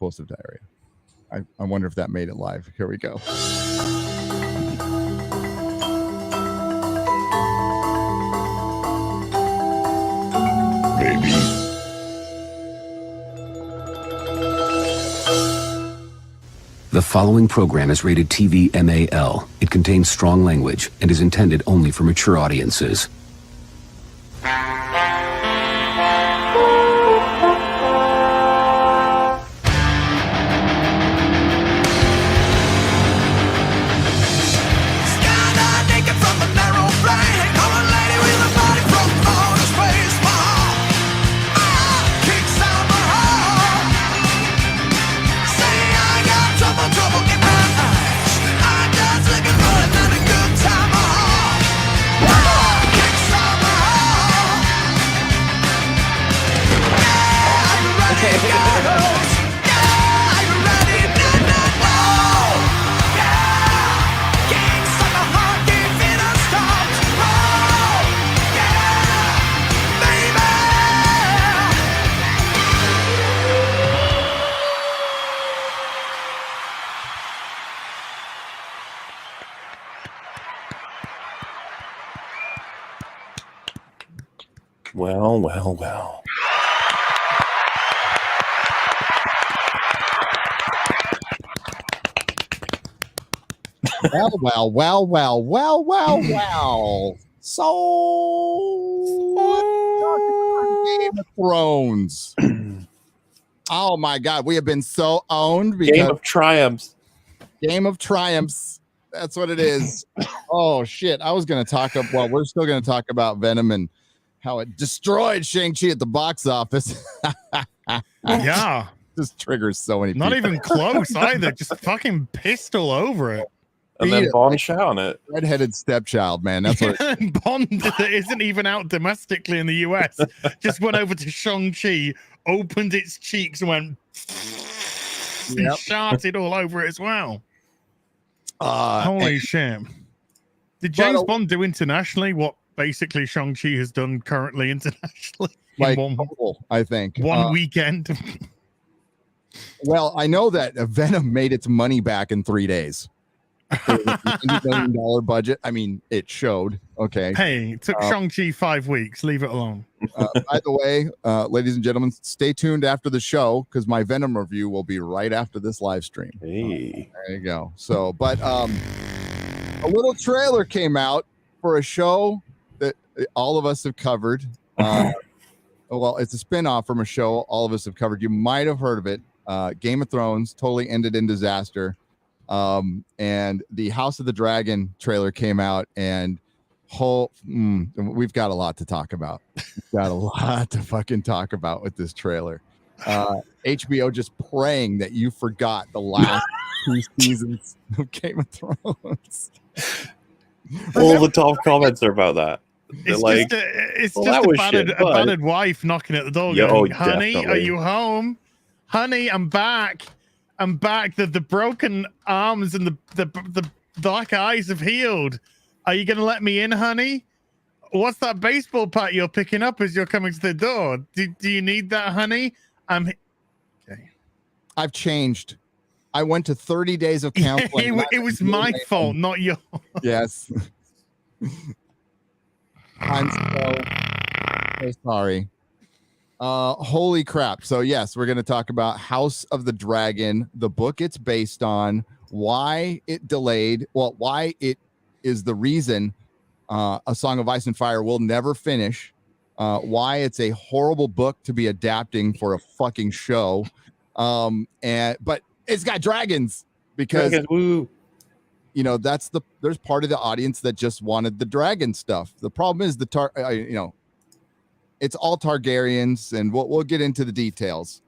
explosive diarrhea. I wonder if that made it live. Here we go. Baby. The following program is rated TV MAL. It contains strong language and is intended only for mature audiences. Well, well, well. Well. So, Game of Thrones. Oh my God, we have been so owned. Game of Triumphs. Game of Triumphs. That's what it is. Oh shit! I was going to talk up. Well, we're still going to talk about Venom and how it destroyed Shang-Chi at the box office. Yeah. Just triggers so many Not people. even close either. Just fucking pissed all over it. And then Bond shot on it. Redheaded stepchild, man. That's what Bond that isn't even out domestically in the US just went over to Shang-Chi, opened its cheeks and went and sharted all over it as well. Holy shit. Did James Bond do internationally what basically Shang-Chi has done currently internationally? Like I think. One weekend. Well, I know that Venom made its money back in 3 days. $90 million budget. I mean, it showed. Okay. Hey, it took Shang-Chi 5 weeks. Leave it alone. By the way, ladies and gentlemen, stay tuned after the show because my Venom review will be right after this live stream. Hey. There you go. So, but a little trailer came out for a show that all of us have covered. Well, it's a spinoff from a show all of us have covered. You might have heard of it. Game of Thrones totally ended in disaster. And the House of the Dragon trailer came out, and we've got a lot to talk about. We've got a lot to fucking talk about with this trailer. HBO just praying that you forgot the last 2 seasons of Game of Thrones. All the top comments are about that. It's just a battered wife knocking at the door going, honey, definitely. are you home? Honey, I'm back. I'm back. The broken arms and the black eyes have healed. Are you going to let me in, honey? What's that baseball bat you're picking up as you're coming to the door? Do you need that, honey? Okay. I've changed. I went to 30 days of counseling. It was my fault, not yours. Yes. I'm so sorry. Holy crap. So yes, we're going to talk about House of the Dragon, the book it's based on, why it delayed, why it is the reason A Song of Ice and Fire will never finish, why it's a horrible book to be adapting for a fucking show. But it's got dragons because there's part of the audience that just wanted the dragon stuff. The problem is it's all Targaryens, and we'll get into the details.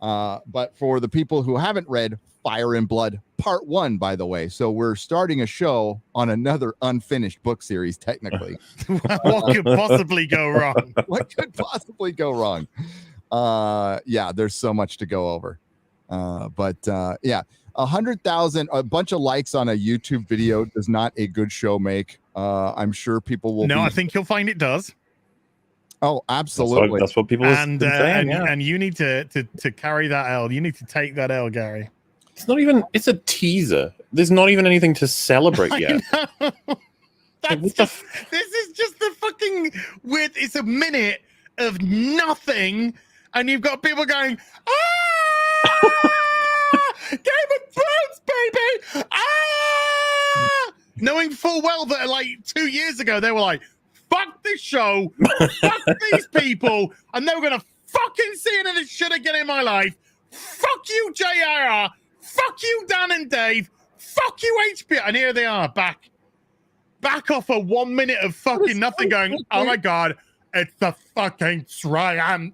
But for the people who haven't read Fire and Blood Part 1, by the way, so we're starting a show on another unfinished book series, technically. What could possibly go wrong? What could possibly go wrong? There's so much to go over. 100,000, a bunch of likes on a YouTube video does not a good show make. I'm sure people will. No, I think you'll find it does. Oh, absolutely. That's what people have And been saying. Yeah. and you need to carry that L. You need to take that L, Gary. It's not even. It's a teaser. There's not even anything to celebrate yet. That's just, this is just the fucking weird. It's a minute of nothing, and you've got people going, "Ah, Game of Thrones, baby! Ah!" Knowing full well that like 2 years ago they were like, "Fuck this show, fuck these people," and they were gonna fucking see another shit again in my life. Fuck you, JRR. Fuck you, Dan and Dave. Fuck you, HBO. And here they are back off a 1 minute of fucking nothing going, "Oh my God, it's the fucking triumph."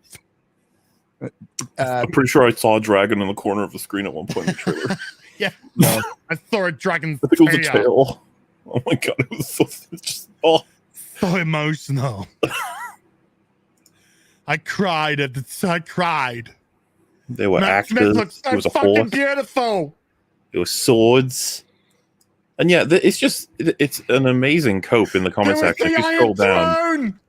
I'm pretty sure I saw a dragon in the corner of the screen at one point in the trailer. Yeah. I saw a dragon's I think it was a tail. tail. Oh my God, it was So emotional. I cried. I cried. They were Matt Smith actors. looks so It was a fucking horse. beautiful. It was swords. And yeah, it's an amazing cope in the comment section. If you scroll down,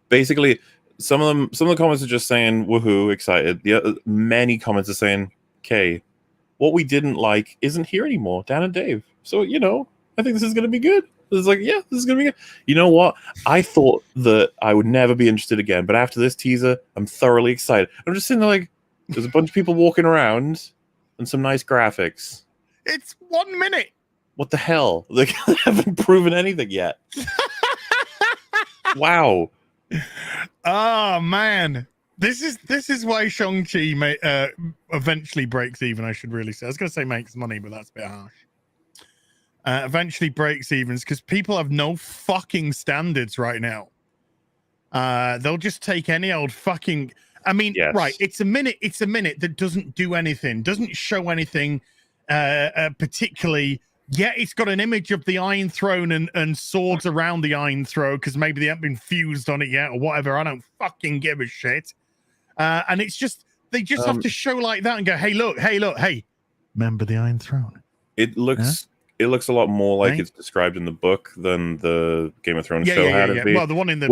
basically some of the comments are just saying woohoo, excited. Many comments are saying, "Okay, what we didn't like isn't here anymore, Dan and Dave." So I think this is gonna be good. It's like, yeah, this is gonna be good. You know what? I thought that I would never be interested again, but after this teaser, I'm thoroughly excited. I'm just sitting there like, there's a bunch of people walking around and some nice graphics. It's 1 minute. What the hell? They haven't proven anything yet. Wow. Oh man, this is why Shang-Chi eventually breaks even. I should really say. I was going to say makes money, but that's a bit harsh. Eventually breaks evens because people have no fucking standards right now. They'll just take any old fucking. I mean, Yes. Right? It's a minute that doesn't do anything, doesn't show anything particularly. Yeah, it's got an image of the Iron Throne and swords around the Iron Throne because maybe they haven't been fused on it yet or whatever. I don't fucking give a shit. And it's just they just have to show like that and go, hey, look, hey, remember the Iron Throne? It looks a lot more like it's described in the book than the Game of Thrones show had it be. Well, the one in the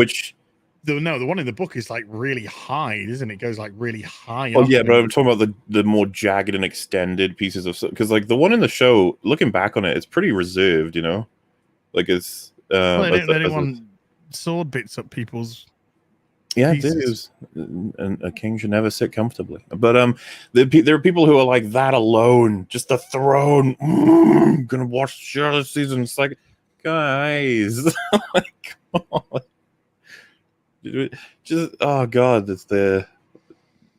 the one in the book is like really high, isn't it? It goes like really high. Oh yeah, but I'm talking about the more jagged and extended pieces of, because like the one in the show, looking back on it, it's pretty reserved, like it's they didn't want sword bits up people's pieces. It is, and a king should never sit comfortably. But there are people who are like, that alone, just the throne, gonna watch the show this season. It's like, guys, like, come on. Just oh god, it's the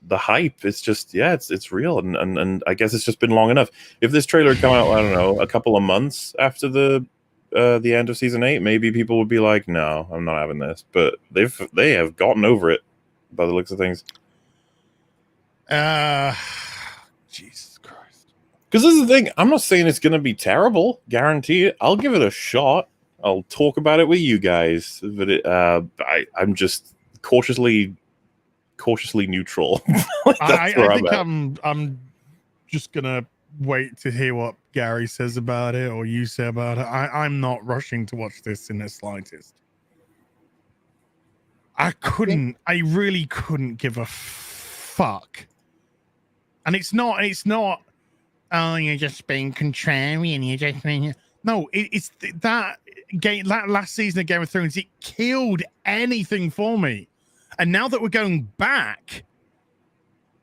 hype. It's just it's real, and I guess it's just been long enough. If this trailer had come out, I don't know, a couple of months after the end of season 8, maybe people would be like, no, I'm not having this. But they have gotten over it by the looks of things. Jesus Christ! Because this is the thing. I'm not saying it's going to be terrible. Guarantee it. I'll give it a shot. I'll talk about it with you guys, but I'm just cautiously neutral. I think I'm just gonna wait to hear what Gary says about it or you say about it. I'm not rushing to watch this in the slightest. I really couldn't give a fuck. And it's not. Oh, you're just being contrarian. You're just being. No, it's that game. That last season of Game of Thrones, it killed anything for me. And now that we're going back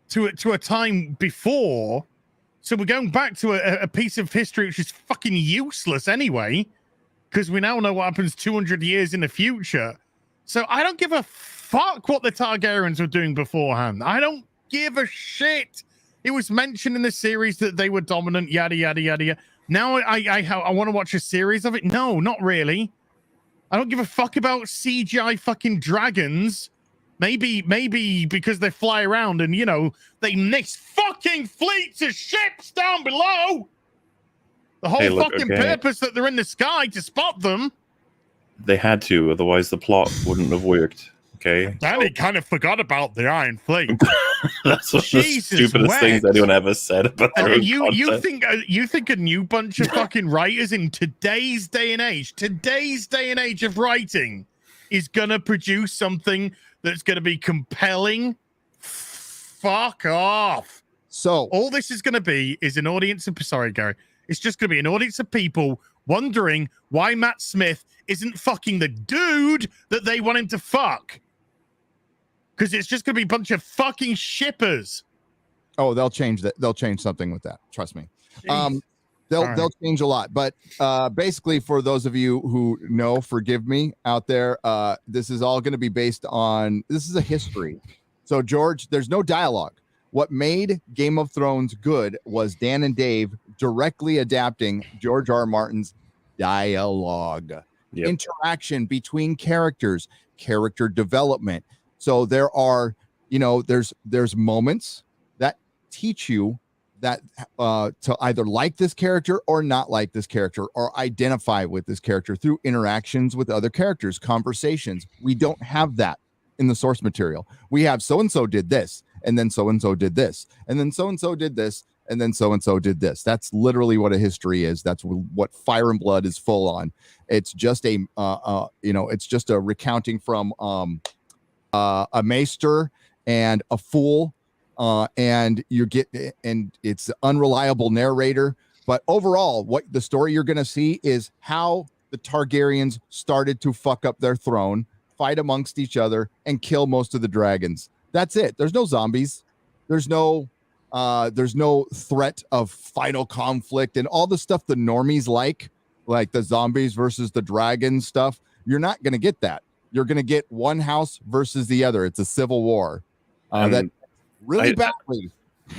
to a time before, so we're going back to a piece of history which is fucking useless anyway, because we now know what happens 200 years in the future. So I don't give a fuck what the Targaryens were doing beforehand. I don't give a shit. It was mentioned in the series that they were dominant, yada yada yada yada. Now I want to watch a series of it. No, not really. I don't give a fuck about CGI fucking dragons. Maybe because they fly around and they miss fucking fleets of ships down below. The whole purpose that they're in the sky to spot them. They had to, otherwise the plot wouldn't have worked. Okay. Danny kind of forgot about the Iron Fleet. That's one of the stupidest things anyone ever said about their own content. You think a new bunch of fucking writers in today's day and age of writing is gonna produce something that's going to be compelling, fuck off. So all this is going to be is an audience of, sorry, Gary, it's just going to be an audience of people wondering why Matt Smith isn't fucking the dude that they want him to fuck. Because it's just going to be a bunch of fucking shippers. Oh, they'll change that. They'll change something with that. Trust me. They'll change a lot. But basically, for those of you who know, forgive me out there, this is all going to be based on, this is a history. So, George, there's no dialogue. What made Game of Thrones good was Dan and Dave directly adapting George R. Martin's dialogue, interaction between characters, character development. So there are, there's moments that teach you that to either like this character or not like this character, or identify with this character through interactions with other characters, conversations. We don't have that in the source material. We have so-and-so did this, and then so-and-so did this, and then so-and-so did this, and then so-and-so did this. That's literally what a history is. That's what Fire and Blood is full on. It's just it's just a recounting from a maester and a fool, and it's unreliable narrator. But overall, what the story you're going to see is how the Targaryens started to fuck up their throne, fight amongst each other, and kill most of the dragons. That's it. There's no zombies. There's no threat of final conflict and all the stuff the normies like the zombies versus the dragon stuff. You're not going to get that. You're going to get one house versus the other. It's a civil war. That really badly.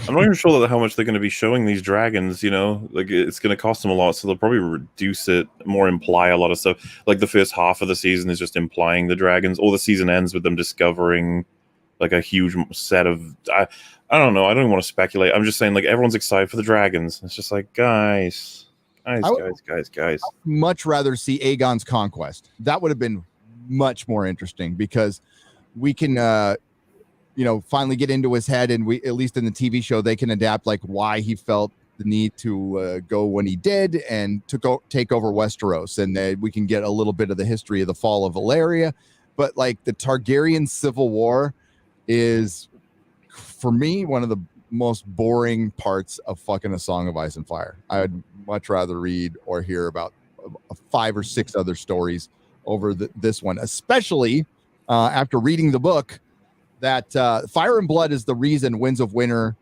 I'm not even sure how much they're going to be showing these dragons, like it's going to cost them a lot. So they'll probably reduce it, more imply a lot of stuff. Like the first half of the season is just implying the dragons, or the season ends with them discovering like a huge set of, I don't know. I don't even want to speculate. I'm just saying, like, everyone's excited for the dragons. It's just like, guys. I'd much rather see Aegon's conquest. That would have been much more interesting, because we can finally get into his head, and we, at least in the TV show, they can adapt like why he felt the need to go when he did and to go take over Westeros, and we can get a little bit of the history of the fall of Valyria. But like the Targaryen civil war is, for me, one of the most boring parts of fucking A Song of Ice and Fire. I'd much rather read or hear about 5 or 6 other stories over this one, especially after reading the book, that Fire and Blood is the reason Winds of Winter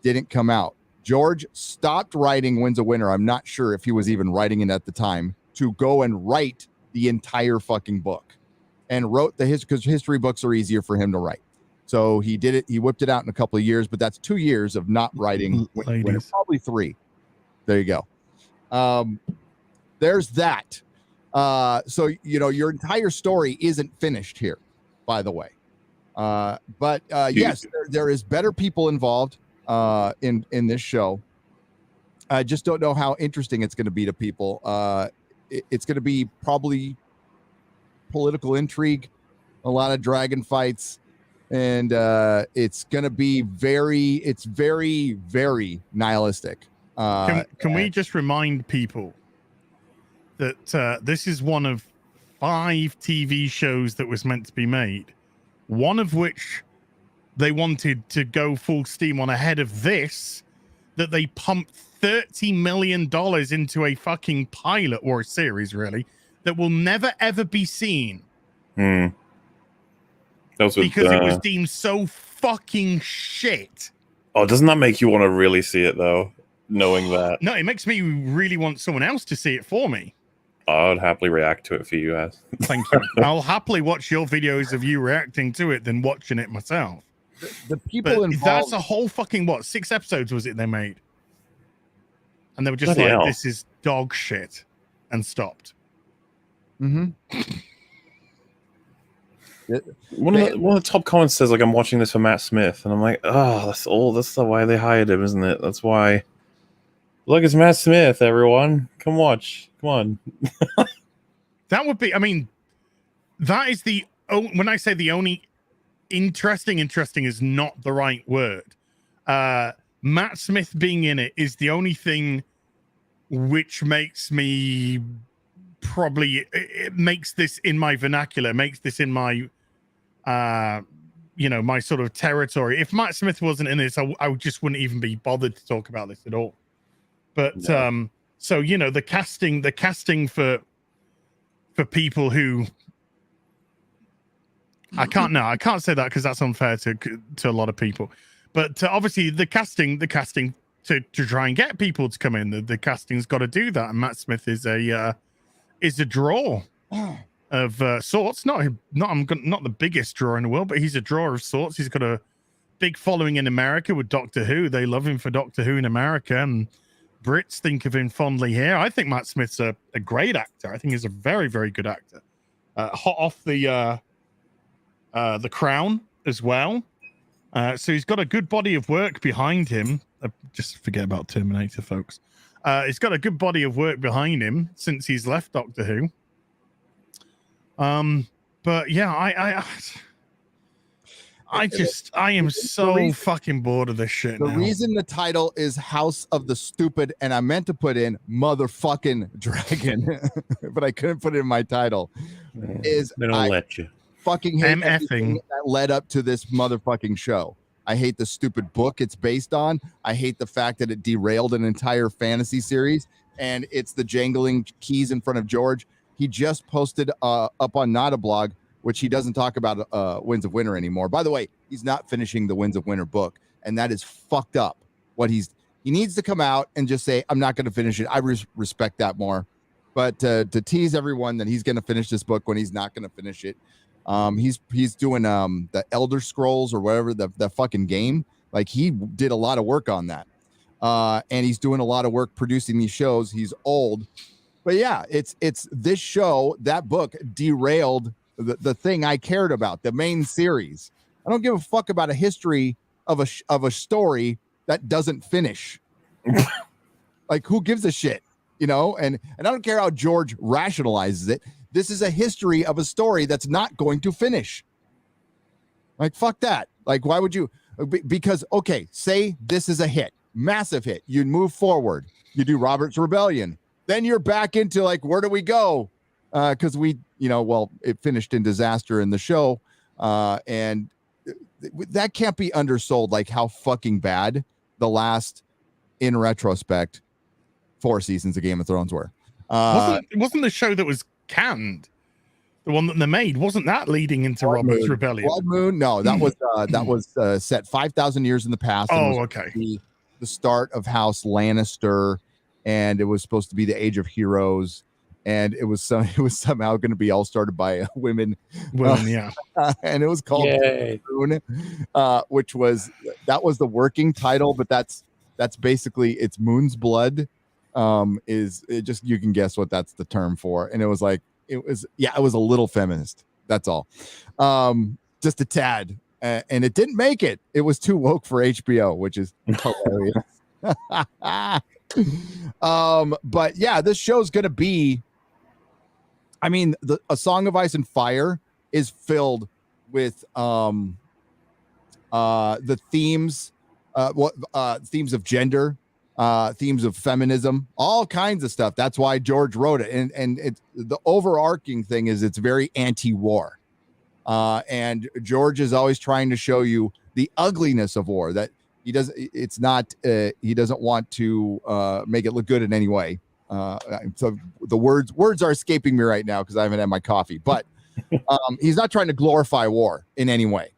didn't come out. George stopped writing Winds of Winter. I'm not sure if he was even writing it at the time, to go and write the entire fucking book, and wrote because history books are easier for him to write. So he did it. He whipped it out in a couple of years, but that's 2 years of not writing. Probably 3. There you go. There's that. So, your entire story isn't finished here, by the way. But yes, there is better people involved in this show. I just don't know how interesting it's going to be to people. It's going to be probably political intrigue, a lot of dragon fights, and it's going to be very, very nihilistic. Can we just remind people that this is one of 5 TV shows that was meant to be made, one of which they wanted to go full steam on ahead of this, that they pumped $30 million into a fucking pilot, or a series really, that will never ever be seen. Because it was deemed so fucking shit. Oh, doesn't that make you want to really see it though, knowing that? No, it makes me really want someone else to see it for me. I would happily react to it for you guys. Thank you. I'll happily watch your videos of you reacting to it than watching it myself. The people involved. That's a whole fucking 6 episodes was it they made? And they were just Bloody hell. This is dog shit, and stopped. Mm-hmm. One of the top comments says, like, I'm watching this for Matt Smith, and I'm like, that's the why they hired him, isn't it? That's why. Look, it's Matt Smith, everyone. Come watch. Come on. That would be, that is when I say the only interesting is not the right word. Matt Smith being in it is the only thing which makes me it makes this in my vernacular, makes this in my my sort of territory. If Matt Smith wasn't in this, I just wouldn't even be bothered to talk about this at all. But No. so the casting for people who I can't say that because that's unfair to a lot of people. But obviously the casting to try and get people to come in, the casting's got to do that. And Matt Smith is a draw of sorts. Not the biggest draw in the world, but he's a draw of sorts. He's got a big following in America with Doctor Who. They love him for Doctor Who in America, and Brits think of him fondly here. I think Matt Smith's a great actor. I think he's a very, very good actor. Hot off the Crown as well. So he's got a good body of work behind him. Just forget about Terminator, folks. He's got a good body of work behind him since he's left Doctor Who. But yeah, I am so fucking bored of this shit. The reason the title is House of the Stupid, and I meant to put in motherfucking dragon, but I couldn't put it in my title, is They don't let you. fucking hate everything that led up to this motherfucking show. I hate the stupid book it's based on. I hate the fact that it derailed an entire fantasy series, and it's the jangling keys in front of George. He just posted up on Not a Blog, which he doesn't talk about Winds of Winter anymore. By the way, he's not finishing the Winds of Winter book, and that is fucked up. He needs to come out and just say, I'm not going to finish it. I respect that more. But to tease everyone that he's going to finish this book when he's not going to finish it. He's doing the Elder Scrolls or whatever, the fucking game. Like, he did a lot of work on that. And he's doing a lot of work producing these shows. He's old. But yeah, it's this show, that book derailed the thing I cared about, the main series. I don't give a fuck about a history of a story that doesn't finish. Like, who gives a shit, And I don't care how George rationalizes it. This is a history of a story that's not going to finish. Like, fuck that. Like, why would you? Because, okay, say this is a hit, massive hit. You move forward. You do Robert's Rebellion. Then you're back into, like, where do we go? Because it finished in disaster in the show. And that can't be undersold, like how fucking bad the last, in retrospect, 4 seasons of Game of Thrones were. Wasn't the show that was canned, the one that they made, wasn't that leading into Robert's Rebellion? Blood Moon? No, that was set 5,000 years in the past. Oh, okay. The start of House Lannister, and it was supposed to be the Age of Heroes, and it was somehow going to be all started by women. Yeah. And it was called Moon, which was the working title, but that's basically, it's Moon's Blood. You can guess what that's the term for. And it was a little feminist. That's all. Just a tad. And it didn't make it. It was too woke for HBO, which is hilarious. But yeah, this show's going to be, A Song of Ice and Fire is filled with the themes, themes of gender, themes of feminism, all kinds of stuff. That's why George wrote it. And it's the overarching thing is it's very anti-war. And George is always trying to show you the ugliness of war, that he doesn't want to make it look good in any way. So the words are escaping me right now because I haven't had my coffee, but he's not trying to glorify war in any way.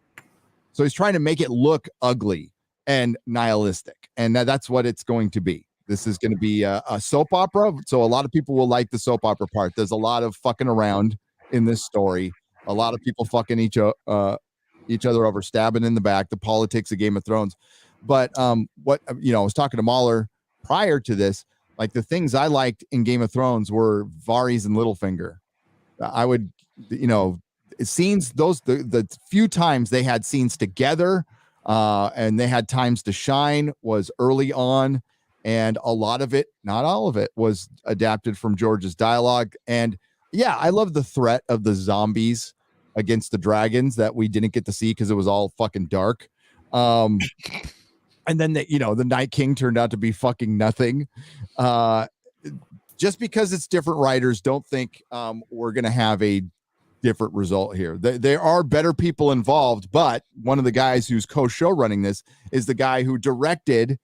So he's trying to make it look ugly and nihilistic, and that's what it's going to be. This is going to be a soap opera, so a lot of people will like the soap opera part. There's a lot of fucking around in this story, a lot of people fucking each other over, stabbing in the back, the politics of Game of Thrones. But I was talking to MauLer prior to this, like, the things I liked in Game of Thrones were Varys and Littlefinger. I would, scenes, the few times they had scenes together, and they had times to shine was early on, and a lot of it, not all of it, was adapted from George's dialogue. And yeah, I love the threat of the zombies against the dragons that we didn't get to see because it was all fucking dark. And then the Night King turned out to be fucking nothing. Just because it's different writers, don't think we're gonna have a different result here. There are better people involved, but one of the guys who's co-show running this is the guy who directed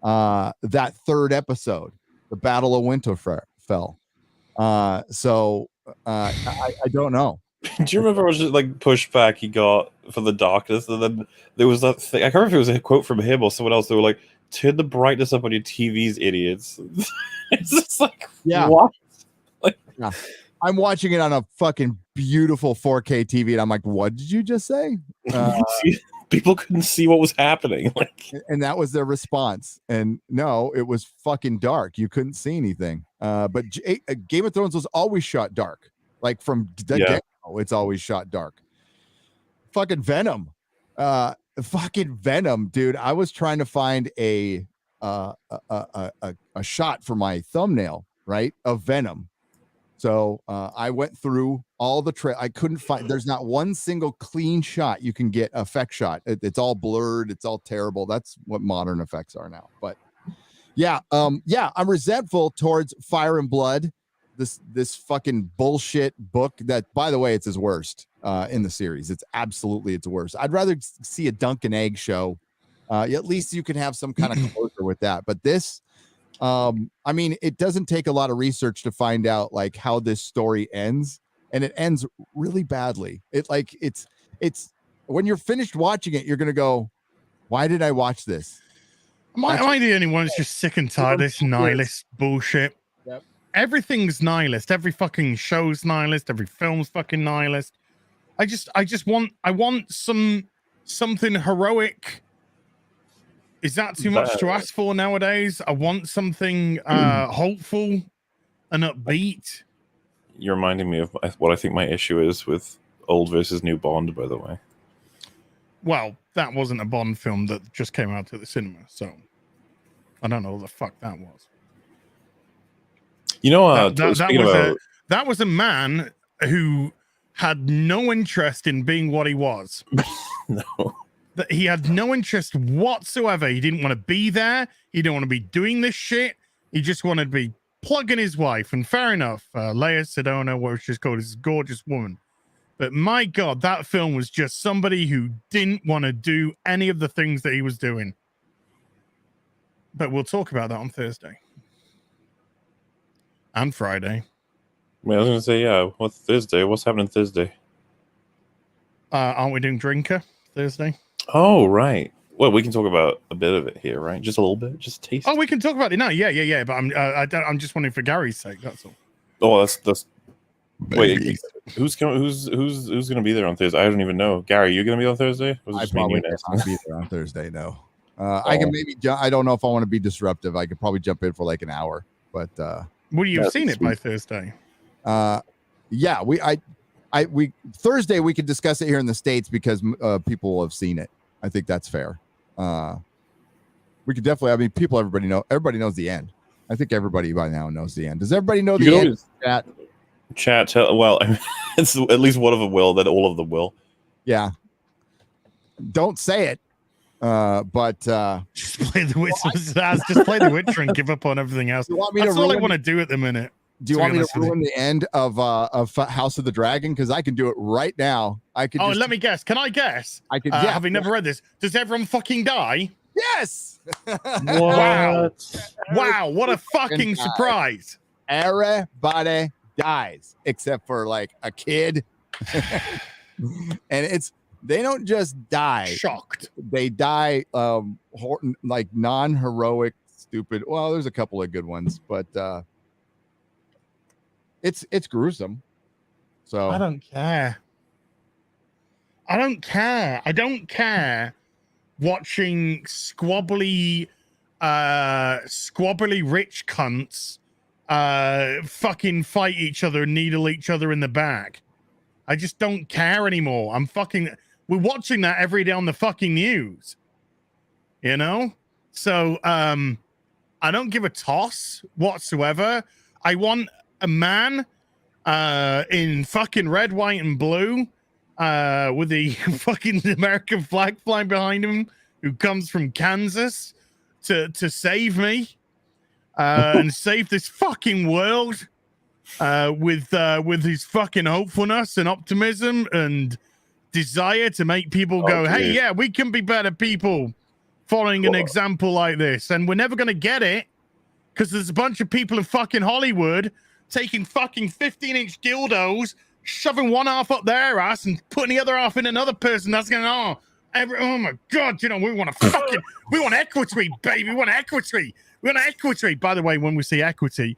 that third episode, the Battle of Winterfell. So I don't know. Do you remember what just like pushback he got for the darkness? And then there was that thing. I can't remember if it was a quote from him or someone else. They were like, "Turn the brightness up on your TVs, idiots." It's just like, yeah, what? Like, yeah. I'm watching it on a fucking beautiful 4K TV, and I'm like, "What did you just say?" People couldn't see what was happening. Like, and that was their response. And no, it was fucking dark. You couldn't see anything. But Game of Thrones was always shot dark, like from the get-go. It's always shot dark. Fucking Venom, dude. I was trying to find a shot for my thumbnail, right, of Venom. So I went through all the I couldn't find. There's not one single clean shot you can get, effect shot. It's all blurred. It's all terrible. That's what modern effects are now. But yeah, I'm resentful towards Fire and Blood. This fucking bullshit book that, by the way, it's his worst in the series. It's absolutely its worst. I'd rather see a Dunk and Egg show. At least you can have some kind of closure with that. But this, I mean, it doesn't take a lot of research to find out like how this story ends, and it ends really badly. It's when you're finished watching it, you're gonna go, "Why did I watch this?" Am I the only one that's just sick and tired of this nihilist bullshit? Yep. Everything's nihilist. Every fucking show's nihilist. Every film's fucking nihilist. I want something heroic. Is that too much to ask for nowadays? I want something hopeful and upbeat. you're reminding me of what I think my issue is with old versus new Bond, by the way. Well, that wasn't a Bond film that just came out to the cinema, so I don't know what the fuck that was. You know, that was a man who had no interest in being what he was. No. That he had no interest whatsoever. He didn't want to be there. He didn't want to be doing this shit. He just wanted to be plugging his wife. And fair enough, Leia Sedona, what she's called, is a gorgeous woman. But my God, that film was just somebody who didn't want to do any of the things that he was doing. But we'll talk about that on Thursday. And Friday. Wait, I was going to say, yeah, what's Thursday? What's happening Thursday? Aren't we doing Drinker Thursday? Oh, right. Well, we can talk about a bit of it here, right? Just a little bit, just a taste. Oh, we can talk about it now. Yeah. But I'm just wondering for Gary's sake. That's all. Oh, that's. Wait, who's going to be there on Thursday? I don't even know. Gary, you going to be on Thursday? I probably can't be there on Thursday. No, I can maybe. I don't know if I want to be disruptive. I could probably jump in for like an hour, but. Would you have seen it by Thursday? Yeah, we Thursday we could discuss it here in the States because people will have seen it. I think that's fair. We could definitely. I mean, everybody knows the end. I think everybody by now knows the end. Does everybody know the end? Chat. Well, it's at least one of them will. That all of them will. Yeah. Don't say it. But just play the Witcher. Just play the Witcher and give up on everything else. That's all I want to do at the minute. Do you want me to ruin the end of House of the Dragon? Because I can do it right now. I could. Let me guess. Can I guess? I could. Having never read this, does everyone fucking die? Yes. What? Wow! What a fucking surprise! Everybody dies except for like a kid, and they don't just die. Shocked. They die like non-heroic, stupid. Well, there's a couple of good ones, but it's gruesome. So I don't care. I don't care watching squabbly rich cunts fucking fight each other and needle each other in the back. I just don't care anymore. We're watching that every day on the fucking news. You know? So I don't give a toss whatsoever. I want a man in fucking red, white, and blue with the fucking American flag flying behind him, who comes from Kansas to save me and save this fucking world. with his fucking hopefulness and optimism and desire to make people go, hey, yeah, we can be better people following an example like this. And we're never going to get it because there's a bunch of people in fucking Hollywood taking fucking 15-inch dildos, shoving one half up their ass and putting the other half in another person. That's going, oh my God, we want equity, baby. We want equity. We want equity. By the way, when we say equity,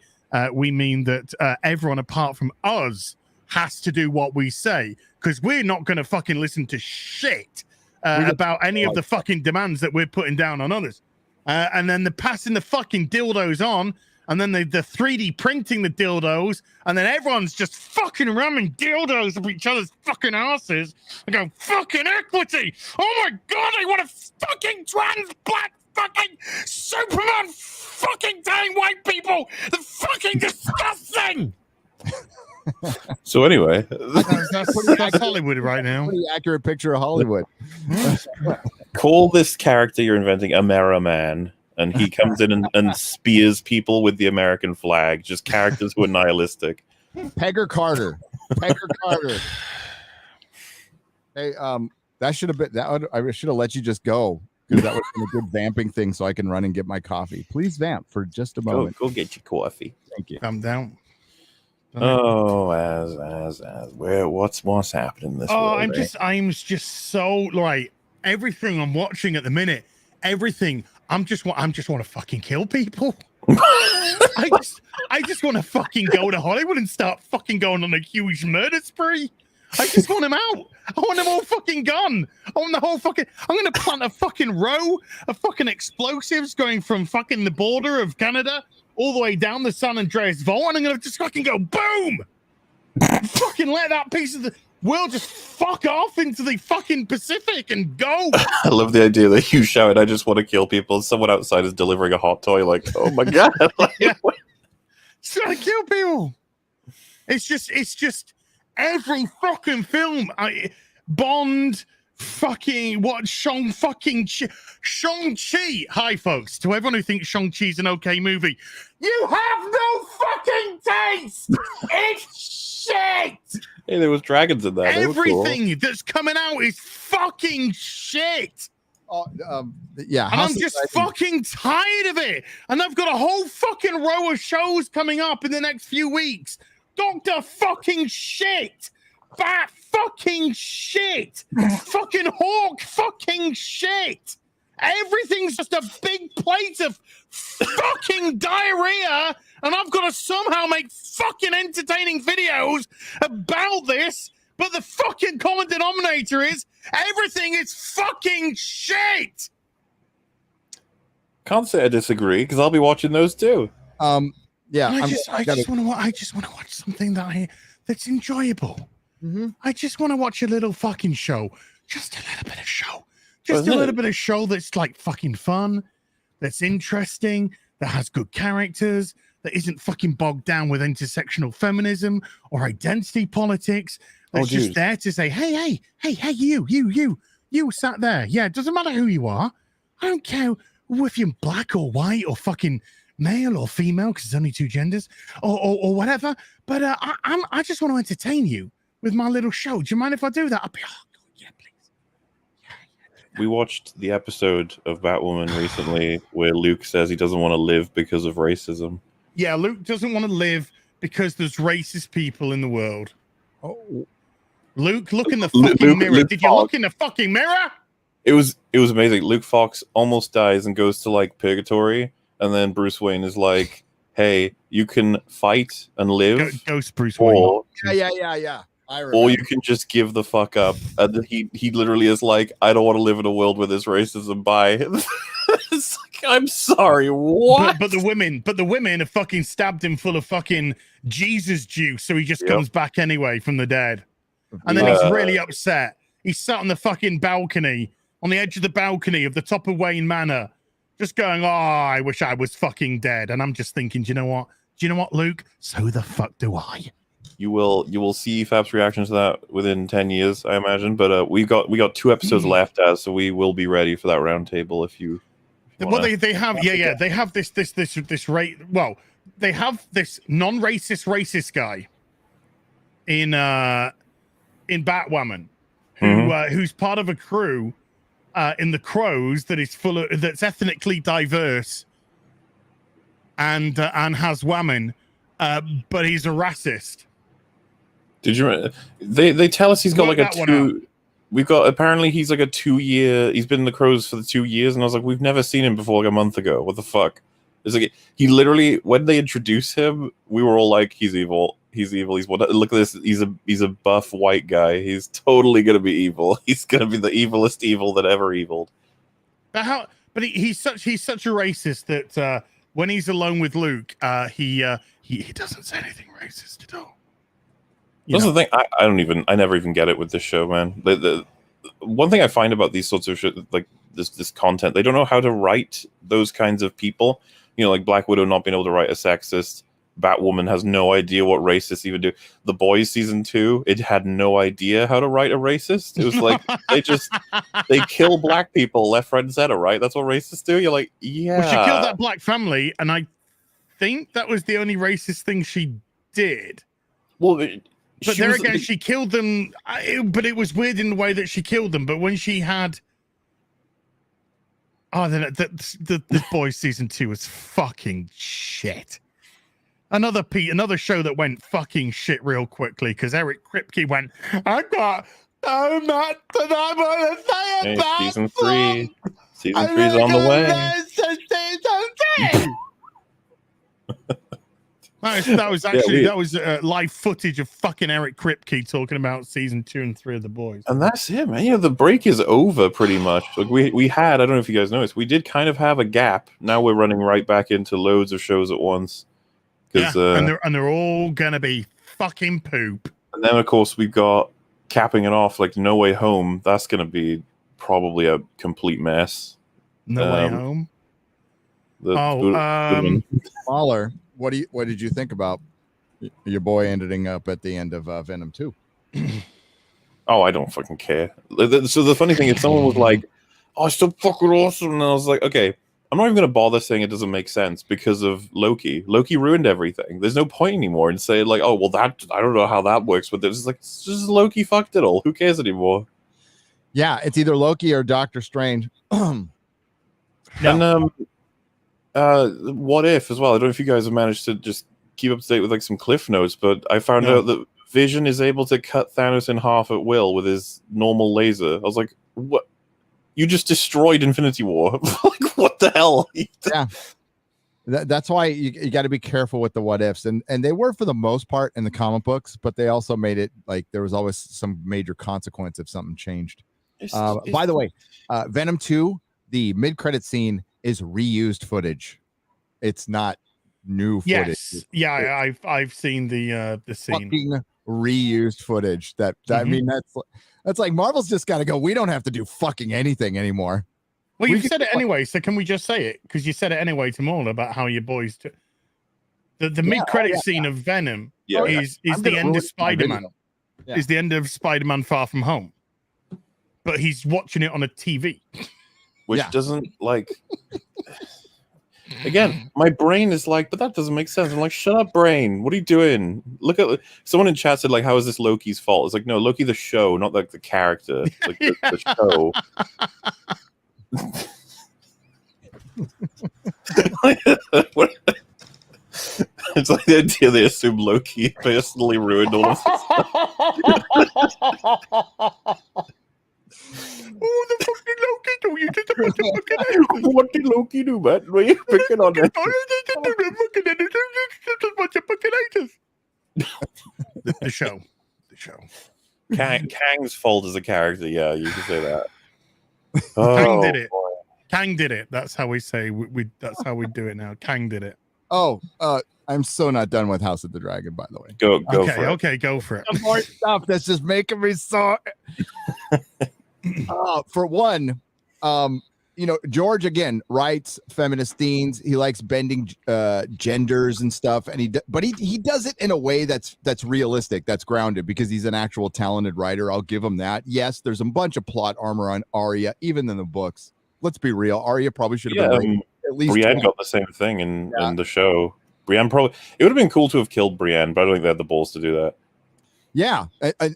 we mean that everyone apart from us has to do what we say, because we're not going to fucking listen to shit about any of the fucking demands that we're putting down on others. And then they're passing the fucking dildos on, and then they're 3D printing the dildos, and then everyone's just fucking ramming dildos up each other's fucking asses and go, fucking equity! Oh my God, I want a fucking trans black fucking Superman fucking telling white people! They're fucking disgusting! So anyway, that's Hollywood right now. Pretty accurate picture of Hollywood. Call this character you're inventing Ameriman, and he comes in and spears people with the American flag. Just characters who are nihilistic. Pegger Carter. Hey, that should have been that. I should have let you just go, because that was a good vamping thing, so I can run and get my coffee. Please vamp for just a moment. Go get your coffee. Thank you. Calm down. Oh, as what's happening this world? I'm just so like everything I'm watching at the minute, everything I just want to fucking kill people. I just want to fucking go to Hollywood and start fucking going on a huge murder spree. I just want them out. I want them all fucking gone. I want the whole fucking. I'm gonna plant a fucking row of fucking explosives going from fucking the border of Canada all the way down the San Andreas Fault, and I'm gonna just fucking go boom. Fucking let that piece of the world just fuck off into the fucking Pacific and go. I love the idea that you shout, "I just want to kill people." Someone outside is delivering a hot toy. Like, oh my God, yeah. Just trying to kill people. It's just every fucking film. Bond. Fucking what? Shang-Chi. Hi, folks. To everyone who thinks Shang-Chi's an okay movie, you have no fucking taste. It's shit. Hey, there was dragons in that. Everything that's coming out is fucking shit. Yeah, and I'm just fucking tired of it. And I've got a whole fucking row of shows coming up in the next few weeks. Doctor fucking shit. Bat fucking shit. Fucking Hawk fucking shit. Everything's just a big plate of fucking diarrhea, and I've got to somehow make fucking entertaining videos about this, but the fucking common denominator is everything is fucking shit. Can't say I disagree, because I'll be watching those too. Yeah, I just want to watch something that's enjoyable. Mm-hmm. I just want to watch a little fucking show. Just a little bit of show. Just a little bit of show that's like fucking fun, that's interesting, that has good characters, that isn't fucking bogged down with intersectional feminism or identity politics. That's just there to say, hey, you sat there. Yeah, it doesn't matter who you are. I don't care if you're black or white or fucking male or female, because there's only two genders, or whatever. But I just want to entertain you with my little show. Do you mind if I do that? I'll be, yeah, please. Yeah. We watched the episode of Batwoman recently where Luke says he doesn't want to live because of racism. Yeah, Luke doesn't want to live because there's racist people in the world. Oh, Luke, look in the fucking mirror. Did you look in the fucking mirror? It was amazing. Luke Fox almost dies and goes to like purgatory, and then Bruce Wayne is like, "Hey, you can fight and live." Ghost Bruce Wayne. Yeah. Or you can just give the fuck up. And he literally is like, I don't want to live in a world where there's racism. Bye. It's like, I'm sorry, what? But the women have fucking stabbed him full of fucking Jesus juice, so he just comes back anyway from the dead. And then he's really upset. He's sat on the fucking balcony, on the edge of the balcony of the top of Wayne Manor, just going, I wish I was fucking dead. And I'm just thinking, do you know what, Luke? So the fuck do I. You will see Fab's reaction to that within 10 years, I imagine. But we got 2 episodes left, so we will be ready for that round table if you. Well, they have they have this rate. Well, they have this non-racist guy in Batwoman who's part of a crew in the Crows that is that's ethnically diverse and has women, but he's a racist. Did you? They tell us he's got like a 2. We've got apparently he's like a 2-year. He's been in the Crows for the 2 years, and I was like, we've never seen him before like a month ago. What the fuck? It's like he literally, when they introduce him, we were all like, he's evil. He's evil. He's what? Look at this. He's a buff white guy. He's totally gonna be evil. He's gonna be the evilest evil that ever eviled. But he's such a racist that when he's alone with Luke, he doesn't say anything racist at all. That's the thing. I never even get it with this show, man. The one thing I find about these sorts of shit, like this content, they don't know how to write those kinds of people. You know, like Black Widow not being able to write a sexist. Batwoman has no idea what racists even do. The Boys season 2, it had no idea how to write a racist. It was like they kill black people left, right, and center, right? That's what racists do. You're like, yeah. Well, she killed that black family, and I think that was the only racist thing she did. Well, but there again, she killed them. But it was weird in the way that she killed them. But when she had, the Boys season 2 was fucking shit. Another show that went fucking shit real quickly because Eric Kripke went, I got so much that I want to say about season 3. Season 3's on the way. That was actually live footage of fucking Eric Kripke talking about season 2 and 3 of The Boys. And that's it, man. You know, the break is over pretty much. Like we had, I don't know if you guys noticed, we did kind of have a gap. Now we're running right back into loads of shows at once. Yeah, and they're all gonna be fucking poop. And then of course we've got capping it off like No Way Home. That's gonna be probably a complete mess. No Way Home. MauLer, what did you think about your boy ending up at the end of Venom 2? Oh, I don't fucking care. So the funny thing is, someone was like, "Oh, it's so fucking awesome," and I was like, "Okay, I'm not even going to bother saying it doesn't make sense because of Loki. Loki ruined everything. There's no point anymore in saying like, oh, well, that I don't know how that works, but it's like it's just Loki fucked it all. Who cares anymore?" Yeah, it's either Loki or Doctor Strange. And What If as well. I don't know if you guys have managed to just keep up to date with like some cliff notes, but I found out that Vision is able to cut Thanos in half at will with his normal laser. I was like, what? You just destroyed Infinity War. Like, what the hell? Yeah. That's why you got to be careful with the what ifs. And they were for the most part in the comic books, but they also made it like there was always some major consequence if something changed. By the way, Venom 2, the mid-credit scene is reused footage. It's not new footage. Yeah, I've seen the scene. Fucking reused footage. I mean, that's like Marvel's just got to go. We don't have to do fucking anything anymore. Well, you said it anyway, so can we just say it? Because you said it anyway to MauLer about how your boys do. The mid-credit scene of Venom is the end of Spider-Man. Yeah. Is the end of Spider-Man Far From Home. But he's watching it on a TV. Which doesn't like... Again, my brain is like, but that doesn't make sense. I'm like, shut up, brain. What are you doing? Look at someone in chat said, like, how is this Loki's fault? It's like, no, Loki the show, not like the character. Like the show. It's like the idea they assume Loki personally ruined all of this. Oh, the fucking Loki do! You did a bunch of fucking What did Loki do, man? Why are you picking on it? The show. Kang's fault as a character, yeah, you can say that. Kang did it. Boy. Kang did it. That's how we say we that's how we do it now. Kang did it. Oh, I'm so not done with House of the Dragon, by the way. Go for it. Okay, go for it. Some more stuff that's just making me so. For one, George again writes feminist themes. He likes bending genders and stuff, and he does it in a way that's realistic, that's grounded, because he's an actual talented writer. I'll give him that. Yes, there's a bunch of plot armor on Arya, even in the books. Let's be real, Arya probably should have been at least. Brienne got the same thing in the show. Brienne probably. It would have been cool to have killed Brienne, but I don't think they had the balls to do that. Yeah,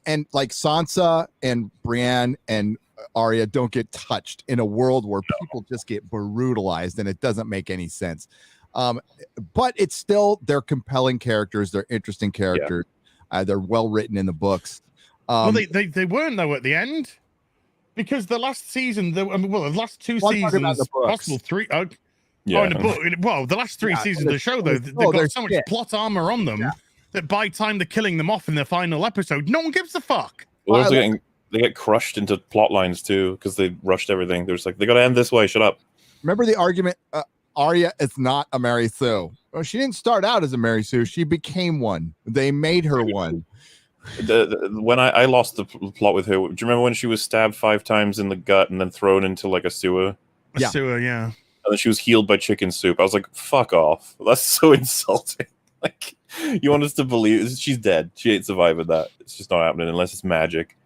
and like Sansa and Brienne and Arya don't get touched in a world where people just get brutalized, and it doesn't make any sense. But it's still, they're compelling characters, they're interesting characters, they're well written in the books. Well, they weren't though at the end, because the last season, the last two seasons, possible three. In the book. Well, the last three seasons of the show, though, they've got so much plot armor on them that by the time they're killing them off in the final episode, no one gives a fuck. Well, they get crushed into plot lines too because they rushed everything. They're just like, they got to end this way. Shut up. Remember the argument? Arya is not a Mary Sue. Well, she didn't start out as a Mary Sue. She became one. They made her one. When I lost the plot with her, do you remember when she was stabbed 5 times in the gut and then thrown into like a sewer? Sewer, yeah. And then she was healed by chicken soup. I was like, fuck off. That's so insulting. Like, you want us to believe she's dead. She ain't surviving that. It's just not happening unless it's magic.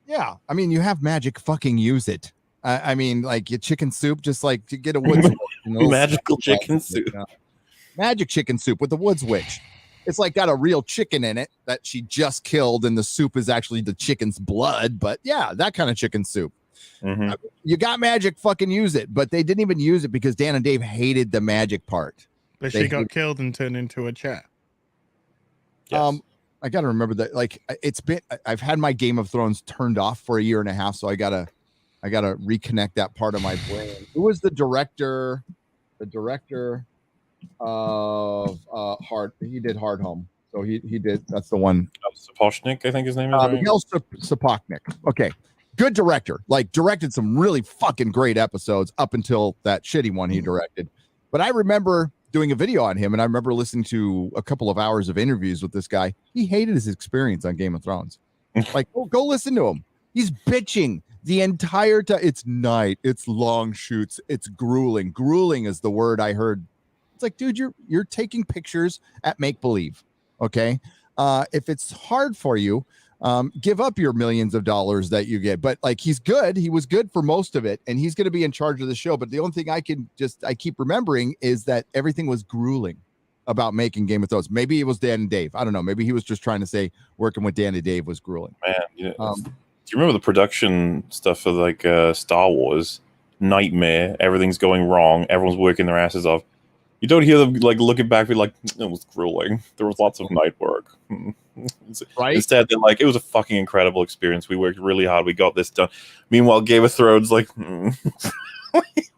Yeah. I mean, you have magic, fucking use it. I mean, like your chicken soup, just like to get a woods magical chicken soup. Magic chicken soup with the woods witch. It's like got a real chicken in it that she just killed, and the soup is actually the chicken's blood. But yeah, that kind of chicken soup. Mm-hmm. You got magic, fucking use it. But they didn't even use it because Dan and Dave hated the magic part. But she got killed and turned into a chat. Yes. I gotta remember that. Like, I've had my Game of Thrones turned off for a year and a half, so I gotta reconnect that part of my brain. Who was the director? The director of he did Hard Home. So he did, that's the one. Sapochnik, I think his name is. Miguel Sapochnik. Okay. Good director. Like, directed some really fucking great episodes up until that shitty one he directed. But I remember doing a video on him, and I remember listening to a couple of hours of interviews with this guy. He hated his experience on Game of Thrones. Like, go listen to him. He's bitching the entire time. It's night. It's long shoots. It's grueling. Grueling is the word I heard. It's like, dude, you're taking pictures at make believe. Okay. If it's hard for you, give up your millions of dollars that you get. But like, he's good. He was good for most of it, and he's going to be in charge of the show. But the only thing I keep remembering is that everything was grueling about making Game of Thrones. Maybe it was Dan and Dave. I don't know. Maybe he was just trying to say working with Dan and Dave was grueling. Man, do you remember the production stuff for like Star Wars? Nightmare. Everything's going wrong. Everyone's working their asses off. You don't hear them like looking back, be like, it was grueling. There was lots of night work. Right? Instead, they're like, it was a fucking incredible experience. We worked really hard. We got this done. Meanwhile, Game of Thrones, like,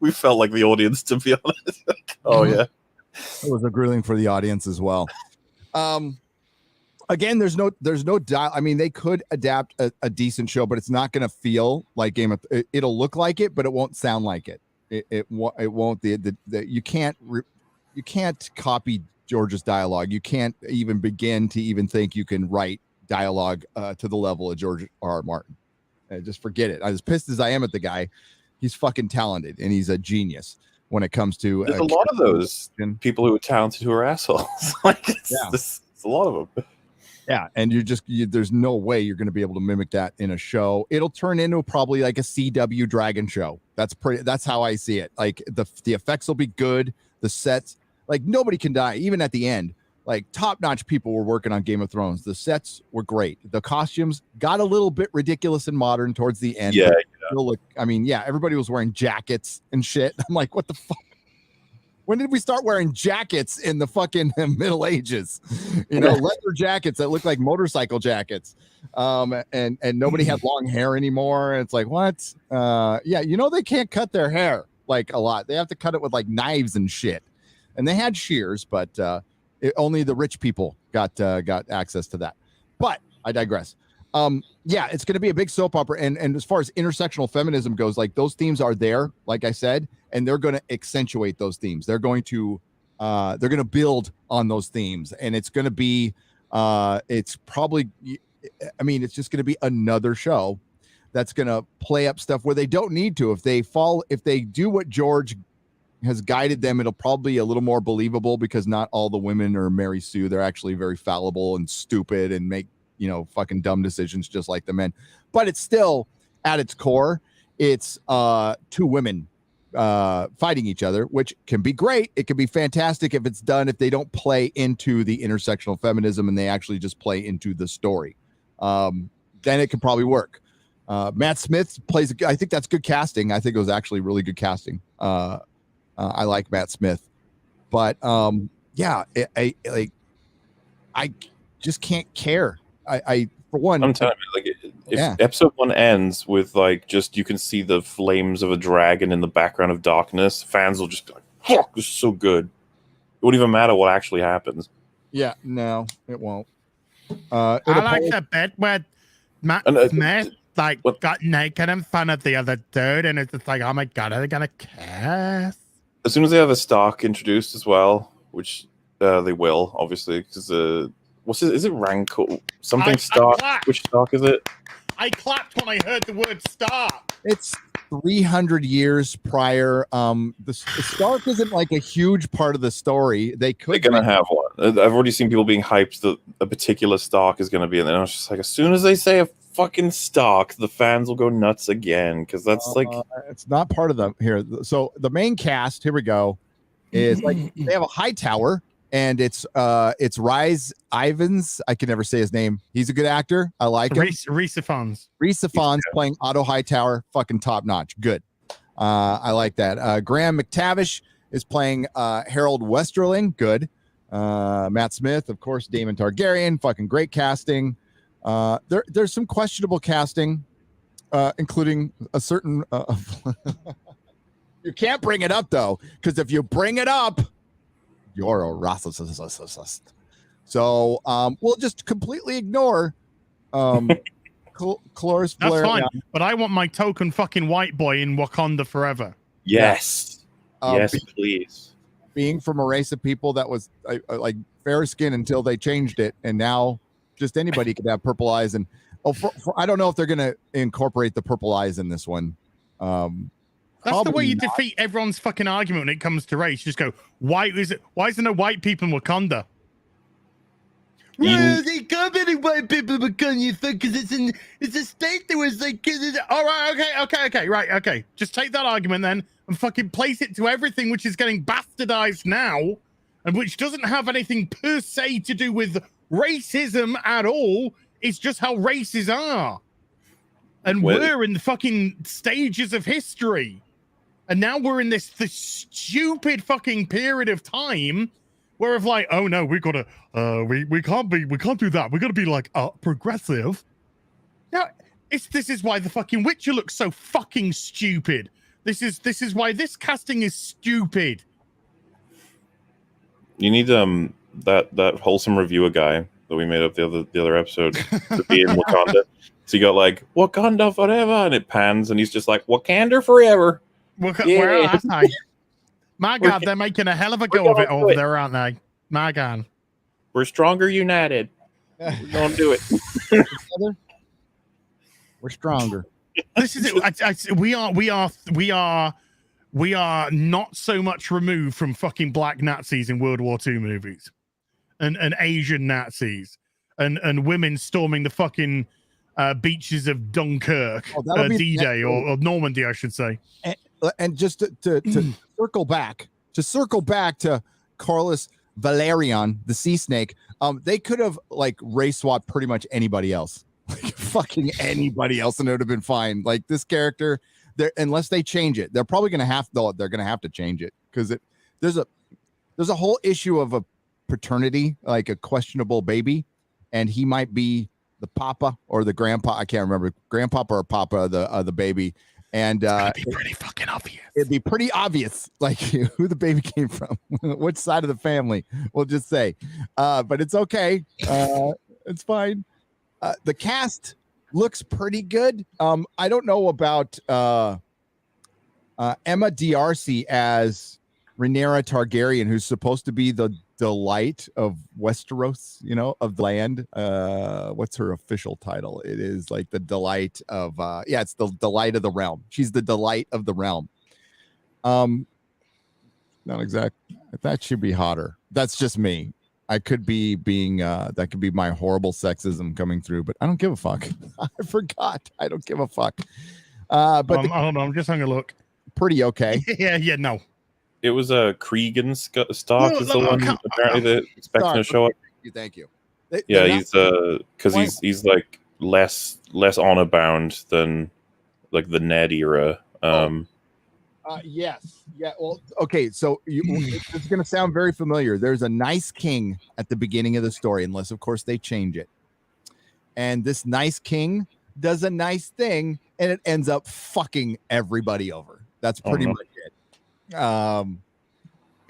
we felt like the audience, to be honest. Oh yeah, it was a grueling for the audience as well. Again, there's no doubt. I mean, they could adapt a decent show, but it's not going to feel like Game of. It'll look like it, but it won't sound like it. It won't. You can't copy George's dialogue. You can't even begin to even think you can write dialogue to the level of George R. R. Martin. Just forget it. As pissed as I am at the guy, he's fucking talented, and he's a genius when it comes to. There's a lot of those people who are talented who are assholes. Like, it's a lot of them. Yeah, and there's no way you're going to be able to mimic that in a show. It'll turn into probably like a CW Dragon show. That's how I see it. Like the effects will be good. The sets. Like, nobody can die, even at the end. Like, top-notch people were working on Game of Thrones. The sets were great. The costumes got a little bit ridiculous and modern towards the end. Yeah. Everybody was wearing jackets and shit. I'm like, what the fuck? When did we start wearing jackets in the fucking Middle Ages? Leather jackets that look like motorcycle jackets. And nobody had long hair anymore. It's like, what? They can't cut their hair like a lot. They have to cut it with like knives and shit. And they had shears, but only the rich people got access to that. But I digress. It's going to be a big soap opera. And as far as intersectional feminism goes, like, those themes are there, like I said, and they're going to accentuate those themes. They're going to build on those themes. And it's going to be, it's just going to be another show that's going to play up stuff where they don't need to. If they do what George has guided them, it'll probably be a little more believable, because not all the women are Mary Sue. They're actually very fallible and stupid and make, fucking dumb decisions just like the men. But it's still, at its core, it's two women fighting each other, which can be great. It can be fantastic if it's done, if they don't play into the intersectional feminism and they actually just play into the story. Then it can probably work. Matt Smith plays, I think that's good casting. I think it was actually really good casting. I like Matt Smith, but yeah, I just can't care. I for one, I'm telling you, like, if episode 1 ends with like just you can see the flames of a dragon in the background of darkness, fans will just be like, "Fuck, this is so good." It won't even matter what actually happens. Yeah, no, it won't. I like the bit where Matt Smith got naked in front of the other dude, and it's just like, oh my god, are they gonna kiss? As soon as they have a Stark introduced as well, which they will, obviously, because is it Rancor? Something Stark? Which Stark is it? I clapped when I heard the word Stark. It's 300 years prior. The Stark isn't like a huge part of the story. They're gonna have one. I've already seen people being hyped that a particular Stark is gonna be in there. And I was just like, as soon as they say a fucking Stark, the fans will go nuts again, because that's like it's not part of them here. So the main cast, here we go, is like they have a high tower, and it's Rhys Ifans. I can never say his name. He's a good actor. I like him. Rhys Ifans playing Otto Hightower, fucking top notch. Good. I like that. Graham McTavish is playing Harold Westerling. Good. Matt Smith, of course, Daemon Targaryen, fucking great casting. There's some questionable casting, including a certain you can't bring it up though, because if you bring it up, you're a racist. So we'll just completely ignore Cloris That's Blair. fine, but I want my token fucking white boy in Wakanda forever. Yes. Yes, please. Being from a race of people that was like fair skin until they changed it, and now just anybody could have purple eyes. And I don't know if they're going to incorporate the purple eyes in this one. That's the way you defeat everyone's fucking argument when it comes to race. You just go, why is there no white people in Wakanda? Well, they can't be any white people in Wakanda because it's a state that was like, all right, okay. Just take that argument then and fucking place it to everything which is getting bastardized now and which doesn't have anything per se to do with racism at all. It's just how races are. And we're in the fucking stages of history. And now we're in this stupid fucking period of time where of like, oh no, we gotta we can't do that. We gotta be like progressive. Now this is why the fucking Witcher looks so fucking stupid. This is why this casting is stupid. You need that wholesome reviewer guy that we made up the other episode to be in Wakanda. So you got like Wakanda forever, and it pans, and he's just like Wakanda forever. Where are they? My God, they're making a hell of a go of it over there, aren't they? My God, we're stronger united. We're gonna do it. We're stronger. This is it. We are not so much removed from fucking black Nazis in World War II movies, and Asian Nazis, and women storming the fucking beaches of Dunkirk, D-Day or Normandy, I should say. And just to circle back to Corlys Valerion, the sea snake, they could have like race swapped pretty much anybody else, like fucking anybody else, and it would have been fine. Like this character, unless they change it, they're probably gonna have to change it because there's a whole issue of a paternity, like a questionable baby, and he might be the papa or the grandpa. I can't remember, grandpapa or papa of the baby. And it'd be pretty fucking obvious. It'd be pretty obvious, like who the baby came from, which side of the family. We'll just say, but it's okay. It's fine. The cast looks pretty good. I don't know about Emma D'Arcy as Rhaenyra Targaryen, who's supposed to be the delight of Westeros, of the land. What's her official title? It is like the delight of it's the delight of the realm. She's the delight of the realm. Not exactly. That should be hotter. That's just me. I could be being that could be my horrible sexism coming through, but I don't give a fuck. I forgot. I don't give a fuck. But hold on, I'm just having a look. pretty okay. Yeah, no. It was a Cregan Stark No, is the one apparently they're expecting to show up. Thank you. Yeah, he's because he's like less honor bound than like the Ned era. Yes. Yeah. Well, okay. So it's going to sound very familiar. There's a nice king at the beginning of the story, unless of course they change it. And this nice king does a nice thing, and it ends up fucking everybody over. That's pretty much it.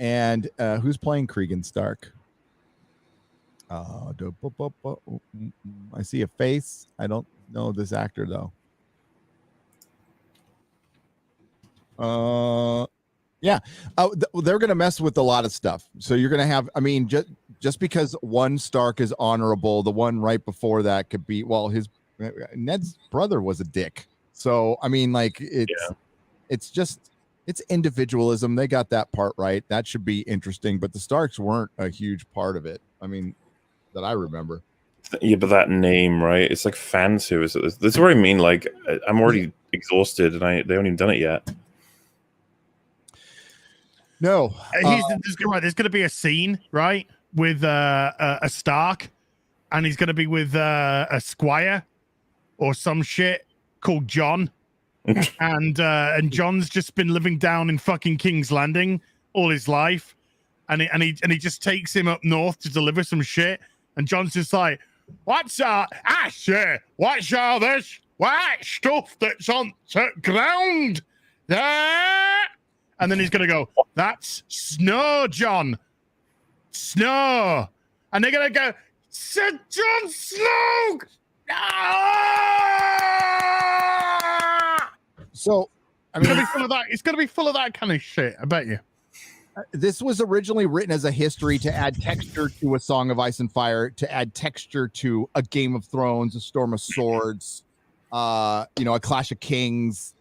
And who's playing Cregan Stark? I see a face. I don't know this actor though. Yeah. They're gonna mess with a lot of stuff. So you're gonna have. I mean, just because one Stark is honorable, the one right before that could be. Well, his Ned's brother was a dick. So I mean, like it's just. It's individualism. They got that part right. That should be interesting. But the Starks weren't a huge part of it. I mean, that I remember. Yeah, but that name, right? It's like fan service. This is what I mean. Like, I'm already exhausted, and they haven't even done it yet. No, There's going to be a scene, right, with a Stark, and he's going to be with a Squire or some shit called John. and John's just been living down in fucking King's Landing all his life, and he just takes him up north to deliver some shit, and John's just like, what's sir, what's all this white stuff that's on the ground there? And then he's gonna go, that's snow, John, snow, and they're gonna go, Sir Jon Snow. So, I mean, it's gonna be full of that kind of shit. I bet you. This was originally written as a history to add texture to A Song of Ice and Fire, to add texture to A Game of Thrones, A Storm of Swords, A Clash of Kings.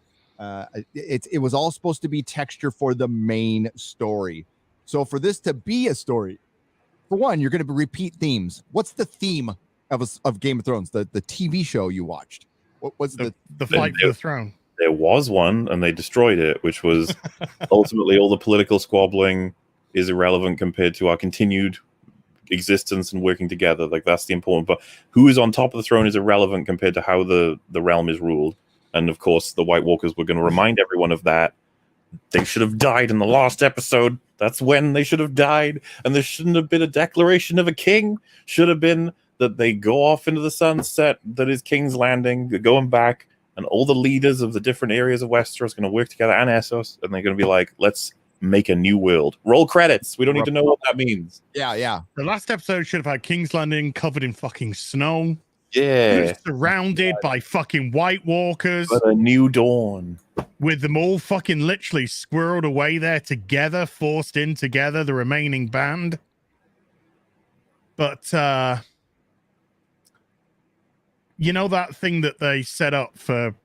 It was all supposed to be texture for the main story. So for this to be a story, for one, you're going to repeat themes. What's the theme of Game of Thrones? The TV show you watched. What was the fight for the throne? There was one, and they destroyed it, which was ultimately all the political squabbling is irrelevant compared to our continued existence and working together. Like, that's the important. But who is on top of the throne is irrelevant compared to how the realm is ruled. And of course, the White Walkers were going to remind everyone of that. They should have died in the last episode. That's when they should have died. And there shouldn't have been a declaration of a king. Should have been that they go off into the sunset. That is King's Landing, going back. And all the leaders of the different areas of Westeros are going to work together, and Essos, and they're going to be like, let's make a new world. Roll credits. We don't need to know what that means. Yeah. The last episode should have had King's Landing covered in fucking snow. Yeah. Surrounded by fucking White Walkers. But a new dawn. With them all fucking literally squirreled away there together, forced in together, the remaining band. But, you know that thing that they set up for,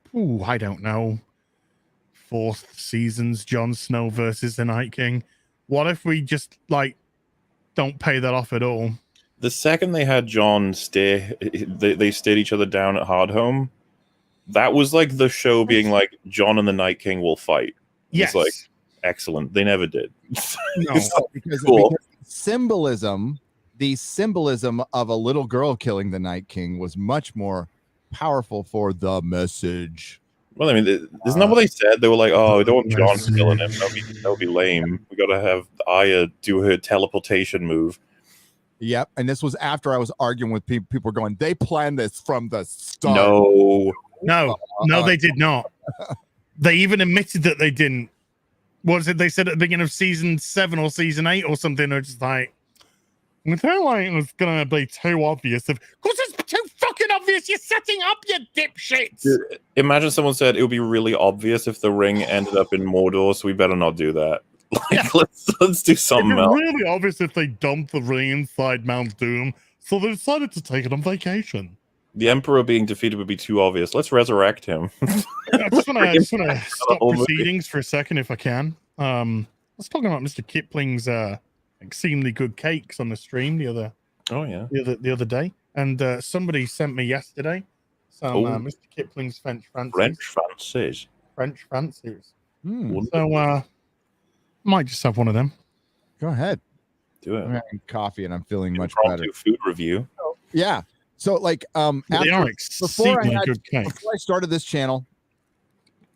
I don't know, 4th season's Jon Snow versus the Night King? What if we just, don't pay that off at all? The second they had Jon they stayed each other down at Hardhome, that was like the show being like, Jon and the Night King will fight. Yes. It's like, excellent. They never did. No, because the symbolism of a little girl killing the Night King was much more powerful for the message. Well, I mean, isn't that what they said? They were like, "Oh, we don't want Jon killing him. That would be lame. We got to have Arya do her teleportation move." Yep, and this was after I was arguing with people. People were going, "They planned this from the start." No, they did not. They even admitted that they didn't. What was it they said at the beginning of season 7 or season 8 or something? They're just like, I feel like it was gonna be too obvious. Of course, it's too fucking obvious. You're setting up, you dipshits. Imagine someone said it would be really obvious if the ring ended up in Mordor, so we better not do that. Let's do something else. It's really obvious if they dumped the ring inside Mount Doom, so they decided to take it on vacation. The Emperor being defeated would be too obvious. Let's resurrect him. I just want to stop proceedings for a second, if I can. Let's talk about Mr. Kipling's extremely good cakes on the stream the other day, and somebody sent me yesterday some Mr. Kipling's French fancies. So might just have one of them. Go ahead. Do it. I'm having coffee and I'm feeling much better. Food review. Yeah. So like They are before good cakes. before I started this channel,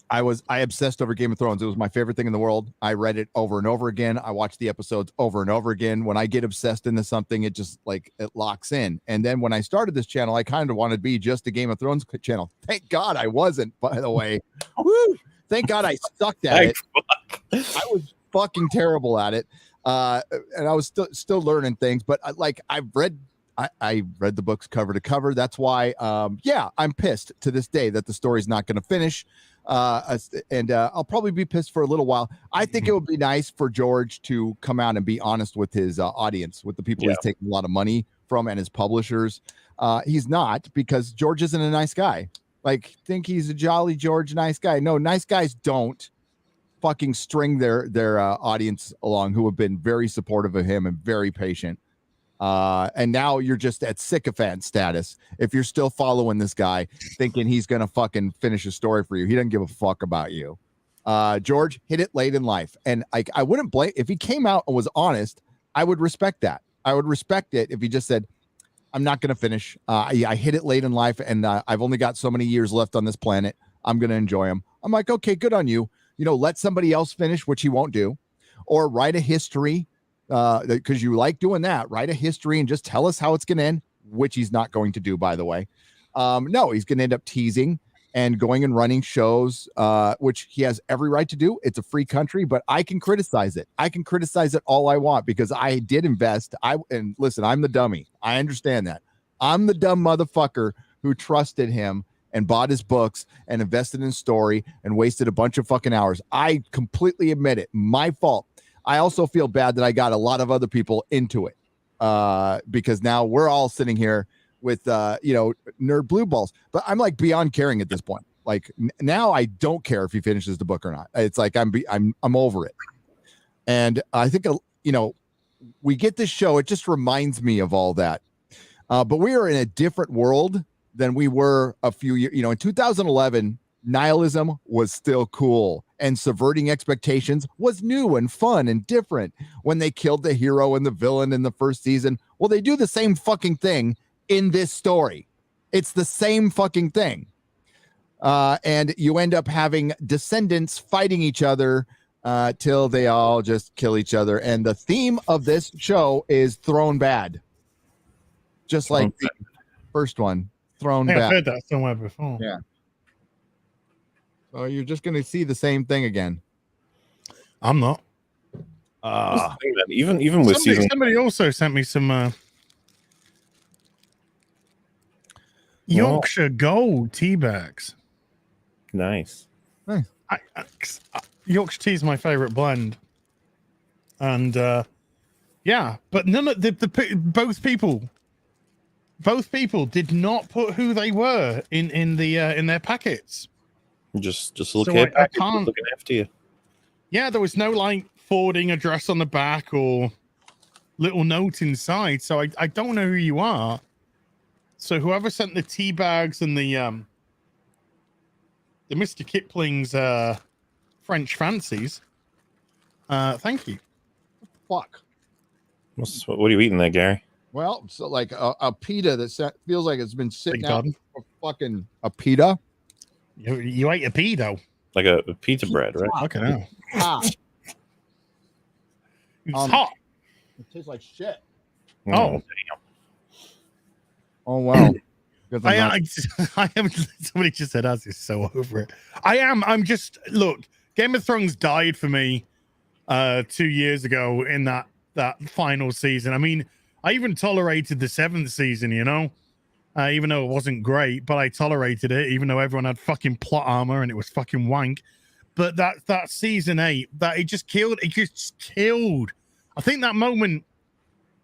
I obsessed over Game of Thrones. It was my favorite thing in the world. I read it over and over again. I watched the episodes over and over again. When I get obsessed into something, it just like it locks in. And then when I started this channel, I kind of wanted to be just a Game of Thrones channel. Thank God I wasn't, by the way. Woo! Thank God I sucked at it. I was fucking terrible at it. And I was still learning things, but I read the books cover to cover. That's why I'm pissed to this day that the story's not going to finish. And I'll probably be pissed for a little while. I think it would be nice for George to come out and be honest with his audience, with the people he's taking a lot of money from and his publishers. He's not, because George isn't a nice guy. Like, think he's a jolly George nice guy. No, nice guys don't fucking string their audience along, who have been very supportive of him and very patient. And now you're just at sycophant status if you're still following this guy, thinking he's gonna fucking finish a story for you. He doesn't give a fuck about you. George hit it late in life, and I wouldn't blame if he came out and was honest. I would respect that. I would respect it if he just said, I'm not gonna finish. I hit it late in life, and I've only got so many years left on this planet. I'm gonna enjoy them. I'm like, okay, good on you. You know, let somebody else finish, which he won't do, or write a history. Because you like doing that, write a history and just tell us how it's going to end, which he's not going to do, by the way. No, he's going to end up teasing and going and running shows, which he has every right to do. It's a free country, but I can criticize it. I can criticize it all I want, because I did invest. And listen, I'm the dummy. I understand that. I'm the dumb motherfucker who trusted him and bought his books and invested in story and wasted a bunch of fucking hours. I completely admit it. My fault. I also feel bad that I got a lot of other people into it, because now we're all sitting here with, nerd blue balls. But I'm like beyond caring at this point. Like now I don't care if he finishes the book or not. It's like I'm over it. And I think, we get this show. It just reminds me of all that. But we are in a different world than we were a few years, in 2011. Nihilism was still cool, and subverting expectations was new and fun and different. When they killed the hero and the villain in the first season, well, they do the same fucking thing in this story. It's the same fucking thing. And you end up having descendants fighting each other till they all just kill each other. And the theme of this show is thrown bad. Just like the first one, thrown bad. I've heard that somewhere before. Yeah. So you're just going to see the same thing again. I'm not. Even with somebody also sent me some Yorkshire Gold tea bags. Nice. Yorkshire tea is my favorite blend, and but none of both people did not put who they were in their packets. Just look So at I can't. looking after you. Yeah, there was no like forwarding address on the back or little note inside, so I don't know who you are. So whoever sent the tea bags and the Mr. Kipling's French fancies, thank you. Fuck. What are you eating there, Gary? Well, so like a pita that feels like it's been sitting Big out garden. for fucking a pita. You ate a pedo. Like a pizza bread, right? Okay, now Hot. it's hot. It tastes like shit. Oh. Oh wow. I am. Somebody just said, "As is so over it." I'm just look. Game of Thrones died for me 2 years ago in that final season. I mean, I even tolerated the 7th season. Even though it wasn't great, but I tolerated it, even though everyone had fucking plot armor and it was fucking wank. But that season 8, that it just killed. I think that moment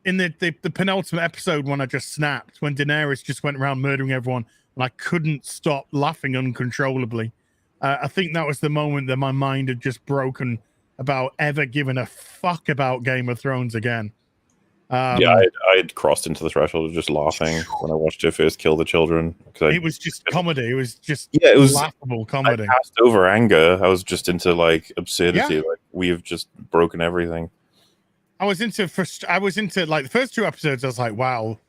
in the penultimate episode when I just snapped, when Daenerys just went around murdering everyone, and I couldn't stop laughing uncontrollably. I think that was the moment that my mind had just broken about ever giving a fuck about Game of Thrones again. Yeah, I had crossed into the threshold of just laughing when I watched her first kill the children. It was just comedy. It was just it was laughable comedy. I passed over anger. I was just into like absurdity. Yeah. Like we have just broken everything. I was into like the first 2 episodes. I was like, wow,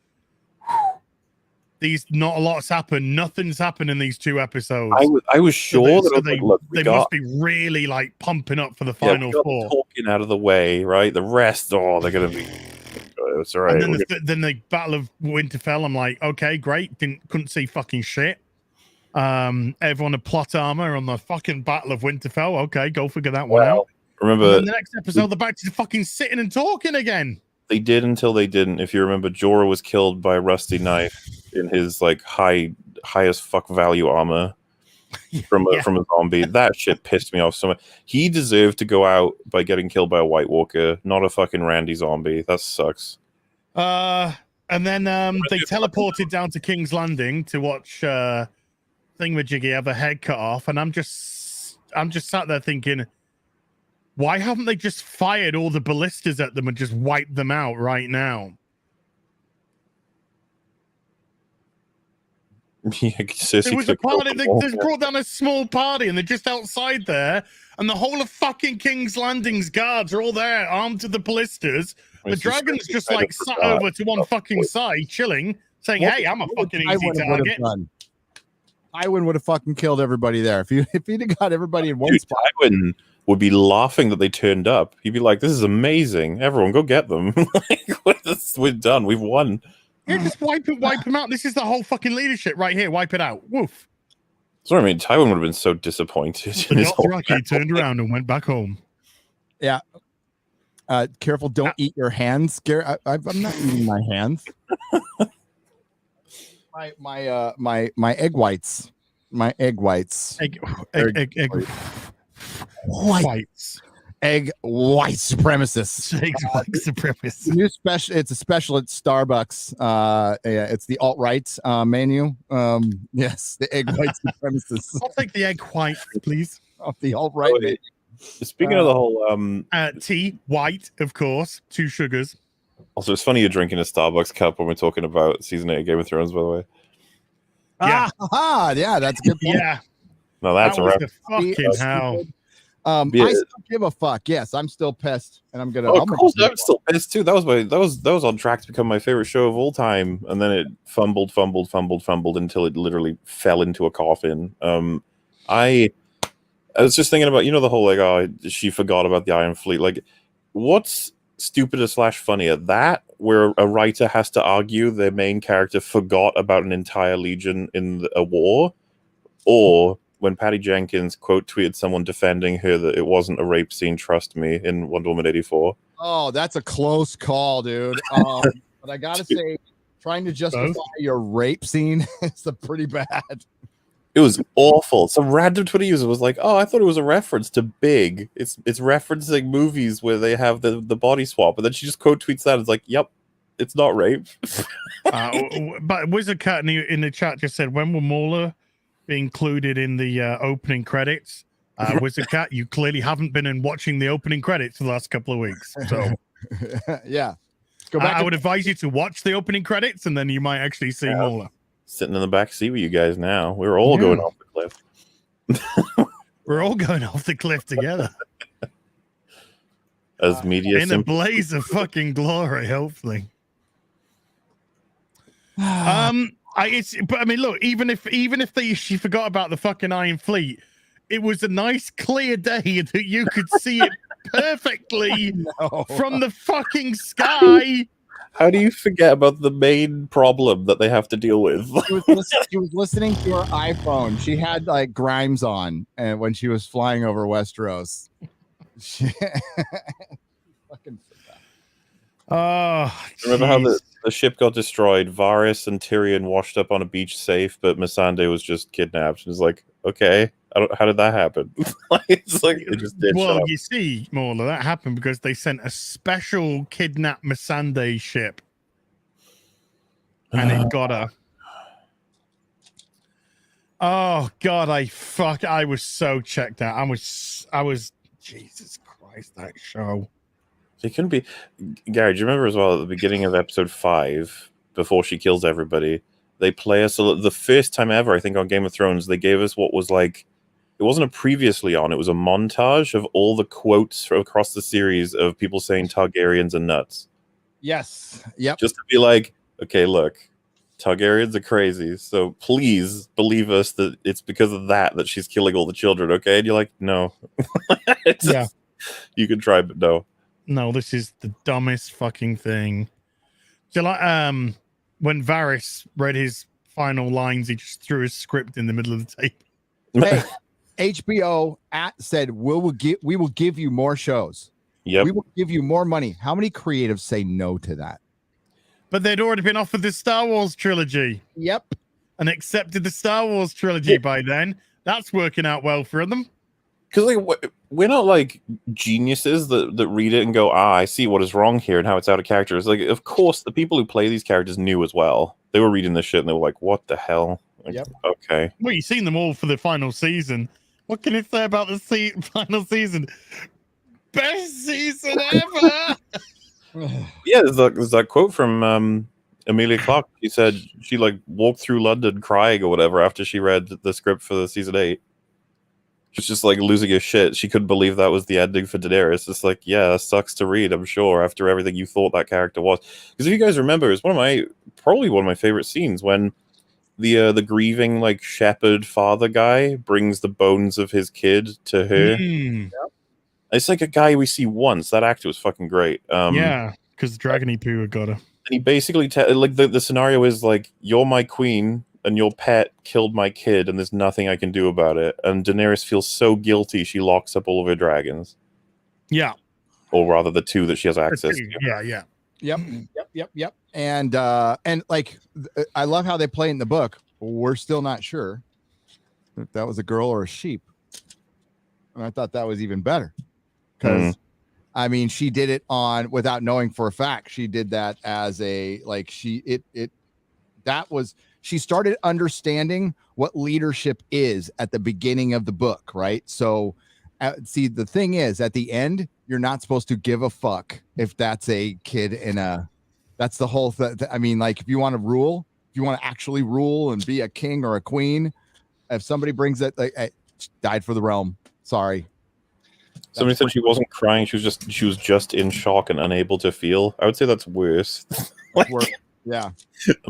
these not a lot's happened. Nothing's happened in these 2 episodes. I was sure that they must be really like pumping up for the final 4. Talking out of the way, right? The rest, they're gonna be. It's all right. And then the Battle of Winterfell. I'm like, okay, great. Couldn't see fucking shit. Everyone had plot armor on the fucking Battle of Winterfell. Okay, go figure that one out. Remember, and then the next episode, they're back to fucking sitting and talking again. They did until they didn't. If you remember, Jorah was killed by a rusty knife in his like highest fuck value armor from a zombie. That shit pissed me off so much. He deserved to go out by getting killed by a White Walker, not a fucking Randy zombie. That sucks. And then they teleported down to King's Landing to watch Thingamajiggy have a head cut off, and I'm just sat there thinking, why haven't they just fired all the ballistas at them and just wiped them out right now? Yeah, it was a party. They brought down a small party, and they're just outside there, and the whole of fucking King's Landing's guards are all there, armed to the ballistas. The dragon's just like sat over to one fucking side, chilling, saying, "Hey, I'm a fucking easy target." Tywin would have fucking killed everybody there if he'd have got everybody in one spot. Tywin would be laughing that they turned up. He'd be like, "This is amazing! Everyone, go get them! We're done. We've won." Yeah, just wipe him out. This is the whole fucking leadership right here. Wipe it out. Woof. Sorry, I mean, Tywin would have been so disappointed. The Dothraki turned around and went back home. Yeah. Careful! Don't eat your hands. I'm not eating my hands. My egg whites. My egg whites. Egg whites. Egg white supremacists. Egg white supremacists. It's a special at Starbucks. It's the alt-right menu. Yes, the egg white supremacists. I'll take the egg white, please. Off the alt-right menu. Speaking of the whole tea, white, of course, 2 sugars. Also, it's funny you're drinking a Starbucks cup when we're talking about season 8 of Game of Thrones, by the way. Yeah, that's a good point. Yeah. No, that's a wrap. Fucking hell. I still give a fuck. Yes, I'm still pissed, and I'm gonna. Oh, of course, I'm still pissed too. That was on track to become my favorite show of all time, and then it fumbled until it literally fell into a coffin. I was just thinking about the whole like, she forgot about the Iron Fleet. Like, what's stupider / funnier, that where a writer has to argue their main character forgot about an entire legion in a war, or when Patty Jenkins quote tweeted someone defending her that it wasn't a rape scene, trust me, in Wonder Woman 84. Oh, that's a close call, dude. But I gotta say, trying to justify your rape scene is pretty bad. It was awful. Some random Twitter user was like, "Oh, I thought it was a reference to Big. It's referencing movies where they have the body swap." And then she just quote tweets that. It's like, "Yep, it's not rape." But Wizard Cat in the chat just said, "When will MauLer be included in the opening credits?" Wizard Cat, you clearly haven't been watching the opening credits for the last couple of weeks. So, yeah, go back. I would advise you to watch the opening credits, and then you might actually see MauLer. Sitting in the back seat with you guys now. We're all going off the cliff. We're all going off the cliff together. As media in a blaze of fucking glory, hopefully. But I mean, look, even if she forgot about the fucking Iron Fleet, it was a nice clear day that you could see it perfectly from the fucking sky. How do you forget about the main problem that they have to deal with? She was listening to her iPhone. She had like Grimes on, and when she was flying over Westeros, she fucking forgot. Oh, remember how the ship got destroyed? Varys and Tyrion washed up on a beach safe, but Missandei was just kidnapped. It's like, okay, how did that happen? It's like it just did. Well, you see, MauLer, that happened because they sent a special kidnapped Missandei ship, and it got her. Oh God, I was so checked out. I was Jesus Christ, that show. It couldn't be. Gary, do you remember as well at the beginning of episode 5, before she kills everybody, they play us the first time ever, I think, on Game of Thrones, they gave us what was like, it wasn't a previously on, it was a montage of all the quotes from across the series of people saying Targaryens are nuts. Yes. Yep. Just to be like, okay, look, Targaryens are crazy, so please believe us that it's because of that she's killing all the children, okay? And you're like, no. Yeah. You can try, but no. No, this is the dumbest fucking thing. So like when Varys read his final lines, he just threw his script in the middle of the table. Hey, HBO said we will give you more shows. Yep. We will give you more money. How many creatives say no to that? But they'd already been offered the Star Wars trilogy. Yep. And accepted the Star Wars trilogy by then. That's working out well for them. Because like, we're not like geniuses that read it and go, I see what is wrong here and how it's out of character. It's like, of course, the people who play these characters knew as well. They were reading this shit and they were like, what the hell? Like, yep. Okay. Well, you've seen them all for the final season. What can you say about the final season? Best season ever! Yeah, there's that quote from Amelia Clark. She said she like walked through London crying or whatever after she read the script for the season 8. She's just like losing her shit. She couldn't believe that was the ending for Daenerys. It's like, yeah, that sucks to read, I'm sure, after everything you thought that character was. Because if you guys remember, it's probably one of my favorite scenes when the grieving like shepherd father guy brings the bones of his kid to her. Yep. It's like a guy we see once. That actor was fucking great. Yeah, because Dragony Poo got her. And he basically like the scenario is like, you're my queen and your pet killed my kid and there's nothing I can do about it. And Daenerys feels so guilty she locks up all of her dragons. Yeah. Or rather the 2 that she has access to. Yeah. Yep. And like, I love how they play in the book. We're still not sure if that was a girl or a sheep. And I thought that was even better. Because I mean, she did it without knowing for a fact. She did that as a like she started understanding what leadership is at the beginning of the book, right? So see, the thing is, at the end, you're not supposed to give a fuck if that's a kid that's the whole thing. I mean, like, if you want to rule, if you want to actually rule and be a king or a queen, if somebody brings it, like, died for the realm. Sorry. Somebody said she wasn't crying. She was just in shock and unable to feel. I would say that's worse. Yeah,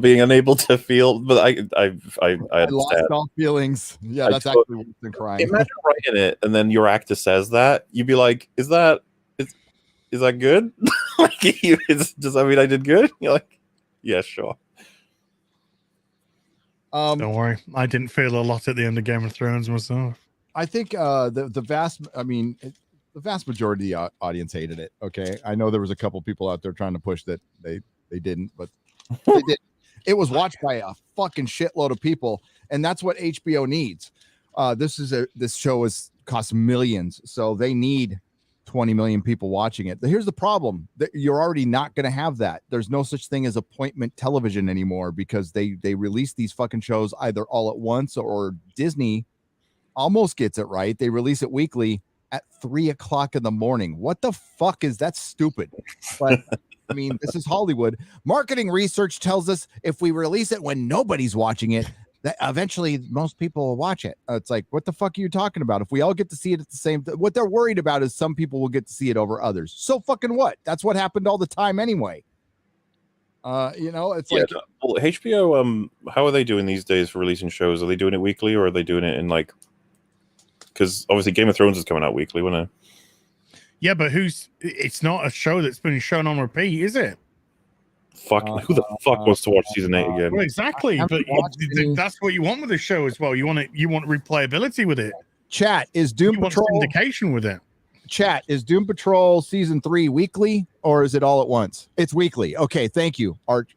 being unable to feel. But I lost all feelings. Yeah, that's actually worse than crying. Imagine writing it and then your actor says that. You'd be like, is that good? Like, does that mean I did good? You're like, yeah, sure. Don't worry, I didn't feel a lot at the end of Game of Thrones myself. I think the vast majority of the audience hated it. Okay, I know there was a couple people out there trying to push that they didn't, but they did. It was watched by a fucking shitload of people, and that's what HBO needs. This show cost millions, so they need 20 million people watching it. Here's the problem: that you're already not going to have that. There's no such thing as appointment television anymore because they release these fucking shows either all at once, or Disney almost gets it right. They release it weekly at 3:00 in the morning. What the fuck is that? Stupid. But I mean, this is Hollywood. Marketing research tells us if we release it when nobody's watching it, that eventually most people will watch it. It's like, what the fuck are you talking about? If we all get to see it at the same time, what they're worried about is some people will get to see it over others. So fucking what? That's what happened all the time anyway. It's like, well, HBO, how are they doing these days for releasing shows? Are they doing it weekly, or are they doing it in like, because obviously Game of Thrones is coming out weekly, wasn't it? Yeah, but it's not a show that's been shown on repeat, is it? Fuck, who the fuck wants to watch season 8 again? Well, exactly, but that's what you want with a show as well. You want replayability with it. Chat, is Doom Patrol syndication with it? Chat, is Doom Patrol season 3 weekly, or is it all at once? It's weekly. Okay, thank you, Art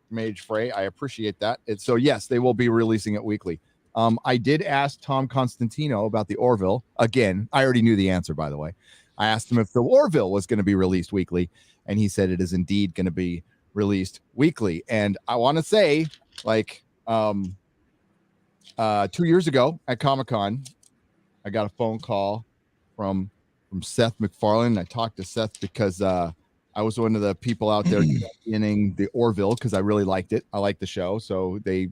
Mage Frey. I appreciate that. So yes, they will be releasing it weekly. I did ask Tom Constantino about the Orville. Again, I already knew the answer, by the way. I asked him if the Orville was going to be released weekly, and he said it is indeed going to be released weekly. And I want to say, like, 2 years ago at Comic-Con, I got a phone call from from Seth MacFarlane. I talked to Seth because I was one of the people out there championing the Orville because I really liked it. I liked the show, so they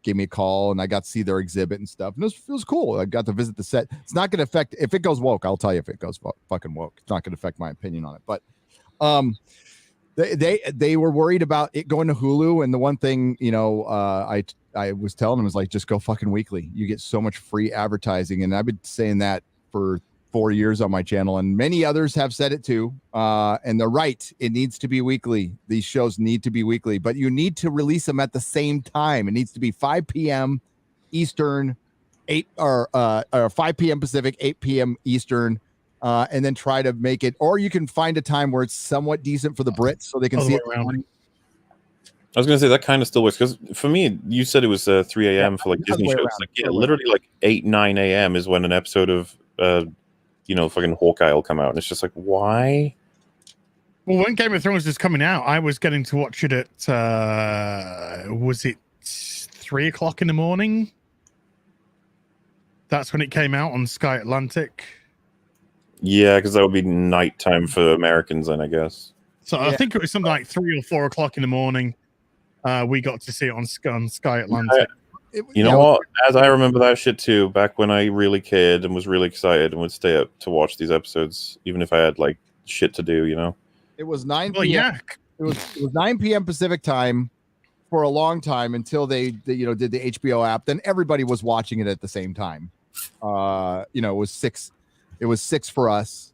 gave me a call and I got to see their exhibit and stuff. And it was cool. I got to visit the set. It's not going to affect if it goes woke. I'll tell you if it goes fucking woke. It's not going to affect my opinion on it. But they were worried about it going to Hulu. And the one thing, I was telling them was like, just go fucking weekly. You get so much free advertising. And I've been saying that for 4 years on my channel, and many others have said it too. And they're right. It needs to be weekly. These shows need to be weekly, but you need to release them at the same time. It needs to be 5 p.m. Eastern, 5 p.m. Pacific, 8 p.m. Eastern, and then try to make it. Or you can find a time where it's somewhat decent for the Brits, so they can see it around. I was gonna say that kind of still works because for me, you said it was 3 a.m. for like Disney shows. Like, literally like 8, 9 a.m. is when an episode of fucking Hawkeye will come out, and it's just like, why? Well, when Game of Thrones was coming out, I was getting to watch it at was it 3 o'clock in the morning? That's when it came out on Sky Atlantic. Yeah, because that would be nighttime for Americans, then I guess. So I think it was something like 3 or 4 o'clock in the morning. We got to see it on Sky Atlantic. You know what? As I remember that shit too, back when I really cared and was really excited and would stay up to watch these episodes, even if I had like shit to do, It was 9 p.m. Well, yeah. It was 9 p.m. Pacific time for a long time until they did the HBO app. Then everybody was watching it at the same time. It was 6. It was 6 for us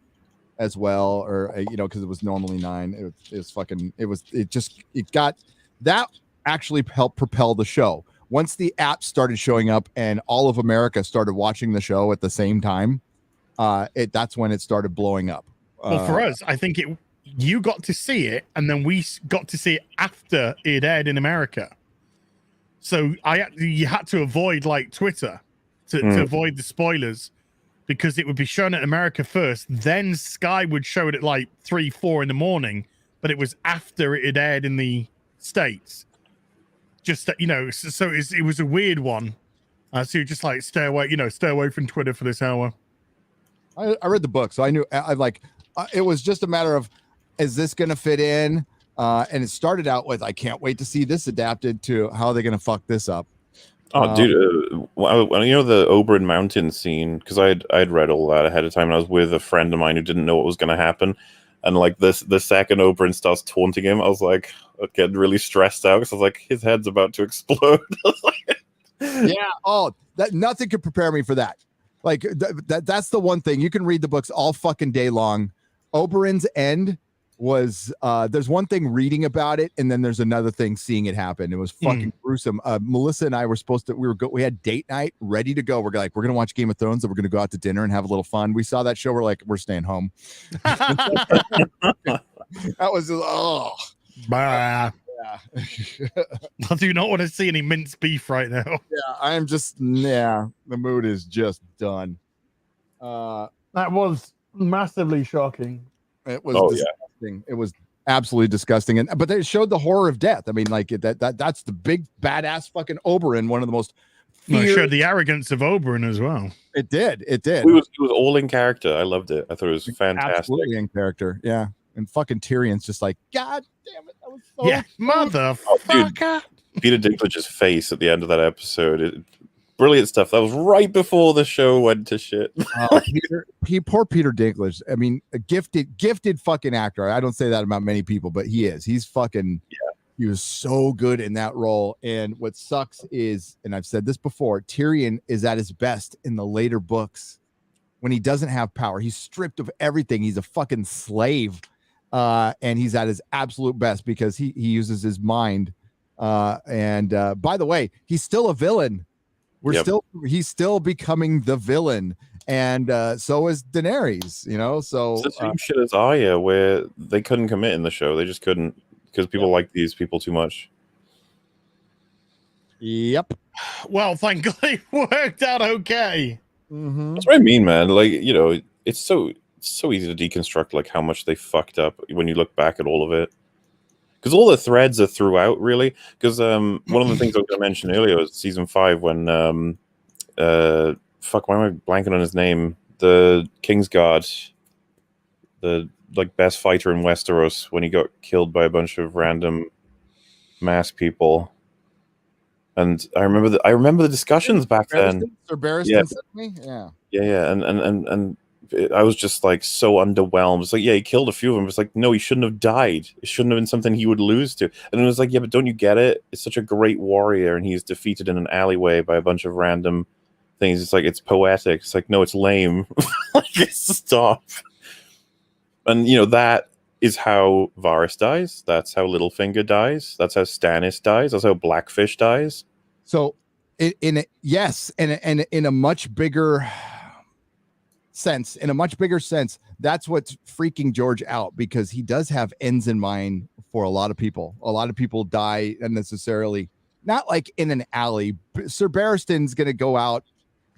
as well, or because it was normally 9. It got that actually helped propel the show. Once the app started showing up and all of America started watching the show at the same time, that's when it started blowing up. Well, for us, I think you got to see it, and then we got to see it after it aired in America. So you had to avoid like Twitter to avoid the spoilers, because it would be shown in America first, then Sky would show it at like 3, 4 in the morning, but it was after it had aired in the States. Just that, so it was a weird one. So you just like stay away from Twitter for this hour. I read the book, so I knew it was just a matter of, is this going to fit in? And it started out with, I can't wait to see this adapted to how they're going to fuck this up. Oh, dude, the Oberyn Mountain scene, because I'd read all that ahead of time, and I was with a friend of mine who didn't know what was going to happen. And like the second Oberyn starts taunting him, I was like, getting really stressed out because I was like, his head's about to explode. Yeah. Oh, that nothing could prepare me for that. Like that's the one thing. You can read the books all fucking day long. Oberyn's end was there's one thing reading about it, and then there's another thing seeing it happen. It was fucking gruesome. Melissa and I were supposed to we had date night ready to go. We're gonna watch Game of Thrones, and we're gonna go out to dinner and have a little fun. We saw that show, we're staying home. That was Bah. Yeah. I do not want to see any minced beef right now. Yeah, I am just the mood is just done. That was massively shocking. It was disgusting. It was absolutely disgusting. But they showed the horror of death. I mean, like that's the big badass fucking Oberyn, one of the most It showed the arrogance of Oberyn as well. It did. It was all in character. I loved it. I thought it was fantastic. Absolutely in character. Yeah. And fucking Tyrion's just like, God damn it. That was so motherfucker. Peter Dinklage's face at the end of that episode. Brilliant stuff. That was right before the show went to shit. Poor Peter Dinklage. I mean, a gifted fucking actor. I don't say that about many people, but he is. He's fucking, he was so good in that role. And what sucks is, and I've said this before, Tyrion is at his best in the later books when he doesn't have power. He's stripped of everything. He's a fucking slave. And he's at his absolute best because he uses his mind. And by the way, he's still a villain. He's still becoming the villain, and so is Daenerys. So it's the same shit as Arya, where they couldn't commit in the show. They just couldn't because people like these people too much. Yep. Well, thank God it worked out okay. Mm-hmm. That's what I mean, man. Like it's so easy to deconstruct like how much they fucked up when you look back at all of it. Because all the threads are throughout, really. Because one of the things I was going to mention earlier was season 5 when, why am I blanking on his name? The Kingsguard. the like best fighter in Westeros when he got killed by a bunch of random mass people. And I remember the discussions back then. Sir Barristan Yeah. said to me? Yeah. Yeah, and I was just like so underwhelmed. It's like, yeah, he killed a few of them. It's like, no, he shouldn't have died. It shouldn't have been something he would lose to. And it was like, yeah, but don't you get it? It's such a great warrior, and he's defeated in an alleyway by a bunch of random things. It's like, it's poetic. It's like, no, it's lame. Like, stop. And that is how Varys dies. That's how Littlefinger dies. That's how Stannis dies. That's how Blackfish dies. So, in a much bigger sense, that's what's freaking George out, because he does have ends in mind for a lot of people. A lot of people die unnecessarily, not like in an alley. Sir Barristan's going to go out.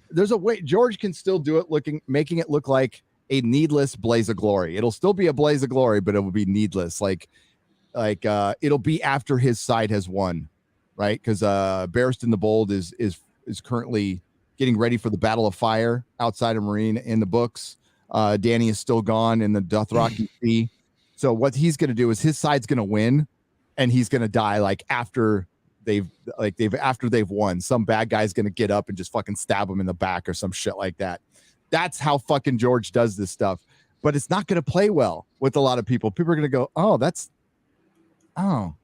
There's a way George can still do it, making it look like a needless blaze of glory. It'll still be a blaze of glory, but it will be needless. Like it'll be after his side has won, right? Because Barristan the Bold is currently getting ready for the Battle of Fire outside of Marine in the books. Dany is still gone in the Dothraki Sea. So what he's going to do is his side's going to win, and he's going to die after they've won. Some bad guy's going to get up and just fucking stab him in the back or some shit like that. That's how fucking George does this stuff. But it's not going to play well with a lot of people. People are going to go, "Oh, that's Well,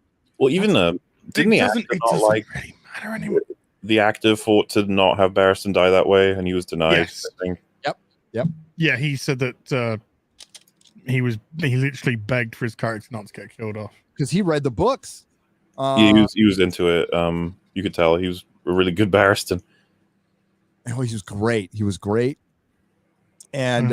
even didn't the actor not like really matter anymore. The actor fought to not have Barristan die that way, and he was denied. Yes. I think. Yep. Yeah, he said that he literally begged for his character not to get killed off because he read the books. Yeah, he was into it. You could tell he was a really good Barristan. Oh, he was great. And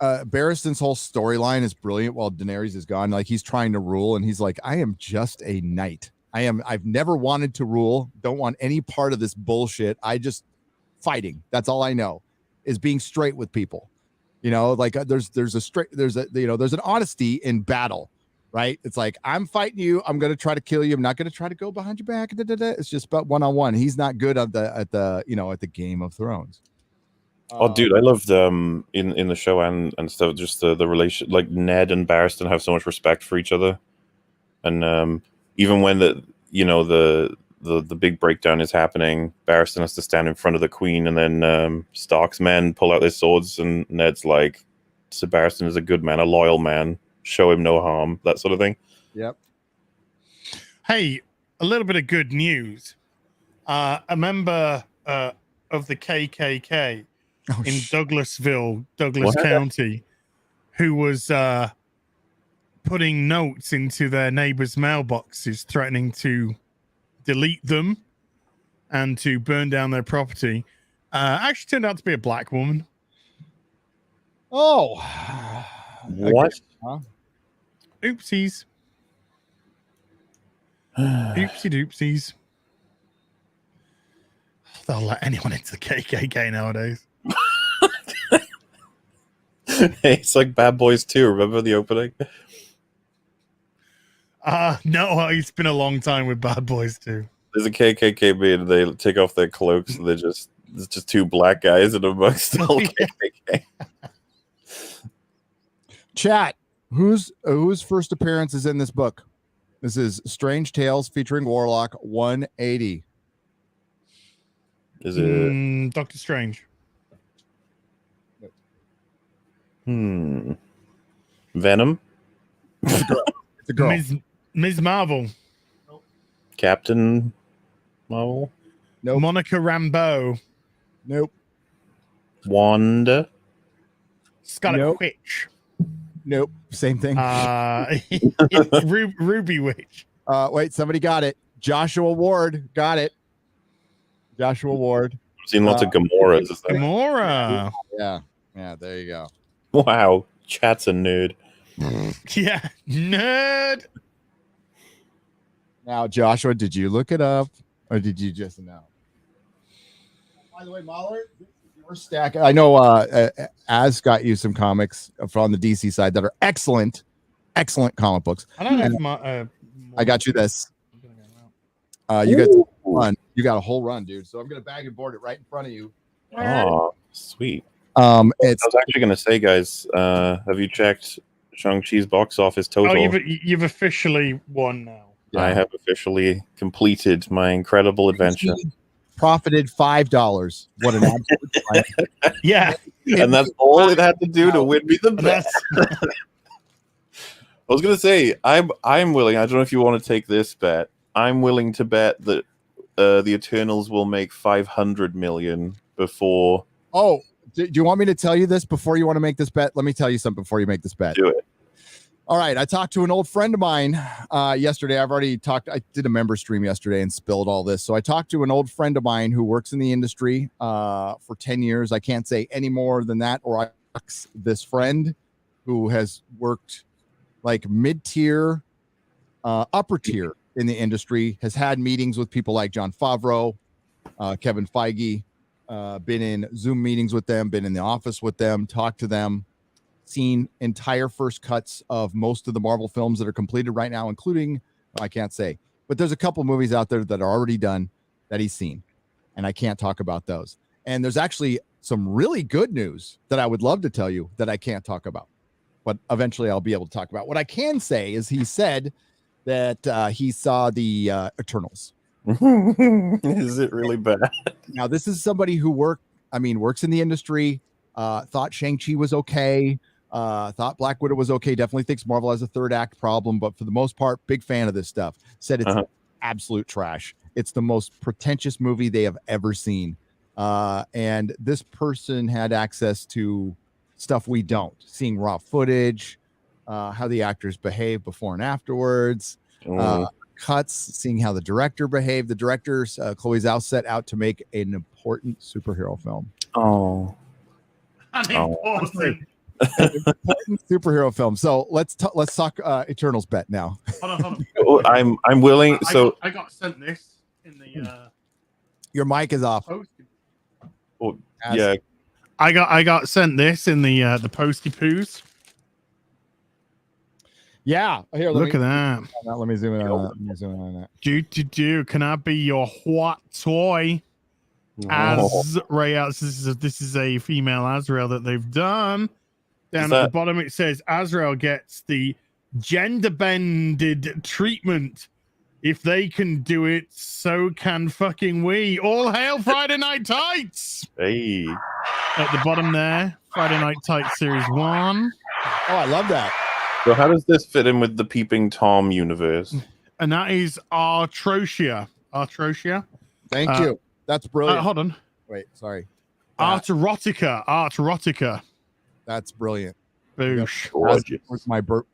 Barristan's whole storyline is brilliant while Daenerys is gone. Like, he's trying to rule, and he's like, I am just a knight. I've never wanted to rule. Don't want any part of this bullshit. I just fighting. That's all I know, is being straight with people. Like there's an honesty in battle, right? It's like, I'm fighting you. I'm going to try to kill you. I'm not going to try to go behind your back. It's just about one-on-one. He's not good at the Game of Thrones. Oh, dude, I loved in the show and stuff, just the relation, like Ned and Barristan have so much respect for each other, and even when the big breakdown is happening, Barristan has to stand in front of the Queen, and then Stark's men pull out their swords, and Ned's like, "So Barristan is a good man, a loyal man. Show him no harm," that sort of thing. Yep. Hey, a little bit of good news. A member of the KKK in Douglasville, Douglas County, who was putting notes into their neighbors' mailboxes threatening to delete them and to burn down their property, actually turned out to be a black woman. Oh. What? Huh? Oopsies. Oopsie doopsies. They'll let anyone into the KKK nowadays. Hey, it's like Bad Boys 2. Remember the opening? No, it's been a long time with Bad Boys 2. There's a KKK meeting. They take off their cloaks, and there's just two black guys in amongst all KKK. Chat. Whose first appearance is in this book? This is Strange Tales featuring Warlock 180. Is it Doctor Strange? Venom? It's a girl. Ms. Marvel. Captain Marvel? Nope. Monica Rambeau. Nope. Wanda? Scarlet Witch. Nope. Same thing. Ruby Witch. Wait, somebody got it. Joshua Ward got it. Joshua Ward. I've seen lots of Gamoras. Gamora. Yeah, there you go. Wow. Chat's a nerd. Yeah, nerd. Now, Joshua, did you look it up or did you just know? By the way, MauLer, your stack. I know Az got you some comics from the DC side that are excellent comic books. I don't know. I got you this. You got a whole run, dude. So I'm gonna bag and board it right in front of you. Oh, sweet. I It's was actually going to say, guys, have you checked Shang-Chi's box office total? Oh, you've officially won now. I have officially completed my incredible adventure. Profited $5. What an absolute triumph. Yeah, And that's all it had to do to win me the bet. that's I was going to say, I'm willing. I don't know if you want to take this bet. I'm willing to bet that the Eternals will make 500 million before. Oh, do you want me to tell you this before you want to make this bet? Let me tell you something before you make this bet. Do it. All right. I talked to an old friend of mine yesterday. I did a member stream yesterday and spilled all this. So I talked to an old friend of mine who works in the industry for 10 years. I can't say any more than that, or this friend who has worked like mid-tier, upper tier in the industry, has had meetings with people like John Favreau, Kevin Feige, been in Zoom meetings with them, been in the office with them, talked to them, seen entire first cuts of most of the Marvel films that are completed right now, including, I can't say, but there's a couple movies out there that are already done that he's seen, and I can't talk about those. And there's actually some really good news that I would love to tell you that I can't talk about, but eventually I'll be able to talk about. What I can say is he said that he saw the Eternals. Is it really bad? Now, this is somebody who works in the industry, thought Shang-Chi was okay, thought Black Widow was okay, definitely thinks Marvel has a third act problem, but for the most part, big fan of this stuff. Said it's absolute trash. It's the most pretentious movie they have ever seen. And this person had access to stuff we don't, seeing raw footage, how the actors behave before and afterwards, cuts, seeing how the director behaved. The directors, Chloe Zhao, set out to make an important superhero film. an important Superhero film. So let's talk Eternals bet now. Hold on. I'm willing. I got sent this in the Your mic is off. Yeah. I got sent this in the posty poos. Yeah. Here, Look at that. Let me zoom in on that. Do can I be your what toy? Azrael. This is a female Azrael that they've done. Down at the bottom it says Azrael gets the gender bended treatment. If they can do it, so can fucking we. All hail Friday Night Tights. Hey. At the bottom there, Friday Night Tights Series 1. Oh, I love that. So how does this fit in with the Peeping Tom universe? And that is Artrosia. Thank you. That's brilliant. Hold on. Wait, sorry. Artrotica. That's brilliant. Boosh. Gorgeous.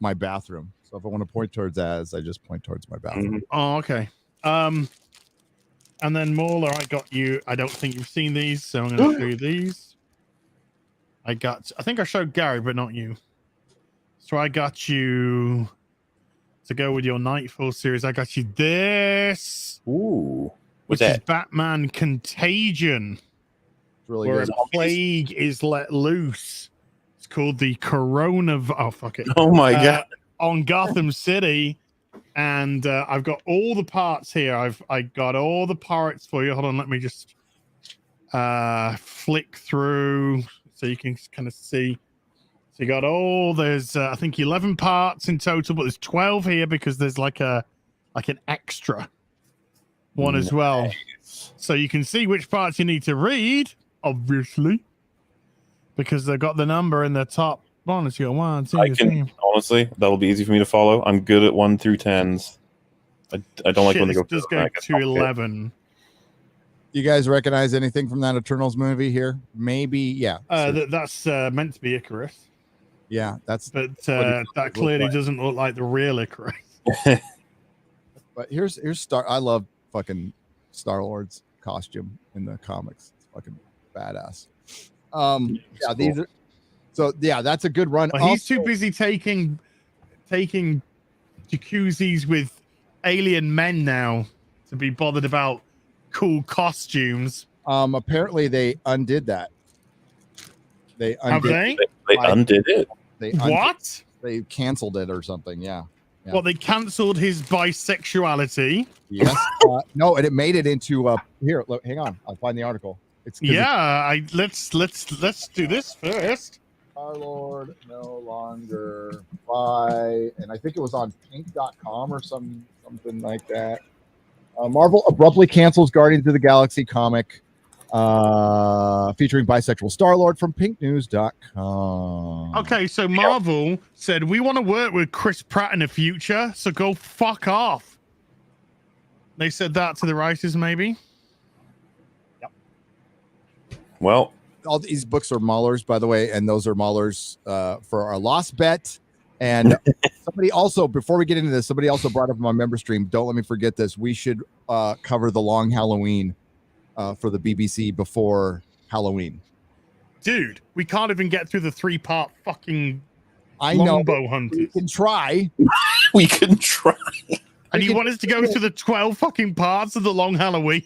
My bathroom. So if I want to point towards Az, I just point towards my bathroom. Oh, okay. And then MauLer, I got you. I don't think you've seen these, so I'm going to show you these. I think I showed Gary, but not you. So I got you to go with your Nightfall series. I got you this. Ooh. Which is Batman Contagion. It's really where good. a plague is let loose. It's called the Oh, fuck it. Oh my god. On Gotham City. And I've got all the parts here. I got all the parts for you. Hold on, let me just flick through so you can kind of see. So you got there's I think 11 parts in total, but there's 12 here because there's like an extra one as well. So you can see which parts you need to read, obviously, because they've got the number in the top. Honestly, honestly, that'll be easy for me to follow. I'm good at 1 through 10s. I don't like when they go. Just go to 11. You guys recognize anything from that Eternals movie here? Maybe, yeah. That's meant to be Icarus. Yeah, that's. But that clearly doesn't look like the real Icarus. But here's Star. I love fucking Star-Lord's costume in the comics. It's fucking badass. Yeah, these are. So yeah, that's a good run. Well, he's too busy taking jacuzzis with alien men now to be bothered about cool costumes. Apparently they undid that. They undid it. What? They canceled it or something. Yeah. Well, they canceled his bisexuality. Yes. No, and it made it into here. Look, hang on. I'll find the article. Let's do this first. Star-Lord no longer by, and I think it was on pink.com or something like that. Marvel abruptly cancels Guardians of the Galaxy comic featuring bisexual Star-Lord from pinknews.com. Okay, so Marvel said, we want to work with Chris Pratt in the future, so go fuck off. They said that to the writers, maybe? Yep. Well, all these books are MauLers, by the way, and those are MauLers for our Lost Bet. And somebody also, before we get into this, somebody also brought up on my member stream, don't let me forget this, we should cover the Long Halloween for the BBC before Halloween. Dude, we can't even get through the 3-part fucking I know. longbow hunters. We can try. we can try. And you want us to go to the 12 fucking parts of the Long Halloween?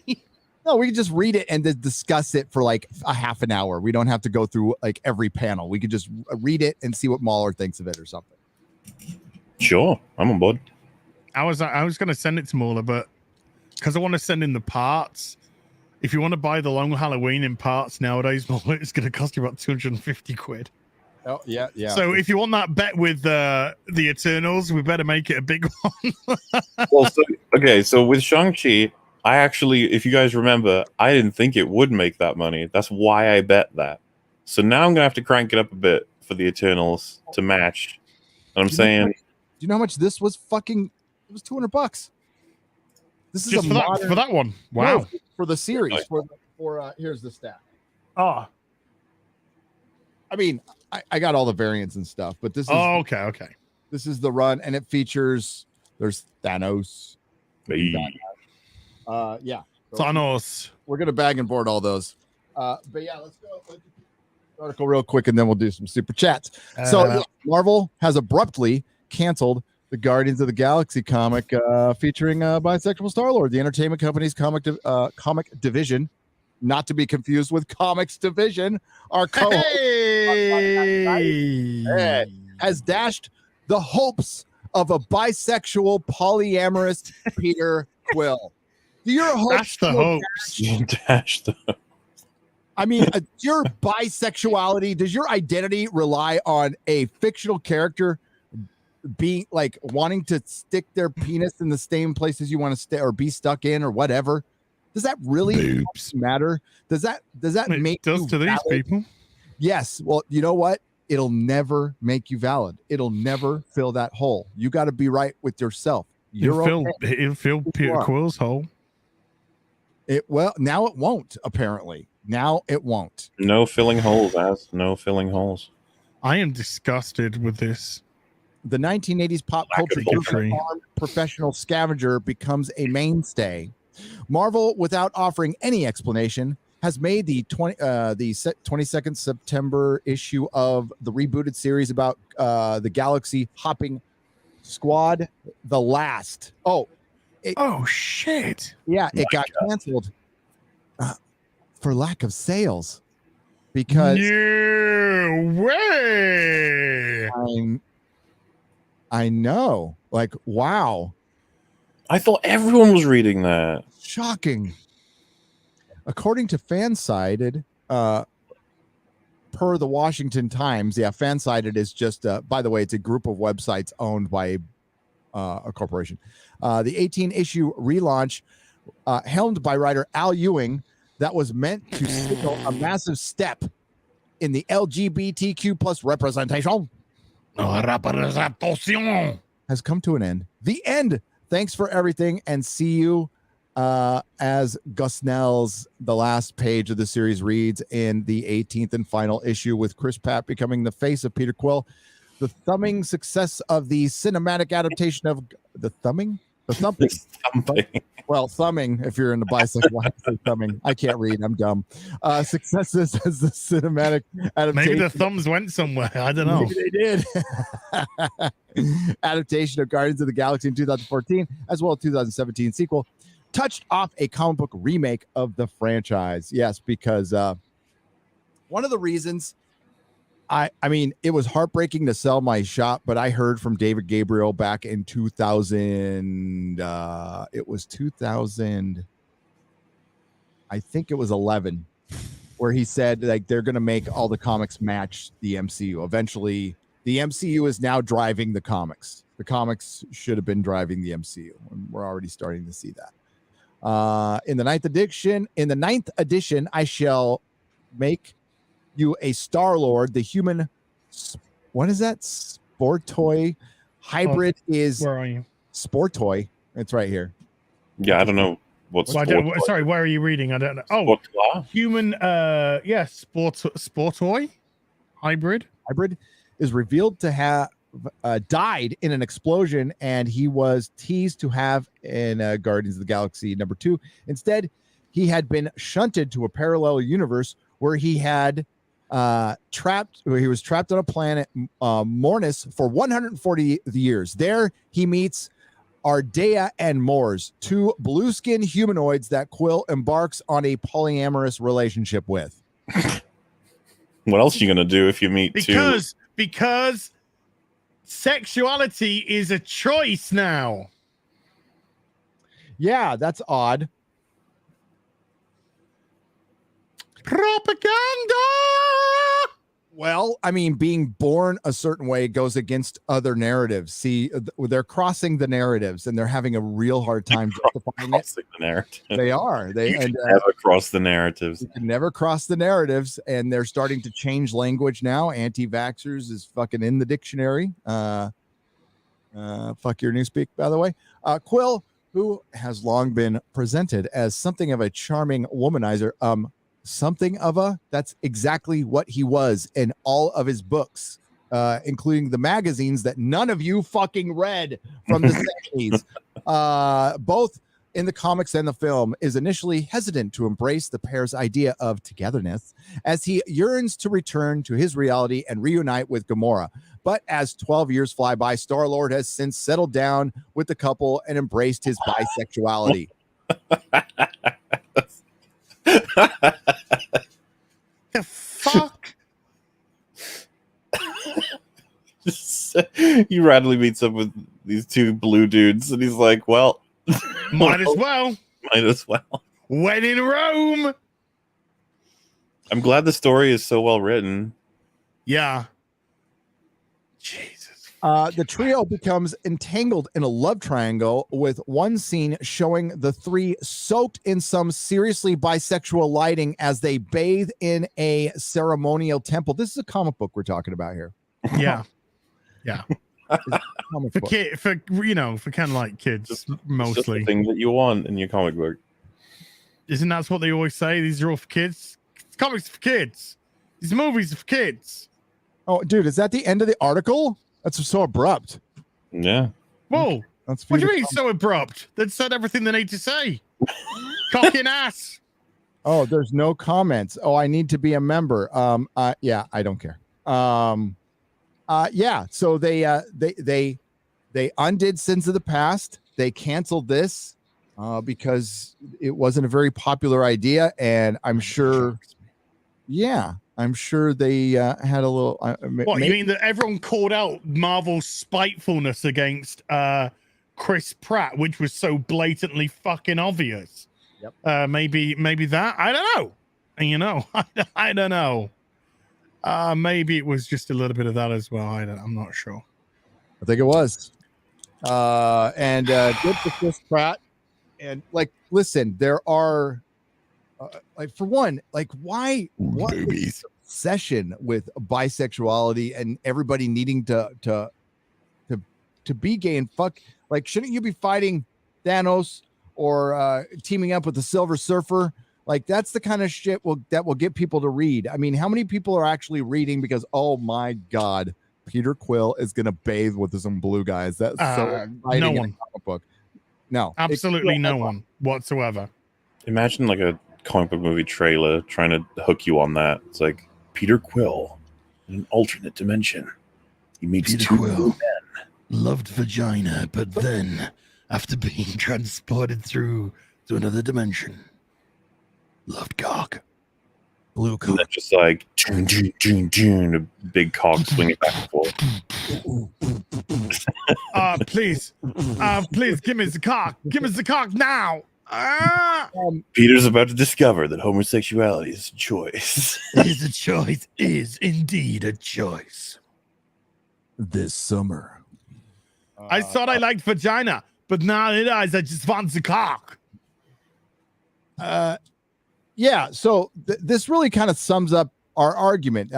No, we can just read it and then discuss it for like a half an hour. We don't have to go through like every panel. We could just read it and see what MauLer thinks of it or something. Sure, I'm on board. I was going to send it to MauLer, but because I want to send in the parts. If you want to buy the Long Halloween in parts nowadays, MauLer, it's going to cost you about 250 quid. Oh, yeah. So if you want that bet with the Eternals, we better make it a big one. Well, so with Shang-Chi, I actually, if you guys remember, I didn't think it would make that money. That's why I bet that. So now I'm going to have to crank it up a bit for the Eternals to match. And I'm saying... Do you know how much this was fucking... It was $200. This is just for that one. Wow. No, for the series. For here's the stat. Oh. I mean, I got all the variants and stuff, but this is... Oh, okay. This is the run, and it features... There's Thanos. Hey. Yeah. So Thanos. We're going to bag and board all those. But yeah, let's go. Let's do the article real quick, and then we'll do some super chats. Marvel has abruptly canceled the Guardians of the Galaxy comic featuring bisexual Star-Lord. The entertainment company's comic division, not to be confused with Comics Division, our co-host has dashed the hopes of a bisexual polyamorous Peter Quill. Do your hopes Dash the hopes. Dash the hopes. I mean, your bisexuality, does your identity rely on a fictional character being like wanting to stick their penis in the same places you want to stay or be stuck in or whatever? Does that really matter? Does that make you to these people? Yes. Well, you know what? It'll never make you valid. It'll never fill that hole. You got to be right with yourself. It'll fill Peter Quill's hole. Now it won't, apparently. Now it won't. No filling holes, no filling holes. I am disgusted with this. The 1980s pop culture professional scavenger becomes a mainstay. Marvel, without offering any explanation, has made the 22nd September issue of the rebooted series about the galaxy hopping squad the last. Oh shit. Yeah, it got canceled for lack of sales because no way. I know. Like, wow. I thought everyone was reading that. Shocking. According to Fansided, per the Washington Times, Fansided is just, by the way, it's a group of websites owned by a corporation. The 18-issue relaunch, helmed by writer Al Ewing, that was meant to signal a massive step in the LGBTQ plus representation, has come to an end. The end. Thanks for everything, and see you as Gusnell's the last page of the series reads in the 18th and final issue, with Chris Pratt becoming the face of Peter Quill. The thumbing success of the cinematic adaptation of the thumbing. Well, thumbing, if you're in the bisexual, I have to say thumbing. I can't read. I'm dumb. Successes as the cinematic adaptation. Maybe the thumbs went somewhere. I don't know. Maybe they did. Adaptation of Guardians of the Galaxy in 2014, as well as 2017 sequel, touched off a comic book remake of the franchise. Yes, because one of the reasons I mean, it was heartbreaking to sell my shop, but I heard from David Gabriel back in 2000. It was 2000. I think it was 11. where he said like they're going to make all the comics match the MCU. Eventually, the MCU is now driving the comics. The comics should have been driving the MCU, and we're already starting to see that. In the ninth edition, I shall make you a Star-Lord, the human. What is that? Sportoy hybrid is. Where are you? Sportoy. It's right here. Yeah, I don't know what's. Sorry, where are you reading? I don't know. Oh, human. Sportoy hybrid. Hybrid is revealed to have died in an explosion, and he was teased to have in Guardians of the Galaxy #2. Instead, he had been shunted to a parallel universe where he had he was trapped on a planet Mornis for 140 years. There he meets Ardea and Mors, two blue-skinned humanoids that Quill embarks on a polyamorous relationship with. What else are you gonna do if you meet two? Because sexuality is a choice now. Yeah, that's odd. Propaganda. Well, I mean, being born a certain way goes against other narratives. See, they're crossing the narratives, and they're having a real hard time justifying it. The narrative. They are. They never cross the narratives. You can never cross the narratives, and they're starting to change language now. Anti-vaxxers is fucking in the dictionary. Fuck your newspeak, by the way. Quill, who has long been presented as something of a charming womanizer, that's exactly what he was in all of his books, including the magazines that none of you fucking read from the 70s. Both in the comics and the film, is initially hesitant to embrace the pair's idea of togetherness as he yearns to return to his reality and reunite with Gamora. But as 12 years fly by, Star-Lord has since settled down with the couple and embraced his bisexuality. The fuck? He randomly meets up with these two blue dudes, and he's like, "Well, might as well. Might as well." When in Rome. I'm glad the story is so well written. Yeah. Jesus. The trio becomes entangled in a love triangle, with one scene showing the three soaked in some seriously bisexual lighting as they bathe in a ceremonial temple. This is a comic book we're talking about here. Yeah. Yeah. For kind of like kids, Just mostly. the thing that you want in your comic book. Isn't that what they always say? These are all for kids. Comics are for kids. These movies are for kids. Oh, dude, is that the end of the article? That's so abrupt. Yeah. Whoa. What do you mean so abrupt? They said everything they need to say. Cocking ass. Oh, there's no comments. Oh, I need to be a member. Yeah, I don't care. Yeah. So they undid Sins of the Past. They canceled this because it wasn't a very popular idea, and I'm sure. Yeah. I'm sure they had a little. What, you mean that everyone called out Marvel's spitefulness against Chris Pratt, which was so blatantly fucking obvious? Yep. Maybe that. I don't know. I don't know. Maybe it was just a little bit of that as well. I'm not sure. I think it was. And good for Chris Pratt. And listen, there are. For one, why? What is obsession with bisexuality and everybody needing to be gay and fuck? Shouldn't you be fighting Thanos or teaming up with the Silver Surfer? That's the kind of shit that will get people to read. I mean, how many people are actually reading because, oh my God, Peter Quill is gonna bathe with some blue guys? That's so exciting. No one. In a comic book. No, absolutely no one whatsoever. Imagine a comic book movie trailer trying to hook you on that. It's like Peter Quill in an alternate dimension. He meets Peter two Quill men. Loved vagina, but then after being transported through to another dimension, loved cock. Blue cock. And then just a big cock swinging back and forth. Please give me the cock. Give me the cock now. Peter's about to discover that homosexuality is a choice. Is a choice. Is indeed a choice. This summer. I thought I liked vagina, but now it is. I just want the cock. Yeah, so this really kind of sums up our argument.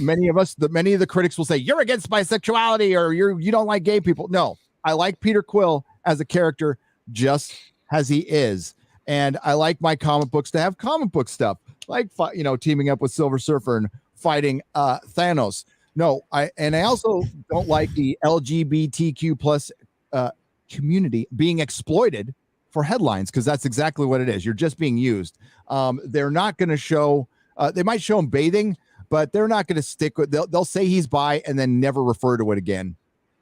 Many of the critics will say you're against bisexuality or you don't like gay people. No, I like Peter Quill as a character just as he is, and I like my comic books to have comic book stuff, like teaming up with Silver Surfer and fighting Thanos. No, I also don't like the LGBTQ plus community being exploited for headlines, because that's exactly what it is. You're just being used. They're not going to show. They might show him bathing, but they're not going to stick with. They'll say he's bi and then never refer to it again,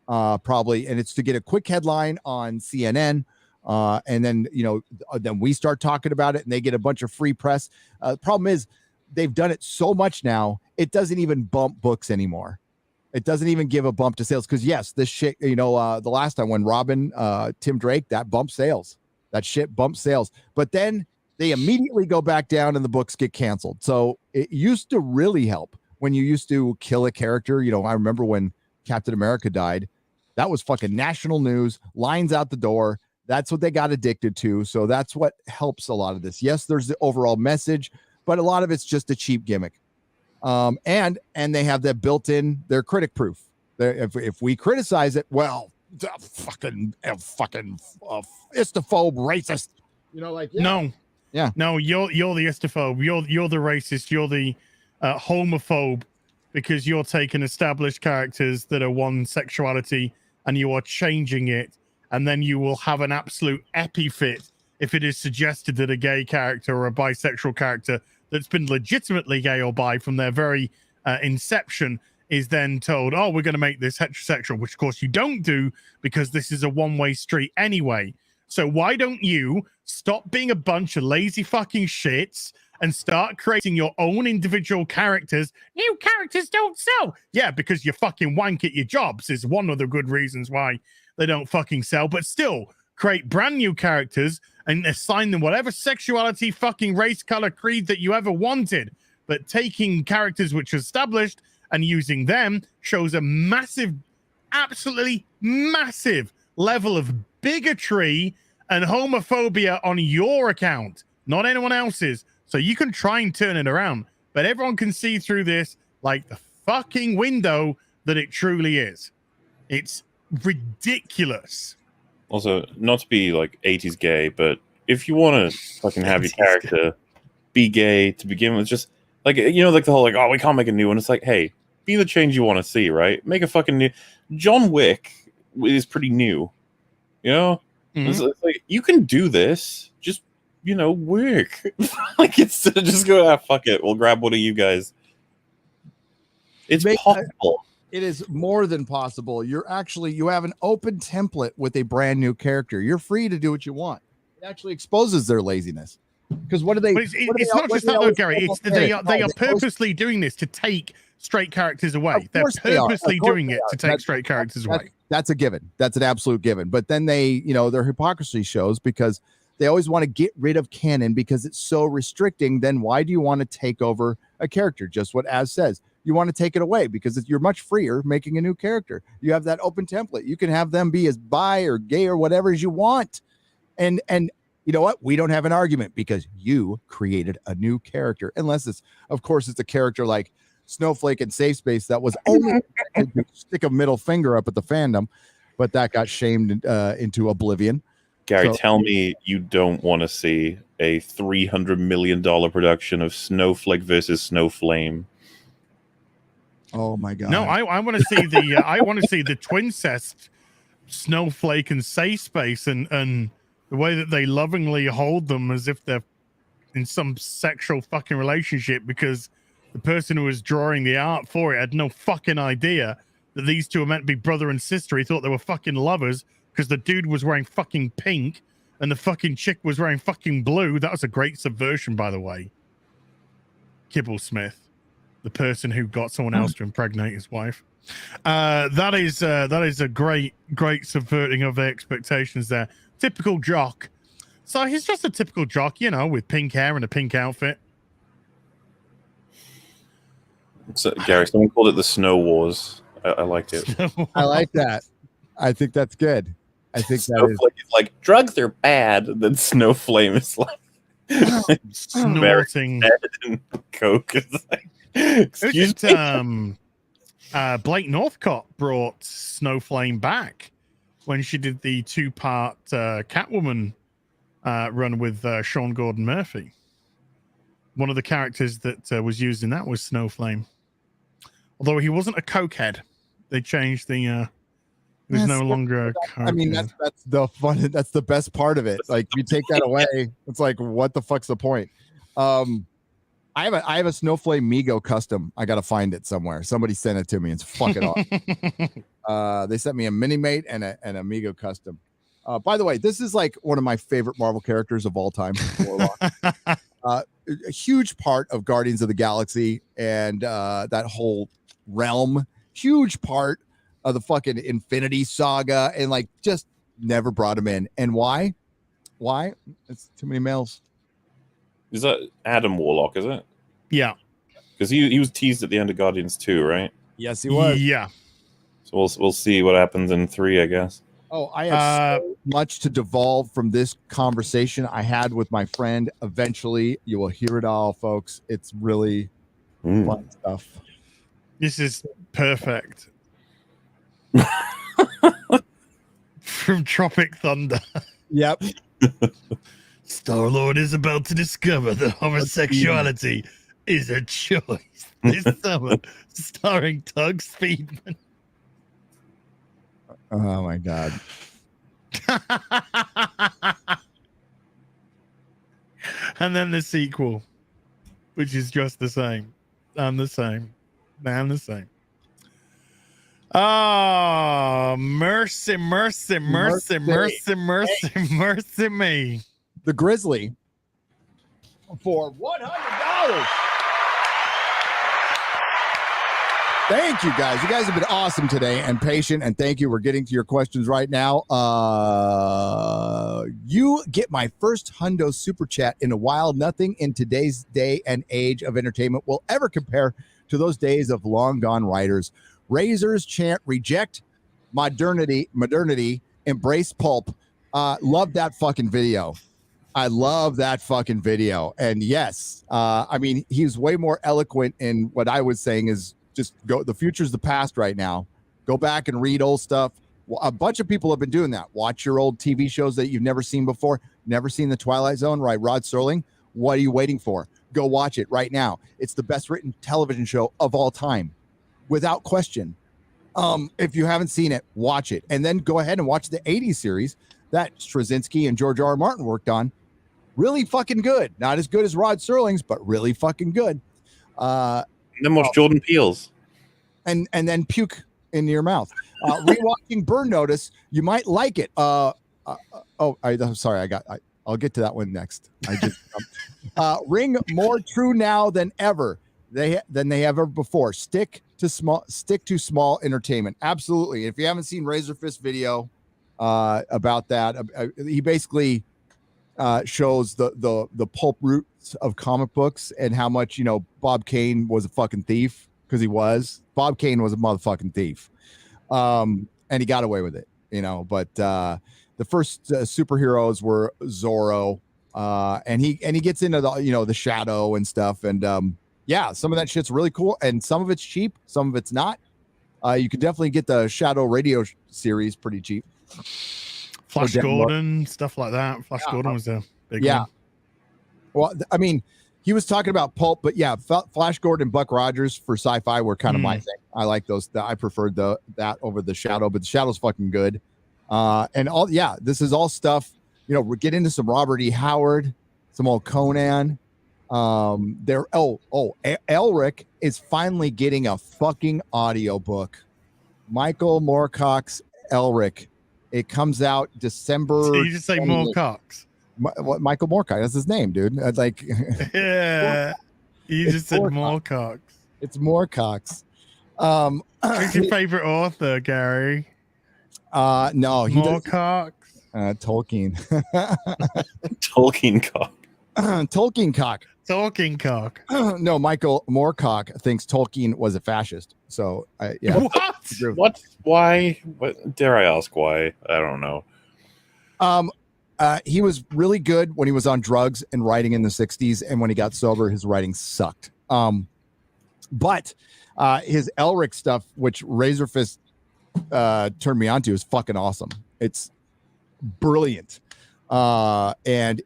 probably. And it's to get a quick headline on CNN, and then then we start talking about it, and they get a bunch of free press. The problem is they've done it so much now, it doesn't even bump books anymore. It doesn't even give a bump to sales, because yes, this shit. The last time when Robin, Tim Drake, that bumped sales. That shit bumps sales, but then they immediately go back down and the books get canceled. So it used to really help when you used to kill a character. I remember when Captain America died, that was fucking national news, lines out the door. That's what they got addicted to. So that's what helps a lot of this. Yes, there's the overall message, but a lot of it's just a cheap gimmick. And they have that built in, their critic proof. If we criticize it, well, fucking istophobe, racist. No, you're the istophobe. You're the racist. You're the homophobe, because you're taking established characters that are one sexuality and you are changing it, and then you will have an absolute epiphyt if it is suggested that a gay character or a bisexual character that's been legitimately gay or bi from their very inception is then told, oh, we're going to make this heterosexual, which of course you don't do, because this is a one-way street anyway. So why don't you stop being a bunch of lazy fucking shits and start creating your own individual characters? New characters don't sell. Yeah, because you fucking wank at your jobs is one of the good reasons why they don't fucking sell. But still, create brand new characters and assign them whatever sexuality, fucking race, color, creed that you ever wanted. But taking characters which are established and using them shows a massive, absolutely massive level of bigotry and homophobia on your account, not anyone else's. So you can try and turn it around, but everyone can see through this like the fucking window that it truly is. It's ridiculous. Also, not to be like 80s gay, but if you want to fucking have your character be gay to begin with, just like, like the whole like, oh, we can't make a new one. It's like, hey, be the change you want to see, right? Make a fucking new. John Wick is pretty new, Mm-hmm. It's like, you can do this, just work. Like, instead of just go, fuck it, we'll grab one of you guys. It's possible. It is more than possible. You have an open template with a brand new character. You're free to do what you want. It actually exposes their laziness. Because what do they? But it's not just that, though, Gary. They are purposely doing this to take straight characters away. They're purposely doing it to take straight characters away. That's a given. That's an absolute given. But then they, their hypocrisy shows, because they always want to get rid of canon because it's so restricting. Then why do you want to take over a character? Just what Az says. You want to take it away because you're much freer making a new character. You have that open template. You can have them be as bi or gay or whatever as you want. And you know what? We don't have an argument because you created a new character. Unless it's a character like Snowflake and Safe Space that was only to stick a middle finger up at the fandom, but that got shamed into oblivion. Gary, tell me you don't want to see a $300 million production of Snowflake versus Snowflame. Oh my god! No, I want to see the I want to see the twincest Snowflake and Safe Space, and the way that they lovingly hold them as if they're in some sexual fucking relationship, because the person who was drawing the art for it had no fucking idea that these two are meant to be brother and sister. He thought they were fucking lovers because the dude was wearing fucking pink and the fucking chick was wearing fucking blue. That was a great subversion, by the way. Kibble Smith, the person who got someone else to impregnate his wife. That is a great subverting of their expectations there. Typical jock. So he's just a typical jock, you know, with pink hair and a pink outfit. So, Gary, someone called it the Snow Wars. I like it. I like that. I think that's good. I think that is Snowflake is like, drugs are bad. And then Snowflame is like, snorting. and Coke is like, excuse me. Blake Northcott brought Snowflame back when she did the 2-part Catwoman run with Sean Gordon Murphy. One of the characters that was used in that was Snowflame. Although he wasn't a cokehead. They changed the he was no longer a cokehead. I mean, that's the fun. That's the best part of it. Like, you take that away, it's like, what the fuck's the point? I have a Snowflame Migo custom. I gotta find it somewhere. Somebody sent it to me. It's fucking awesome. They sent me a mini mate and a Migo custom. By the way, this is like one of my favorite Marvel characters of all time. A huge part of Guardians of the Galaxy and that whole realm. Huge part of the fucking Infinity Saga, and like just never brought him in. And why? It's too many males. Is that Adam Warlock, is it? Yeah. Because he was teased at the end of Guardians 2, right? Yes, he was. Yeah. So we'll see what happens in 3, I guess. Oh, I have so much to devolve from this conversation I had with my friend. Eventually, you will hear it all, folks. It's really fun stuff. This is perfect. From Tropic Thunder. Yep. Star-Lord is about to discover that homosexuality is a choice this summer, starring Tug Speedman. Oh my God. And then the sequel, which is just the same. And the same. And the same. Oh, mercy, mercy, mercy, mercy, mercy, mercy me. The Grizzly for $100. Thank you, guys. You guys have been awesome today and patient, and thank you. We're getting to your questions right now. You get my first hundo super chat in a while. Nothing in today's day and age of entertainment will ever compare to those days of long gone writers. Razors chant, reject modernity, embrace pulp. Love that fucking video. I love that fucking video. And yes, I mean, he's way more eloquent in what I was saying is just go. The future's the past right now. Go back and read old stuff. A bunch of people have been doing that. Watch your old TV shows that you've never seen before. Never seen The Twilight Zone, right? Rod Serling. What are you waiting for? Go watch it right now. It's the best written television show of all time, without question. If you haven't seen it, watch it. And then go ahead and watch the 80s series that Straczynski and George R. R. Martin worked on. Really fucking good. Not as good as Rod Serling's, but really fucking good. Then watch Jordan Peele's. And then puke in your mouth. Rewatching Burn Notice, you might like it. I'm sorry. I'll get to that one next. I just Ring more true now than ever. They have ever before. Stick to small entertainment. Absolutely. If you haven't seen Razor Fist video about that, he basically shows the pulp roots of comic books and how much, Bob Kane was a fucking thief, because he was. Bob Kane was a motherfucking thief. And he got away with it, but the first superheroes were Zorro, and he gets into the Shadow and stuff, and yeah, some of that shit's really cool, and some of it's cheap, some of it's not. You can definitely get the Shadow radio series pretty cheap. Flash Gordon, stuff like that. Flash Gordon was a big one. Well, I mean, he was talking about pulp, but yeah, Flash Gordon and Buck Rogers for sci-fi were kind of my thing. I like those. I preferred that over the Shadow, but the Shadow's fucking good. And this is all stuff. We're getting into some Robert E. Howard, some old Conan. Elric is finally getting a fucking audiobook. Michael Moorcock's Elric. It comes out December. So you just say Moorcock's. Michael Moorcock, that's his name, dude. It's like, yeah, you just said Moorcock's. It's Moorcock's. Who's your favorite author, Gary? No, Moorcock's. Tolkien. Tolkien cock. Tolkien cock. Talking cock. No, Michael Moorcock thinks Tolkien was a fascist. So, yeah. What? What? Why? What? Dare I ask why? I don't know. He was really good when he was on drugs and writing in the 60s. And when he got sober, his writing sucked. But his Elric stuff, which Razor Fist turned me on to, is fucking awesome. It's brilliant. And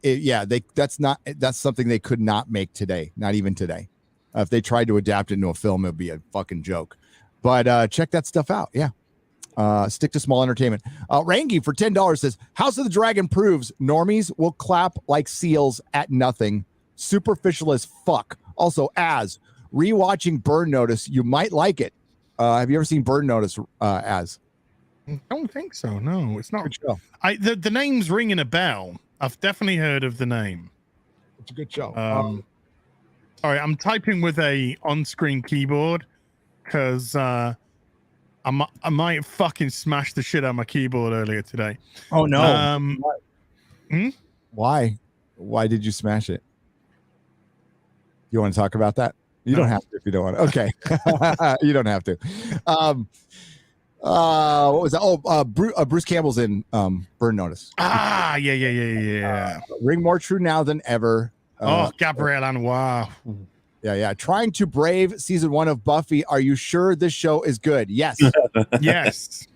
that's something they could not make today. Not even today. If they tried to adapt it into a film, it would be a fucking joke. But check that stuff out. Yeah. Stick to small entertainment. Rangi for $10 says House of the Dragon proves normies will clap like seals at nothing. Superficial as fuck. Also, as rewatching Burn Notice, you might like it. Have you ever seen Burn Notice? As I don't think so. No, it's not. good show. The name's ringing a bell. I've definitely heard of the name. It's a good show. Sorry, I'm typing with a on-screen keyboard because I might fucking smash the shit out of my keyboard earlier today. Oh no! Hmm? Why? Why did you smash it? You want to talk about that? You don't have to if you don't want to. Okay, you don't have to. What was that? Oh, Bruce Campbell's in Burn Notice. Yeah. Ring more true now than ever. Gabrielle Anwar. Yeah. Trying to brave season 1 of Buffy. Are you sure this show is good? Yes. Yes.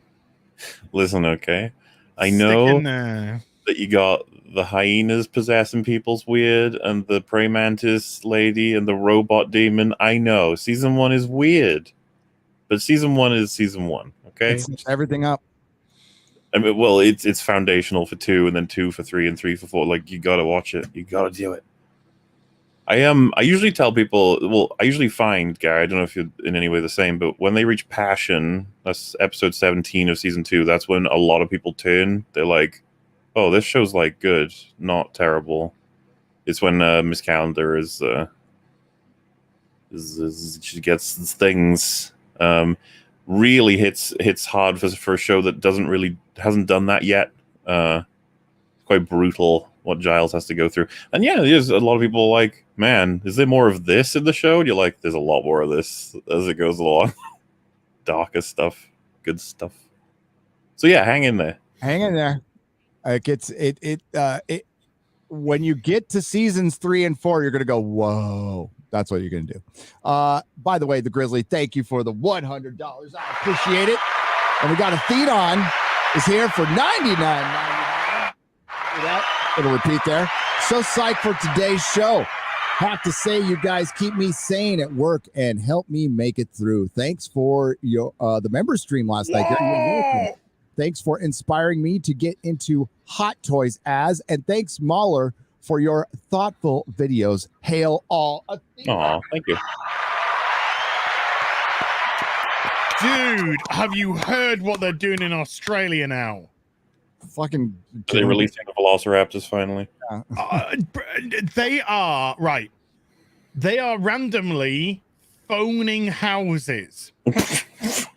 Listen, okay. I know that you got the hyenas possessing people's weird, and the praying mantis lady, and the robot demon. I know season 1 is weird, but season 1 is season 1. Okay, it's everything up. I mean, well, it's foundational for 2, and then 2 for 3, and 3 for 4. Like, you gotta watch it. You gotta do it. I usually tell people. Well, I usually find, Gary, I don't know if you're in any way the same, but when they reach Passion, that's episode 17 of season 2. That's when a lot of people turn. They're like, "Oh, this show's like good, not terrible." It's when Miss Calendar is she gets things. Really hits hard for a show that hasn't done that yet. Quite brutal what Giles has to go through. And yeah, there's a lot of people like, man, is there more of this in the show? And you're like, there's a lot more of this as it goes along. Darker stuff, good stuff. So yeah, hang in there. Hang in there. It when you get to seasons 3 and 4, you're gonna go, whoa. That's what you're going to do. By the way, the Grizzly, thank you for the $100. I appreciate it. And we got a Theodon is here for $99.99. It'll repeat there. So psyched for today's show. Have to say, you guys keep me sane at work and help me make it through. Thanks for your the member stream last night. Thanks for inspiring me to get into hot toys and thanks, MauLer, for your thoughtful videos. Hail all. Aw, thank you. Dude, have you heard what they're doing in Australia now? Fucking. Are they releasing the Velociraptors finally? They are, right. They are randomly phoning houses.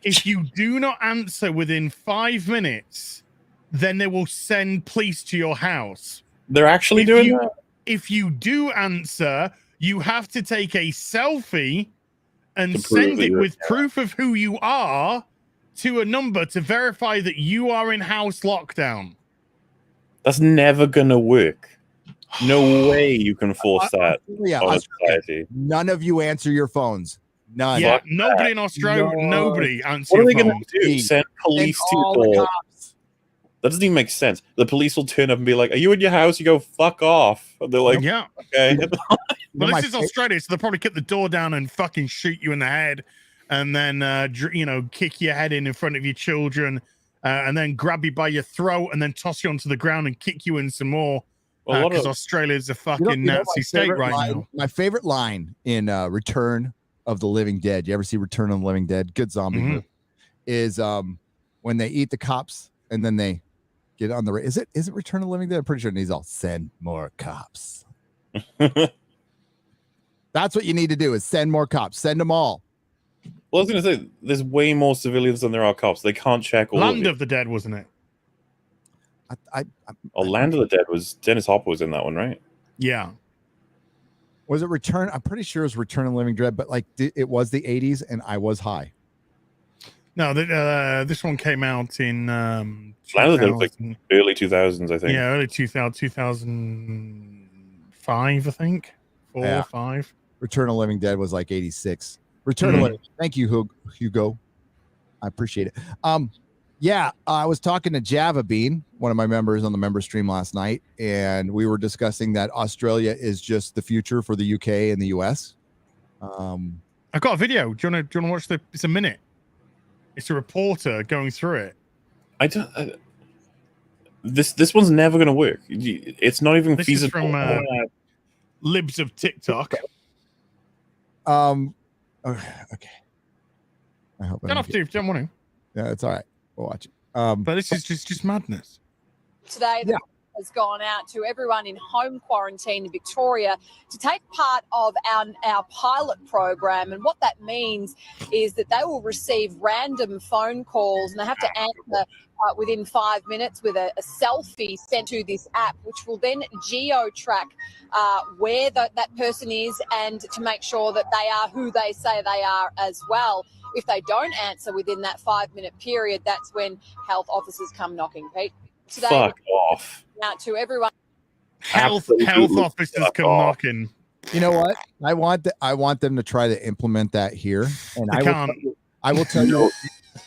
If you do not answer within 5 minutes, then they will send police to your house. They're actually doing that? If you do answer, you have to take a selfie and send it with proof of who you are to a number to verify that you are in house lockdown. That's never gonna work. No way you can force that on society. None of you answer your phones. None. Yeah, nobody in Australia, nobody answers. What are they going to do? Send police to That doesn't even make sense. The police will turn up and be like, "Are you in your house?" You go, "Fuck off." And they're like, "Yeah, okay." Well, this is Australia, so they'll probably kick the door down and fucking shoot you in the head, and then kick your head in front of your children, and then grab you by your throat, and then toss you onto the ground and kick you in some more. Because Australia's a fucking Nazi state right now. My favorite line in Return of the Living Dead. You ever see Return of the Living Dead? Good zombie movie. Is when they eat the cops and then they get on the is it Return of the Living Dead? I'm pretty sure he's all send more cops. That's what you need to do is send more cops. Send them all. Well, I was going to say there's way more civilians than there are cops. They can't check all Land of the Dead, wasn't it? Land of the Dead was Dennis Hopper was in that one, right? Yeah. Was it Return? I'm pretty sure it was Return of the Living Dead, but like it was the 80s and I was high. No, this one came out in Land of the Dead was like early 2000s, I think. Yeah, early 2005, I think. 4 or 5. Return of the Living Dead was like 86. Return of the Living. Thank you, Hugo. I appreciate it. Yeah, I was talking to Java Bean, one of my members on the member stream last night, and we were discussing that Australia is just the future for the UK and the US. I've got a video. Do you want to watch the? It's a minute. It's a reporter going through it. This one's never going to work. It's not even this feasible. Is from Libs of TikTok. Okay. I hope. Don't have to. Don't want to. Yeah, it's all right. We'll watch it. But this is just madness. Today, the has gone out to everyone in home quarantine in Victoria to take part of our pilot program. And what that means is that they will receive random phone calls and they have to answer within 5 minutes with a selfie sent to this app, which will then geo-track where that person is and to make sure that they are who they say they are as well. If they don't answer within that 5-minute period, that's when health officers come knocking, Pete. Today, fuck off. Out to everyone. Health officers come knocking. You know what? I want them to try to implement that here, and I will tell you.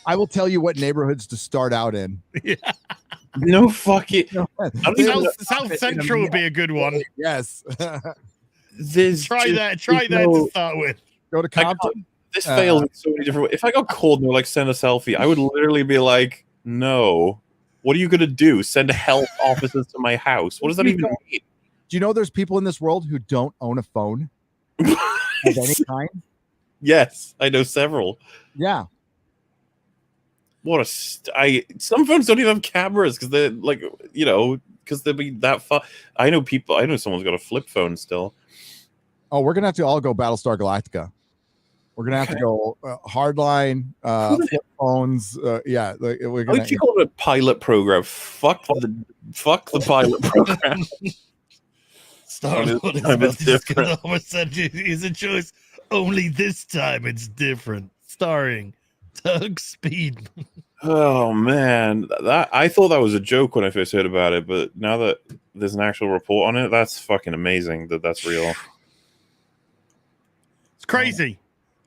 I will tell you what neighborhoods to start out in. Yeah. No fucking. South Central would be a good one. Yes. Try that to start with. Go to Compton. This fails in so many different ways. If I got called and they were like, send a selfie, I would literally be like, no. What are you going to do? Send health officers to my house? What does that even mean? Do you know there's people in this world who don't own a phone of any kind? Yes, I know several. Yeah. Some phones don't even have cameras because they're like, because they'll be that far. I know someone's got a flip phone still. Oh, we're going to have to all go Battlestar Galactica. We're gonna have to go hardline flip phones. Yeah, we're gonna. You call it a pilot program? Fuck the pilot program. Star-Lord is a choice. Only this time it's different. Starring Doug Speed. Oh man, I thought that was a joke when I first heard about it, but now that there's an actual report on it, that's fucking amazing. That's real. It's crazy.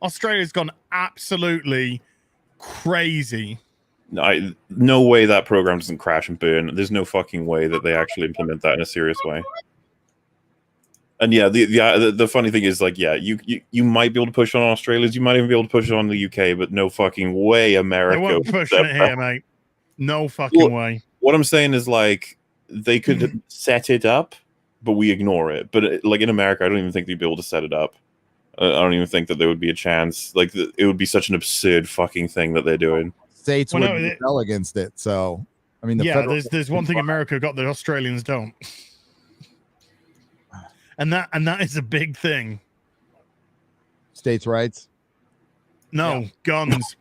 Australia's gone absolutely crazy. No way that program doesn't crash and burn. There's no fucking way that they actually implement that in a serious way. And yeah, the funny thing is, like, yeah, you might be able to push on Australians, you might even be able to push it on the UK, but no fucking way America. They won't push it here, mate. No fucking way. What I'm saying is, like, they could set it up, but we ignore it. But like in America, I don't even think they'd be able to set it up. I don't even think that there would be a chance. Like, it would be such an absurd fucking thing that they're doing. States would rebel against it. So, I mean, there's one thing America got that Australians don't, and that is a big thing. States' rights. No, guns.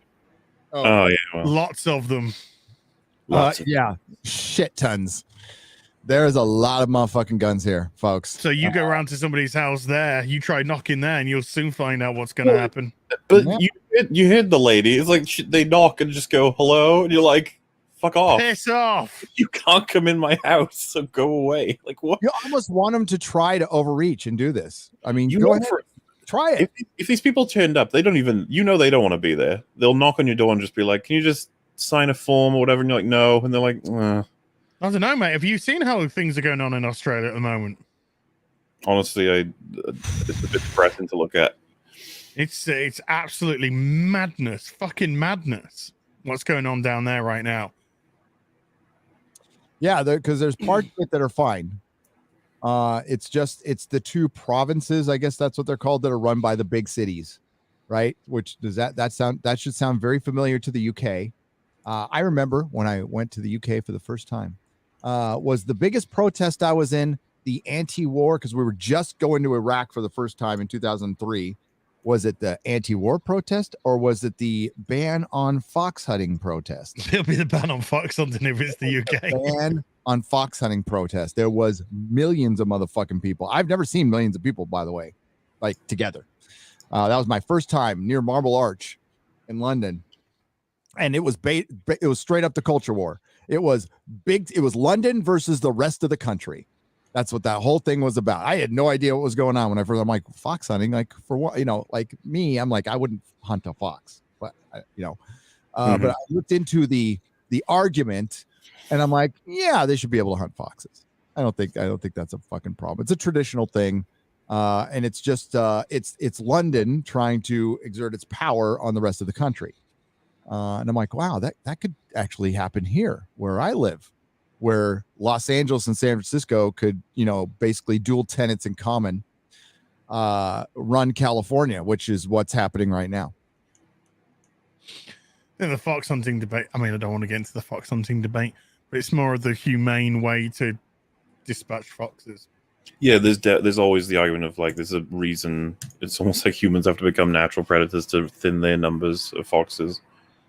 Oh yeah, well. Lots of them. Yeah, shit tons. There's a lot of motherfucking guns here, folks. So you go around to somebody's house there, you try knocking there, and you'll soon find out what's going to happen. But you heard the lady. It's like they knock and just go hello, and you're like, "Fuck off! Piss off! You can't come in my house, so go away." Like what? You almost want them to try to overreach and do this. I mean, go ahead, try it. If these people turned up, they don't even, they don't want to be there. They'll knock on your door and just be like, "Can you just sign a form or whatever?" And you're like, "No," and they're like, I don't know, mate. Have you seen how things are going on in Australia at the moment? Honestly, it's a bit depressing to look at. It's absolutely madness, fucking madness. What's going on down there right now? Yeah, because there's parts of it that are fine. It's the two provinces, I guess that's what they're called, that are run by the big cities, right? Which that should sound very familiar to the UK. I remember when I went to the UK for the first time. Was the biggest protest I was in the anti-war, because we were just going to Iraq for the first time in 2003. Was it the anti-war protest or was it the ban on fox hunting protest? It'll be the ban on fox hunting if it's the UK. Ban on fox hunting protest. There was millions of motherfucking people. I've never seen millions of people, by the way, like together. That was my first time near Marble Arch in London. And it was it was straight up the culture war. It was big. It was London versus the rest of the country. That's what that whole thing was about. I had no idea what was going on when I first. I'm like, fox hunting, like for what? You know, like me, I'm like, I wouldn't hunt a fox, but you know, but I looked into the argument, and I'm like, yeah, they should be able to hunt foxes. I don't think that's a fucking problem. It's a traditional thing, and it's just it's London trying to exert its power on the rest of the country. And I'm like, wow, that could actually happen here where I live, where Los Angeles and San Francisco could, you know, basically dual tenants in common, run California, which is what's happening right now. In the fox hunting debate, I mean, I don't want to get into the fox hunting debate, but it's more of the humane way to dispatch foxes. Yeah, there's always the argument of like there's a reason. It's almost like humans have to become natural predators to thin their numbers of foxes.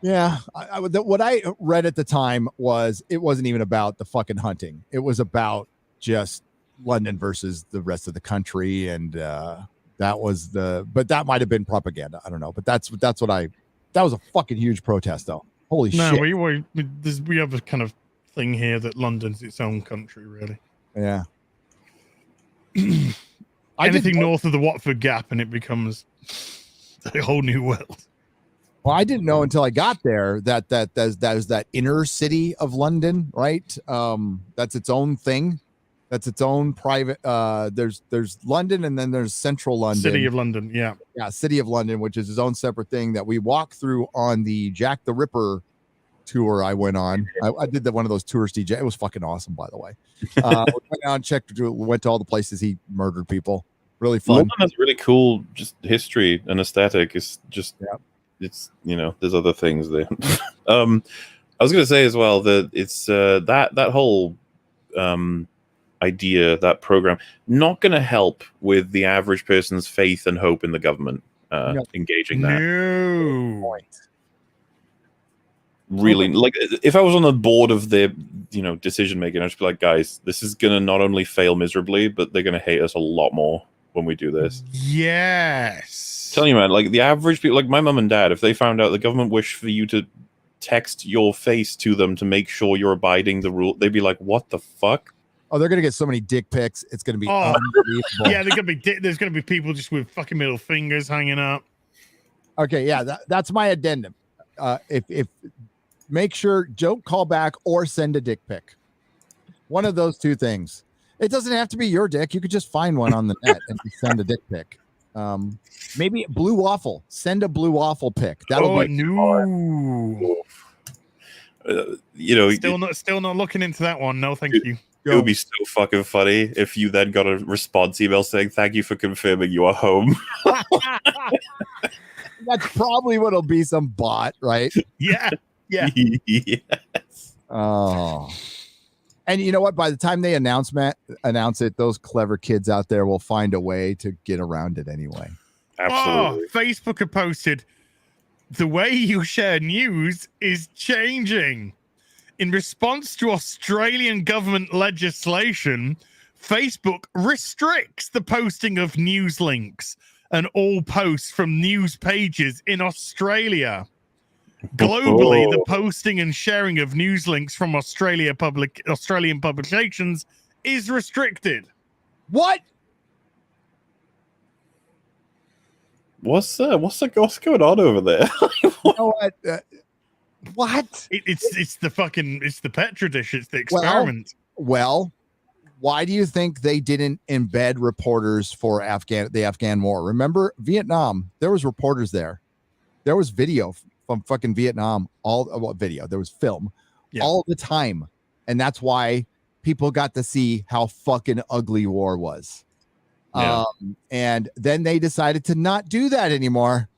Yeah, what I read at the time was it wasn't even about the fucking hunting. It was about just London versus the rest of the country, and that might have been propaganda. I don't know, but that was a fucking huge protest, though. Holy shit! We have a kind of thing here that London's its own country, really. Yeah. Anything north of the Watford Gap, and it becomes a whole new world. Well, I didn't know until I got there that is that inner city of London, right? That's its own thing. That's its own private. There's London, and then there's Central London, City of London. Yeah, City of London, which is its own separate thing that we walked through on the Jack the Ripper tour I went on. I did one of those touristy. It was fucking awesome, by the way. We went out and went to all the places he murdered people. Really fun. London has really cool just history and aesthetic. It's just. Yeah. It's, you know, there's other things there. I was going to say as well that it's that whole idea, that program, not going to help with the average person's faith and hope in the government engaging that. No. Really, like if I was on the board of their, you know, decision making, I'd just be like, guys, this is going to not only fail miserably, but they're going to hate us a lot more when we do this. Yes. Tell you, man, like the average people, like my mum and dad, if they found out the government wished for you to text your face to them to make sure you're abiding the rule, they'd be like, what the fuck? Oh, they're gonna get so many dick pics. It's gonna be unbelievable. Yeah, there's gonna be people just with fucking middle fingers hanging up. Okay, yeah, that's my addendum. If make sure don't call back or send a dick pic. One of those two things. It doesn't have to be your dick. You could just find one on the net and send a dick pic. Maybe blue waffle. Send a blue waffle pic. That'll be no. You know, still not looking into that one. No, thank you. It would be so fucking funny if you then got a response email saying, "Thank you for confirming you are home." That's probably what it'll be. Some bot, right? Yeah. Yes. Oh. And you know what? By the time they announce it, those clever kids out there will find a way to get around it anyway. Absolutely. Oh, Facebook had posted, the way you share news is changing. In response to Australian government legislation, Facebook restricts the posting of news links and all posts from news pages in Australia. Globally, the posting and sharing of news links from Australian publications is restricted. What? What's going on over there? You know what? What? It's the Petri dish. It's the experiment. Well, why do you think they didn't embed reporters for the Afghan war? Remember Vietnam? There was reporters there. There was video from fucking Vietnam. There was film all the time, and that's why people got to see how fucking ugly war was. Yeah. And then they decided to not do that anymore.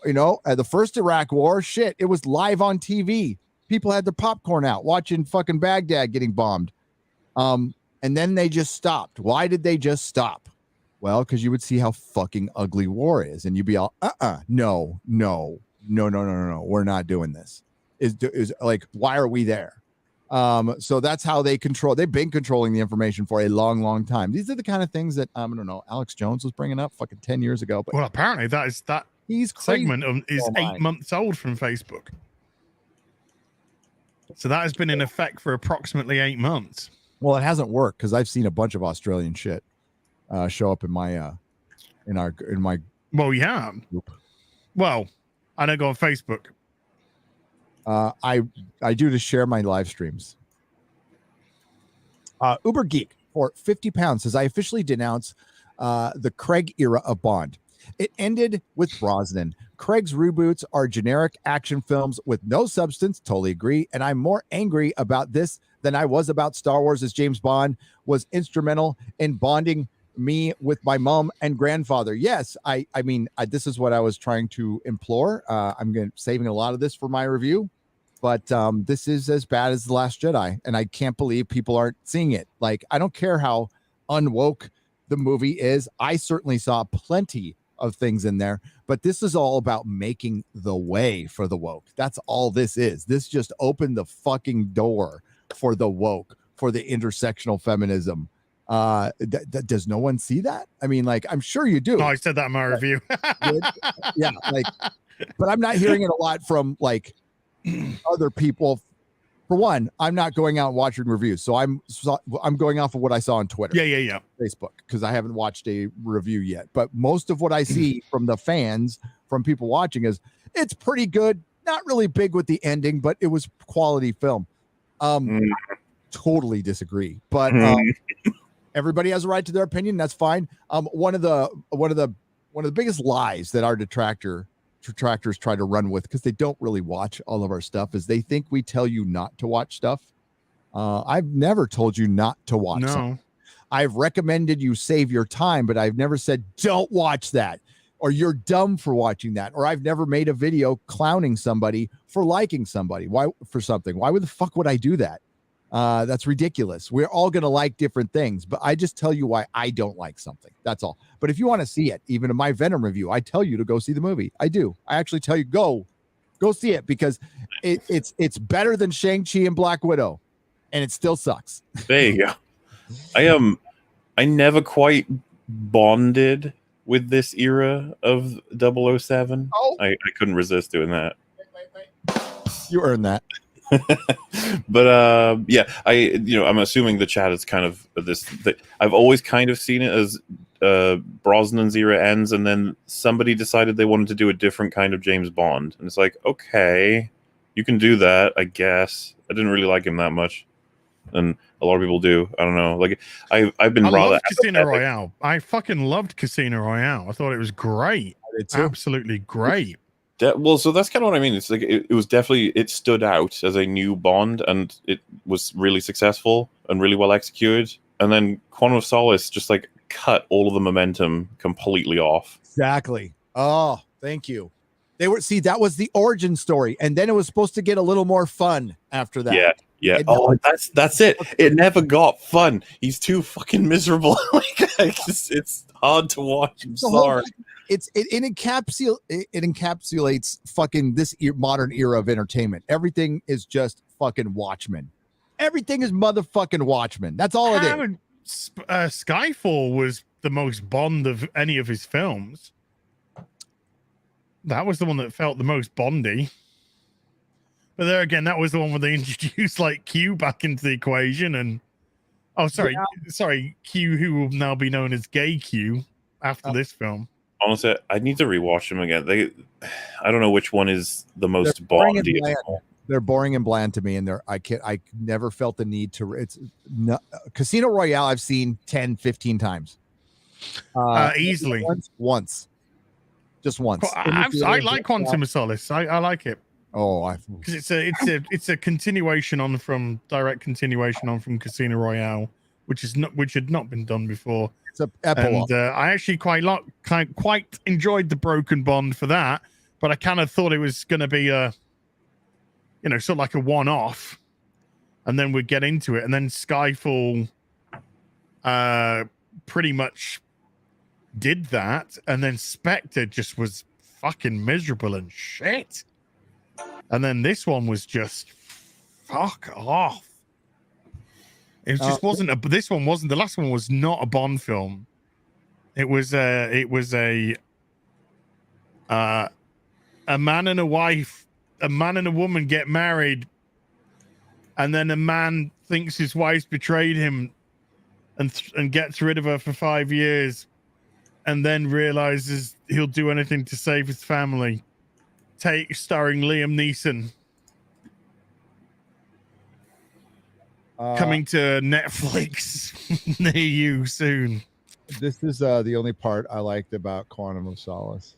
You know, the first Iraq war, shit, it was live on TV. People had their popcorn out watching fucking Baghdad getting bombed. And then they just stopped. Why did they just stop? Well, because you would see how fucking ugly war is, and you'd be all, no, we're not doing this. Is like, why are we there? So that's how they control. They've been controlling the information for a long, long time. These are the kind of things that I don't know. Alex Jones was bringing up fucking 10 years ago. But well, apparently that he's crazy. segment is 8 months old from Facebook. So that has been in effect for approximately 8 months. Well, it hasn't worked because I've seen a bunch of Australian shit show up in my in my. Well, yeah. Group. Well, I don't go on Facebook. I do to share my live streams. Uber Geek for £50 says, I officially denounce the Craig era of Bond. It ended with Brosnan. Craig's reboots are generic action films with no substance. Totally agree. And I'm more angry about this than I was about Star Wars, as James Bond was instrumental in bonding me with my mom and grandfather. Yes, I mean, this is what I was trying to implore. I'm saving a lot of this for my review, but this is as bad as The Last Jedi, and I can't believe people aren't seeing it. Like, I don't care how unwoke the movie is. I certainly saw plenty of things in there, but this is all about making the way for the woke. That's all this is. This just opened the fucking door for the woke, for the intersectional feminism. Does no one see that? I mean, like, I'm sure you do. Oh, I said that in my review. Yeah, like, but I'm not hearing it a lot from like other people. For one, I'm not going out and watching reviews, so I'm going off of what I saw on Twitter. Yeah. Facebook, because I haven't watched a review yet. But most of what I see from the fans, from people watching, is it's pretty good. Not really big with the ending, but it was quality film. Totally disagree, but everybody has a right to their opinion. That's fine. One of the biggest lies that our detractors try to run with, because they don't really watch all of our stuff, is they think we tell you not to watch stuff. I've never told you not to watch. No, something. I've recommended you save your time, but I've never said don't watch that, or you're dumb for watching that, or I've never made a video clowning somebody for liking somebody. Why for something? Why the fuck would I do that? That's ridiculous. We're all going to like different things, but I just tell you why I don't like something. That's all. But if you want to see it, even in my Venom review, I tell you to go see the movie. I do. I actually tell you, go see it, because it's better than Shang-Chi and Black Widow, and it still sucks. There you go. I never quite bonded with this era of 007. Oh. I couldn't resist doing that. You earned that. But yeah, I'm assuming the chat is kind of this. I've always kind of seen it as Brosnan's era ends, and then somebody decided they wanted to do a different kind of James Bond, and it's like, okay, you can do that, I guess. I didn't really like him that much, and a lot of people do. I don't know. Like, I've been rather loved Casino Royale. I fucking loved Casino Royale. I thought it was great. Absolutely great. Well, so that's kind of what I mean. It's like it was definitely, it stood out as a new Bond, and it was really successful and really well executed. And then Quantum of Solace just like cut all of the momentum completely off. Exactly. Oh, thank you. That was the origin story, and then it was supposed to get a little more fun after that. Yeah. That's it. It never got fun. He's too fucking miserable. It's hard to watch. I'm sorry. It encapsulates fucking this modern era of entertainment. Everything is just fucking Watchmen. Everything is motherfucking Watchmen. That's all it is. Skyfall was the most Bond of any of his films. That was the one that felt the most Bondy. But there again, that was the one where they introduced like Q back into the equation, and Q, who will now be known as Gay Q after this film. Honestly, I need to rewatch them again. I don't know which one is the most Bondy. They're boring and bland to me, and I never felt the need to. It's not, Casino Royale I've seen 10, 15 times. Easily. Once. Just once. I like Quantum of Solace. I like it. Oh, because it's a continuation on from direct continuation on from Casino Royale, which had not been done before. It's a epilogue. And I actually quite enjoyed the Broken Bond for that, but I kind of thought it was going to be a, sort of like a one-off, and then we'd get into it, and then Skyfall, pretty much did that, and then Spectre just was fucking miserable and shit. And then this one was just fuck off. It just wasn't a. This one wasn't. The last one was not a Bond film. It was a man and a wife, a man and a woman get married, and then a man thinks his wife's betrayed him, and gets rid of her for 5 years, and then realizes he'll do anything to save his family. Starring Liam Neeson. Coming to Netflix near you soon. This is the only part I liked about Quantum of Solace.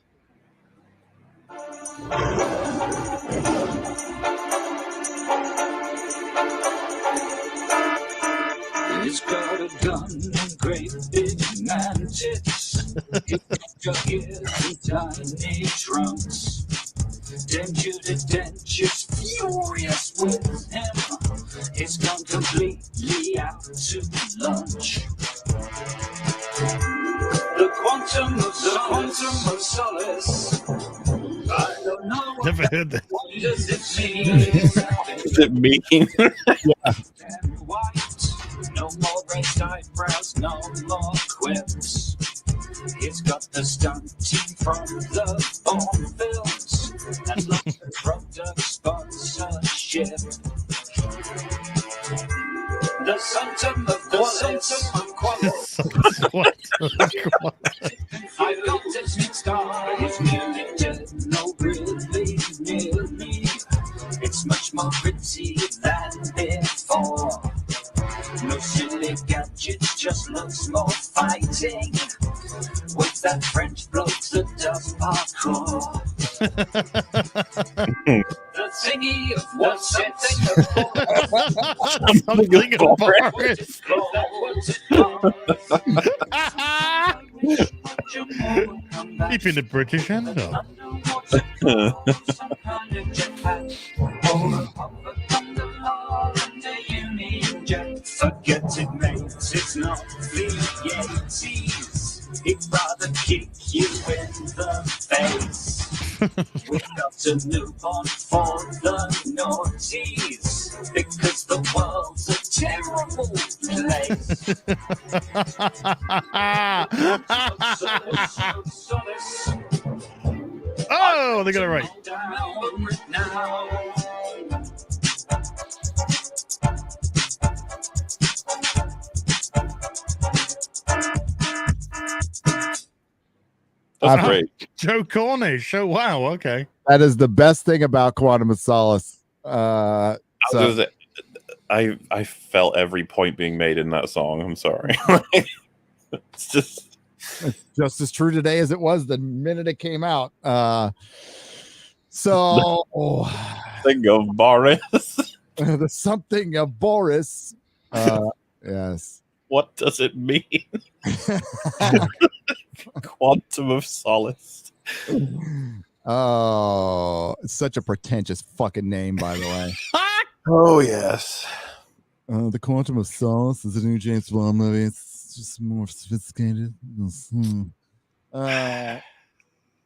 He's got a gun and great big man tits. He's got ears in tiny trunks. Then Judi Dench's furious with him. He's gone completely out to lunch. The quantum of solace. I don't know what Never heard that. What does it mean? Does it mean? And white. No more raised eyebrows, no more quips. He's got the stunt team from the Bond films and lots of product sponsorship. The Phantom of I've got it mixed up. His music did no really near me. It's much more pretty than before. No silly gadgets, just looks more fighting. With that French bloke that does parkour. The thingy of what's something of Boris. Keeping the British end up. Forget it, mate, it's not the 80s. He'd rather kick you in the face. We've got a new Bond for the noughties, because the world's a terrible place. Oh, they got it right. That's great. Joe Cornish. Oh, wow. Okay. That is the best thing about Quantum of Solace. I felt every point being made in that song. I'm sorry. It's just as true today as it was the minute it came out. So think of Boris. The something of Boris. Yes. What does it mean? Quantum of Solace. Oh, it's such a pretentious fucking name, by the way. Oh, yes. The Quantum of Solace is a new James Bond movie. It's just more sophisticated.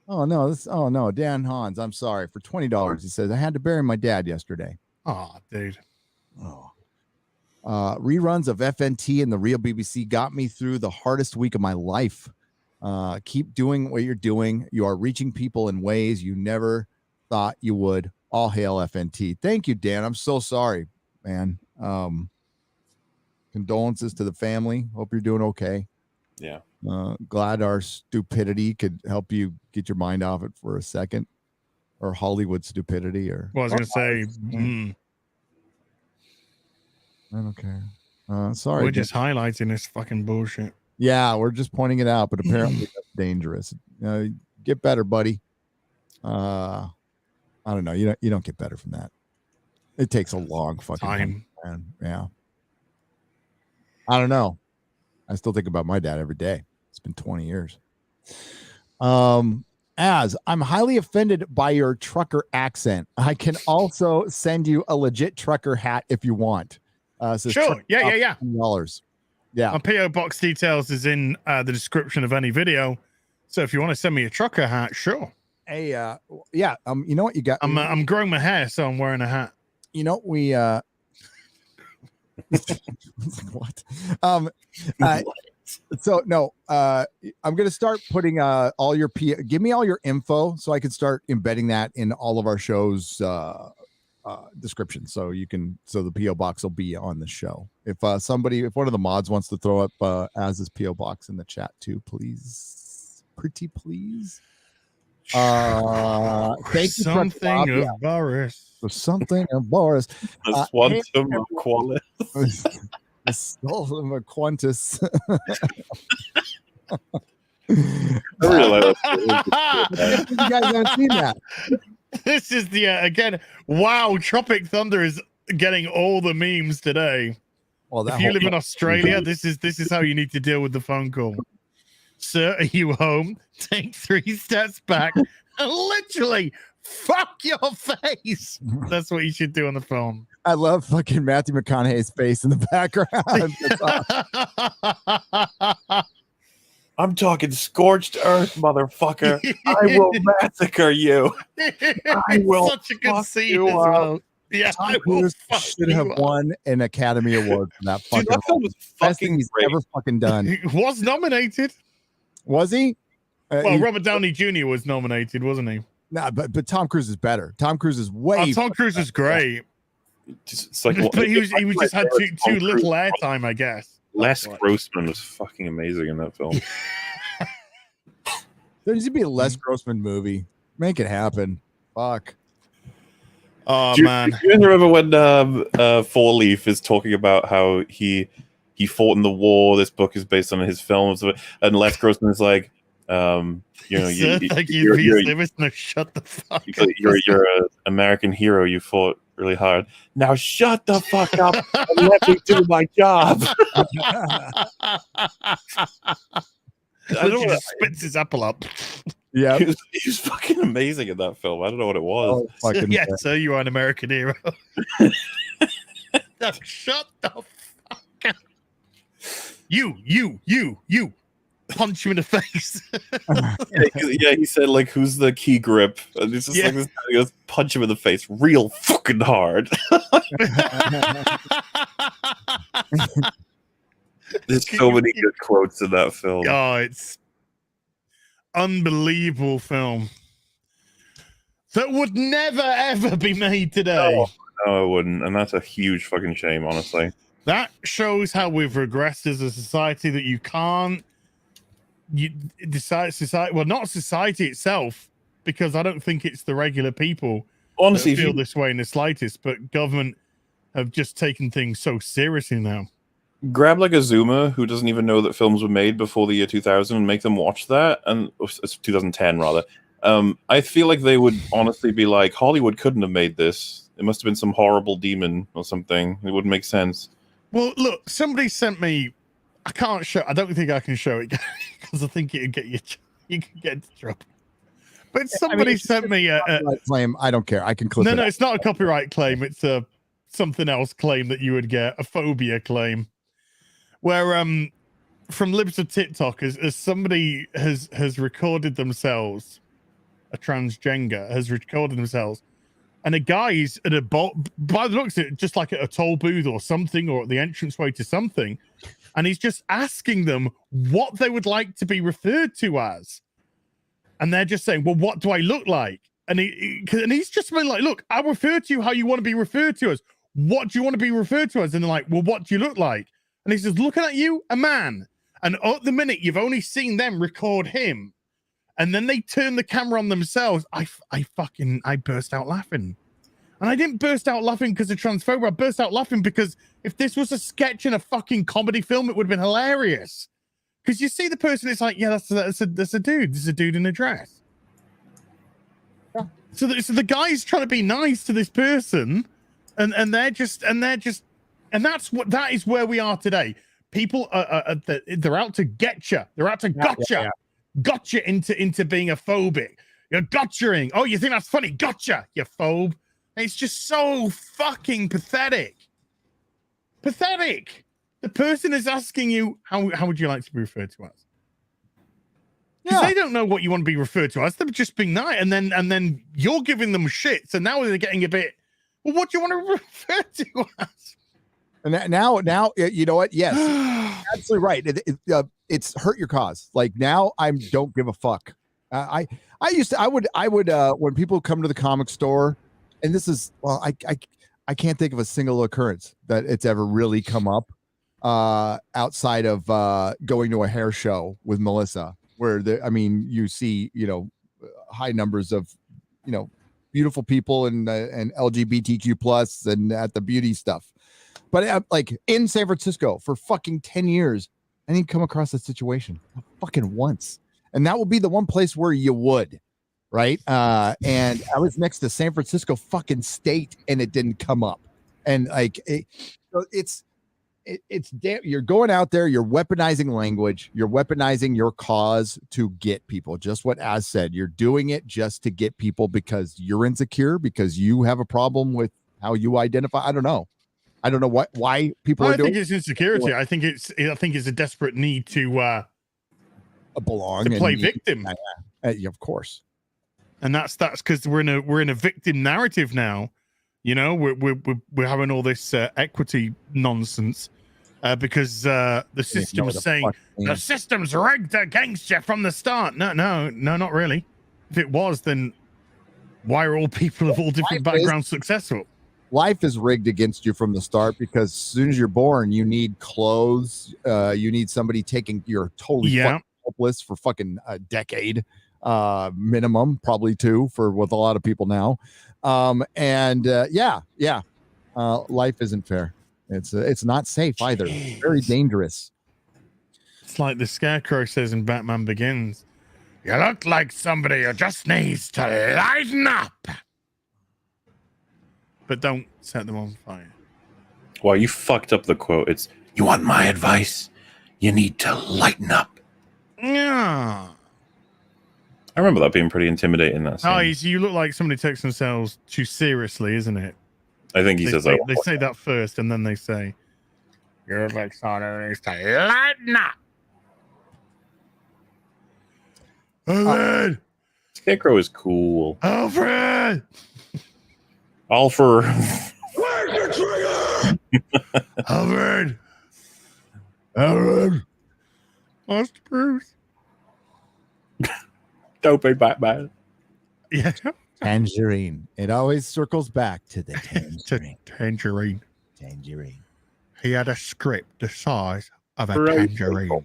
Oh no, Dan Hans. I'm sorry. For $20, he says, I had to bury my dad yesterday. Oh, dude. Oh. Reruns of FNT and the Real BBC got me through the hardest week of my life. Keep doing what you're doing. You are reaching people in ways you never thought you would. All hail FNT. Thank you, Dan. I'm so sorry, man. Condolences to the family. Hope you're doing okay. Yeah. Glad our stupidity could help you get your mind off it for a second, or Hollywood stupidity, or well, I was going to say, I don't care. Sorry, we're just highlighting this fucking bullshit. Yeah, we're just pointing it out, but apparently that's dangerous. Get better, buddy. I don't know. You don't get better from that. It takes a long fucking time. Man. Yeah. I don't know. I still think about my dad every day. It's been 20 years. As I'm highly offended by your trucker accent, I can also send you a legit trucker hat if you want. Sure. Yeah. $$. Yeah. My PO box details is in the description of any video. So if you want to send me a trucker hat, sure. Hey, yeah. You know what you got? I'm growing my hair, so I'm wearing a hat. You know, we what? So no, I'm gonna start putting all your give me all your info so I can start embedding that in all of our shows description, so the PO box will be on the show. If one of the mods wants to throw up Az's PO box in the chat too, please, pretty please. Thank you, something of Boris. For something of Boris. The quantum of quality. The soul of Quantus. I really like that. You guys haven't seen that. This is the again. Wow, Tropic Thunder is getting all the memes today. Well, if you live in Australia, this is how you need to deal with the phone call. Sir, are you home? Take 3 steps back and literally fuck your face. That's what you should do on the phone. I love fucking Matthew McConaughey's face in the background. I'm talking scorched earth, motherfucker. I will massacre you. I will such a good scene you as well. Yeah, Tom Cruise should have won an Academy Award for that fucking. Dude, that film was best thing fucking he's great. ever fucking done. He was nominated. Was he? Well, Robert Downey Jr. was nominated, wasn't he? Nah, but Tom Cruise is better. Tom Cruise is Tom Cruise is great. It's like, but he just had too little airtime, I guess. Les Grossman was fucking amazing in that film. There needs to be a Les Grossman movie. Make it happen. Fuck. Oh man! Do you remember when Four Leaf is talking about how he fought in the war? This book is based on his films, and Les Grossman is like, you know, shut the fuck up. You're an American hero. You fought really hard. Now shut the fuck up and let me do my job. He just spits his apple up. Yeah, he was fucking amazing in that film. I don't know what it was. Oh, yeah, so you are an American hero. Now, shut the fuck up. You. Punch him in the face. Yeah, he said, like, who's the key grip? And it's just like this guy goes, punch him in the face real fucking hard. There's so many good quotes in that film. Oh, it's unbelievable film that would never ever be made today. No, it wouldn't, and that's a huge fucking shame, honestly. That shows how we've regressed as a society, that you can't decide society. Well, not society itself, because I don't think it's the regular people honestly that feel this way in the slightest, but government have just taken things so seriously now. Grab like a Zoomer who doesn't even know that films were made before the year 2000 and make them watch that, and it's 2010 rather. I feel like they would honestly be like, Hollywood couldn't have made this. It must have been some horrible demon or something. It wouldn't make sense. Well, look, somebody sent me. I can't show. I don't think I can show it because I think it'd get you. You can get into trouble. But somebody sent me a claim. I don't care. I can clip it. No, it's not a copyright claim. It's a something else claim that you would get, a phobia claim, where from Libs of TikTok, as somebody has recorded themselves, a transgender has recorded themselves, and a guy's at a by the looks of it, just like at a toll booth or something, or at the entranceway to something, and he's just asking them what they would like to be referred to as, and they're just saying, well, what do I look like? And he's just been like, look, I'll refer to you how you want to be referred to as. What do you want to be referred to as? And they're like, well, what do you look like? And he says, looking at you, a man. And at the minute, you've only seen them record him. And then they turn the camera on themselves. I burst out laughing. And I didn't burst out laughing because of transphobia. I burst out laughing because if this was a sketch in a fucking comedy film, it would have been hilarious. Because you see the person, it's like, yeah, that's a dude. There's a dude in a dress. Yeah. So the guy's trying to be nice to this person, and that is where we are today. People they're out to get you. They're out to gotcha into being a phobic. You're gotchaing. Oh, you think that's funny? Gotcha, you phobe. It's just so fucking pathetic. Pathetic. The person is asking you, how would you like to be referred to as? Because Yeah. they don't know what you want to be referred to as. They're just being nice, and then you're giving them shit. So now they're getting a bit. Well, what do you want to refer to as? And now, you know what? Yes, absolutely right. It's hurt your cause. Like now, I don't give a fuck. I would when people come to the comic store, and this is I can't think of a single occurrence that it's ever really come up outside of going to a hair show with Melissa, where you see high numbers of beautiful people and LGBTQ plus and at the beauty stuff. But like in San Francisco for fucking 10 years, I didn't come across that situation fucking once. And that would be the one place where you would, right? And I was next to San Francisco fucking state and it didn't come up. And like, you're going out there, you're weaponizing language, you're weaponizing your cause to get people. Just what Az said, you're doing it just to get people because you're insecure, because you have a problem with how you identify. I don't know why people are doing. I think it's insecurity. I think it's a desperate need to belong, to play victim. Yeah, of course. And that's because we're in a victim narrative now. We're having all this equity nonsense because the system is saying the system's rigged against you from the start. No, not really. If it was, then why are all people of all different backgrounds successful? Life is rigged against you from the start because as soon as you're born, you need clothes. You need somebody taking. You're totally fucking helpless for fucking a decade minimum, probably 2 with a lot of people now. Life isn't fair. It's not safe either. It's very dangerous. It's like the Scarecrow says in Batman Begins, "You look like somebody who just needs to lighten up, but don't set them on fire." Well, you fucked up the quote. It's, "You want my advice? You need to lighten up." Yeah. I remember that being pretty intimidating. That scene. Oh, you look like somebody takes themselves too seriously, isn't it? I think he says that. They say that first, and then they say, "You're like someone who needs to lighten up." Alfred! Scarecrow is cool. Alfred! Alfred! Where's your trigger? Alfred! Alfred! Lost Bruce. Don't be Batman. Yeah. Tangerine. It always circles back to the tangerine. Tangerine. Tangerine. He had a script the size of a tangerine.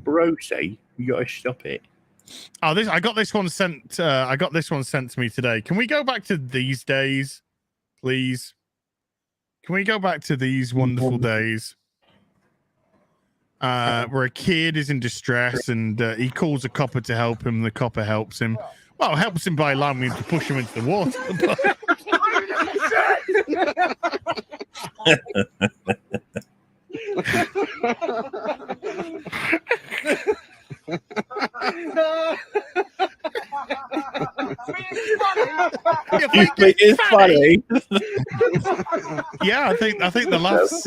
Brucey, you gotta stop it. Oh, I got this one sent to me today. Can we go back to these days, please? Can we go back to these wonderful days? Where a kid is in distress and he calls a copper to help him. The copper helps him. Well, helps him by allowing him to push him into the water. It's funny. Yeah, I think the last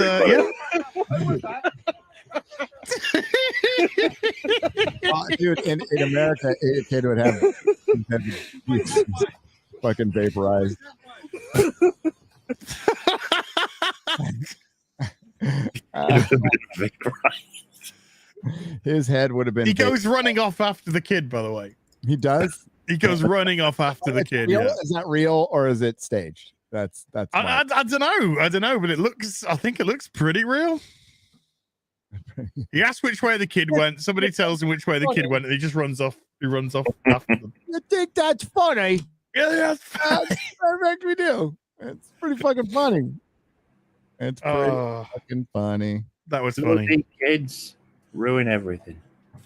Dude, in America, a kid would have fucking vaporized. His head would have been. He goes running off after the kid, by the way. He does. He goes running off after the kid. Real? Yeah. Is that real or is it staged? That's. I don't know, but I think it looks pretty real. He asks which way the kid went. Somebody tells him which way the kid went, and he just runs off. He runs off after them. You think that's funny? Yeah, that's funny. That's perfect. We do. It's pretty fucking funny. It's pretty fucking funny. That was funny. Kids ruin everything.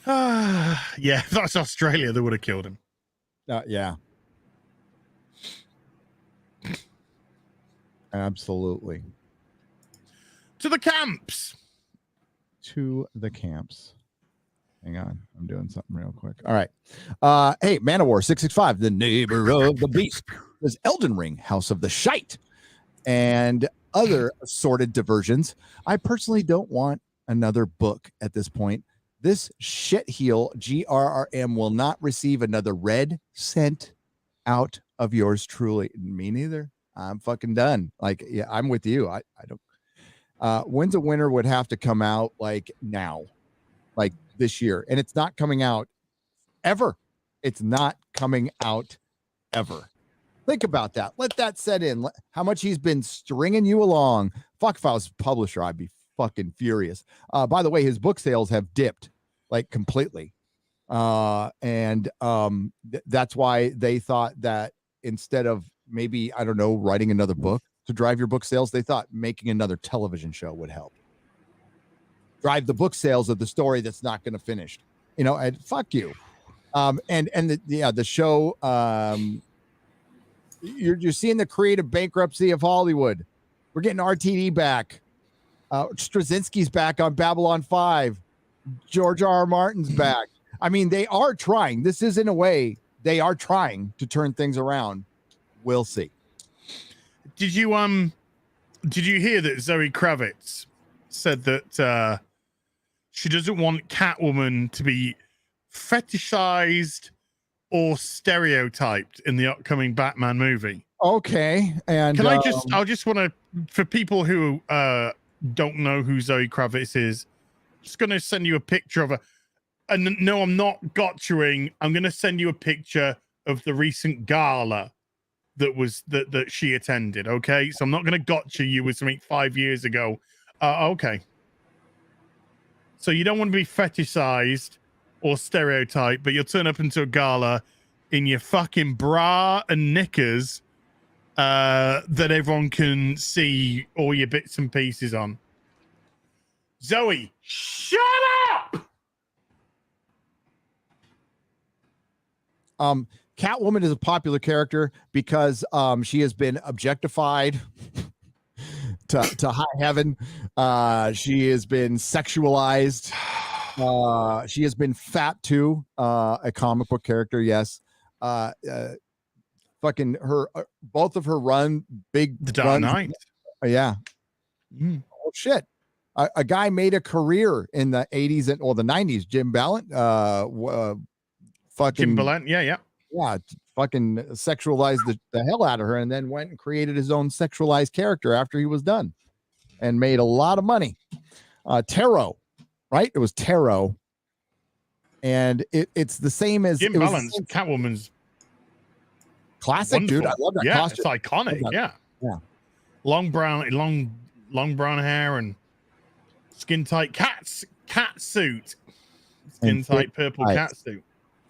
Yeah, if that's Australia, they would have killed him. Yeah. Absolutely. To the camps. To the camps. Hang on. I'm doing something real quick. All right. Hey, Manowar 665, the neighbor of the beast. There's Elden Ring, House of the Shite, and other assorted diversions. I personally don't want another book at this point. This shitheel GRRM will not receive another red cent out of yours truly. Me neither. I'm fucking done. Like, yeah, I'm with you. I don't. When's a Winner would have to come out like now, like this year, and it's not coming out ever. It's not coming out ever. Think about that. Let that set in. How much he's been stringing you along. Fuck, if I was a publisher, I'd be fucking furious. By the way, his book sales have dipped like completely. And that's why they thought that instead of maybe, I don't know, writing another book to drive your book sales, they thought making another television show would help drive the book sales of the story that's not going to finish. You know, and fuck you. The show, you're seeing the creative bankruptcy of Hollywood. We're getting RTD back. Straczynski's back on Babylon 5. George R.R. Martin's back. I mean, they are trying. This is, in a way, they are trying to turn things around. We'll see. Did you hear that Zoe Kravitz said that she doesn't want Catwoman to be fetishized or stereotyped in the upcoming Batman movie? Okay. And can I just want to, for people who don't know who Zoe Kravitz is, just going to send you a picture of her. And no, I'm not gotchaing. I'm going to send you a picture of the recent gala that she attended. Okay, so I'm not going to gotcha you with something 5 years ago. Okay. So you don't want to be fetishized or stereotyped, but you'll turn up into a gala in your fucking bra and knickers that everyone can see all your bits and pieces on. Zoe, shut up! Catwoman is a popular character because she has been objectified to high heaven. She has been sexualized. She has been fat too. A comic book character, yes. Fucking her, both of her big The Dark Knight. Yeah. Oh shit. A guy made a career in the 80s and the 90s. Jim Ballant. Fucking Jim Ballant. Yeah. Fucking sexualized the hell out of her, and then went and created his own sexualized character after he was done, and made a lot of money. Tarot, right? It was Tarot, and it's the same as Jim Ballant's Catwoman's classic, wonderful. Dude. I love that costume. It's iconic. Yeah. Long brown hair and skin tight cat suit. Skin tight purple cat suit.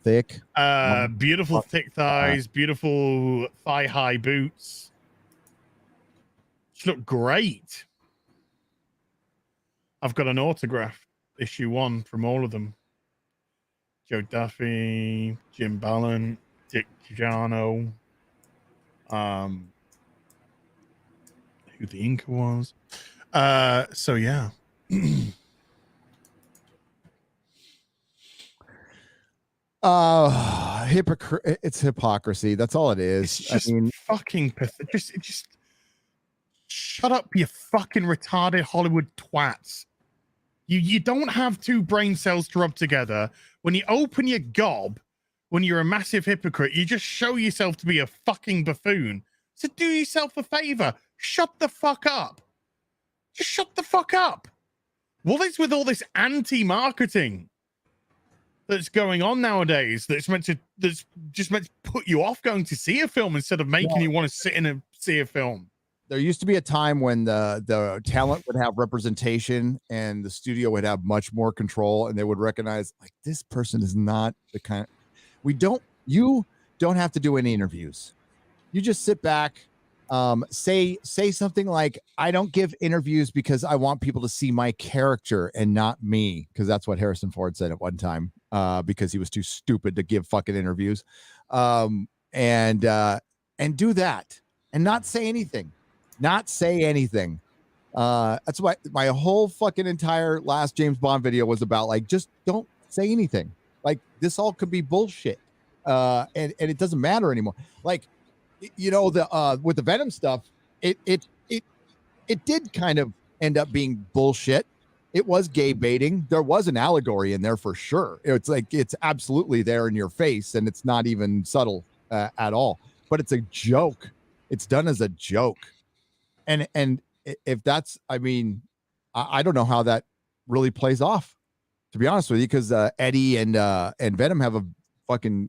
Thick. Beautiful thick thighs, beautiful thigh high boots. She looked great. I've got an autograph, issue 1 from all of them. Joe Duffy, Jim Ballant, Dick Giano, who the Inca was. So yeah. It's hypocrisy. That's all it is. It's just I mean, fucking pathetic. Just shut up, you fucking retarded Hollywood twats. You don't have 2 brain cells to rub together. When you open your gob, when you're a massive hypocrite, you just show yourself to be a fucking buffoon. So do yourself a favor. Shut the fuck up. Just shut the fuck up. What is with all this anti-marketing that's going on nowadays that's just meant to put you off going to see a film instead of making you want to sit in and see a film? There used to be a time when the talent would have representation and the studio would have much more control, and they would recognize, like, this person is not the kind you don't have to do any interviews. You just sit back, say something like, I don't give interviews because I want people to see my character and not me, because that's what Harrison Ford said at one time, because he was too stupid to give fucking interviews, and do that and not say anything. Not say anything. That's why my whole fucking entire last James Bond video was about, like, just don't say anything. Like, this all could be bullshit, and it doesn't matter anymore. Like, you know, with the Venom stuff, it did kind of end up being bullshit, it was gay baiting. There was an allegory in there for sure. It's like it's absolutely there in your face, and it's not even subtle at all. But it's a joke. It's done as a joke, and if that's, I mean, I don't know how that really plays off, to be honest with you, because Eddie and Venom have a fucking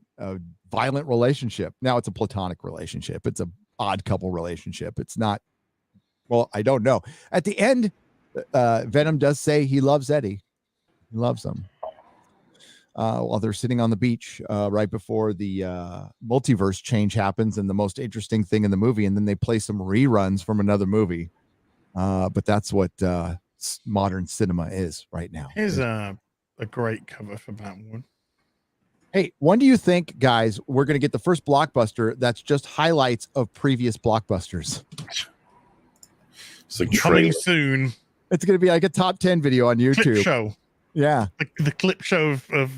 violent relationship. Now it's a platonic relationship. It's a odd couple relationship. It's not. Well, I don't know. At the end, Venom does say he loves Eddie. He loves him. While they're sitting on the beach right before the multiverse change happens, and the most interesting thing in the movie, and then they play some reruns from another movie. But that's what modern cinema is right now. Here's a great cover for Batwoman. Hey, when do you think, guys, we're going to get the first blockbuster that's just highlights of previous blockbusters? It's like Coming trailer. soon. It's going to be like a top 10 video on YouTube. Clip show. Yeah. The clip show of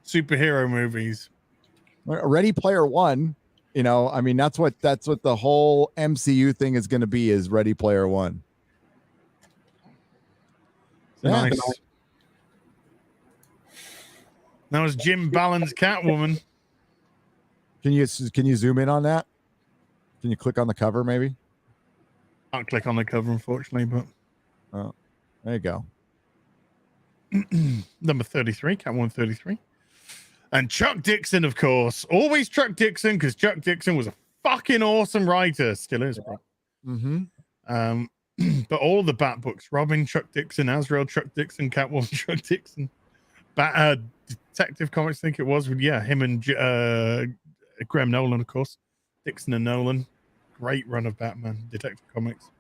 superhero movies. Ready Player One, you know, I mean, that's what the whole MCU thing is going to be, is Ready Player One. Yeah. Nice. That was Jim Ballen's Catwoman. Can you zoom in on that? Can you click on the cover maybe? Can't click on the cover, unfortunately, but Oh, there you go. number 33, Catwoman 33. And Chuck Dixon, of course. Always Chuck Dixon, because Chuck Dixon was a fucking awesome writer. Still is, bro. Mm-hmm. But all the Bat books, Robin, Chuck Dixon, Azrael, Chuck Dixon, Catwoman, Chuck Dixon. Detective Comics, I think it was, with him and Graham Nolan, of course. Dixon and Nolan. Great run of Batman, Detective Comics.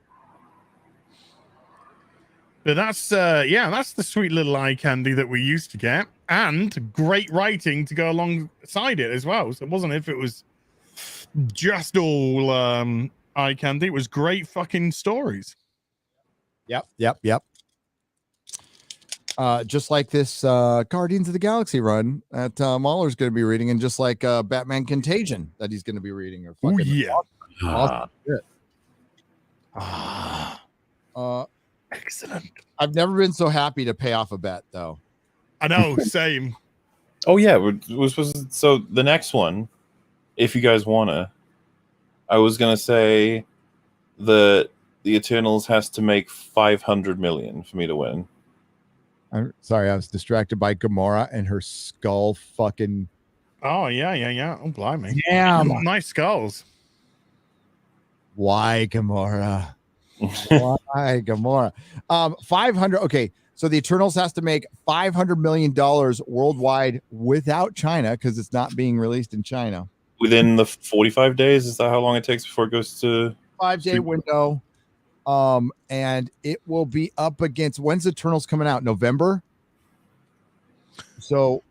But that's the sweet little eye candy that we used to get, and great writing to go alongside it as well. So it wasn't if it was just all eye candy. It was great fucking stories. Yep. Just like this Guardians of the Galaxy run that MauLer's going to be reading, and just like Batman Contagion that he's going to be reading. Or Oh yeah. awesome shit. Excellent. I've never been so happy to pay off a bet, though. I know, same. Oh yeah, we're supposed to, so the next one, if you guys wanna, I was gonna say the Eternals has to make 500 million for me to win. I'm sorry, I was distracted by Gamora and her skull fucking. Oh yeah. Oh blimey. Damn. Nice skulls. Why Gamora? Why Gamora? 500. Okay, so the Eternals has to make $500 million worldwide without China, because it's not being released in China. Within the 45 days, is that how long it takes before it goes to 5-day window. And it will be up against, when's Eternals coming out? November. So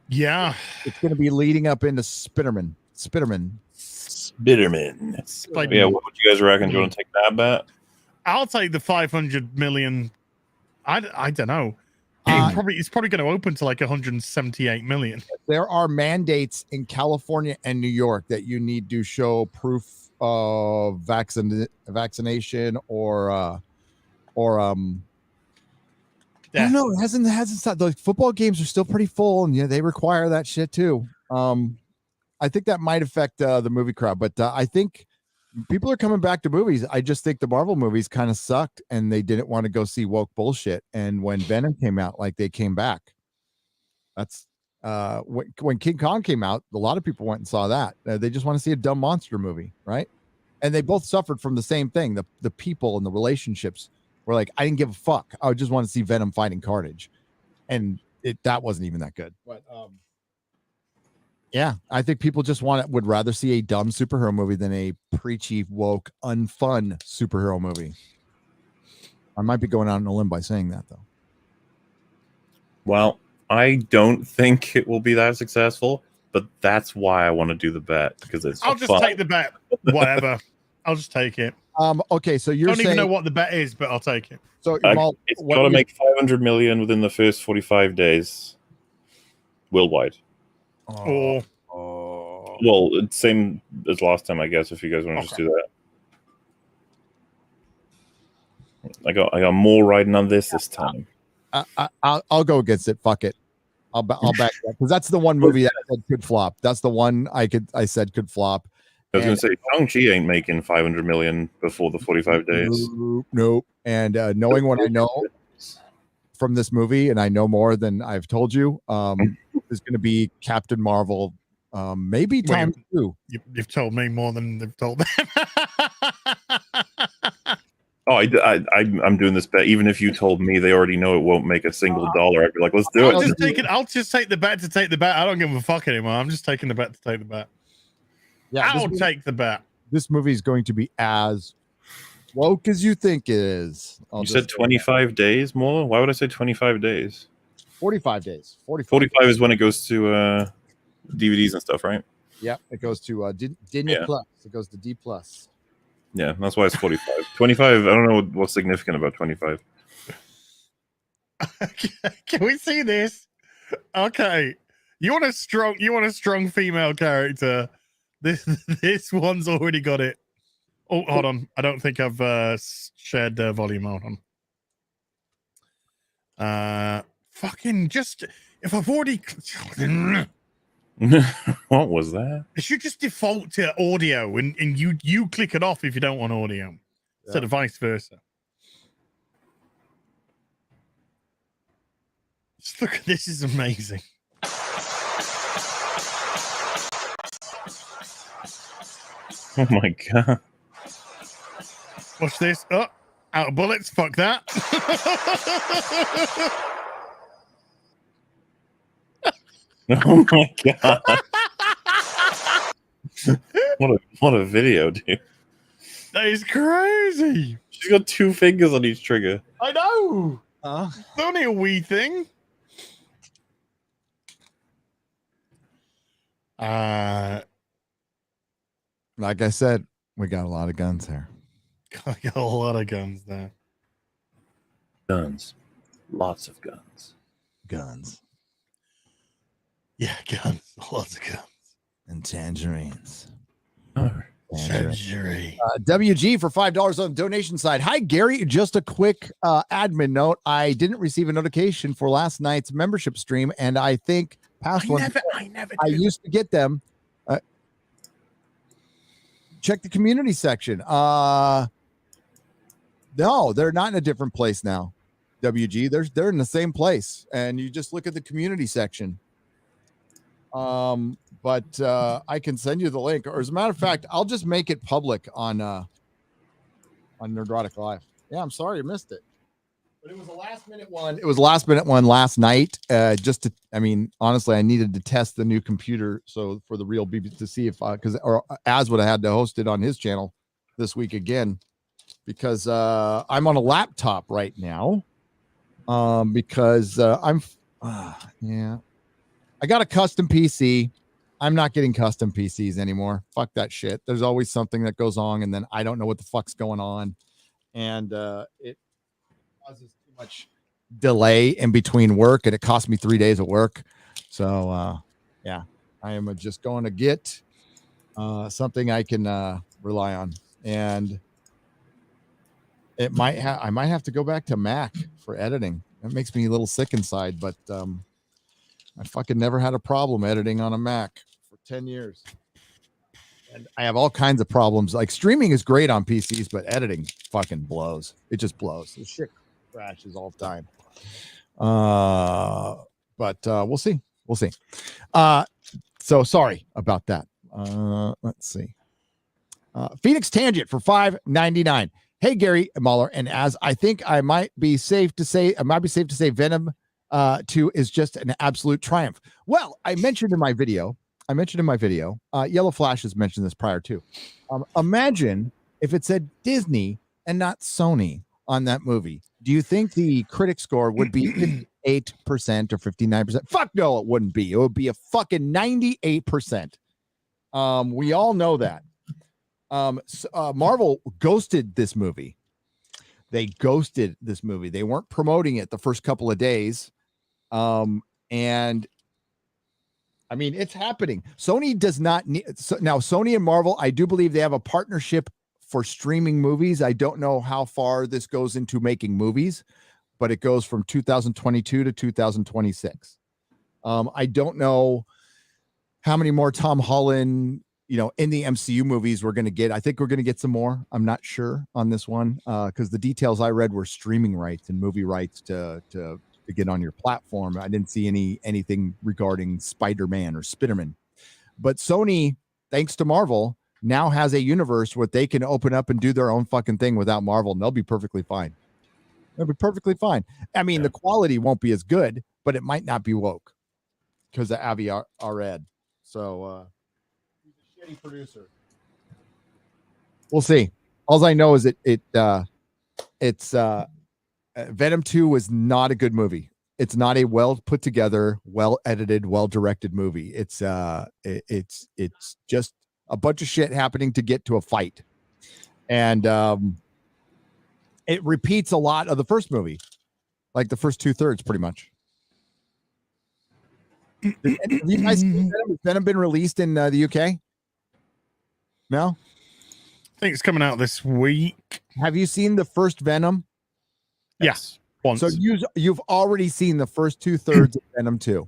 yeah, it's going to be leading up into Spiderman. Yeah, what would you guys reckon? Do you want to take that bet? I'll take the 500 million. I don't know. It's probably going to open to like 178 million. There are mandates in California and New York that you need to show proof of vaccination or I don't know. It hasn't stopped. The football games are still pretty full, and they require that shit too. I think that might affect the movie crowd, but I think people are coming back to movies. I just think the Marvel movies kind of sucked, and they didn't want to go see woke bullshit. And when Venom came out, like, they came back. That's when King Kong came out, a lot of people went and saw that. They just want to see a dumb monster movie, right? And they both suffered from the same thing. The people and the relationships were like, I didn't give a fuck. I just want to see Venom fighting Carnage, and that wasn't even that good. But yeah, I think people just would rather see a dumb superhero movie than a preachy, woke, unfun superhero movie. I might be going out on a limb by saying that, though. Well, I don't think it will be that successful, but that's why I want to do the bet, because it's I'll just take the bet. Whatever. I'll just take it. Okay, so you're saying, even know what the bet is, but I'll take it. So it's got to make 500 million within the first 45 days worldwide. Well, it's same as last time, I guess, if you guys want to just do that. I got more riding on this time. I'll go against it. Fuck it. I'll back that because that's the one movie that I said could flop. That's the one I said could flop. I was going to say Shang-Chi ain't making 500 million before the 45 days. Nope. And knowing what I know from this movie, and I know more than I've told you, is going to be Captain Marvel. Maybe time two. You've told me more than they've told them. Oh, I'm doing this bet. Even if you told me they already know it won't make a single dollar, I'd be like, let's do it. I'll just take the bet to take the bet. I don't give a fuck anymore. I'm just taking the bet to take the bet. Yeah, I'll take the bet. This movie is going to be as woke as you think it is. You said 25 days, MauLer? Why would I say 25 days? 45 days. 45 is when it goes to DVDs and stuff, right? Yeah, it goes to Disney Plus. It goes to D Plus. Yeah, that's why it's 45. 25, I don't know what's significant about 25. Can we see this? Okay. You want a strong female character. This one's already got it. Oh, hold on. I don't think I've shared volume. Hold on. Fucking just if I've already What was that? it should just default to audio and you click it off if you don't want audio instead of vice versa. Just look, this is amazing. Oh my god. Watch this. Oh, out of bullets. Fuck that. Oh my god. What a video, dude. That is crazy. She's got 2 fingers on each trigger. I know. It's only a wee thing. Like I said, we got a lot of guns here. I got a lot of guns there. Guns. Lots of guns. Guns. Yeah, guns. Lots of guns. And tangerines. Oh. Tangerine. WG for $5 on the donation side. Hi, Gary. Just a quick admin note. I didn't receive a notification for last night's membership stream, and I think past one. I used to get them. Check the community section. No, they're not in a different place now. WG, they're in the same place, and you just look at the community section. But I can send you the link, or as a matter of fact, I'll just make it public on Nerdrotic Live. Yeah, I'm sorry you missed it, but it was a last minute one. It was a last minute one last night. Honestly, I needed to test the new computer, so for the real BB to see if or Az would have had to host it on his channel this week again, because I'm on a laptop right now. Because I got a custom PC. I'm not getting custom PCs anymore. Fuck that shit. There's always something that goes on, and then I don't know what the fuck's going on, and it causes too much delay in between work, and it cost me 3 days of work. So I am just going to get something I can rely on, and I might have to go back to Mac for editing. That makes me a little sick inside, but I fucking never had a problem editing on a Mac for 10 years. And I have all kinds of problems. Like streaming is great on PCs, but editing fucking blows. It just blows. The shit crashes all the time. But we'll see. We'll see. So sorry about that. Let's see. Phoenix Tangent for $5.99. Hey, Gary, MauLer, and Az, I think I might be safe to say Venom 2 is just an absolute triumph. Well, I mentioned in my video, Yellow Flash has mentioned this prior too. Imagine if it said Disney and not Sony on that movie. Do you think the critic score would be 58% or 59%? Fuck no, it wouldn't be. It would be a fucking 98%. We all know that. Marvel ghosted this movie. They ghosted this movie. They weren't promoting it the first couple of days. And I mean, it's happening. Sony does not need now. Sony and Marvel, I do believe they have a partnership for streaming movies. I don't know how far this goes into making movies, but it goes from 2022 to 2026. I don't know how many more Tom Holland, in the MCU movies we're going to get. I think we're going to get some more. I'm not sure on this one because the details I read were streaming rights and movie rights to get on your platform. I didn't see anything regarding Spider-Man or Spiderman. But Sony, thanks to Marvel, now has a universe where they can open up and do their own fucking thing without Marvel, and they'll be perfectly fine. They'll be perfectly fine. I mean, the quality won't be as good, but it might not be woke because of Avi Arad. So he's a shitty producer. We'll see. All I know is it's Venom 2 was not a good movie. It's not a well put together, well edited, well directed movie. It's just a bunch of shit happening to get to a fight, and it repeats a lot of the first movie, like the first 2/3, pretty much. Have you guys seen Venom? Has Venom been released in the UK? No, I think it's coming out this week. Have you seen the first Venom? Yes, once. So you've already seen the first 2/3 of Venom 2.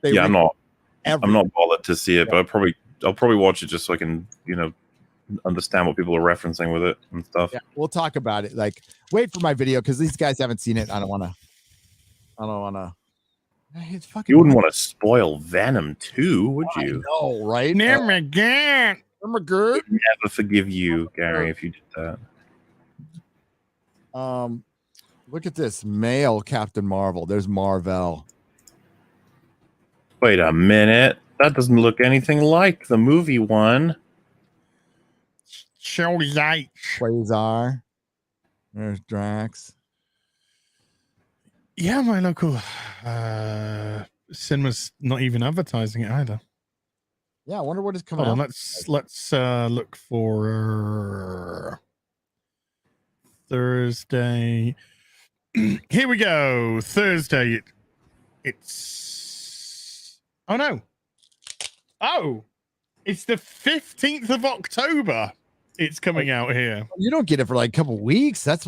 I'm not bothered to see it, but I'll probably watch it just so I can understand what people are referencing with it and stuff. Yeah, we'll talk about it. Like, wait for my video because these guys haven't seen it. I don't want to. It's fucking. You wouldn't want to spoil Venom 2, would you? No, right? Never again. Never good. Never forgive you, Gary, if you did that. Look at this male Captain Marvel. There's Marvel. Wait a minute. That doesn't look anything like the movie one. Show light. Quasar. There's Drax. Yeah, my local cinema's not even advertising it either. Yeah, I wonder what is coming Hold on, out. let's look for Thursday. Here we go. Thursday. It's it's the 15th of October. It's coming out here. You don't get it for like a couple weeks. That's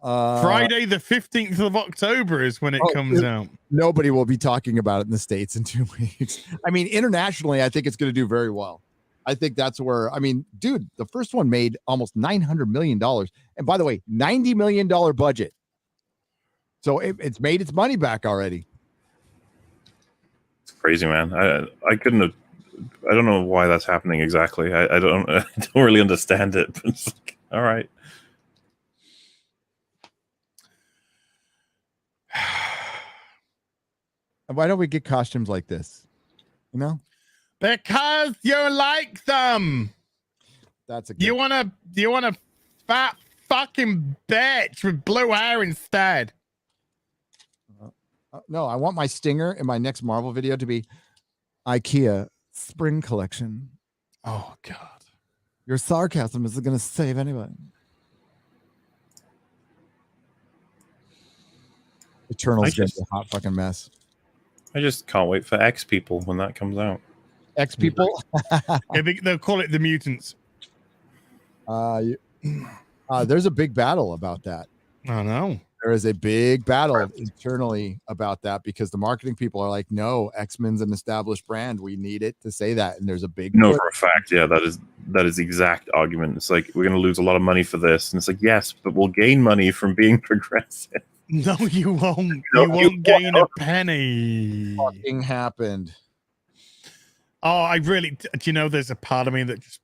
Friday the 15th of October is when it comes out. Nobody will be talking about it in the States in 2 weeks. I mean, internationally, I think it's going to do very well. I think that's where, dude, the first one made almost $900 million. And by the way, $90 million budget. So it's made its money back already. It's crazy, man. I couldn't have. I don't know why that's happening exactly. I don't really understand it. But it's like, all right. Why don't we get costumes like this? Because you like them. That's a good You want a fat fucking bitch with blue hair instead. No, I want my stinger in my next Marvel video to be IKEA spring collection. Oh God. Your sarcasm isn't going to save anyone. Eternal's going to be a hot fucking mess. I just can't wait for X People when that comes out. X People? They'll call it the Mutants. There's a big battle about that. I know. There is a big battle internally about that because the marketing people are like, no, X-Men's an established brand. We need it to say that. And there's a big for a fact. Yeah, that is the exact argument. It's like, we're going to lose a lot of money for this. And it's like, yes, but we'll gain money from being progressive. No, you won't. You won't gain a penny. Fucking happened. Oh, I really, do you know, there's a part of me that just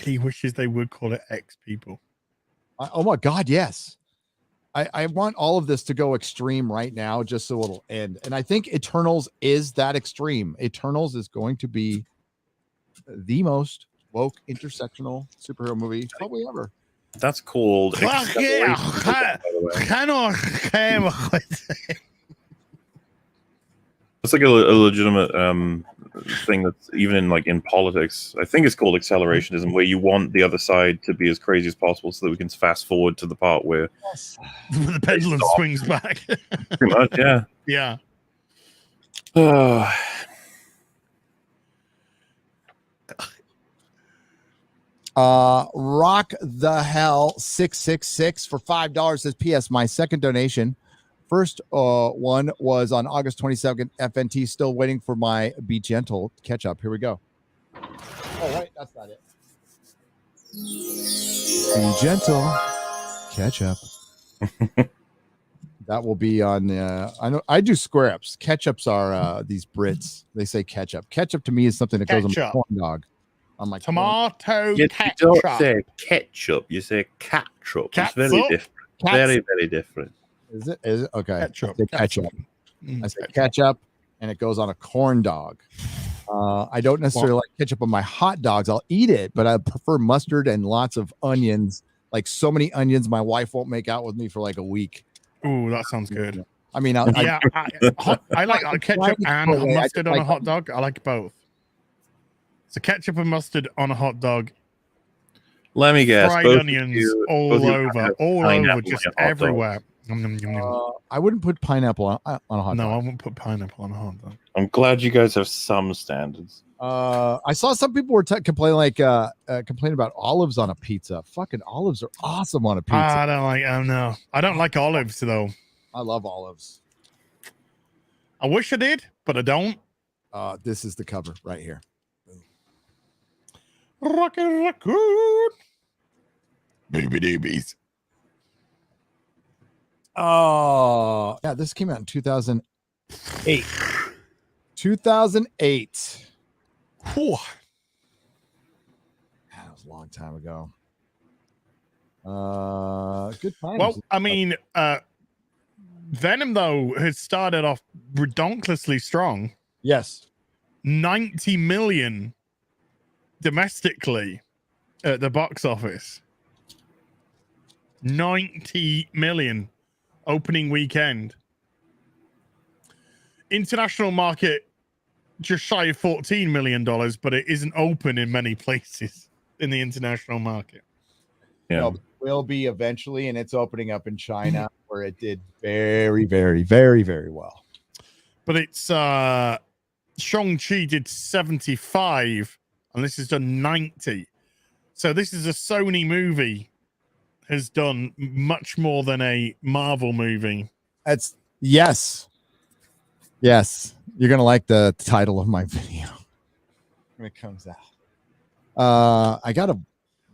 really wishes they would call it X People. Oh my God, yes. I want all of this to go extreme right now, just so it'll end. And I think Eternals is that extreme. Eternals is going to be the most woke intersectional superhero movie probably ever. That's called. Fuck yeah. It's like a legitimate thing that's even in politics. I think it's called accelerationism, where you want the other side to be as crazy as possible so that we can fast forward to the part where the pendulum swings back. Pretty much, yeah. Yeah. Rock the Hell 666 for $5 says, P.S. My second donation. First one was on August 22nd. FNT still waiting for my Be Gentle catch up. Here we go. Oh, wait, that's not it. Be Gentle catch up. That will be on. I know I do square ups. Ketchups are these Brits. They say ketchup. Ketchup to me is something that goes on my corn dog. On my tomato You ketchup. don't say ketchup. You say ketchup. It's very Catsup? different. Very, very different. Is it? Is it? Okay. Ketchup. I say ketchup. I say ketchup, and it goes on a corn dog. I don't necessarily like ketchup on my hot dogs. I'll eat it, but I prefer mustard and lots of onions. Like so many onions, my wife won't make out with me for like a week. Ooh, that sounds good. I mean, I like ketchup and mustard on a hot dog. I like both. So ketchup and mustard on a hot dog. Let me guess. Fried onions all over, just everywhere. I wouldn't put pineapple on a hot dog. No, I wouldn't put pineapple on a hot dog. I'm glad you guys have some standards. I saw some people were complaining about olives on a pizza. Fucking olives are awesome on a pizza. I don't like. No, I don't like olives though. I love olives. I wish I did, but I don't. This is the cover right here. Rockin' raccoon. Baby babies. Oh, yeah. This came out in 2008. 2008. Whew. That was a long time ago. Good times. Well, I mean, Venom though has started off redonkulously strong. Yes, 90 million domestically at the box office. 90 million opening weekend. International market just shy of $14 million, but it isn't open in many places in the international market. Yeah. No, it will be eventually, and it's opening up in China where it did very, very, very, very well. But it's Shang-Chi did 75 and this has done 90. So this is a Sony movie has done much more than a Marvel movie. That's yes. You're gonna like the title of my video when it comes out. I gotta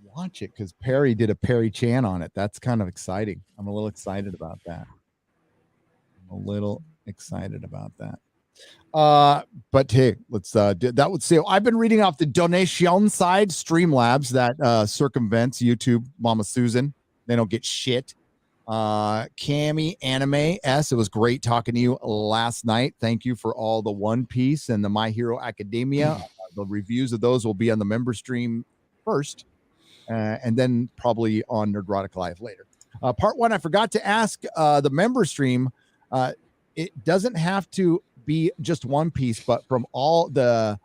watch it because Perry did a Perry Chan on it. That's kind of exciting. I'm a little excited about that. But hey, let's that would say I've been reading off the donation side, Streamlabs that circumvents YouTube, Mama Susan. They don't get shit. Cammy Anime S, it was great talking to you last night. Thank you for all the One Piece and the My Hero Academia. The reviews of those will be on the member stream first, and then probably on Nerdrotic Live later. Part one, I forgot to ask the member stream. It doesn't have to be just One Piece, but from all the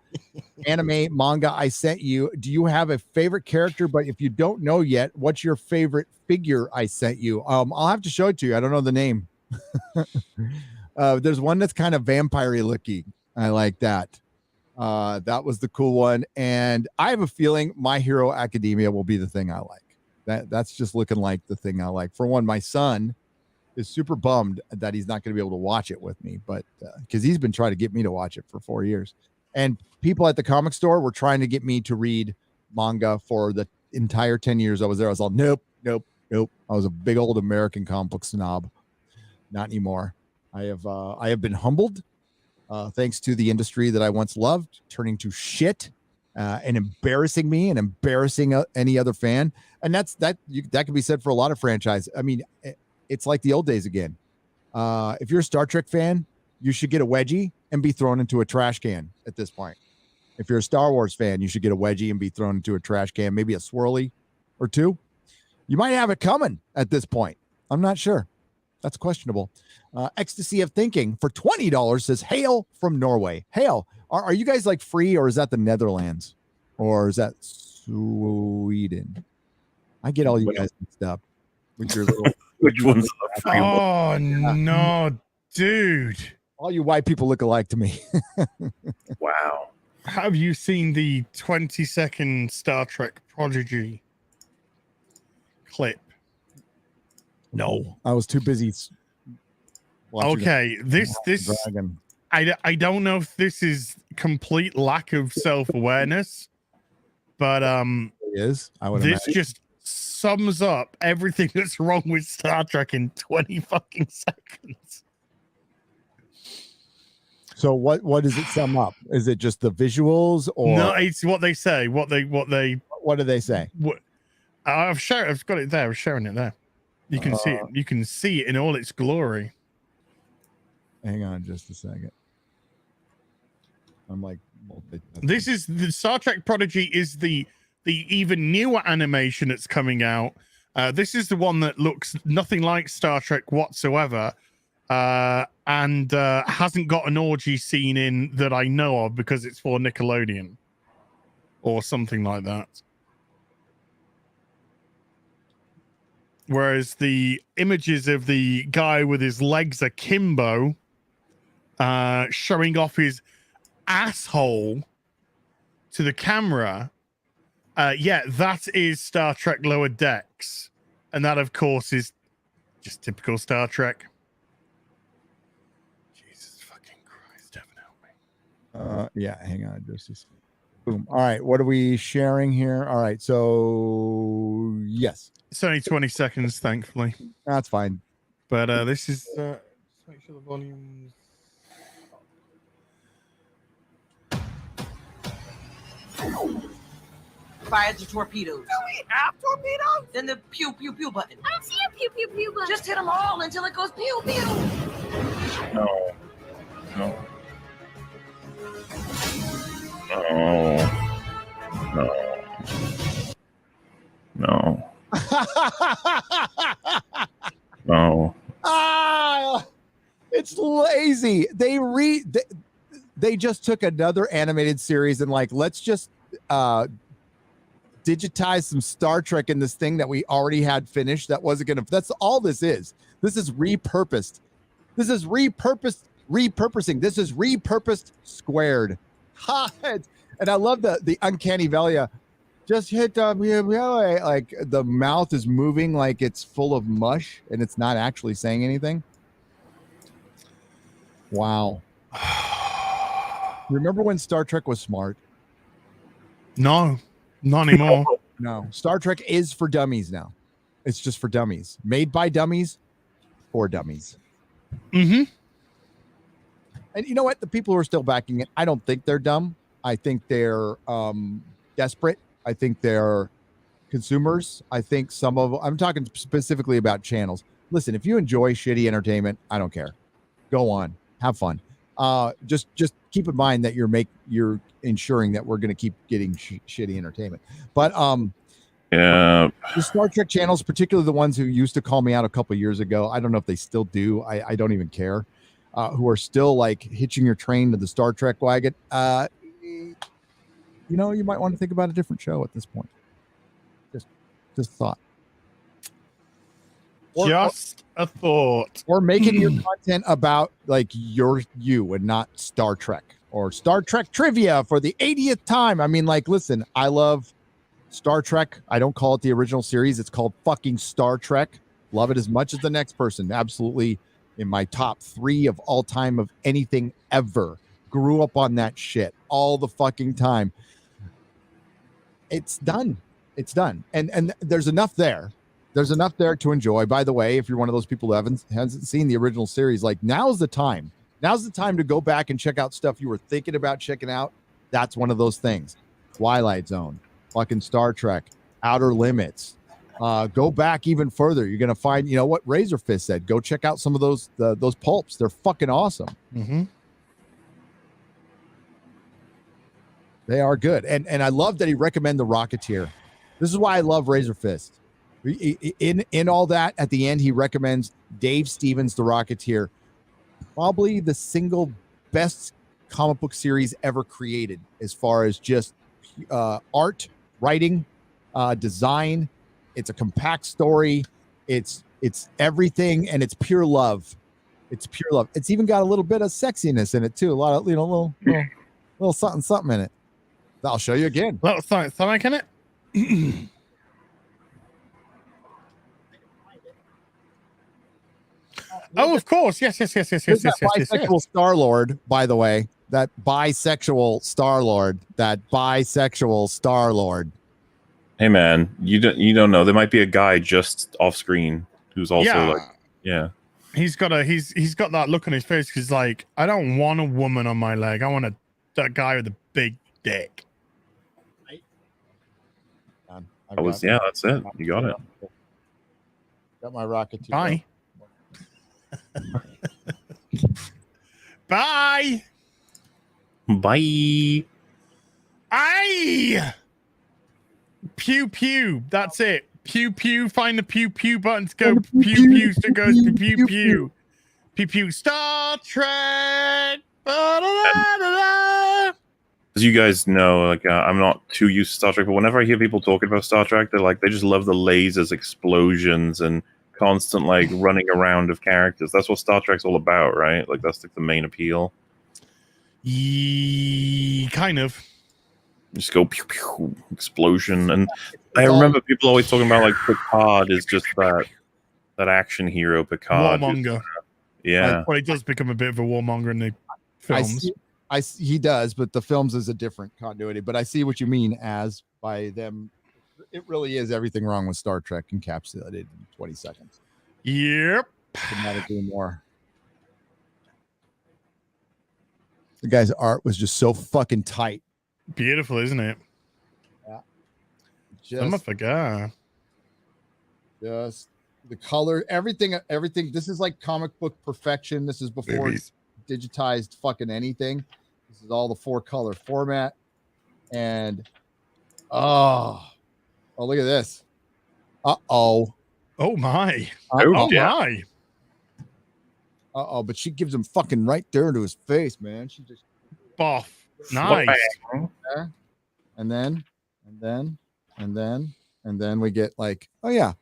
anime manga I sent you, do you have a favorite character? But if you don't know yet, what's your favorite figure I sent you? I'll have to show it to you. I don't know the name. There's one that's kind of vampire-y looking. I like that. That was the cool one. And I have a feeling My Hero Academia will be the thing I like. That's just looking like the thing I like. For one, my son is super bummed that he's not going to be able to watch it with me, but because he's been trying to get me to watch it for 4 years. And people at the comic store were trying to get me to read manga for the entire 10 years I was there. I was all, nope. I was a big old American comic book snob. Not anymore. I have been humbled thanks to the industry that I once loved, turning to shit and embarrassing me and embarrassing any other fan. And that can be said for a lot of franchise. I mean, it's like the old days again. If you're a Star Trek fan, you should get a wedgie and be thrown into a trash can at this point. If you're a Star Wars fan, you should get a wedgie and be thrown into a trash can, maybe a swirly or two. You might have it coming at this point. I'm not sure. That's questionable. Ecstasy of Thinking for $20 says, Hail from Norway. Hail, are you guys like free, or is that the Netherlands? Or is that Sweden? I get all you guys mixed up with your little... Which one's the free one? Oh, no, dude. All you white people look alike to me. Wow. Have you seen the 20-second Star Trek Prodigy clip? No, I was too busy. watching Okay, this Dragon. I don't know if this is complete lack of self-awareness, but It is. I would this imagine. just sums up everything that's wrong with Star Trek in 20 fucking seconds. So what does it sum up? Is it just the visuals, or No, it's what they say. What do they say? What I've got it there. I'm sharing it there. You can see it. You can see it in all its glory. Hang on just a second. I'm like, This is the Star Trek Prodigy is the even newer animation that's coming out. This is the one that looks nothing like Star Trek whatsoever, and hasn't got an orgy scene in that I know of because it's for Nickelodeon or something like that. Whereas the images of the guy with his legs akimbo, showing off his asshole to the camera, that is Star Trek Lower Decks, and that of course is just typical Star Trek. Jesus fucking Christ, heaven help me. Yeah, hang on just a second. Boom. All right, what are we sharing here? All right, so yes, it's only 20 seconds, thankfully. That's fine. But this is just make sure the volume's Fire the torpedoes. Do we have torpedoes? Then the pew pew pew button. I don't see a pew pew pew button. Just hit them all until it goes pew pew. No. No. Ah, it's lazy. They just took another animated series and like, let's just digitize some Star Trek in this thing that we already had finished. That's all this is. This is repurposed. This is repurposing. This is repurposed squared. And I love the uncanny valley. Just hit like the mouth is moving like it's full of mush and it's not actually saying anything. Wow. Remember when Star Trek was smart? No, not anymore. No, Star Trek is for dummies now. It's just for dummies, made by dummies, for dummies. Mm-hmm. And you know what? The people who are still backing it, I don't think they're dumb. I think they're desperate. I think they're consumers. I think I'm talking specifically about channels. Listen, if you enjoy shitty entertainment, I don't care. Go on, have fun. Just keep in mind that you're ensuring that we're going to keep getting shitty entertainment. But yeah, the Star Trek channels, particularly the ones who used to call me out a couple years ago, I don't know if they still do. I don't even care. Who are still like hitching your train to the Star Trek wagon. You might want to think about a different show at this point. Just thought. Just a thought. Or making your content about like you and not Star Trek or Star Trek trivia for the 80th time. I mean, like, listen, I love Star Trek. I don't call it the original series. It's called fucking Star Trek. Love it as much as the next person. Absolutely in my top 3 of all time of anything ever. Grew up on that shit all the fucking time. It's done. And there's enough there. There's enough there to enjoy. By the way, if you're one of those people who hasn't seen the original series, like now's the time. Now's the time to go back and check out stuff you were thinking about checking out. That's one of those things. Twilight Zone, fucking Star Trek, Outer Limits. Go back even further. You're gonna find, what Razor Fist said. Go check out some of those pulps. They're fucking awesome. Mm-hmm. They are good. And I love that he recommended The Rocketeer. This is why I love Razor Fist. In all that, at the end, he recommends Dave Stevens' The Rocketeer. Probably the single best comic book series ever created as far as just art, writing, design. It's a compact story. It's everything, and it's pure love. It's pure love. It's even got a little bit of sexiness in it too. A lot of little little something in it. I'll show you again. Little something in it. Oh, of course. Yes. Bisexual Star-Lord, by the way. That bisexual Star-Lord. Hey man, you don't know. There might be a guy just off screen who's also He's got that look on his face because like I don't want a woman on my leg. I want that guy with a big dick. That's it. You got it. Got my rocket. Bye. Bye. Bye. Aye. Pew pew. That's it. Pew pew. Find the pew pew button to go pew pew. So goes to pew pew. Pew pew. Star Trek. As you guys know, like I'm not too used to Star Trek, but whenever I hear people talking about Star Trek, they just love the lasers, explosions, and constant like running around of characters. That's what Star Trek's all about, right? Like that's like the main appeal. Kind of. Just go pew pew explosion, and I remember people always talking about like Picard is just that action hero Picard. Warmonger. Yeah. Well, he does become a bit of a warmonger in the films. He does, but the films is a different continuity. But I see what you mean as by them. It really is everything wrong with Star Trek encapsulated in 20 seconds. Yep. Dramatically more. The guy's art was just so fucking tight. Beautiful, isn't it? Yeah. I'm a forgot. Just the color, everything. This is like comic book perfection. This is before digitized fucking anything. This is all the 4-color format. And oh, look at this. Oh my. My. But she gives him fucking right there to his face, man. She just boff. Nice. And then we get like, oh yeah.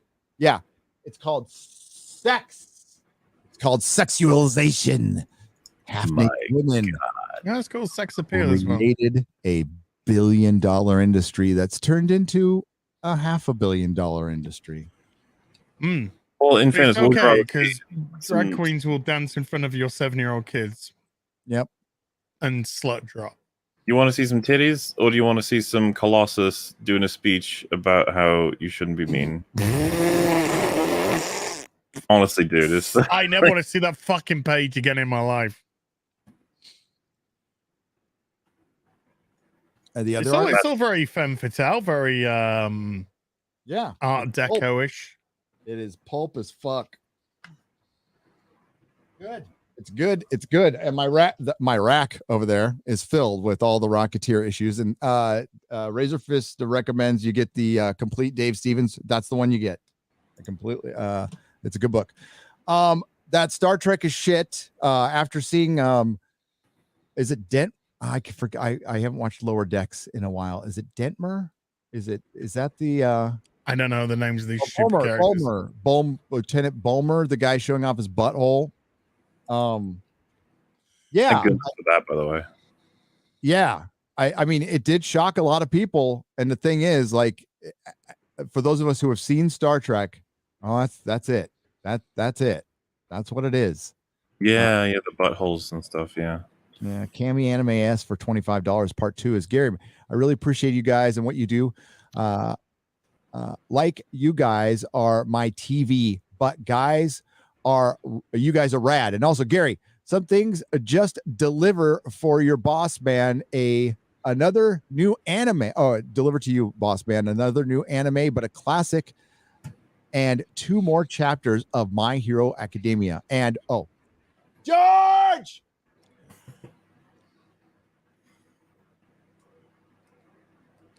It's called sex. It's called sexualization. Half-naked women. Yeah, it's called sex appeal as well. Created a $1 billion industry that's turned into a $500 million industry. Well, in fairness, okay, because drag queens will dance in front of your 7-year-old kids. Yep. And slut drop. You want to see some titties, or do you want to see some Colossus doing a speech about how you shouldn't be mean? Honestly, dude, it's I never want to see that fucking page again in my life. The other it's all very femme fatale, very Art Deco-ish. It is pulp as fuck. Good. It's good. And my rack over there is filled with all the Rocketeer issues. And Razor Fist recommends you get the complete Dave Stevens. That's the one you get. Completely. It's a good book. That Star Trek is shit. After seeing is it Dent? I forget. I haven't watched Lower Decks in a while. Is it Dentmer? Is that the I don't know the names of these characters. Lieutenant Bulmer, the guy showing off his butthole. Yeah. Good for that, by the way. Yeah. I mean, it did shock a lot of people. And the thing is, like, for those of us who have seen Star Trek, that's it. That's it. That's what it is. Yeah, the buttholes and stuff. Yeah. Yeah. Cami Anime S for $25. Part 2 is Gary. I really appreciate you guys and what you do. Like you guys are my TV, but you guys are rad. And also, Gary, some things just deliver for your boss man another new anime. Oh, deliver to you, boss man, another new anime, but a classic, and 2 more chapters of My Hero Academia. And George!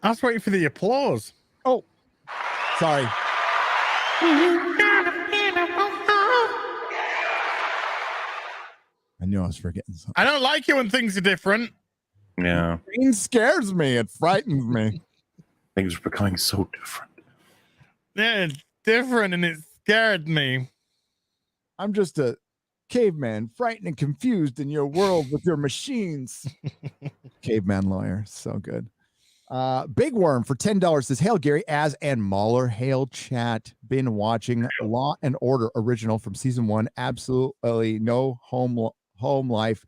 I was waiting for the applause. Oh, sorry. I knew I was forgetting something. I don't like it when things are different. Yeah. It scares me. It frightens me. Things are becoming so different. Yeah, it's different and it scared me. I'm just a caveman, frightened and confused in your world with your machines. Caveman Lawyer. So good. Big Worm for $10 says, Hail Gary, Az and MauLer. Hail chat. Been watching Law and Order original from season 1. Absolutely no home life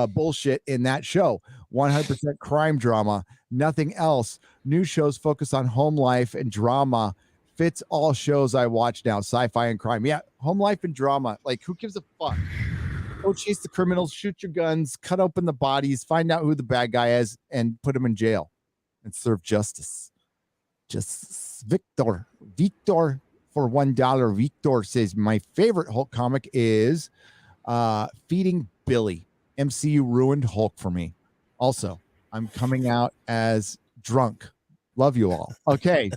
bullshit in that show. 100% crime drama. Nothing else. New shows focus on home life and drama. Fits all shows I watch now. Sci-fi and crime. Yeah, home life and drama. Like, who gives a fuck? Go chase the criminals, shoot your guns, cut open the bodies, find out who the bad guy is, and put him in jail and serve justice. Justice. Victor for $1. Victor says, my favorite Hulk comic is Feeding Billy. MCU ruined Hulk for me. Also, I'm coming out as drunk. Love you all. Okay.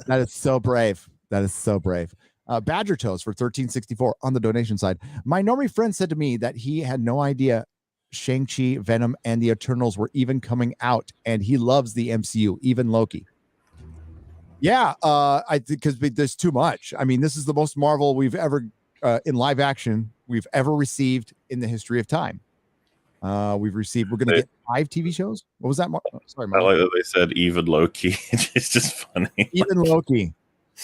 That is so brave. That is so brave. Badger Toast for $13.64 on the donation side. My normie friend said to me that he had no idea Shang-Chi, Venom, and the Eternals were even coming out, and he loves the MCU, even Loki. Yeah, I think because there's too much. I mean, this is the most Marvel we've ever in live action we've ever received in the history of time. We're going to get 5 TV shows. What was that? Sorry, I like that they said even Loki. It's just funny. Even Loki.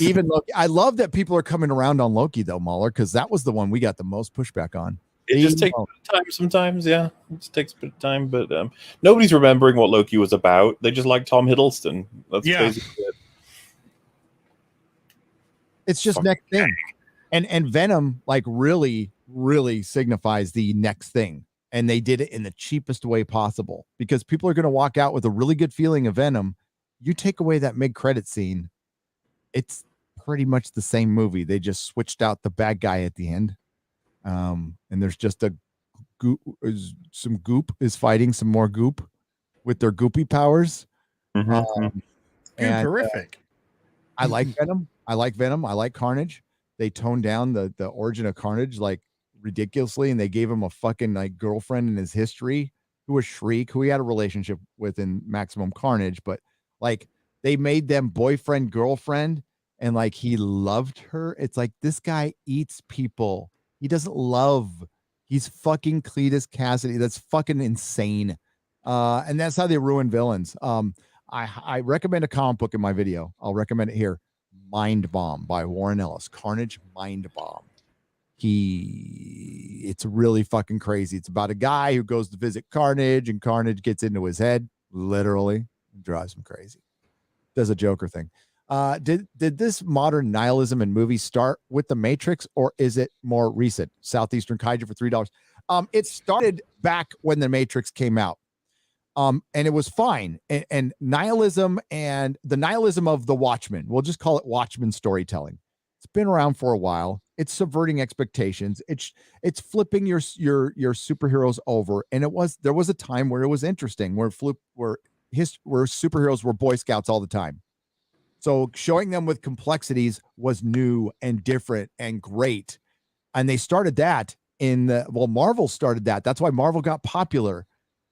Even Loki. I love that people are coming around on Loki though, MauLer, because that was the one we got the most pushback on. It just takes time sometimes, yeah. It just takes a bit of time, but nobody's remembering what Loki was about. They just like Tom Hiddleston. That's basically it. It's just next thing. And Venom like really signifies the next thing. And they did it in the cheapest way possible because people are going to walk out with a really good feeling of Venom. You take away that mid-credit scene, it's pretty much the same movie. They just switched out the bad guy at the end. And there's just some goop is fighting some more goop with their goopy powers. And terrific. I like Venom. I like Carnage. They toned down the origin of Carnage like ridiculously, and they gave him a fucking like girlfriend in his history who was Shriek, who he had a relationship with in Maximum Carnage, but like they made them boyfriend girlfriend, and like he loved her. It's like this guy eats people. He doesn't love. He's fucking Cletus Cassidy. That's fucking insane. And that's how they ruin villains. I recommend a comic book in my video. I'll recommend it here. Mind Bomb by Warren Ellis. Carnage Mind Bomb. It's really fucking crazy. It's about a guy who goes to visit Carnage, and Carnage gets into his head, literally, and drives him crazy. Does a Joker thing. Did this modern nihilism in movies start with The Matrix, or is it more recent? Southeastern Kaiju for $3. It started back when The Matrix came out. And it was fine. And nihilism and the nihilism of the Watchmen, we'll just call it Watchmen storytelling. It's been around for a while. It's subverting expectations. It's flipping your superheroes over. And there was a time where it was interesting, where superheroes were Boy Scouts all the time. So showing them with complexities was new and different and great. And they started that Marvel started that. That's why Marvel got popular.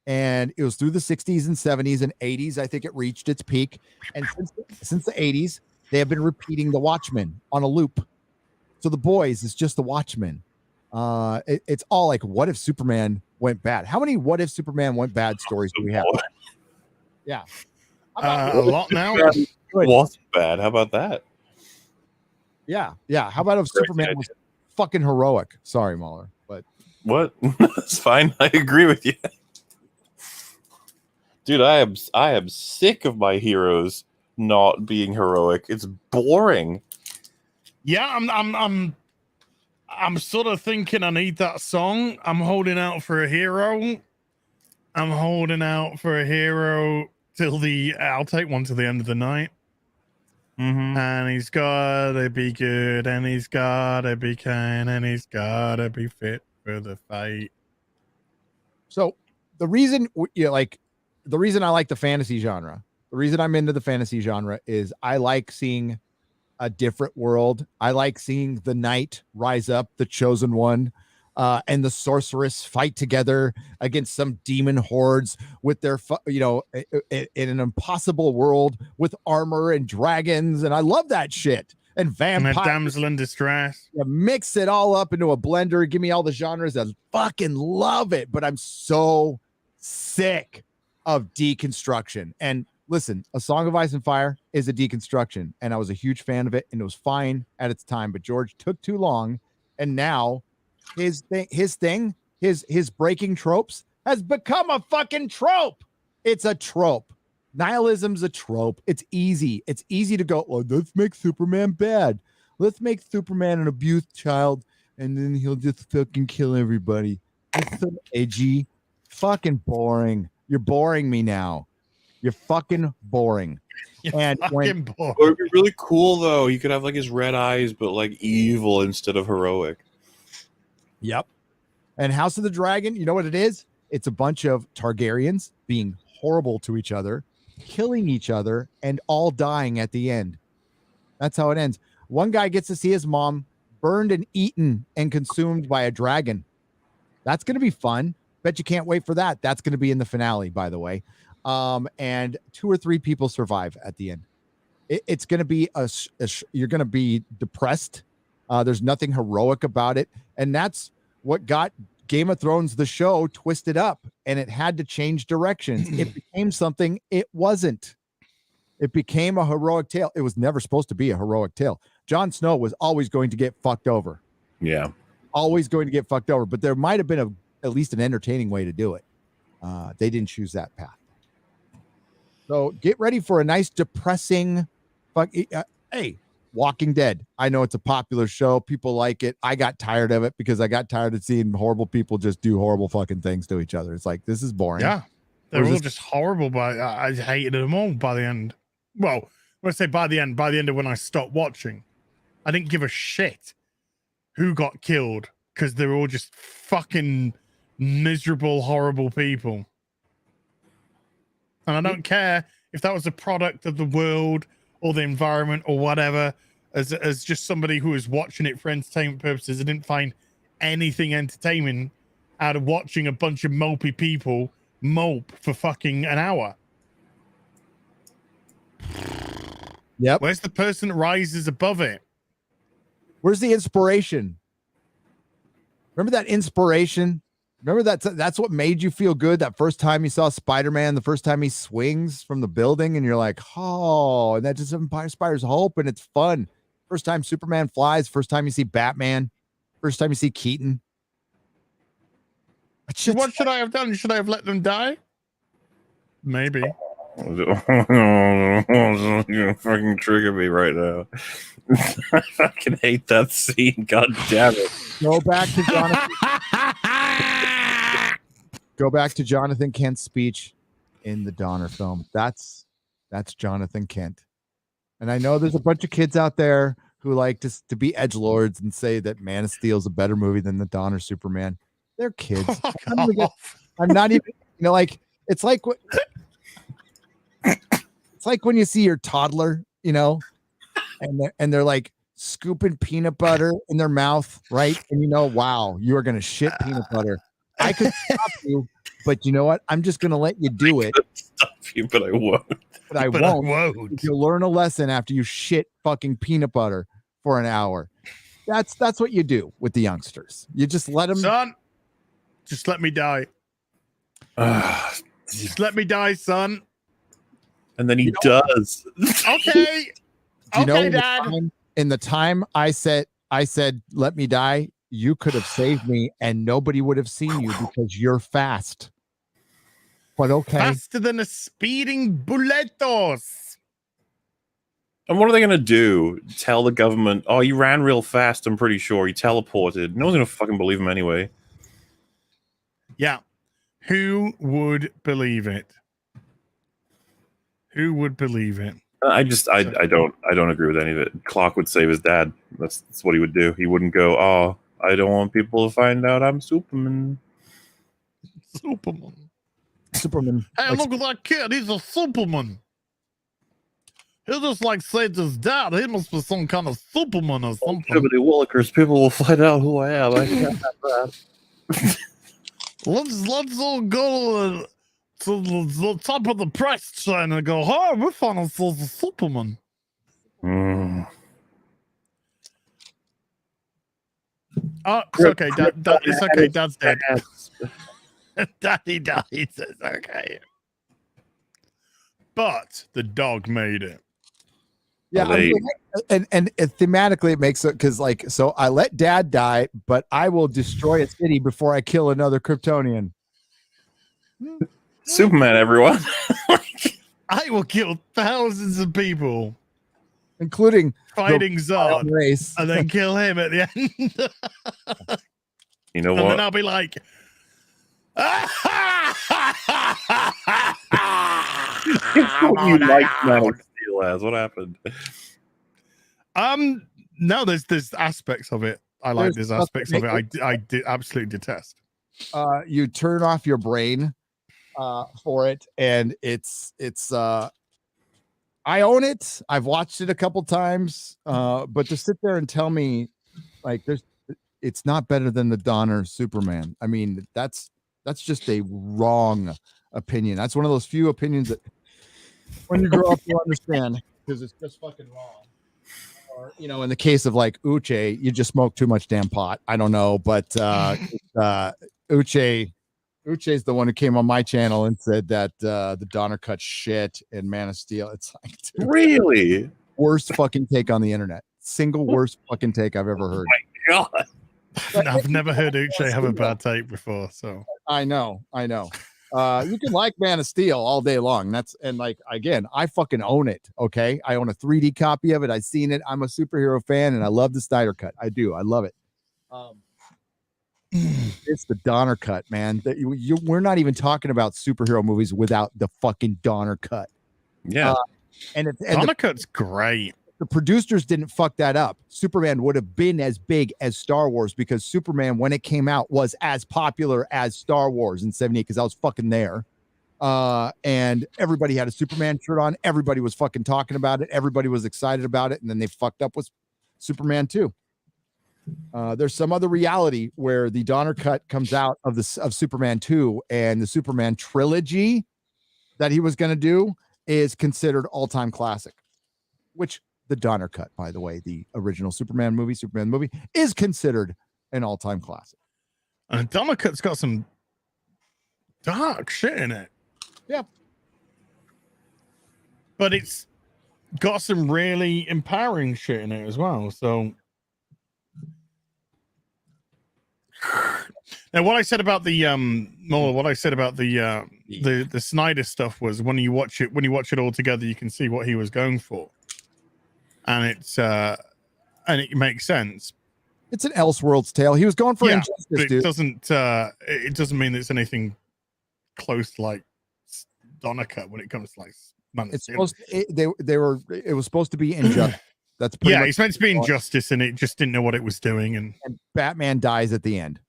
And it was through the 60s and 70s and 80s. I think it reached its peak. And since the 80s, they have been repeating the Watchmen on a loop. So the Boys is just the Watchmen. It's all like, what if Superman went bad? How many what if Superman went bad stories do we have? Yeah. A lot now. Was bad. How about that? Yeah. How about if Superman was fucking heroic? Sorry, MauLer, but what? That's fine. I agree with you. Dude, I am sick of my heroes not being heroic. It's boring. Yeah, I'm sort of thinking I need that song. I'm holding out for a hero. I'm holding out for a hero I'll take one to the end of the night. And he's gotta be good, and he's gotta be kind, and he's gotta be fit for the fight. So the reason the reason I like the fantasy genre, the reason I'm into the fantasy genre is I like seeing a different world. I like seeing the knight rise up, the chosen one, and the sorceress fight together against some demon hordes with their, in an impossible world with armor and dragons. And I love that shit. And vampires. And a damsel in distress. Yeah, mix it all up into a blender. Give me all the genres. I fucking love it. But I'm so sick of deconstruction. And listen, A Song of Ice and Fire is a deconstruction, and I was a huge fan of it, and it was fine at its time, but George took too long, and now his breaking tropes has become a fucking trope. It's a trope. Nihilism's a trope. It's easy. It's easy to go, oh, let's make Superman bad. Let's make Superman an abused child, and then he'll just fucking kill everybody. It's so edgy. Fucking boring. You're boring me now. You're fucking boring. You're and fucking boring. It would be really cool though. You could have like his red eyes, but like evil instead of heroic. Yep. And House of the Dragon, you know what it is? It's a bunch of Targaryens being horrible to each other, killing each other, and all dying at the end. That's how it ends. One guy gets to see his mom burned and eaten and consumed by a dragon. That's going to be fun. Bet you can't wait for that. That's going to be in the finale, by the way. And 2 or 3 people survive at the end. It's going to be you're going to be depressed. There's nothing heroic about it. And that's what got Game of Thrones, the show, twisted up, and it had to change directions. It became something it wasn't. It became a heroic tale. It was never supposed to be a heroic tale. Jon Snow was always going to get fucked over. Yeah. Always going to get fucked over. But there might have been at least an entertaining way to do it. They didn't choose that path. So get ready for a nice depressing hey, Walking Dead. I know it's a popular show. People like it. I got tired of it because I got tired of seeing horrible people just do horrible fucking things to each other. It's like, this is boring. Yeah. They're all just horrible. But I hated them all by the end. Well, when I say by the end of when I stopped watching, I didn't give a shit who got killed because they were all just fucking miserable, horrible people. And I don't care if that was a product of the world or the environment or whatever. As just somebody who was watching it for entertainment purposes, I didn't find anything entertaining out of watching a bunch of mopey people mope for fucking an hour. Yep. Where's the person that rises above it? Where's the inspiration? Remember that inspiration? Remember that's what made you feel good that first time you saw Spider-Man, the first time he swings from the building, and you're like, oh, and that just inspires hope, and it's fun. First time Superman flies, first time you see Batman, first time you see Keaton. What should I have done? Should I have let them die? Maybe. You're fucking trigger me right now. I fucking hate that scene. God damn it. Go back to Jonathan. Go back to Jonathan Kent's speech in the Donner film. That's Jonathan Kent. And I know there's a bunch of kids out there who like to be edgelords and say that Man of Steel is a better movie than the Donner Superman. They're kids. I'm not even, like, it's like what it's like when you see your toddler, and they're like scooping peanut butter in their mouth, right? And wow, you are gonna shit peanut butter. I could stop you, but you know what? I'm just gonna let you do it. Stop you, but I won't. But I won't. You'll learn a lesson after you shit fucking peanut butter for an hour. That's what you do with the youngsters. You just let them. Son, just let me die. Just let me die, son. And then he does. Okay. Okay, Dad. In the time I said, let me die, you could have saved me and nobody would have seen you because you're fast. But okay. Faster than a speeding bulletos. And what are they going to do? Tell the government, oh, he ran real fast, I'm pretty sure. He teleported. No one's going to fucking believe him anyway. Yeah. Who would believe it? Who would believe it? I don't agree with any of it. Clark would save his dad. That's what he would do. He wouldn't go, oh, I don't want people to find out I'm Superman. Superman. Hey, look at that kid. He's a Superman. He just saved his dad. He must be some kind of Superman or something. Jiminy Willikers, people will find out who I am. I can't have that. Let's all go to the top of the price chain and go, oh, we found ourselves a Superman. Oh, it's okay. It's okay. Dad's dead. Daddy died. It's okay. But the dog made it. Yeah, Well, and thematically it makes it because like so I let Dad die, but I will destroy a city before I kill another Kryptonian. Superman, everyone. I will kill thousands of people, Including fighting Zod, race. and then kill him at the end. You know And what? then I'll be like, You like Man of Steel as what happened? no, there's aspects of it I like. There's aspects of it I absolutely detest. You turn off your brain for it, and it's I own it. I've watched it a couple times, but to sit there and tell me like it's not better than the Donner Superman. I mean, that's just a wrong opinion. That's one of those few opinions that when you grow up you understand, because it's just fucking wrong. Or in the case of like Uche, you just smoke too much damn pot. I don't know, but Uche's the one who came on my channel and said that the Donner cut shit and Man of Steel. It's like, dude, Really? worst fucking take on the internet. Single worst fucking take I've ever heard. God. I've never heard Uche have a bad take before, so I know. You can like Man of Steel all day long. Again, I fucking own it. Okay, I own a 3D copy of it. I've seen it. I'm a superhero fan, and I love the Snyder cut. I do. I love it. It's the Donner cut, man. We're not even talking about superhero movies without the fucking Donner cut. Yeah. Donner cut's great. The producers didn't fuck that up. Superman would have been as big as Star Wars because Superman, when it came out, was as popular as Star Wars in '78 because I was fucking there. And everybody had a Superman shirt on. Everybody was fucking talking about it. Everybody was excited about it. And then they fucked up with Superman 2. There's some other reality where the Donner cut comes out of Superman 2, and the Superman trilogy that he was going to do is considered all-time classic, which the Donner cut, by the way, the original Superman movie, is considered an all-time classic. And Donner cut's got some dark shit in it. Yeah. But it's got some really empowering shit in it as well. So now what I said about the MauLer, what I said about the Snyder stuff was when you watch it all together, you can see what he was going for. And it makes sense. It's an Elseworlds tale. He was going for injustice, but dude. It doesn't mean it's anything close to like Donner cut when it comes to like Man of Steel. It was supposed to be injustice. That's pretty much it's meant to be injustice, and it just didn't know what it was doing. And Batman dies at the end.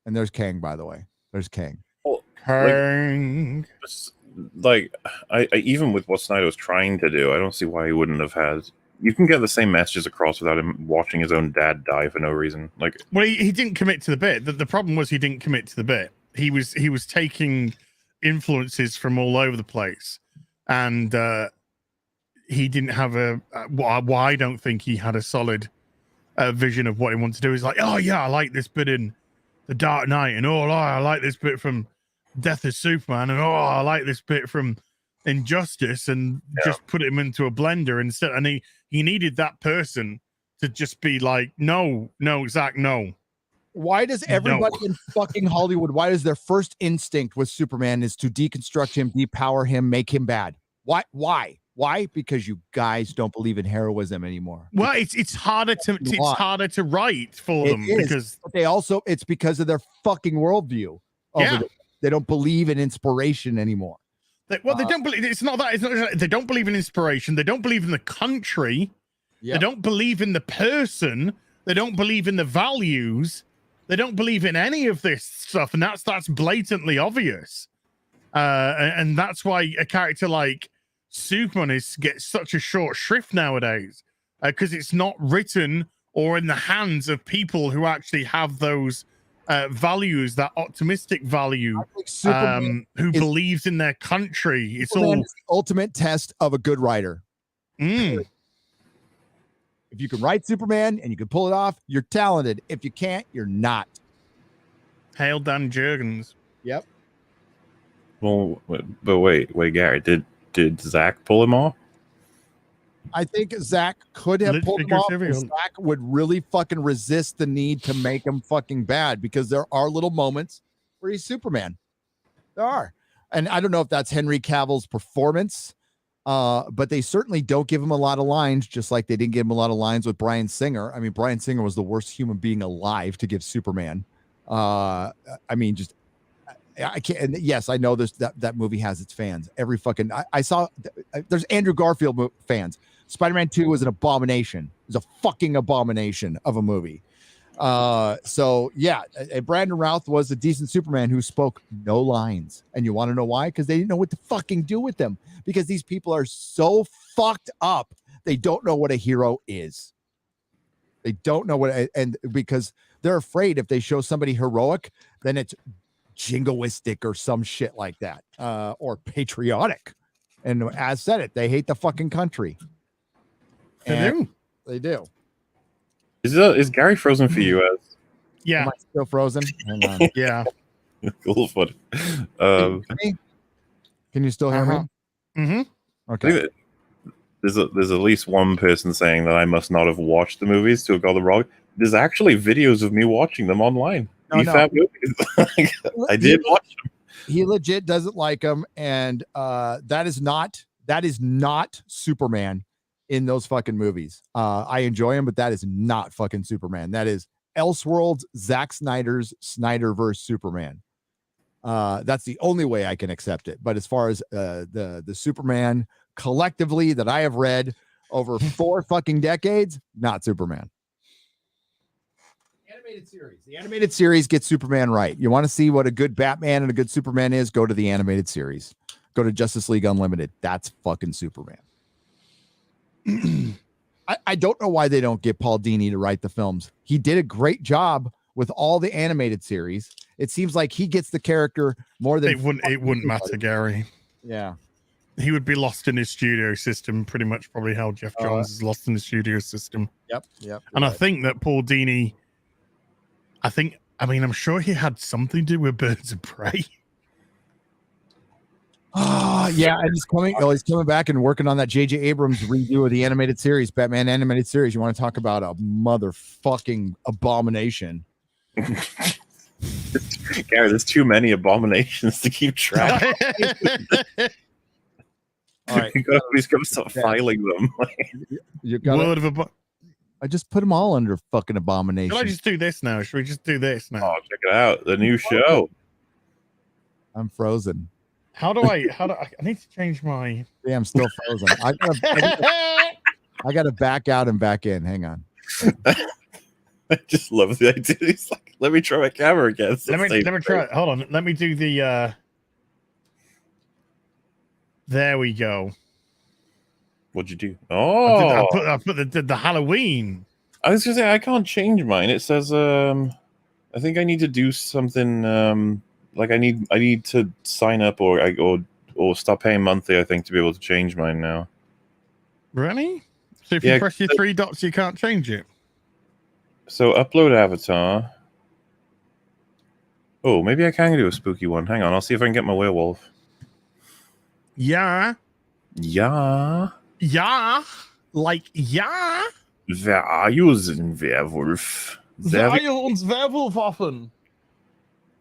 And there's Kang, by the way. There's Kang. Well, Kang. Like I even with what Snyder was trying to do, I don't see why he wouldn't have had. You can get the same messages across without him watching his own dad die for no reason. Like, well, he didn't commit to the bit. The problem was he didn't commit to the bit. He was taking influences from all over the place, and he didn't have I don't think he had a solid vision of what he wanted to do. He's like, oh yeah, I like this bit in The Dark Knight, and I like this bit from Death of Superman, and I like this bit from Injustice, and just put him into a blender instead. And he needed that person to just be like, no, Zach, no. Why does everybody in fucking Hollywood, why does their first instinct with Superman is to deconstruct him, depower him, make him bad? Why? Because you guys don't believe in heroism anymore. Well, it's harder to write for them because it's because of their fucking worldview. They don't believe in inspiration anymore. They don't believe. It's not that. They don't believe in inspiration. They don't believe in the country. Yep. They don't believe in the person. They don't believe in the values. They don't believe in any of this stuff, and that's blatantly obvious. And that's why a character like Superman gets such a short shrift nowadays, because it's not written or in the hands of people who actually have those values, that optimistic value, who believes in their country. It's Superman is the ultimate test of a good writer. If you can write Superman and you can pull it off, you're talented. If you can't, you're not. Hail Dan Jurgens. Yep. Well, but wait, Gary, did Zach pull him off? I think Zach could have Let's pulled him figure off. it And out. Zach would really fucking resist the need to make him fucking bad because there are little moments where he's Superman. There are. And I don't know if that's Henry Cavill's performance, but they certainly don't give him a lot of lines, just like they didn't give him a lot of lines with Bryan Singer. I mean, Bryan Singer was the worst human being alive to give Superman. I mean, just I can't. And yes, I know that movie has its fans. Every fucking I saw. There's Andrew Garfield fans. Spider-Man 2 was an abomination. It was a fucking abomination of a movie. So yeah, Brandon Routh was a decent Superman who spoke no lines. And you want to know why? Because they didn't know what to fucking do with them. Because these people are so fucked up, they don't know what a hero is. They don't know what, and because they're afraid if they show somebody heroic, then it's jingoistic or some shit like that, or patriotic. And as said it, they hate the fucking country. They do. Is Gary frozen for you? Yeah. Am I still frozen? Hang on. Yeah. A little funny. Can you still hear me? Mm-hmm. Okay. There's at least one person saying that I must not have watched the movies to have got them wrong. There's actually videos of me watching them online. No. Movies. I did watch them. He legit doesn't like them, and that is not Superman in those fucking movies. I enjoy him, but that is not fucking Superman. That is Elseworlds, Zack Snyder's Snyderverse Superman. That's the only way I can accept it. But as far as the Superman collectively that I have read over 4 fucking decades, not Superman. The animated series gets Superman right. You want to see what a good Batman and a good Superman is? Go to the animated series. Go to Justice League Unlimited. That's fucking Superman. I don't know why they don't get Paul Dini to write the films. He did a great job with all the animated series. It seems like he gets the character more than it wouldn't matter, Gary. Yeah. He would be lost in his studio system, pretty much probably how Jeff Johns is lost in his studio system. Yep. And I think that Paul Dini, I'm sure he had something to do with Birds of Prey. Oh, yeah, and he's coming back and working on that J.J. Abrams redo of the animated series, Batman animated series. You want to talk about a motherfucking abomination? Gary, there's too many abominations to keep track. All right, he's gonna start filing them. You got I just put them all under fucking abomination. Should I just do this now? Should we just do this now? Oh, check it out, the new show. I'm frozen. How do I need to change my... Yeah, I'm still frozen. I gotta back out and back in. Hang on. I just love the idea. He's like, let me try my camera again. Let me try it. Hold on. Let me do the there we go. What'd you do? Oh, I put the Halloween. I was gonna say I can't change mine. It says I think I need to do something like I need to sign up or stop paying monthly, I think, to be able to change mine now. Really? So if you press your 3 dots, you can't change it. So upload avatar. Oh, maybe I can do a spooky one. Hang on, I'll see if I can get my werewolf. Yeah. Ja. Ja. Like, ja. Wer are you, ein Werwolf? Wer uns Werwolf-Waffen?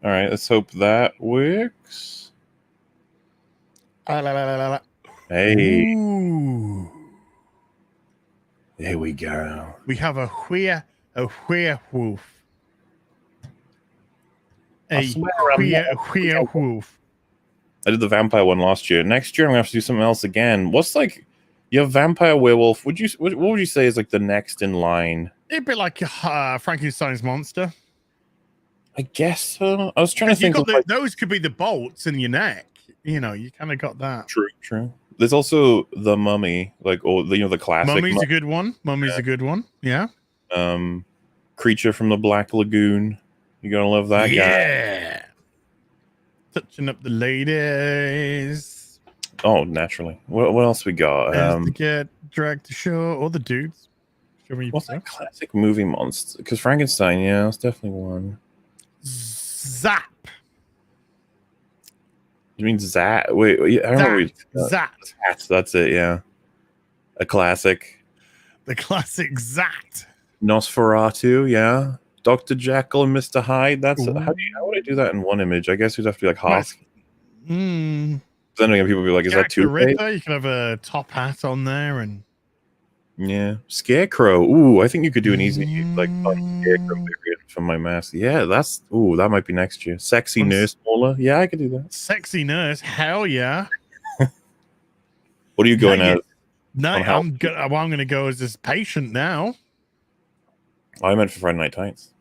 All right, let's hope that works. Hey. Ooh. There we go. We have a werewolf. A werewolf. I did the vampire one last year. Next year, I'm gonna have to do something else again. What's like your vampire werewolf? What would you say is like the next in line? It'd be like Frankenstein's monster. I guess so. I was trying to think. Those could be the bolts in your neck. You know, you kind of got that. True. There's also the mummy, like the classic. Mummy's a good one. Mummy's a good one. Yeah. Creature from the Black Lagoon. You're gonna love that guy. Yeah. Touching up the ladies. Oh, naturally. What else we got? To get dragged to show all the dudes. Show me what's that classic movie monster? Because Frankenstein, yeah, it's definitely one. Zap. You mean Zat? Wait, I remember. Zat. That's it. Yeah, a classic. The classic Zat. Nosferatu. Yeah, Dr. Jekyll and Mr. Hyde. That's Ooh. how would I do that in one image? I guess you'd have to be like half. Mm. Then again, people would be like, "Is that Jack the too big?" Ripper, you can have a top hat on there, and Yeah, Scarecrow. Ooh, I think you could do an easy like Scarecrow variant from my mask. Yeah, that might be next year. Sexy nurse MauLer. Yeah, I could do that. sexy nurse. Hell yeah. What are you going as? No, On I'm gonna go as this patient now. I meant for Friday Night Tights.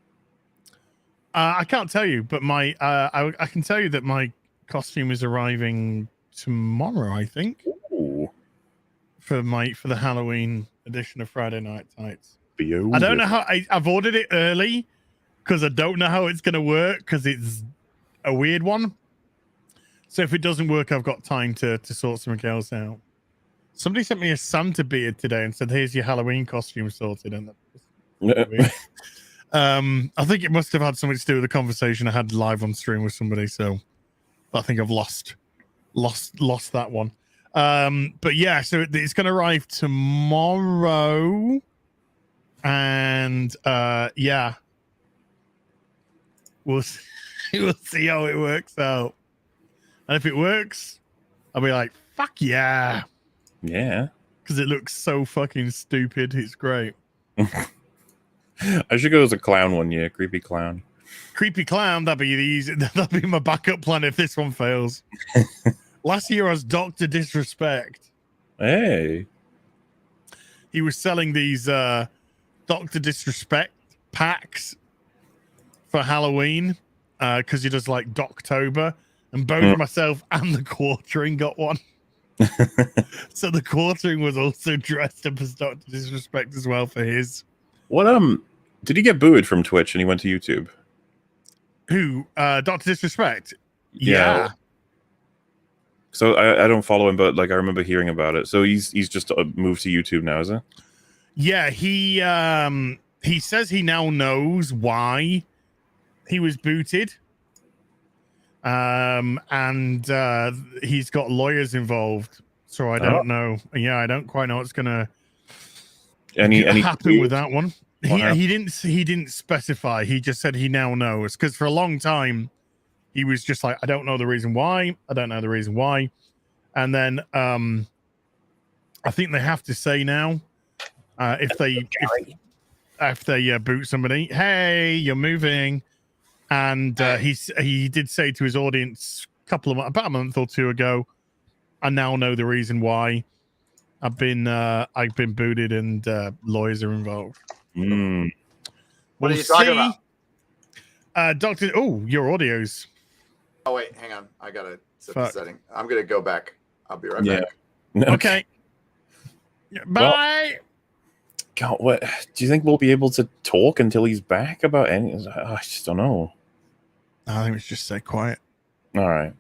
I can't tell you, but my I can tell you that my costume is arriving tomorrow, I think. Ooh. For the Halloween edition of Friday Night Tights. Beautiful. I don't know how I've ordered it early because I don't know how it's gonna work because it's a weird one. So if it doesn't work, I've got time to sort something else out. Somebody sent me a Santa beard today and said, "Here's your Halloween costume sorted." And I think it must have had something to do with the conversation I had live on stream with somebody. So I think I've lost that one. But yeah, so it's going to arrive tomorrow, and yeah, we'll see how it works out. And if it works, I'll be like, "Fuck yeah!" Yeah, because it looks so fucking stupid. It's great. I should go as a clown one year. Creepy clown. Creepy clown. That'd be my backup plan if this one fails. Last year I was Dr. Disrespect. Hey. He was selling these Dr. Disrespect packs for Halloween because he does like Doctober, and both myself and the Quartering got one. So the Quartering was also dressed up as Dr. Disrespect as well for his. What did he get booed from Twitch and he went to YouTube? Who? Dr. Disrespect? Yeah. So I don't follow him, but like I remember hearing about it. So he's just moved to YouTube now, is it? Yeah, he says he now knows why he was booted. And he's got lawyers involved, so I don't know. Yeah, I don't quite know what's gonna happen with that one. He didn't specify. He just said he now knows, because for a long time he was just like, I don't know the reason why. I don't know the reason why. And then I think they have to say now if they boot somebody, hey, you're moving. And he did say to his audience about a month or two ago, I now know the reason why I've been booted and lawyers are involved. What are you talking about? Doctor? Oh, your audio's. Oh wait, hang on. I gotta set the setting. I'm gonna go back. I'll be right back. Okay. Bye. God, what do you think we'll be able to talk until he's back about any? I just don't know. I think it's just stay quiet. All right.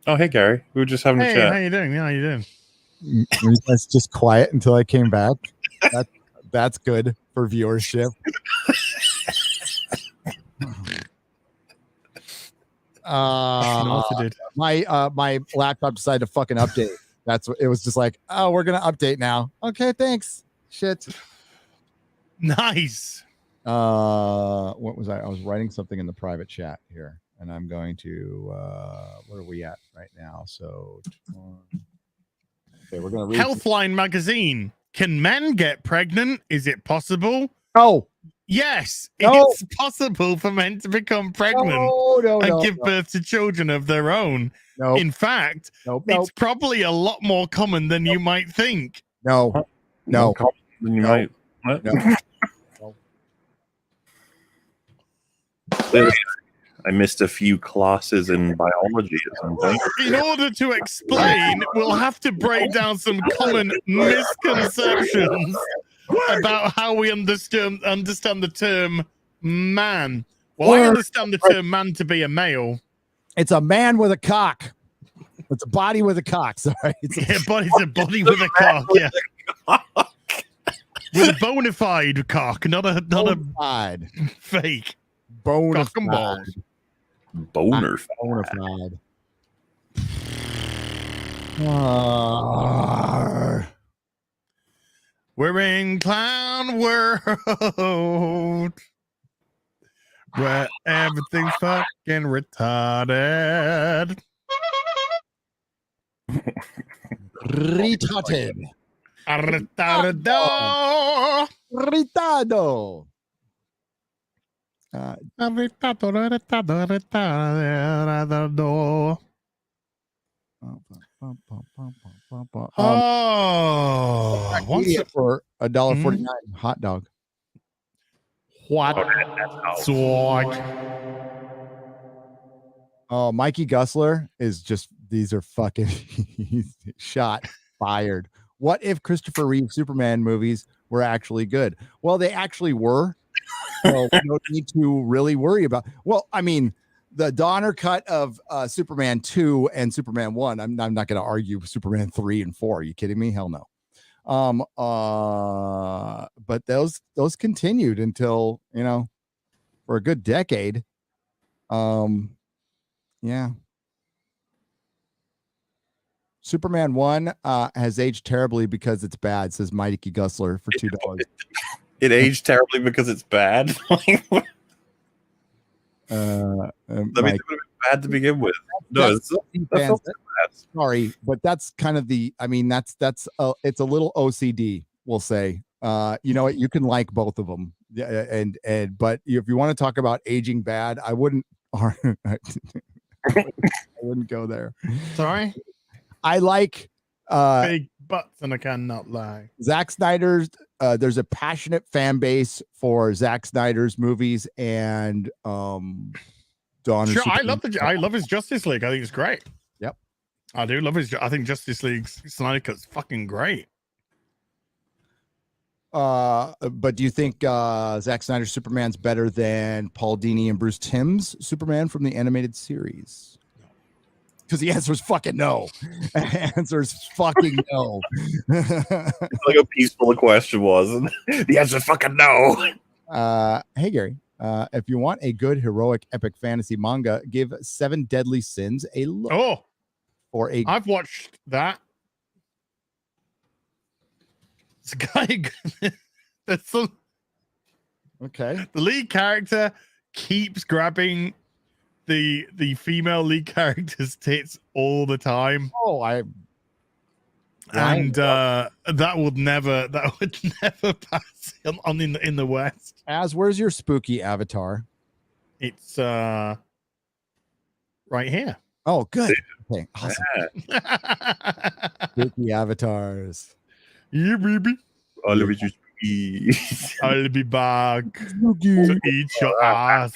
Oh, hey, Gary. We were just having a chat. How you doing? How you doing? Were you guys just quiet until I came back? That's good for viewership. My laptop decided to fucking update. That's what it was. Just like, oh, we're gonna update now. Okay, thanks. Shit. Nice. What was I was writing something in the private chat here, and I'm going to where are we at right now? So okay, we're gonna read Healthline magazine. Can men get pregnant? Is it possible? Oh, yes, no. It's possible for men to become pregnant and give birth to children of their own. No. In fact, it's probably a lot more common than you might think. No. More common than you might. What? No. I missed a few classes in biology or something. In order to explain, we'll have to break down some common misconceptions about how we understand the term man. Well, I understand the term man to be a male. It's a man with a cock. It's a body with a cock. Sorry. It's a body with a cock. Yeah. With a bona fide cock, not a fake. Bona cock and balls. Boner. Bona fide. We're in clown world where everything's fucking retarded. Retarded. Retardado. Retardado. For $1.49 hot dog. What? Oh, Mikey Gusler is just, these are fucking he's shot, fired. What if Christopher Reeve Superman movies were actually good? Well, they actually were. So we don't need to really worry about. Well, I mean, the Donner cut of Superman 2 and Superman 1. I'm not going to argue Superman 3 and 4. Are you kidding me? Hell no. But those continued until, for a good decade. Yeah. Superman 1 has aged terribly because it's bad, says Mikey Gusler for $2. It aged terribly because it's bad. Mike, it would have been bad to begin with. No, that's not bad. Sorry, but that's kind of the. I mean, it's a little OCD. We'll say. You know what? You can like both of them, and but if you want to talk about aging bad, I wouldn't. I wouldn't go there. Sorry. I like big butts, and I cannot lie. Zack Snyder's. There's a passionate fan base for Zack Snyder's movies, and Dawn. Sure, I love his Justice League. I think it's great. Yep, I do love his. I think Justice League Snyder Cut's fucking great. But do you think Zack Snyder's Superman's better than Paul Dini and Bruce Timm's Superman from the animated series? Because the answer is fucking no. The answer is fucking no. It's like a peaceful question was. The answer is fucking no. Hey, Gary. If you want a good heroic epic fantasy manga, give 7 Deadly Sins a look. Oh, I've watched that. It's a guy. That's some. Okay. The lead character keeps grabbing the female lead character's tits all the time. Oh, that would never pass on in the West. Where's your spooky avatar? It's right here. Oh, good. Okay, awesome. Spooky avatars. Yeah, baby. I'll be back to eat your ass.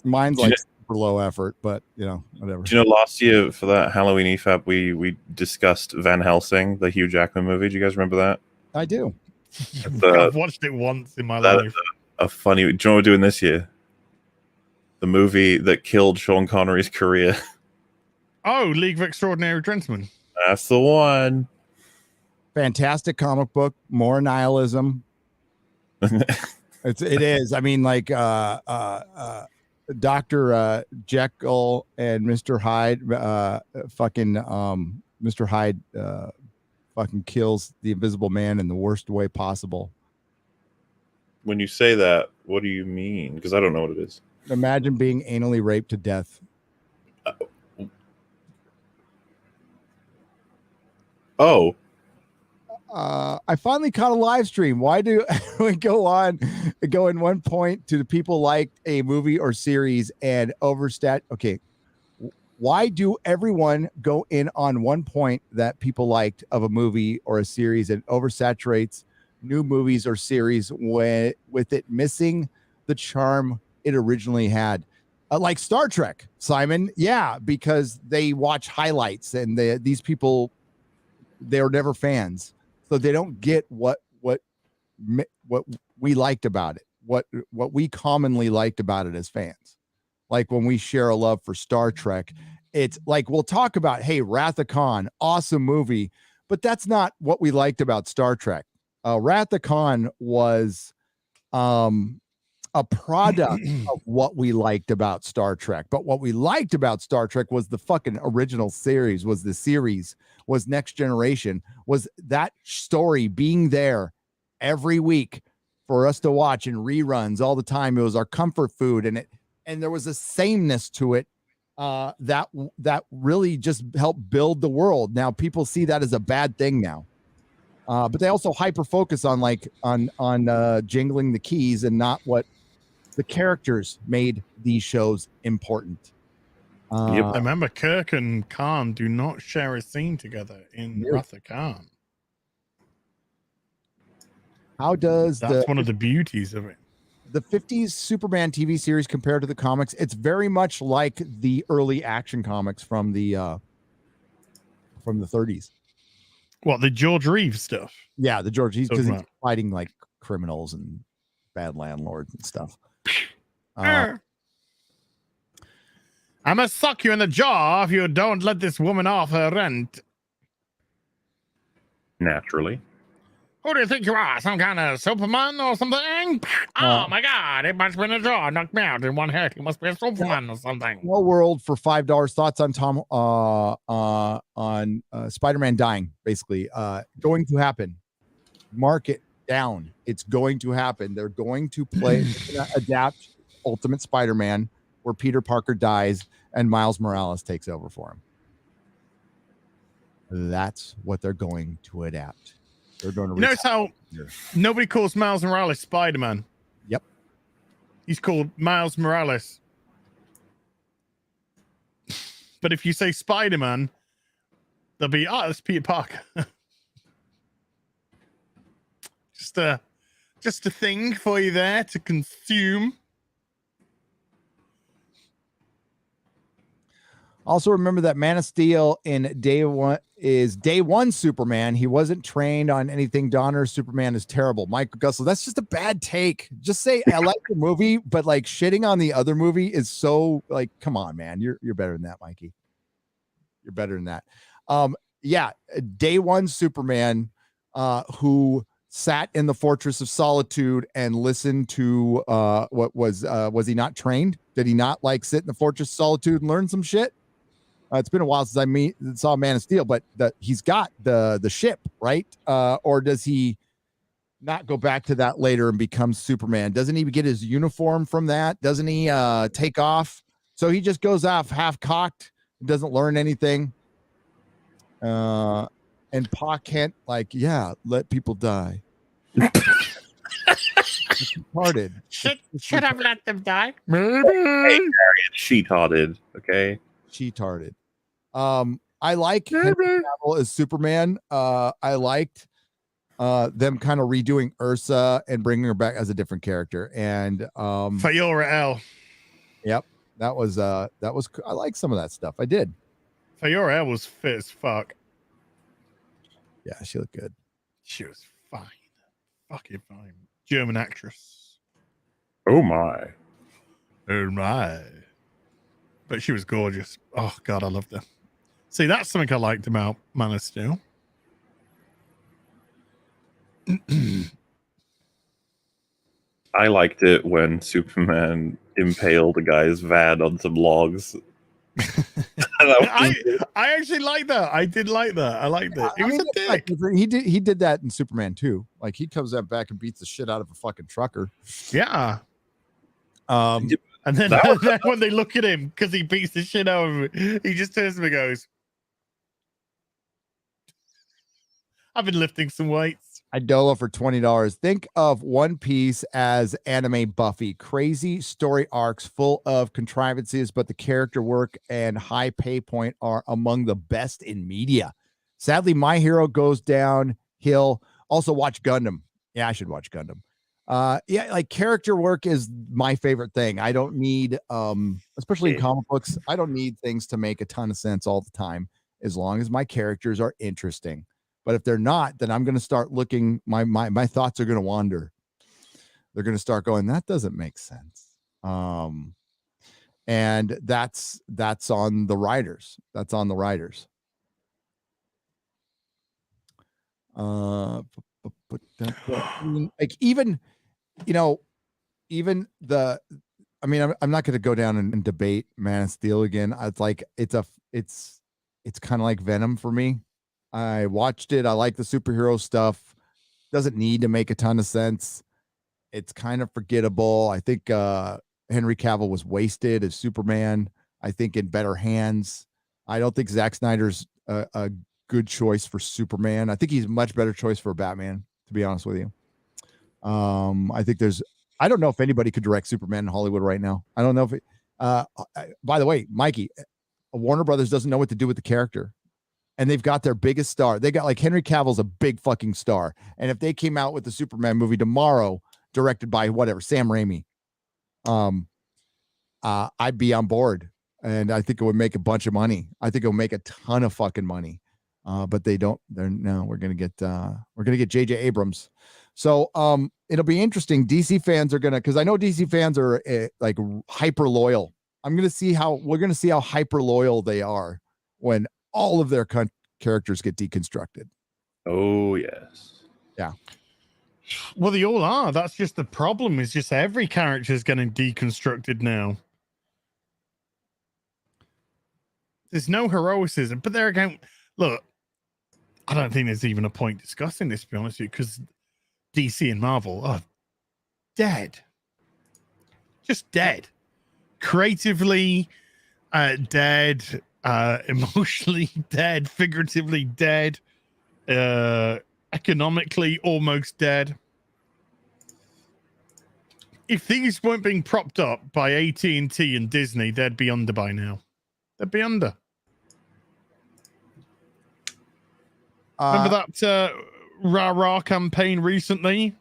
Mine's like super low effort, but whatever. Do you know last year for that Halloween EFAP we discussed Van Helsing, the Hugh Jackman movie? Do you guys remember that? I do. I've watched it once in my life. A funny. Do you know what we're doing this year? The movie that killed Sean Connery's career. Oh, League of Extraordinary Gentlemen. That's the one. Fantastic comic book, more nihilism. It is. I mean, like Dr. Jekyll and Mr. Hyde Mr. Hyde fucking kills the Invisible Man in the worst way possible. When you say that, what do you mean? Because I don't know what it is. Imagine being anally raped to death. Oh. I finally caught a live stream. Why do we go in one point to the people like a movie or series and overstat? Okay. Why do everyone go in on one point that people liked of a movie or a series and oversaturates new movies or series with it missing the charm it originally had? Like Star Trek, Simon. Yeah, because they watch highlights, and these people, they're never fans, so they don't get what we liked about it, what we commonly liked about it as fans. Like when we share a love for Star Trek, it's like we'll talk about, hey, Wrath of Khan, awesome movie, but that's not what we liked about Star Trek. Wrath of Khan was a product of what we liked about Star Trek. But what we liked about Star Trek was the fucking original series, was Next Generation, was that story being there every week for us to watch in reruns all the time. It was our comfort food, and there was a sameness to it that really just helped build the world. Now people see that as a bad thing now. But they also hyper focus on jingling the keys and not what the characters made these shows important. Yep. I remember Kirk and Khan do not share a scene together in Wrath of Khan. How does that's one of the beauties of it? The 50s Superman TV series compared to the comics, it's very much like the early Action comics from the 30s. What, the George Reeves stuff? Yeah, the George Reeves, because he's fighting like criminals and bad landlords and stuff. I must suck you in the jaw if you don't let this woman off her rent. Naturally. Who do you think you are? Some kind of Superman or something? Oh my God! It must be in the jaw, knocked me out in one hit. He must be a Superman or something. Small World for $5. Thoughts on Spider-Man dying? Basically, going to happen. Mark it down. It's going to happen. They're going to adapt Ultimate Spider-Man, where Peter Parker dies and Miles Morales takes over for him. That's what they're going to adapt. They're going to. Notice how nobody calls Miles Morales Spider-Man. Yep. He's called Miles Morales. But if you say Spider-Man, they'll be, that's Peter Parker. Just a thing for you there to consume. Also remember that Man of Steel in day one Superman. He wasn't trained on anything. Donner's Superman is terrible. Michael Gussel, that's just a bad take. Just say I like the movie, but like shitting on the other movie is so like, come on, man. You're better than that, Mikey. You're better than that. Yeah, day one Superman, who sat in the Fortress of Solitude and listened to what was he not trained? Did he not like sit in the Fortress of Solitude and learn some shit? It's been a while since I saw Man of Steel, but he's got the ship, right? Or does he not go back to that later and become Superman? Doesn't he get his uniform from that? Doesn't he take off? So he just goes off half cocked, doesn't learn anything. And Pa Kent, let people die. Retarded. Should have let them die. Maybe. Hey, she-tarded, okay? She-tarded. I like Henry Cavill as Superman. I liked them kind of redoing Ursa and bringing her back as a different character. And Fiora L. Yep, that was I like some of that stuff. I did. Fiora L was fit as fuck. Yeah, she looked good. She was fine. Fucking fine. German actress. Oh my. Oh my. But she was gorgeous. Oh God, I loved her. See, that's something I liked about Man of Steel. I liked it when Superman impaled a guy's van on some logs. I actually like that. I did like that. I liked it. It was a dick. He did that in Superman too. Like he comes out back and beats the shit out of a fucking trucker. Yeah. And then when they look at him because he beats the shit out of him, he just turns to me and goes, I've been lifting some weights. Idola for $20. Think of One Piece as anime Buffy. Crazy story arcs full of contrivances, but the character work and high pay point are among the best in media. Sadly, My Hero goes downhill. Also watch Gundam. Yeah, I should watch Gundam. Yeah, like character work is my favorite thing. I don't need, especially in comic books, I don't need things to make a ton of sense all the time, as long as my characters are interesting. But if they're not, then I'm going to start looking. My thoughts are going to wander. They're going to start going, that doesn't make sense. And that's on the writers. That's on the writers. Like even, even the, I mean, I'm not going to go down and debate Man of Steel again. It's like it's kind of like Venom for me. I watched it. I like the superhero stuff. Doesn't need to make a ton of sense. It's kind of forgettable. I think Henry Cavill was wasted as Superman. I think in better hands. I don't think Zack Snyder's a good choice for Superman. I think he's a much better choice for Batman, to be honest with you. I think I don't know if anybody could direct Superman in Hollywood right now. I don't know if by the way, Mikey, Warner Brothers doesn't know what to do with the character. And they've got their biggest star. They got like Henry Cavill's a big fucking star. And if they came out with the Superman movie tomorrow, directed by whatever, Sam Raimi, I'd be on board. And I think it would make a bunch of money. I think it will make a ton of fucking money. But they don't. We're gonna get J.J. Abrams. So it'll be interesting. DC fans are gonna, because I know DC fans are like hyper loyal. We're gonna see how hyper loyal they are when all of their characters get deconstructed. Oh yes. Yeah. Well, they all are. That's just the problem. Is just every character is getting deconstructed now. There's no heroicism, but there again, look, I don't think there's even a point discussing this, to be honest with you, because DC and Marvel are dead. Just dead. Creatively dead, emotionally dead, figuratively dead, economically almost dead. If things weren't being propped up by AT&T and Disney, they'd be under by now. They'd be under. Remember that rah-rah campaign recently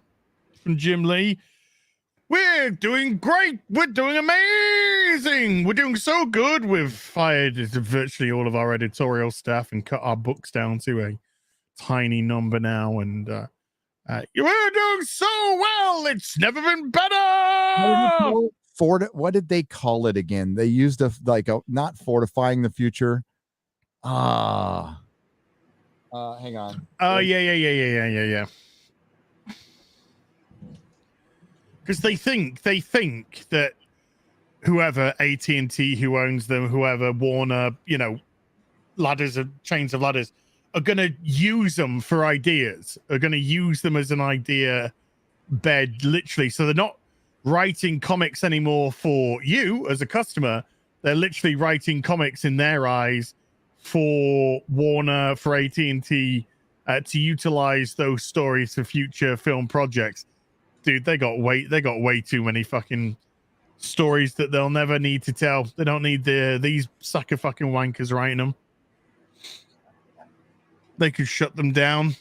from Jim Lee? We're doing great. We're doing amazing. We're doing so good. We've fired virtually all of our editorial staff and cut our books down to a tiny number now. And we're doing so well. It's never been better. What did they call it again? They used not fortifying the future. Hang on. Oh, yeah. Because they think that whoever AT&T, who owns them, whoever Warner, chains of ladders, are going to use them for ideas, are going to use them as an idea bed, literally. So they're not writing comics anymore for you as a customer. They're literally writing comics in their eyes for Warner, for AT&T, to utilize those stories for future film projects. Dude, they got way too many fucking stories that they'll never need to tell. They don't need these sucker fucking wankers writing them. They could shut them down.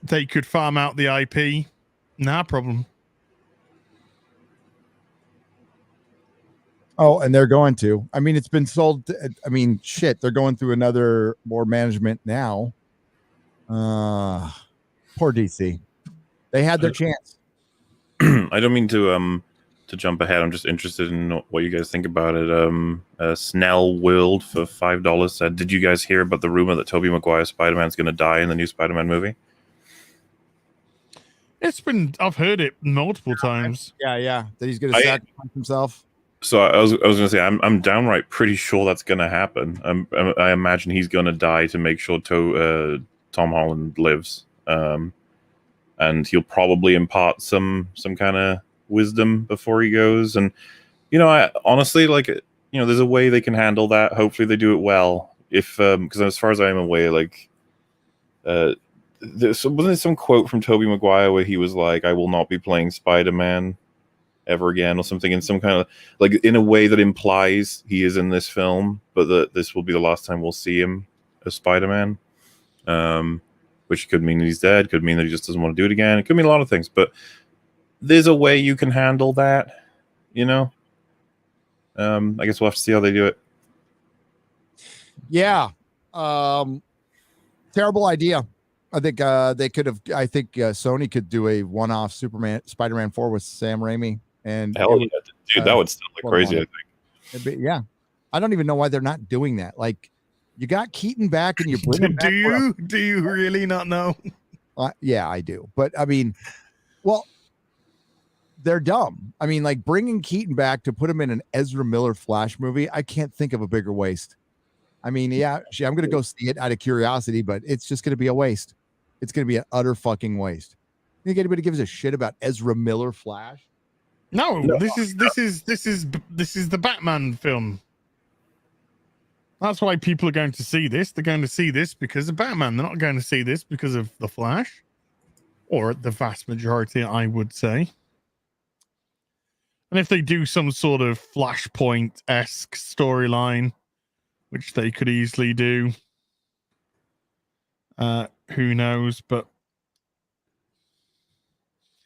They could farm out the IP. Nah problem. Oh, and they're going to. I mean, it's been sold. I mean, shit, they're going through more management now. Poor DC. They had their chance. I don't mean to jump ahead. I'm just interested in what you guys think about it. Snell World for $5 said, "Did you guys hear about the rumor that Tobey Maguire's Spider-Man's going to die in the new Spider-Man movie?" I've heard it multiple times. Yeah. That he's going to sacrifice himself. So I was going to say I'm downright pretty sure that's going to happen. I imagine he's going to die to make sure Tom Holland lives. And he'll probably impart some kind of wisdom before he goes. And I honestly, there's a way they can handle that. Hopefully they do it well. If because as far as I'm aware, wasn't there some quote from Tobey Maguire where he was like, "I will not be playing Spider-Man ever again," or something, in some kind of in a way that implies he is in this film, but that this will be the last time we'll see him as Spider-Man. Which could mean that he's dead, could mean that he just doesn't want to do it again. It could mean a lot of things, but there's a way you can handle that, you know. I guess we'll have to see how they do it. Yeah. Terrible idea. I think they could have. I think Sony could do a one-off Spider-Man 4 with Sam Raimi, and Hell yeah, dude, that would still look crazy. I think. Yeah, I don't even know why they're not doing that. Like, you got Keaton back, and you bring him back. Do you really not know? Yeah, I do. But I mean, well, they're dumb. I mean, like, bringing Keaton back to put him in an Ezra Miller Flash movie, I can't think of a bigger waste. I mean, yeah, I'm going to go see it out of curiosity, but it's just going to be a waste. It's going to be an utter fucking waste. You think anybody gives a shit about Ezra Miller Flash? No, this is the Batman film. That's why people are going to see this. They're going to see this because of Batman. They're not going to see this because of the Flash, or the vast majority, I would say. And if they do some sort of Flashpoint-esque storyline, which they could easily do, who knows? But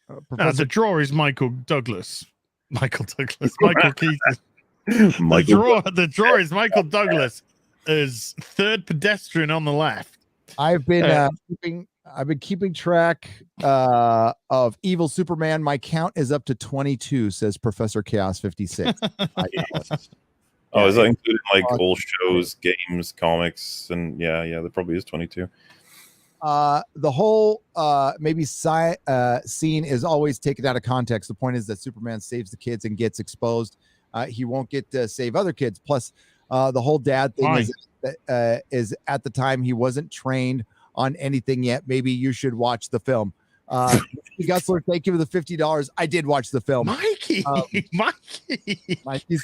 the drawer is Michael Douglas. Michael Keaton. The drawer is Michael Douglas as third pedestrian on the left. I've been keeping track of evil Superman. My count is up to 22, says Professor Chaos 56. Oh, is that including like old shows, games, comics, and yeah, there probably is 22. The whole scene is always taken out of context. The point is that Superman saves the kids and gets exposed. He won't get to save other kids. Plus, the whole dad thing is at the time he wasn't trained on anything yet. Maybe you should watch the film. Gutzler, thank you for the $50. I did watch the film. Mikey's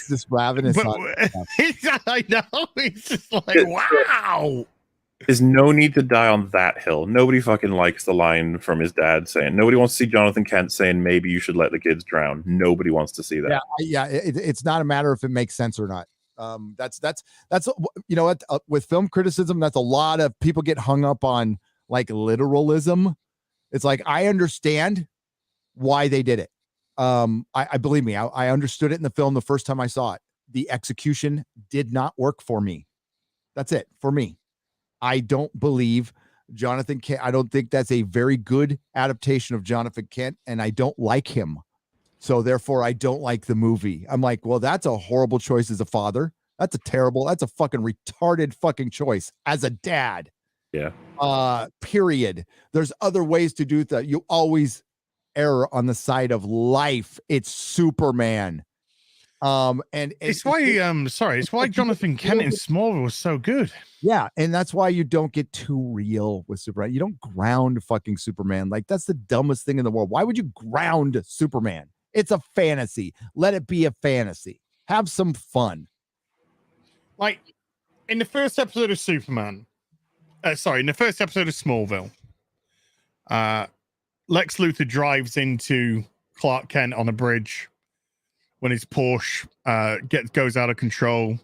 just ravenous. I know. It's just like, wow. There's no need to die on that hill. Nobody fucking likes the line from his dad saying, nobody wants to see Jonathan Kent saying, maybe you should let the kids drown. Nobody wants to see that. Yeah. It's not a matter if it makes sense or not. That's you know what, with film criticism, that's a lot of people get hung up on like literalism. It's like, I understand why they did it. I believe me, I understood it in the film the first time I saw it. The execution did not work for me. That's it for me. I don't believe Jonathan Kent. I don't think that's a very good adaptation of Jonathan Kent, and I don't like him. So therefore, I don't like the movie. I'm like, well, that's a horrible choice as a father. That's a fucking retarded fucking choice as a dad. Yeah. Period. There's other ways to do that. You always err on the side of life. It's Superman. And it's why Jonathan Kent in Smallville was so good. Yeah, and that's why you don't get too real with Superman. You don't ground fucking Superman. Like, that's the dumbest thing in the world. Why would you ground Superman? It's a fantasy. Let it be a fantasy. Have some fun. Like in the first episode of Superman, in the first episode of Smallville, Lex Luthor drives into Clark Kent on a bridge when his Porsche goes out of control.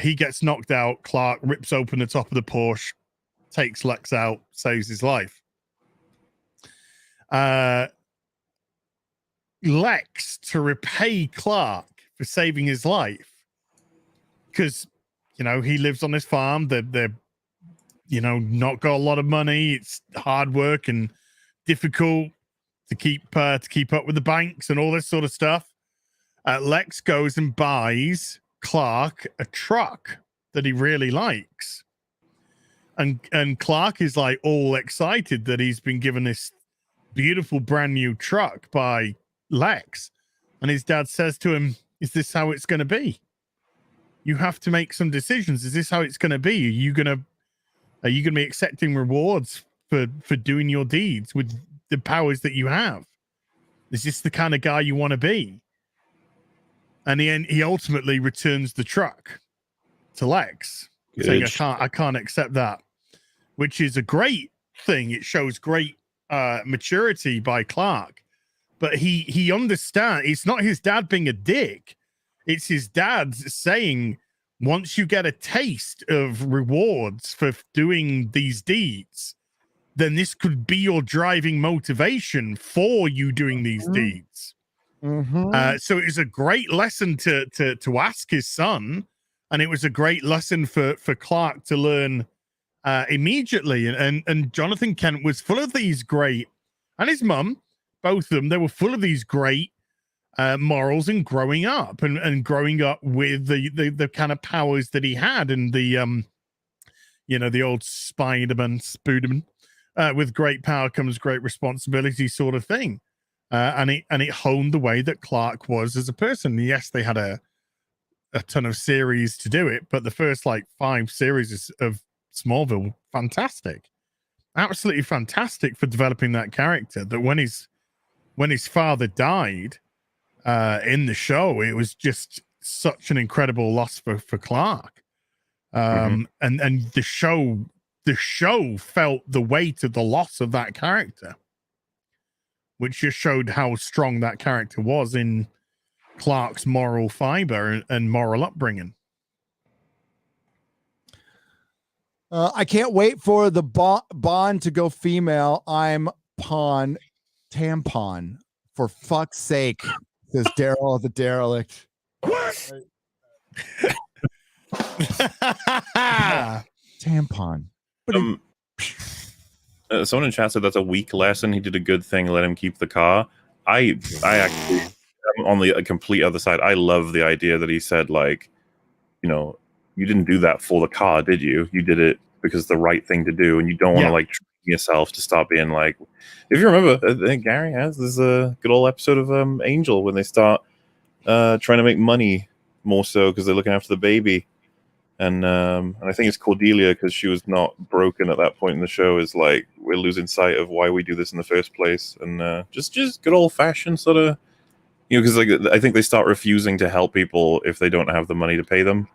He gets knocked out. Clark rips open the top of the Porsche, takes Lex out, saves his life. Lex, to repay Clark for saving his life, because he lives on this farm. They're not got a lot of money. It's hard work and difficult to keep up with the banks and all this sort of stuff. Lex goes and buys Clark a truck that he really likes, and Clark is like all excited that he's been given this beautiful brand new truck by Lex, and his dad says to him, "Is this how it's going to be? You have to make some decisions. Is this how it's going to be? Are you going to be accepting rewards for doing your deeds with the powers that you have? Is this the kind of guy you want to be?" And he ultimately returns the truck to Lex, saying, I can't accept that, which is a great thing. It shows great maturity by Clark. But he understands it's not his dad being a dick. It's his dad saying, once you get a taste of rewards for doing these deeds, then this could be your driving motivation for you doing these deeds. So it was a great lesson to ask his son, and it was a great lesson for Clark to learn immediately. And Jonathan Kent was full of these great, and his mum, both of them, they were full of these great morals and growing up and growing up with the kind of powers that he had, and the the old Spider-Man, with great power comes great responsibility sort of thing. And it honed the way that Clark was as a person. Yes, they had a ton of series to do it, but the first 5 series of Smallville, fantastic, absolutely fantastic for developing that character. That when his father died in the show, it was just such an incredible loss for Clark. And the show felt the weight of the loss of that character, which just showed how strong that character was in Clark's moral fiber and moral upbringing. I can't wait for the Bond to go female. I'm pawn tampon. For fuck's sake, says Daryl the derelict. Tampon. Someone in chat said that's a weak lesson. He did a good thing. Let him keep the car. I actually am on the complete other side. I love the idea that he said, you didn't do that for the car, did you? You did it because it's the right thing to do, and you don't want to train yourself to stop being like. If you remember, I think Gary has this good old episode of Angel when they start trying to make money more so because they're looking after the baby. And I think it's Cordelia, because she was not broken at that point in the show, is like, we're losing sight of why we do this in the first place. And just good old fashioned sort of, because I think they start refusing to help people if they don't have the money to pay them.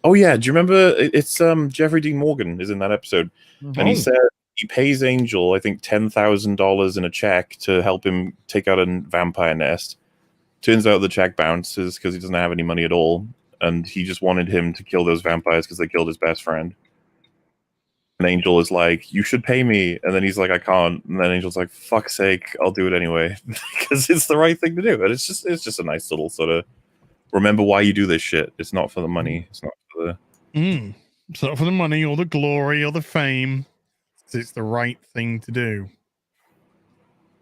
Oh yeah, do you remember? It's Jeffrey Dean Morgan is in that episode, and he said he pays Angel, I think, $10,000 in a check to help him take out a vampire nest. Turns out the check bounces because he doesn't have any money at all. And he just wanted him to kill those vampires because they killed his best friend. And Angel is like, you should pay me. And then he's like, I can't. And then Angel's like, fuck's sake, I'll do it anyway. Because it's the right thing to do. And it's just a nice little sort of, remember why you do this shit. It's not for the money. It's not for the... It's not for the money or the glory or the fame. It's the right thing to do.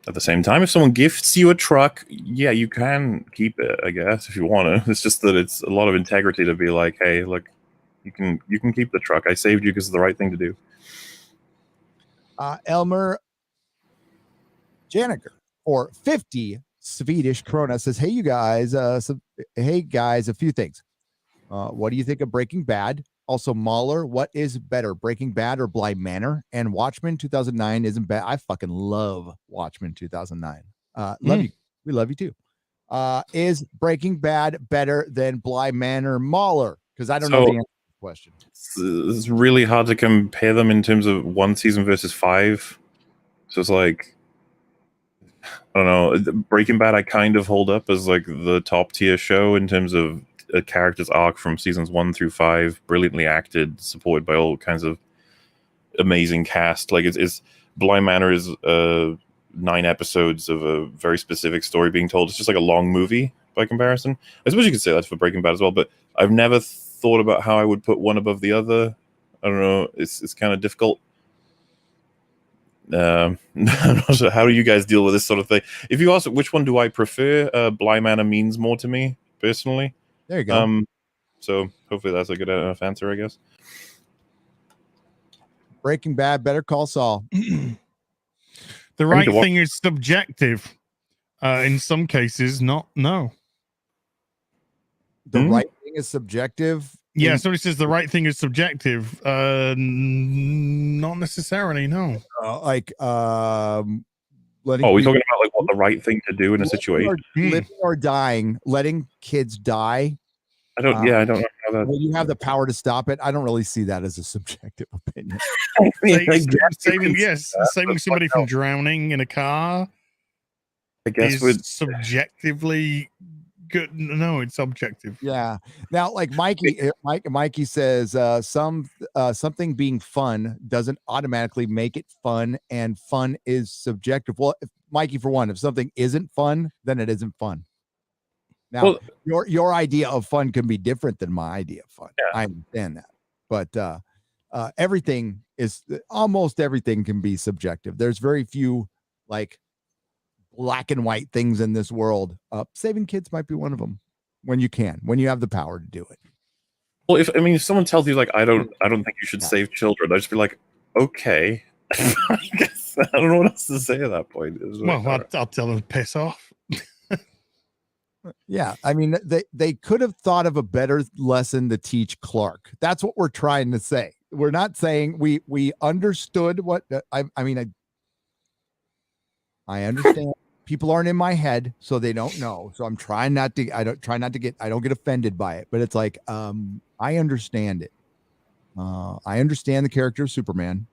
At the same time, if someone gifts you a truck, yeah, you can keep it, I guess, if you want to. It's just that it's a lot of integrity to be like, hey, look, you can keep the truck. I saved you because it's the right thing to do. Elmer Janiger, or 50 Swedish krona, says, hey, you guys, a few things. What do you think of Breaking Bad? Also, MauLer, what is better, Breaking Bad or Bly Manor? And Watchmen 2009 isn't bad. I fucking love Watchmen 2009. Love you. We love you too. Is Breaking Bad better than Bly Manor, MauLer? Because I don't know the answer to the question. It's really hard to compare them in terms of one season versus 5. So it's like, I don't know. Breaking Bad I kind of hold up as like the top tier show in terms of a character's arc from seasons 1 through 5, brilliantly acted, supported by all kinds of amazing cast. Like it's Bly Manor is 9 episodes of a very specific story being told. It's just like a long movie by comparison. I suppose you could say that for Breaking Bad as well, but I've never thought about how I would put one above the other. I don't know. It's kind of difficult. I'm not sure. How do you guys deal with this sort of thing? If you ask which one do I prefer, Bly Manor means more to me personally. There you go. So hopefully that's a good enough answer, I guess. Breaking Bad, Better Call Saul. The right thing is subjective. In some cases, no. The right thing is subjective. Yeah, somebody says the right thing is subjective. Not necessarily, no. Letting we're talking about like what the right thing to do in a situation. Living or dying, letting kids die. I don't know how that. When you have the power to stop it, I don't really see that as a subjective opinion. Saving somebody from drowning in a car. I guess is subjectively good. No, it's subjective. Yeah. Now, like Mikey says, something being fun doesn't automatically make it fun, and fun is subjective. Well, Mikey, for one, if something isn't fun, then it isn't fun. Now, your idea of fun can be different than my idea of fun. Yeah. I understand that, but almost everything can be subjective. There's very few like black and white things in this world. Saving kids might be one of them. When you have the power to do it. Well, if someone tells you like I don't think you should save children, I'd just be like, okay. I guess I don't know what else to say at that point. Well, I'll tell them to piss off. Yeah, I mean they could have thought of a better lesson to teach Clark. That's what we're trying to say. We're not saying we understood what I understand. People aren't in my head, so they don't know. So I'm trying not to. I don't get offended by it. But it's like I understand it. I understand the character of Superman.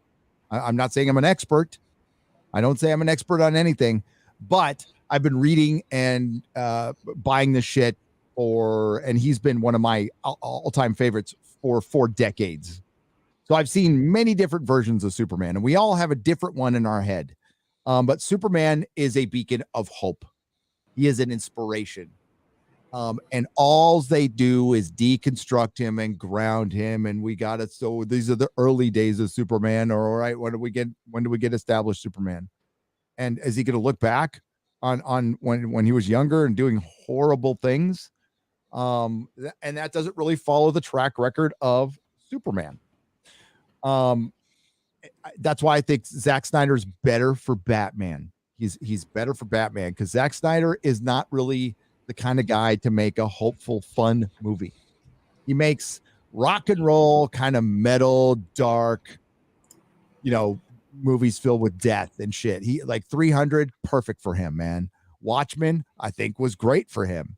I'm not saying I'm an expert. I don't say I'm an expert on anything, but I've been reading and buying this shit and he's been one of my all-time favorites for 4 decades. So I've seen many different versions of Superman, and we all have a different one in our head. But Superman is a beacon of hope. He is an inspiration. And all they do is deconstruct him and ground him. And so these are the early days of Superman. Or all right, when do we get established Superman? And is he going to look back on when he was younger and doing horrible things? And that doesn't really follow the track record of Superman. That's why I think Zack Snyder's better for Batman. He's better for Batman because Zack Snyder is not really the kind of guy to make a hopeful, fun movie. He makes rock and roll, kind of metal, dark, movies filled with death and shit. He like 300, perfect for him, man. Watchmen, I think, was great for him.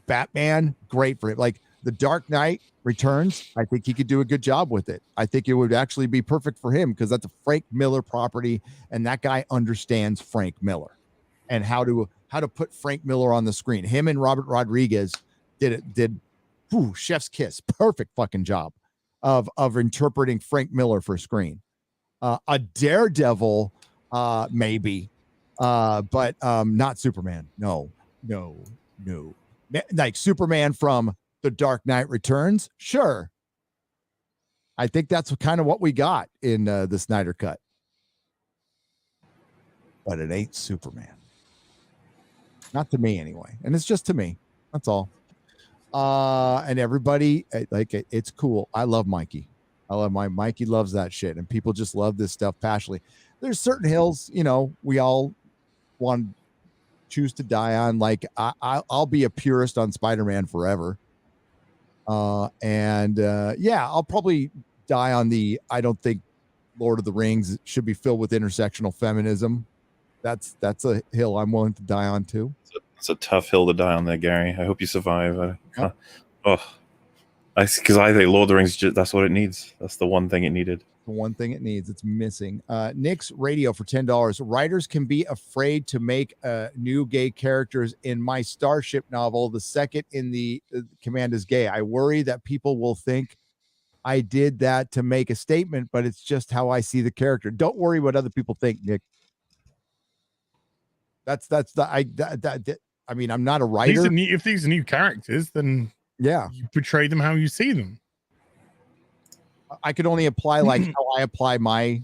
Batman, great for him. Like The Dark Knight Returns, I think he could do a good job with it. I think it would actually be perfect for him because that's a Frank Miller property, and that guy understands Frank Miller and how to put Frank Miller on the screen. Him and Robert Rodriguez did chef's kiss, perfect fucking job of interpreting Frank Miller for screen. A Daredevil, maybe, but not Superman. No. Like Superman from The Dark Knight Returns, sure. I think that's kind of what we got in the Snyder Cut. But it ain't Superman. Not to me, anyway. And it's just to me. That's all. And everybody, it's cool. I love Mikey. Mikey loves that shit. And people just love this stuff passionately. There's certain hills, we all want to choose to die on. Like, I'll be a purist on Spider-Man forever. I'll probably die on I don't think Lord of the Rings should be filled with intersectional feminism. That's a hill I'm willing to die on too. It's a tough hill to die on there, Gary. I hope you survive. Because I think Lord of the Rings, that's what it needs. That's the one thing it needed. The one thing it needs. It's missing. Nick's Radio for $10. Writers can be afraid to make new gay characters. In my Starship novel, the second in the command is gay. I worry that people will think I did that to make a statement, but it's just how I see the character. Don't worry what other people think, Nick. I mean, I'm not a writer. If these are new characters, then yeah, you portray them how you see them. I could only apply like how I apply my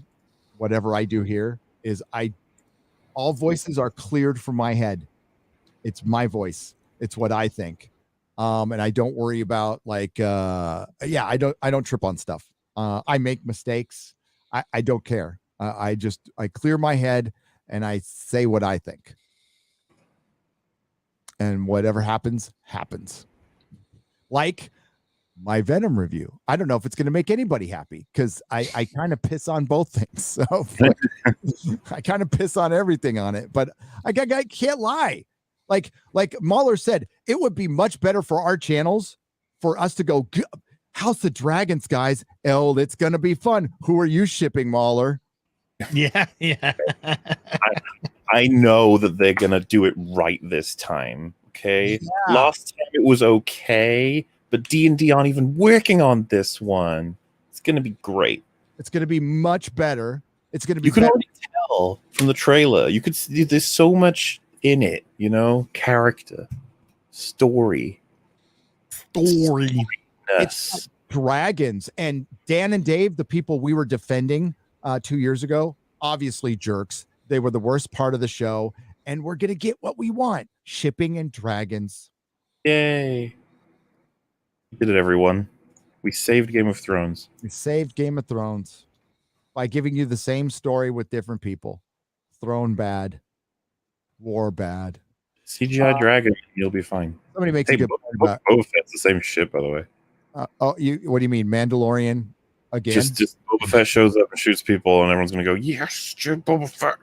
whatever I do here is all voices are cleared from my head. It's my voice. It's what I think. And I don't worry about I don't trip on stuff. I make mistakes. I don't care. I clear my head and I say what I think. And whatever happens. Like my Venom review. I don't know if it's going to make anybody happy because I kind of piss on both things. So I kind of piss on everything on it, but I can't lie. Like MauLer said, it would be much better for our channels for us to go House of Dragons, guys. It's going to be fun. Who are you shipping, MauLer? Yeah. I know that they're going to do it right this time. okay. Yeah. Last time it was okay, but D&D aren't even working on this one. It's gonna be great. It's going to be much better. It's going to be You can better. already tell from the trailer. You could see there's so much in it, you know, character, story. It's dragons. And Dan and Dave, the people we were defending 2 years ago, obviously jerks. They were the worst part of the show. And we're going to get what we want. Shipping and dragons. Yay. We did it, everyone. We saved Game of Thrones. We saved Game of Thrones by giving you the same story with different people. Throne bad. War bad. CGI dragon, you'll be fine. Somebody makes a good point about Boba Fett's the same shit, by the way. what do you mean? Mandalorian again? Just Boba Fett shows up and shoots people, and everyone's gonna go, yes, Boba Fett.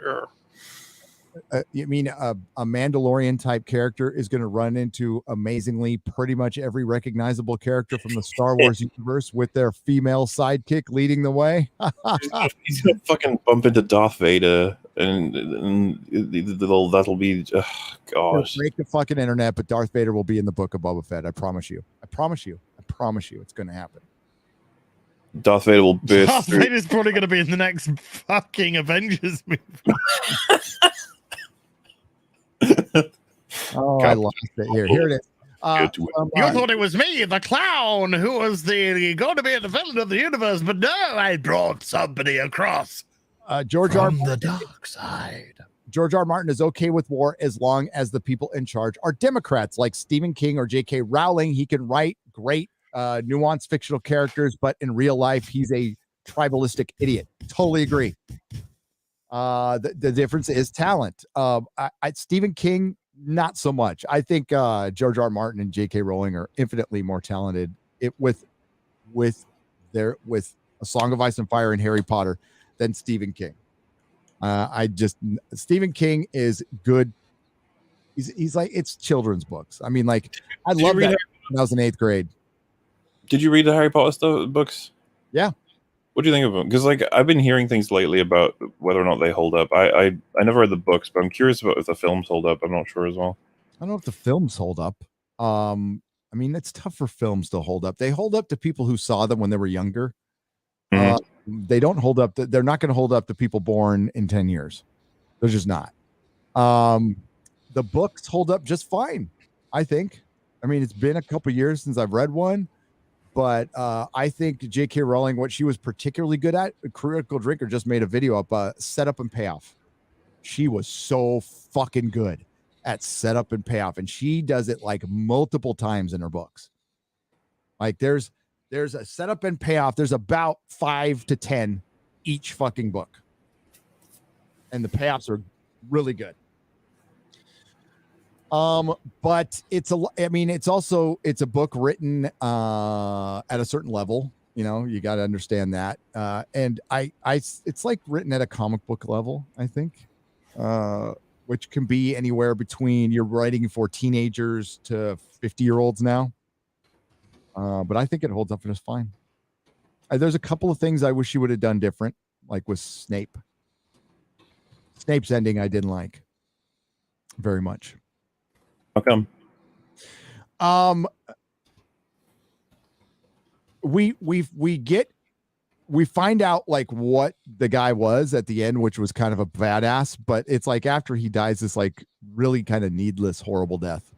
You mean a Mandalorian type character is going to run into amazingly pretty much every recognizable character from the Star Wars universe with their female sidekick leading the way? He's gonna fucking bump into Darth Vader, and that'll be, gosh. Break the fucking internet, but Darth Vader will be in the book of Boba Fett. I promise you. I promise you. I promise you, it's going to happen. Darth Vader will burst Darth through. Vader's probably going to be in the next fucking Avengers movie. Oh, I lost it here. Here it is. You thought it was me, the clown, who was going to be the villain of the universe, but no, I brought somebody across. George R. From the Martin, dark side. George R. Martin is okay with war as long as the people in charge are Democrats like Stephen King or J.K. Rowling. He can write great, nuanced fictional characters, but in real life, he's a tribalistic idiot. Totally agree. The difference is talent. Stephen King, not so much. I think George R. Martin and J.K. Rowling are infinitely more talented with A Song of Ice and Fire and Harry Potter than Stephen King. Stephen King is good. He's like, it's children's books. I mean, like, I love that when I was in 8th grade. Did you read the Harry Potter books? Yeah. What do you think of them? Because like I've been hearing things lately about whether or not they hold up. I never read the books, but I'm curious about if the films hold up. I'm not sure as well. I don't know if the films hold up. I mean, it's tough for films to hold up. They hold up to people who saw them when they were younger. They don't hold up. They're not going to hold up to people born in 10 years. They're just not. The books hold up just fine, I think. I mean, it's been a couple years since I've read one. But I think J.K. Rowling, what she was particularly good at, Critical Drinker just made a video up, setup and payoff. She was so fucking good at setup and payoff, and she does it like multiple times in her books. Like there's a setup and payoff. There's about 5 to 10 each fucking book, and the payoffs are really good. But it's a book written at a certain level. You know, you got to understand that. And it's like written at a comic book level, I think, which can be anywhere between you're writing for teenagers to 50-year-olds now. But I think it holds up just fine. There's a couple of things I wish you would have done different, like with Snape. Snape's ending I didn't like very much. How come? We find out like what the guy was at the end, which was kind of a badass, but it's like after he dies, this like really kind of needless, horrible death.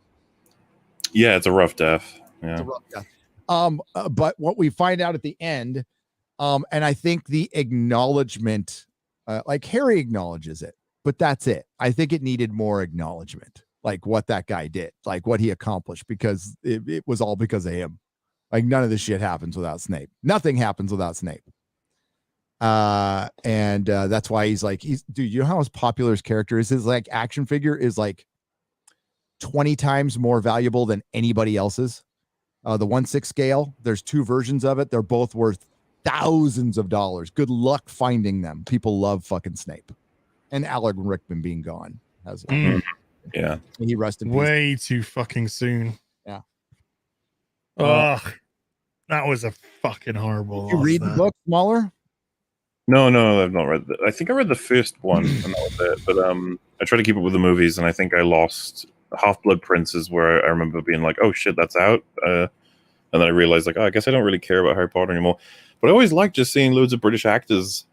Yeah, it's a rough death. Yeah. It's a rough death. But what we find out at the end, and I think the acknowledgement, like Harry acknowledges it, but that's it. I think it needed more acknowledgement. Like what that guy did, like what he accomplished, because it was all because of him. Like none of this shit happens without Snape. Nothing happens without Snape. And that's why dude, you know how popular his character is? His like action figure is like 20 times more valuable than anybody else's. The 1/6 scale, there's 2 versions of it. They're both worth thousands of dollars. Good luck finding them. People love fucking Snape. And Alan Rickman being gone has Yeah. and he rested way too fucking soon. Yeah. Ugh. That was a fucking horrible. Did you read the book, MauLer? No, I've not read it. I think I read the first one and that was it. But I try to keep it with the movies, and I think I lost Half-Blood Prince is where I remember being like, oh shit, that's out. And then I realized like, oh, I guess I don't really care about Harry Potter anymore. But I always liked just seeing loads of British actors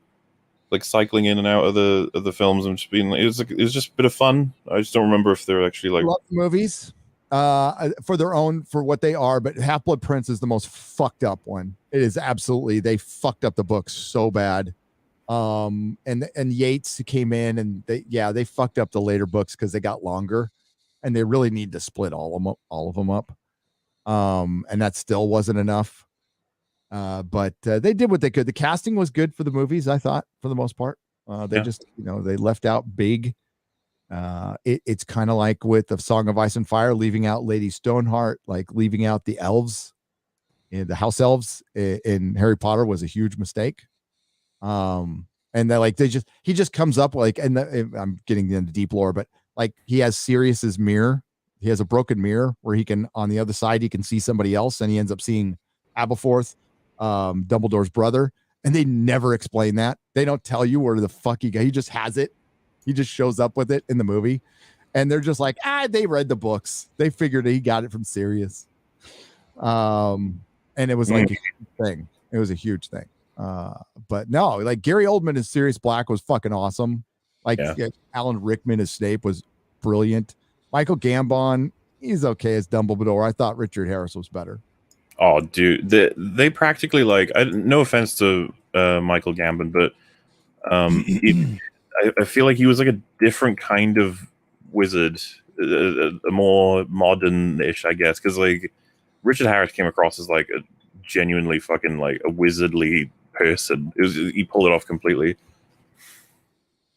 like cycling in and out of the films and just being like, it was just a bit of fun. I just don't remember if they're actually like love movies for their own, for what they are, but Half-Blood Prince is the most fucked up one. It is absolutely, they fucked up the books so bad. And Yates came in and they fucked up the later books because they got longer, and they really need to split all of them up. And that still wasn't enough. But they did what they could. The casting was good for the movies, I thought, for the most part. They just, they left out big. It's kind of like with the Song of Ice and Fire, leaving out Lady Stoneheart, like leaving out the elves, the house elves in Harry Potter was a huge mistake. And they're like, he just comes up like, and I'm getting into deep lore, but like he has Sirius's mirror. He has a broken mirror where he can, on the other side, he can see somebody else, and he ends up seeing Aberforth, Dumbledore's brother, and they never explain that. They don't tell you where the fuck he just has it. He just shows up with it in the movie, and they're just like, they read the books. They figured he got it from Sirius. And it was like a huge thing. It was a huge thing. But no, like Gary Oldman as Sirius Black was fucking awesome. Like Alan Rickman as Snape was brilliant. Michael Gambon, he's okay as Dumbledore. I thought Richard Harris was better. Oh, dude, they practically like. No offense to Michael Gambon, but I feel like he was like a different kind of wizard, a more modern-ish, I guess, because like Richard Harris came across as like a genuinely fucking like a wizardly person. He pulled it off completely.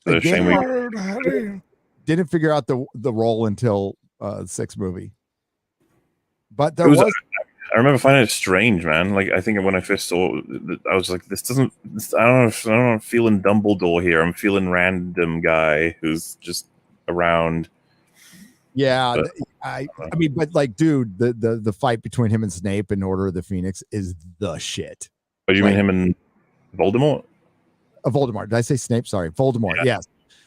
So shame didn't figure out the role until the sixth movie, but there was. I remember finding it strange, man. Like I think when I first saw it, I was like, I don't know. I'm feeling Dumbledore here. I'm feeling random guy who's just around. Yeah, but, I mean, but like, dude, the fight between him and Snape in Order of the Phoenix is the shit. But you mean him and Voldemort? Voldemort. Did I say Snape? Sorry, Voldemort. Yeah. Yes.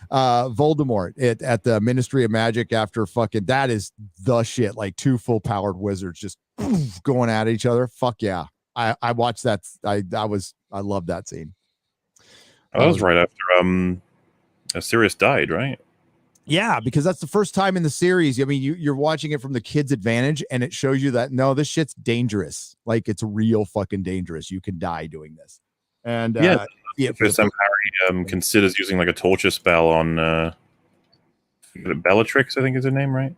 Voldemort at the Ministry of Magic after fucking, that is the shit. Like two full powered wizards just going at each other. Fuck yeah. I watched that. I loved that scene. That was right after Sirius died, right? Yeah, because that's the first time in the series. I mean, you're watching it from the kid's advantage, and it shows you that no, this shit's dangerous. Like it's real fucking dangerous. You can die doing this. And the first time Harry considers using like a torture spell on Bellatrix, I think is her name, right?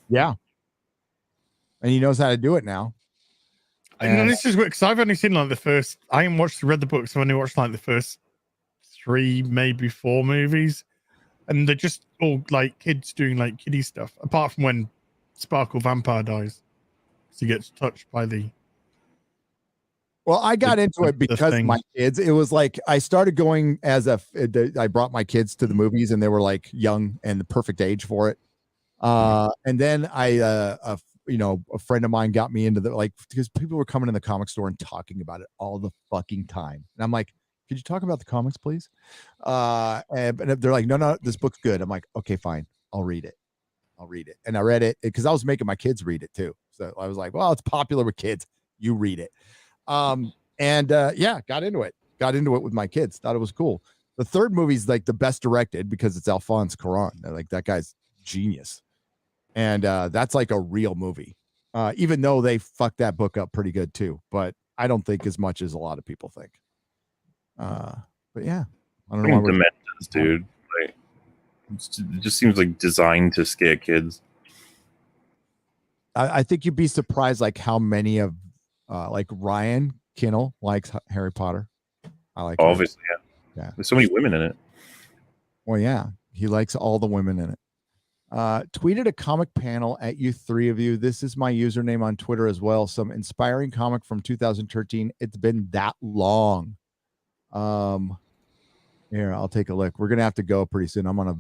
Yeah. And he knows how to do it now. And this is weird because I've only seen like the first. I haven't read the books. I've only watched like the first 3, maybe 4 movies, and they're just all like kids doing like kiddie stuff. Apart from when Sparkle Vampire dies, so he gets touched by the. Well, I got into it because of my kids. It was like I started going I brought my kids to the movies, and they were like young and the perfect age for it. And then a friend of mine got me into because people were coming in the comic store and talking about it all the fucking time. And I'm like, could you talk about the comics, please? And they're like, no, this book's good. I'm like, okay, fine. I'll read it. And I read it because I was making my kids read it too. So I was like, well, it's popular with kids. You read it. Got into it with my kids. Thought it was cool. The third movie's like the best directed because it's Alphonse Cuarón. Like that guy's genius. And that's like a real movie. Even though they fucked that book up pretty good too, but I don't think as much as a lot of people think. But yeah, I don't know why Dementors, dude. Like, it just seems like designed to scare kids. I think you'd be surprised like how many of like Ryan Kinnell likes Harry Potter. I like obviously, yeah. There's so many women in it. Well, yeah, he likes all the women in it. Tweeted a comic panel at you, 3 of you. This is my username on Twitter as well. Some inspiring comic from 2013. It's been that long. Here, I'll take a look. We're gonna have to go pretty soon. I'm on a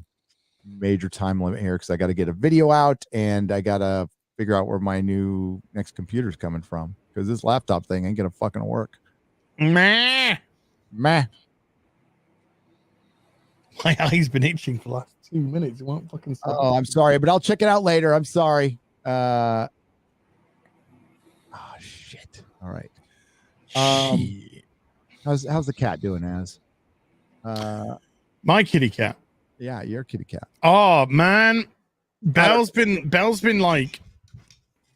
major time limit here because I got to get a video out and I gotta figure out where my next computer's coming from because this laptop thing ain't gonna fucking work. Meh. My eyes been itching for the last minutes. It won't fucking stop. Oh, I'm sorry, but I'll check it out later. I'm sorry. Oh shit. All right. How's the cat doing, Az? My kitty cat. Yeah, your kitty cat. Oh man, Belle's been like,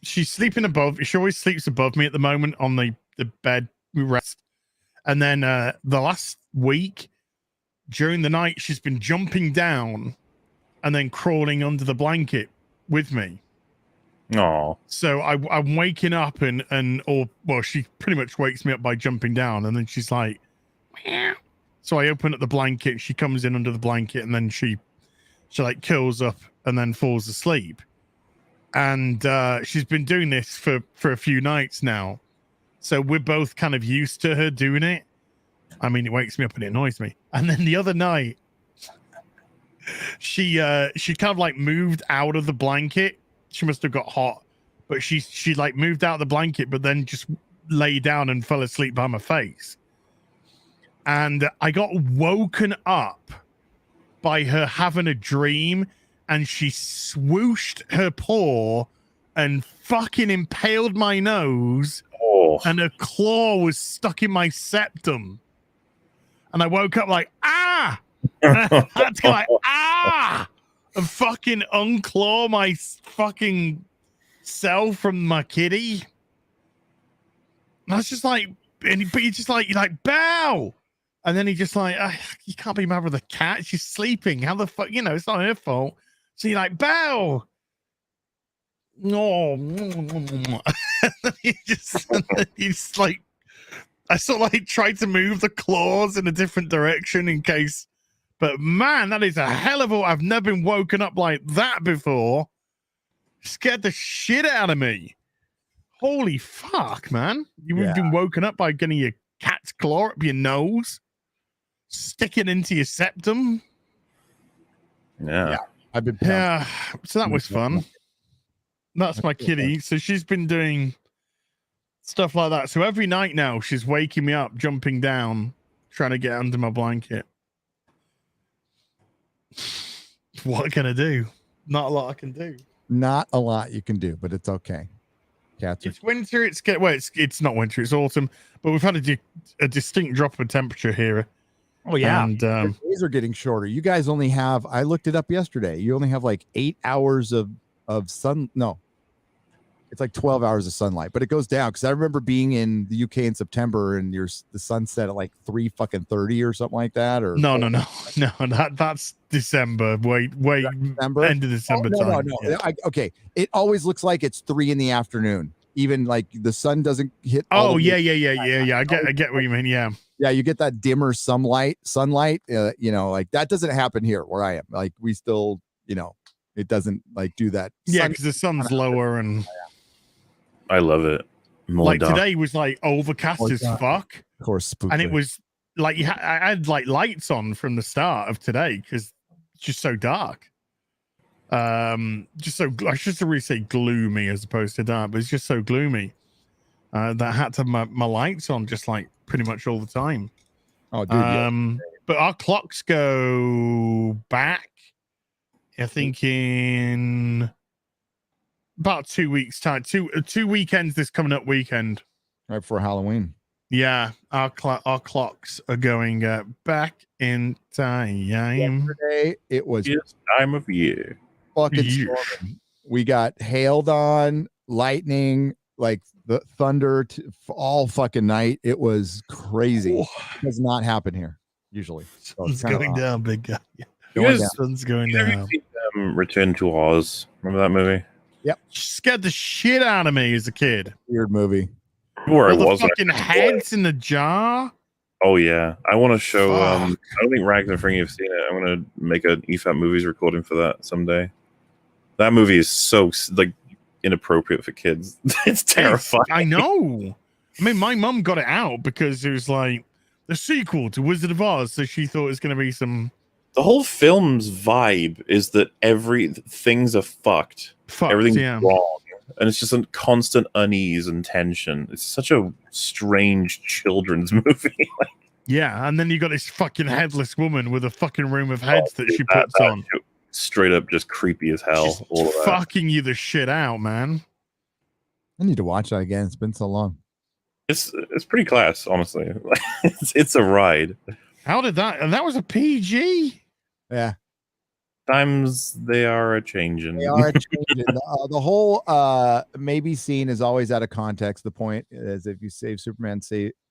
she's sleeping above. She always sleeps above me at the moment on the bed we rest. And then the last week during the night, she's been jumping down and then crawling under the blanket with me. Oh, So I'm waking up or she pretty much wakes me up by jumping down, and then she's like, meow. So I open up the blanket, she comes in under the blanket, and then she like curls up and then falls asleep. And she's been doing this for a few nights now. So we're both kind of used to her doing it. I mean, it wakes me up and it annoys me. And then the other night, she kind of like moved out of the blanket. She must have got hot, but she like moved out of the blanket, but then just lay down and fell asleep by my face. And I got woken up by her having a dream, and she swooshed her paw and fucking impaled my nose. oh. And her claw was stuck in my septum. And I woke up like, ah! And I had to go like, ah! And fucking unclaw my fucking self from my kitty. And I was just like, but you're like, bow! And then he just like, you can't be mad with a cat. She's sleeping. How the fuck? It's not her fault. So you're like, bow! No. He's like, I sort of like tried to move the claws in a different direction in case, but man, that is a hell of a. I've never been woken up like that before. Scared the shit out of me. Holy fuck, man! You've been woken up by getting your cat's claw up your nose, sticking into your septum. Yeah. I've been. Yeah, so that was fun. That's my kitty. So she's been doing stuff like that. So every night now, she's waking me up, jumping down, trying to get under my blanket. What can I do? Not a lot I can do. Not a lot you can do, but it's okay. Cats are It's winter. It's not winter. It's autumn. But we've had a distinct drop of temperature here. Oh yeah, and the days are getting shorter. You guys only have. I looked it up yesterday. You only have like 8 hours of sun. No, it's like 12 hours of sunlight, but it goes down because I remember being in the UK in September and the sun set at like 3:30 or something like that. Or no. That's December. Wait, December? End of December time. No. Yeah. Okay, it always looks like it's 3 in the afternoon. Even like the sun doesn't hit. Oh yeah. I get what you mean. Yeah. Yeah, you get that dimmer sunlight. Like that doesn't happen here where I am. Like we still, it doesn't like do that. Yeah, because the sun's lower and. I love it. Like today was like overcast as fuck. Of course, spooky. And it was like I had like lights on from the start of today because it's just so dark. Just so I should really say gloomy as opposed to dark, but it's just so gloomy that I had to have my lights on just like pretty much all the time. Oh, dude. But our clocks go back, I think, in about 2 weeks time. Two weekends this coming up weekend. Right before Halloween. Yeah, our clocks are going back in time. Yesterday, it was this time of year. Fucking storming. We got hailed on, lightning, like the thunder all fucking night. It was crazy. It does not happen here usually. So it's going down, big guy. Sun's going down. Return to Oz. Remember that movie? Yep. Scared the shit out of me as a kid. Weird movie. Where all I was the fucking heads in the jar. Oh yeah, I want to show. I don't think Rags and Fringy have seen it. I want to make an EFAP movies recording for that someday. That movie is so like inappropriate for kids. It's terrifying. I know. I mean, my mum got it out because it was like the sequel to Wizard of Oz, so she thought it was going to be some. The whole film's vibe is that things are fucked. Everything's wrong. And it's just a constant unease and tension. It's such a strange children's movie. Yeah, and then you got this fucking headless woman with a fucking room of heads that she puts on. straight up just creepy as hell. Just All of that. fucking you the shit out, man. I need to watch that again. It's been so long. It's pretty class, honestly. It's a ride. How did that? And that was a PG. Yeah. Times they are a changing. They are changing. The whole maybe scene is always out of context. The point is, if you save Superman,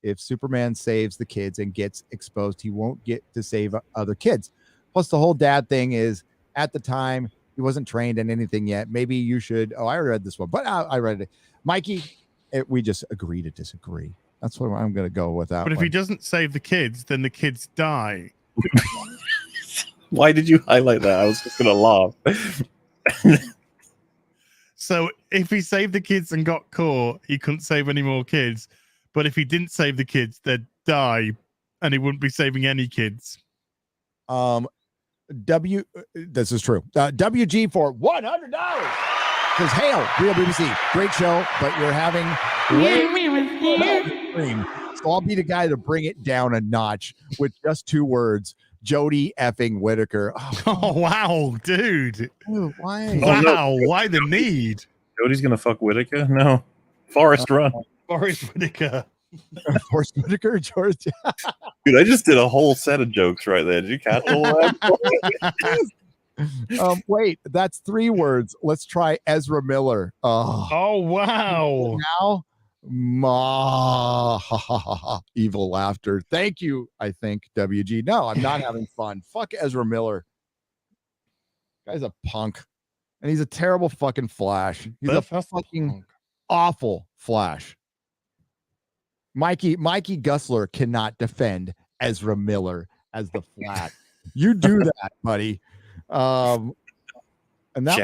if Superman saves the kids and gets exposed, he won't get to save other kids. Plus, the whole dad thing is, at the time, he wasn't trained in anything yet. Maybe you should. Oh, I read this one, but I read it. Mikey, we just agree to disagree. That's what I'm going to go with that. But if he doesn't save the kids, then the kids die. Why did you highlight that? I was just going to laugh. So if he saved the kids and got caught, he couldn't save any more kids. But if he didn't save the kids, they'd die, and he wouldn't be saving any kids. This is true. WG for $100. Says, hail, real BBC. Great show, but you're having so I'll be the guy to bring it down a notch with just 2 words. Jody effing Whittaker. Oh wow, dude. Dude, why? Wow, no. why the need? Jody's gonna fuck Whittaker? No. Forrest Run. Forrest Whitaker. Forrest Whitaker, George. Dude, I just did a whole set of jokes right there. Did you catch all that? Wait, that's 3 words. Let's try Ezra Miller. Oh wow. Now, evil laughter. Thank you, I think, WG. No, I'm not having fun. Fuck Ezra Miller. Guy's a punk. And he's a terrible fucking Flash. He's a fucking awful Flash. Mikey Gussler cannot defend Ezra Miller as the Flash. You do that, buddy. And that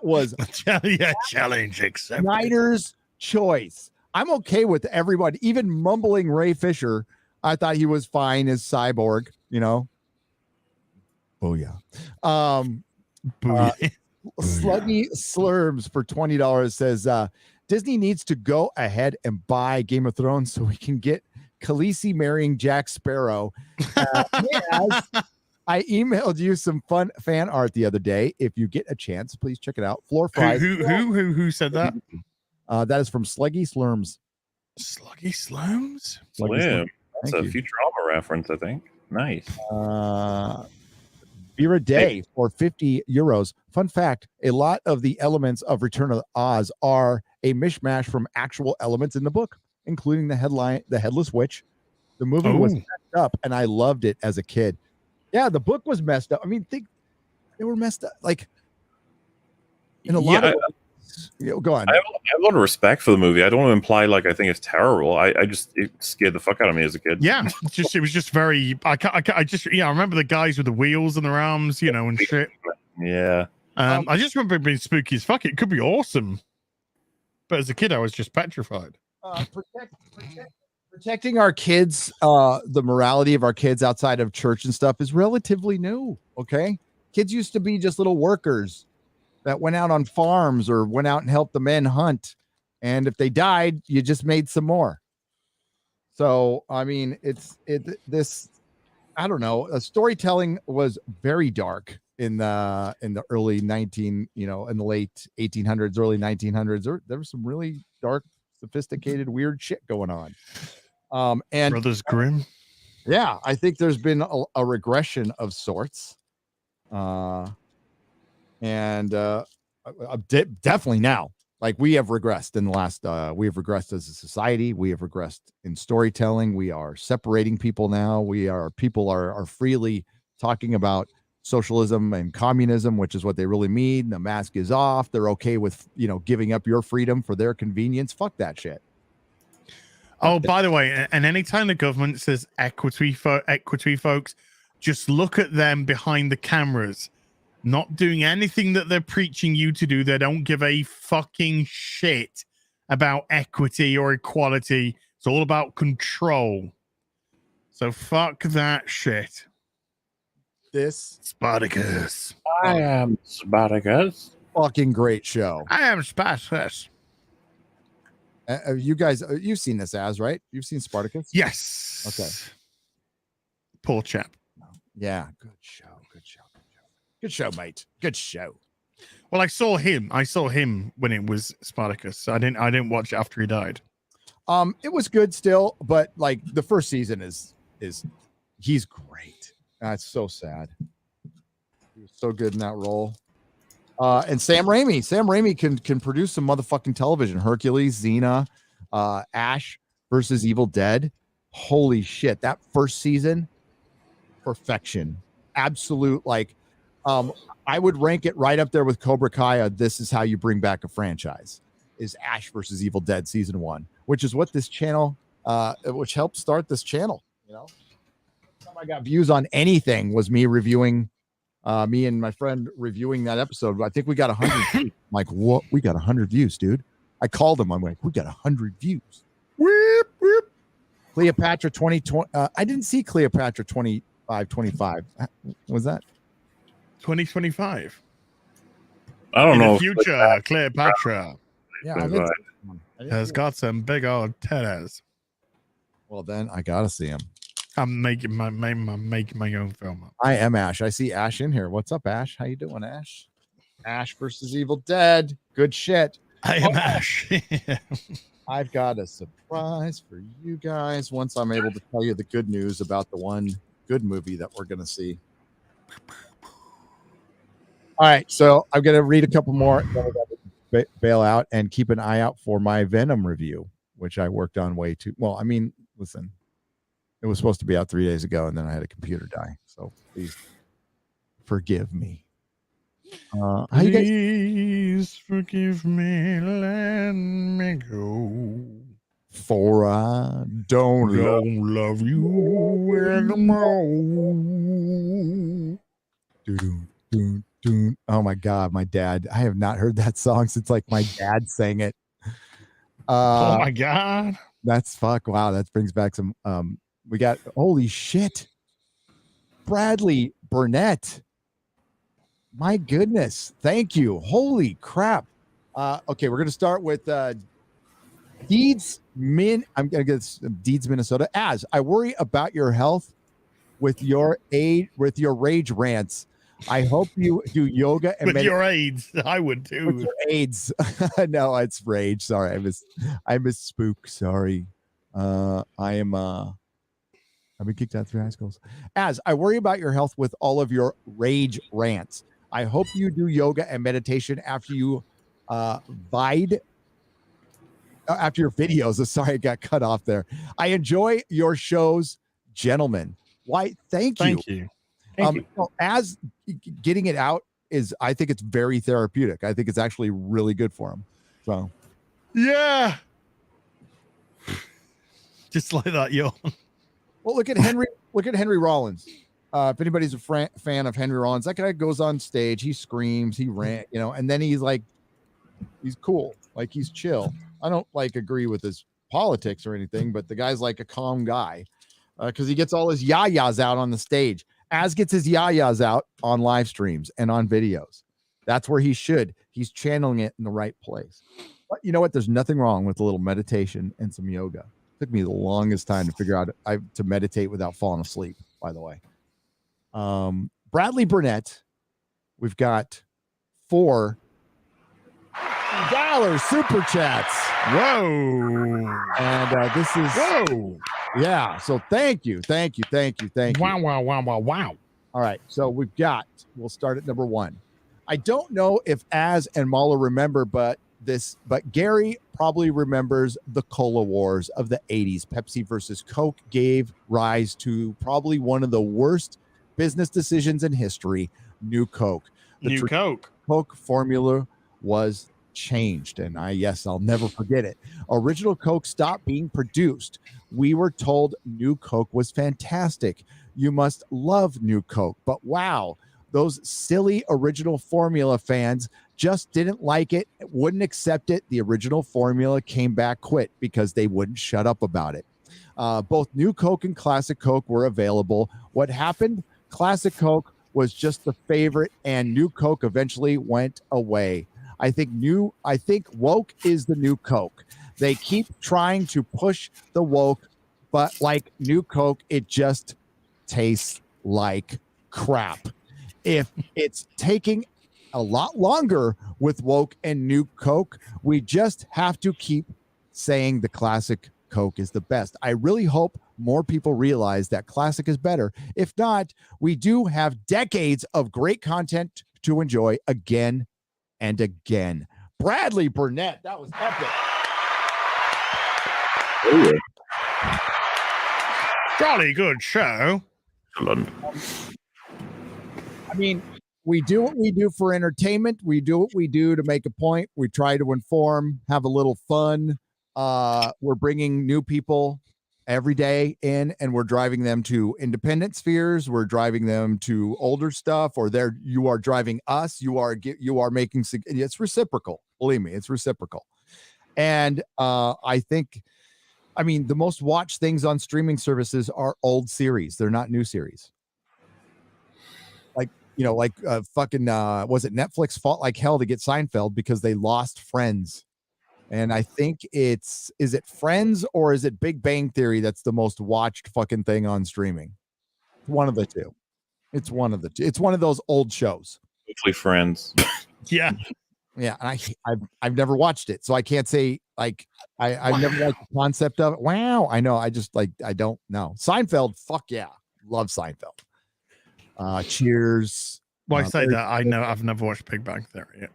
was challenge accepted. Snyder's choice. I'm okay with everybody, even mumbling Ray Fisher. I thought he was fine as Cyborg, you know. Oh yeah. Sluggy Slurms for $20 says Disney needs to go ahead and buy Game of Thrones so we can get Khaleesi marrying Jack Sparrow. Yes, I emailed you some fun fan art the other day. If you get a chance, please check it out. Floor fries. Who said that? That is from Sluggy Slurms. Sluggy Slurms? Slim. That's Thank a you. Futurama reference, I think. Nice. Beer a day for €50. Fun fact, a lot of the elements of Return of Oz are a mishmash from actual elements in the book, including the Headless Witch. The movie was messed up, and I loved it as a kid. Yeah, the book was messed up. I mean, they were messed up. Like, in a lot of go on. I have a lot of respect for the movie. I don't want to imply like I think it's terrible. It scared the fuck out of me as a kid. Yeah, it was just very. I remember the guys with the wheels and their arms, you know, and shit. Yeah. I just remember it being spooky as fuck. It could be awesome, but as a kid, I was just petrified. Protecting our kids, the morality of our kids outside of church and stuff is relatively new. Okay, kids used to be just little workers that went out on farms or went out and helped the men hunt, and if they died, you just made some more. So I mean, I don't know. Storytelling was very dark in the early in the late 1800s, early 1900s. There was some really dark, sophisticated, weird shit going on. And Brothers Grimm. Yeah, I think there's been a regression of sorts. Definitely now, like we have regressed in the last, we have regressed as a society. We have regressed in storytelling. We are separating people now. People are freely talking about socialism and communism, which is what they really mean. The mask is off. They're okay with, giving up your freedom for their convenience. Fuck that shit. Oh, by the way, and anytime the government says equity, folks, just look at them behind the cameras, not doing anything that they're preaching you to do. They don't give a fucking shit about equity or equality. It's all about control. So fuck that shit. This Spartacus. I am Spartacus. Fucking great show. I am Spartacus. You guys, you've seen this right? You've seen Spartacus? Yes. Okay. Poor chap. Yeah. Good show. Good show, mate. Good show. Well, I saw him when it was Spartacus. I didn't watch it after he died. It was good still, but like the first season is he's great. That's so sad. He was so good in that role. And Sam Raimi can produce some motherfucking television. Hercules, Xena, Ash versus Evil Dead. Holy shit. That first season, perfection. Absolute, like, I would rank it right up there with Cobra Kai. This is how you bring back a franchise, is Ash versus Evil Dead season 1, which is what this channel, which helped start this channel. You know, I got views on anything was me reviewing, me and my friend reviewing that episode. I think we got 100. I'm like, what? We got 100 views, dude. I called him. I'm like, we got 100 views. Whoop, whoop. Cleopatra 2020. I didn't see Cleopatra 25. Was that 2025? I don't know. The future Cleopatra. Yeah, has got some big old tetas. Well, then I gotta see him. I'm making my own film up. I am Ash. I see Ash in here. What's up, Ash? How you doing, Ash? Ash versus Evil Dead. Good shit. I am Ash. I've got a surprise for you guys once I'm able to tell you the good news about the one good movie that we're gonna see. All right, so I'm gonna read a couple more, then I gotta bail out, and keep an eye out for my Venom review, which I worked on way too well. I mean, listen, it was supposed to be out 3 days ago, and then I had a computer die. So please forgive me. How you guys? Please forgive me, let me go. For I don't love you anymore. Oh my God, my dad. I have not heard that song since like my dad sang it. Oh my God. That's fuck. Wow, that brings back some we got holy shit. Bradley Burnett. My goodness. Thank you. Holy crap. Okay, we're gonna start with Deeds Minnesota. As I worry about your health with your rage rants. I hope you do yoga and with your AIDS. I would too. With your AIDS. No, it's rage. Sorry, I misspoke. Sorry. I've been kicked out 3 high schools. As I worry about your health with all of your rage rants. I hope you do yoga and meditation after you after your videos. Sorry, I got cut off there. I enjoy your shows, gentlemen. Why? Thank you. As getting it out is, I think it's very therapeutic. I think it's actually really good for him. So, yeah, just like that, yo. Well, look at Henry. Look at Henry Rollins. If anybody's a fan of Henry Rollins, that guy goes on stage, he screams, he rant, and then he's like, he's cool, like he's chill. I don't like agree with his politics or anything, but the guy's like a calm guy because he gets all his yayas out on the stage. As gets his yayas out on live streams and on videos. That's where he should. He's channeling it in the right place. But you know what? There's nothing wrong with a little meditation and some yoga. It took me the longest time to figure out to meditate without falling asleep, by the way. Bradley Burnett, we've got $4 super chats. Whoa. And this is whoa. Yeah. So thank you. Wow. All right. So we'll start at number 1. I don't know if Az and MauLer remember, but Gary probably remembers the Cola Wars of the 80s. Pepsi versus Coke gave rise to probably one of the worst business decisions in history. New Coke. Coke formula was changed, and I'll never forget it. Original Coke stopped being produced. We were told New Coke was fantastic. You must love New Coke. But wow, those silly original formula fans just didn't like it, wouldn't accept it. The original formula came back quit because they wouldn't shut up about it. Both New Coke and Classic Coke were available. What happened? Classic Coke was just the favorite, and New Coke eventually went away. I think woke is the new Coke. They keep trying to push the woke, but like New Coke, it just tastes like crap. if it's taking a lot longer with woke and new Coke, we just have to keep saying the classic Coke is the best. I really hope more people realize that classic is better. If not, we do have decades of great content to enjoy again and again. Bradley Burnett, that was epic. Oh, Jolly good show. yeah. I mean, we do what we do for entertainment. We do what we do to make a point. We try to inform, have a little fun. We're bringing new people every day in, and we're driving them to independent spheres. We're driving them to older stuff, or you are driving us. You are making, it's reciprocal. Believe me, it's reciprocal. And I think, I mean, the most watched things on streaming services are old series. They're not new series. Like fucking was it Netflix fought like hell to get Seinfeld because they lost Friends. And I think is it Friends or is it Big Bang Theory that's the most watched fucking thing on streaming? One of the two. It's one of the two. It's one of those old shows. Hopefully Friends. Yeah. Yeah, and I've never watched it, so I can't say like I've never liked the concept of it. Wow, I know. I just I don't know. Seinfeld, fuck yeah. Love Seinfeld. Cheers. Well, I say that I've never watched Big Bang Theory yet.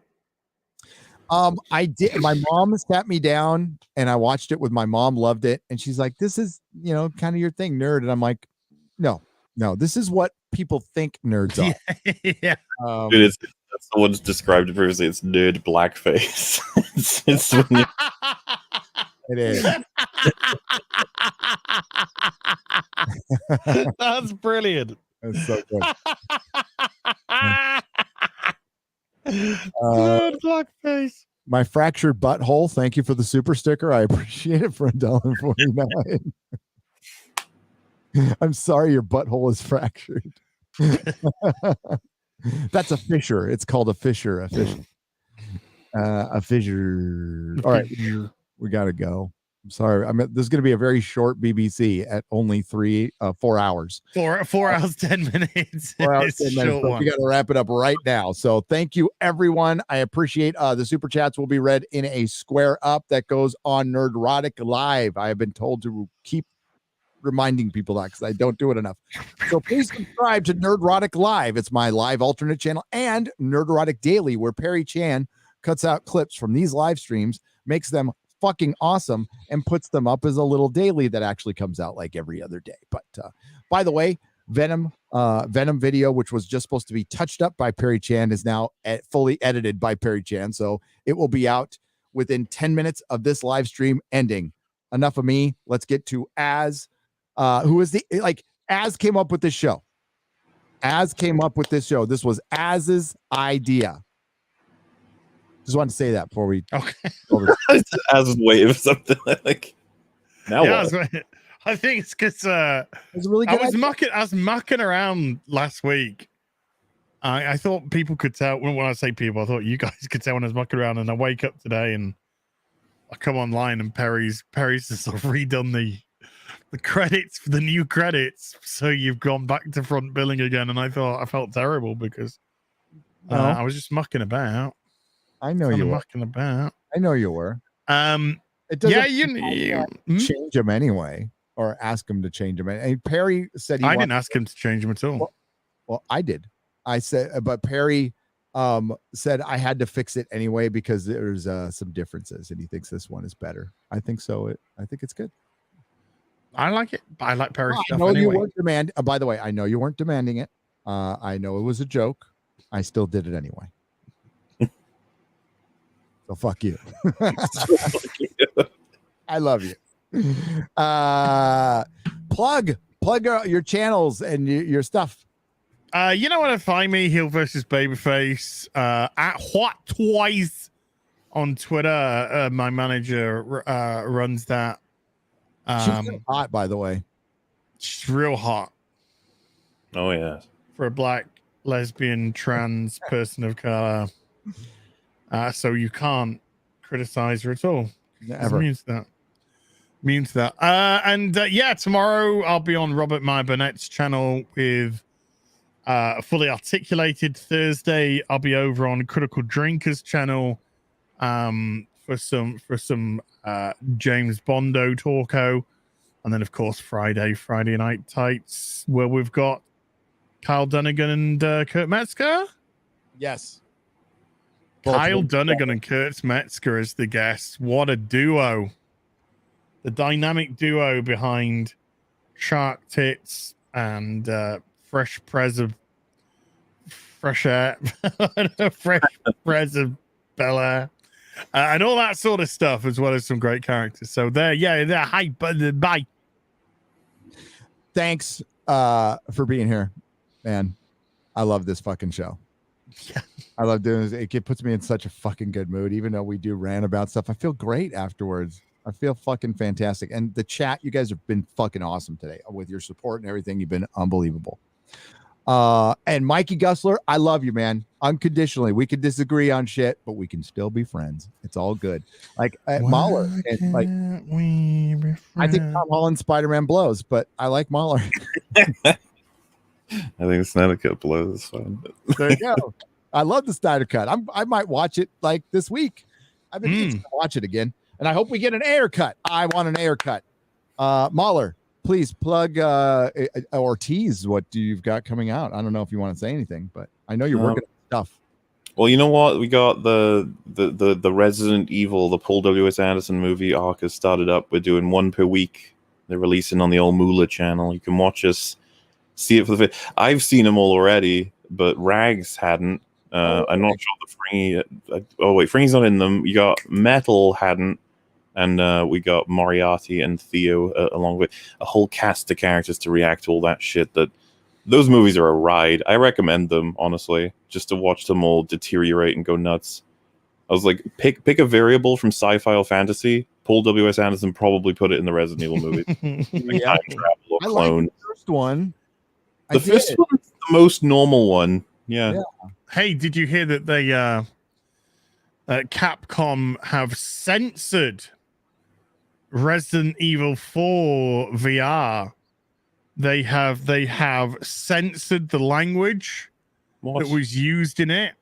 I did. My mom sat me down and I watched it with my mom, loved it, and she's like, "This is, kind of your thing, nerd." And I'm like, "No, this is what people think nerds are." Yeah. Dude, that's the one's described previously. It's nerd blackface. it's when you... It is. That's brilliant. That's so good. Nerd blackface. My fractured butthole. Thank you for the super sticker. I appreciate it for $1.49. I'm sorry your butthole is fractured. That's a fissure. It's called a fissure. A fissure. A fissure. All right, we gotta go. I'm sorry. This is going to be a very short BBC at only 4 hours. 4 hours 10 minutes. 4 hours 10 minutes. So we got to wrap it up right now. So thank you, everyone. I appreciate the super chats will be read in a square up that goes on Nerdrotic Live. I have been told to keep reminding people that because I don't do it enough. So please subscribe to Nerdrotic Live. It's my live alternate channel, and Nerdrotic Daily, where Perry Chan cuts out clips from these live streams, makes them fucking awesome, and puts them up as a little daily that actually comes out like every other day. But by the way, Venom video, which was just supposed to be touched up by Perry Chan, is now fully edited by Perry Chan, so it will be out within 10 minutes of this live stream ending. Enough of me. Let's get to Az. Who is Az came up with this show. Az came up with this show. This was Az's idea. Just wanted to say that before we. Okay. As wave something like. Now yeah, what? I think it's because it's really good. I was mucking around last week. I thought people could tell when I say people. I thought you guys could tell when I was mucking around. And I wake up today and I come online and Perry's just sort of redone the credits for the new credits. So you've gone back to front billing again. And I felt terrible because I was just mucking about. I know you were mucking about. I know you were. It doesn't you change them anyway, or ask him to change them. And Perry said I didn't ask him to change them at all. Well, I did. I said, but Perry said I had to fix it anyway because there's some differences, and he thinks this one is better. I think so. I think it's good. I like it. I like Perry's stuff. I know anyway. You weren't by the way, I know you weren't demanding it. I know it was a joke. I still did it anyway. So fuck you. I love you. Plug your channels and your stuff. You know where to find me, Heel versus Babyface, at What Twice on Twitter. My manager runs that. She's hot, by the way. She's real hot. Oh yeah. For a black, lesbian, trans person of color. So you can't criticize her at all. Never. Immune to that. And tomorrow I'll be on Robert Meyer Burnett's channel with Fully Articulated Thursday. I'll be over on Critical Drinkers channel for some James Bondo talko, and then of course Friday Night Tights, where we've got Kyle Dunnigan and Kurt Metzger. Yes. Kyle Dunnigan and Kurt Metzger as the guests. What a duo! The dynamic duo behind Shark Tits and Fresh Prez of Bel Air, and all that sort of stuff, as well as some great characters. So they're hype. Bye. Thanks for being here, man. I love this fucking show. Yeah. I love doing this. It puts me in such a fucking good mood. Even though we do rant about stuff, I feel great afterwards. I feel fucking fantastic. And the chat, you guys have been fucking awesome today with your support and everything. You've been unbelievable. And Mikey Gusler, I love you, man. Unconditionally. We could disagree on shit, but we can still be friends. It's all good. Like MauLer, and like I think Tom Holland Spider-Man blows, but I like MauLer. I think Snyder Cut blows. Fine. There you go. I love the Snyder Cut. I might watch it like this week. I've been itching to watch it again, and I hope we get an Ayer cut. I want an Ayer cut. MauLer, please plug or tease what you've got coming out. I don't know if you want to say anything, but I know you're working on stuff. Well, you know what? We got the Resident Evil, the Paul W.S. Anderson movie arc has started up. We're doing one per week. They're releasing on the old MauLer channel. You can watch us, see it for the. I've seen them all already, but Rags hadn't. I'm not sure the Fringy. Fringy's not in them. You got Metal hadn't, and we got Moriarty and Theo along with a whole cast of characters to react to all that shit. Those movies are a ride. I recommend them, honestly, just to watch them all deteriorate and go nuts. I was like, pick a variable from sci-fi or fantasy. Paul W.S. Anderson probably put it in the Resident Evil movie. Like time travel or clone. Like the first one. The first one's the most normal one. Yeah. Hey, did you hear that they Capcom have censored Resident Evil 4 VR? They have censored the language that was used in it.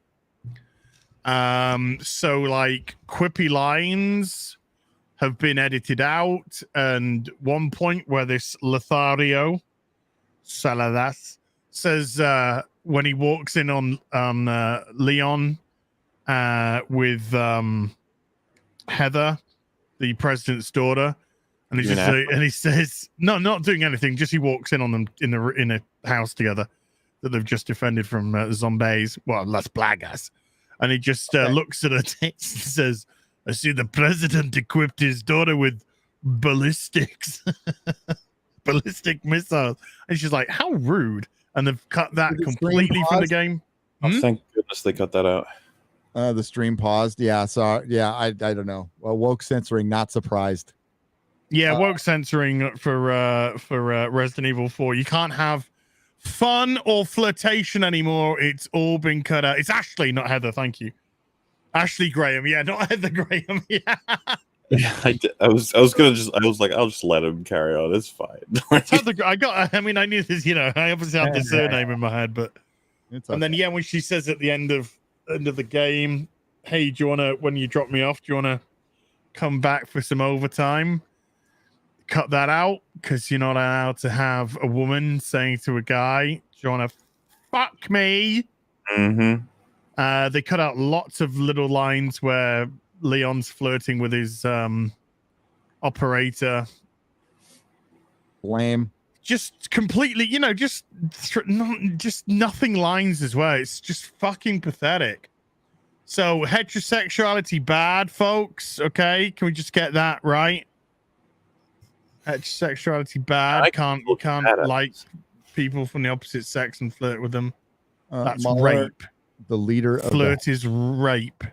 So like quippy lines have been edited out, and one point where this Lothario Saladas says when he walks in on Leon with Heather, the president's daughter, and he says, no, not doing anything, just he walks in on them in a house together that they've just defended from zombies. Well, Las Plagas. And he just looks at her tits and says, I see the president equipped his daughter with ballistic missiles. And she's like, how rude. And they've cut that completely from the game. Oh, thank goodness they cut that out. The stream paused. Yeah, so I don't know. Well, woke censoring, not surprised. Yeah, woke censoring for Resident Evil 4. You can't have fun or flirtation anymore. It's all been cut out. It's Ashley, not Heather. Thank you, Ashley Graham. Yeah, not Heather Graham. Yeah. I was like, I'll just let him carry on. It's fine. I knew this. You know, I obviously had the surname in my head, but and then when she says at the end of the game, hey, do you want to, when you drop me off, do you want to come back for some overtime? Cut that out, because you're not allowed to have a woman saying to a guy, do you want to fuck me? Mm-hmm. They cut out lots of little lines where Leon's flirting with his operator. Lame. Just completely, just nothing lines as well. It's just fucking pathetic. So heterosexuality bad, folks. Okay, can we just get that right? Heterosexuality bad. Can't like people from the opposite sex and flirt with them. That's MauLer, rape. The leader of flirt is rape.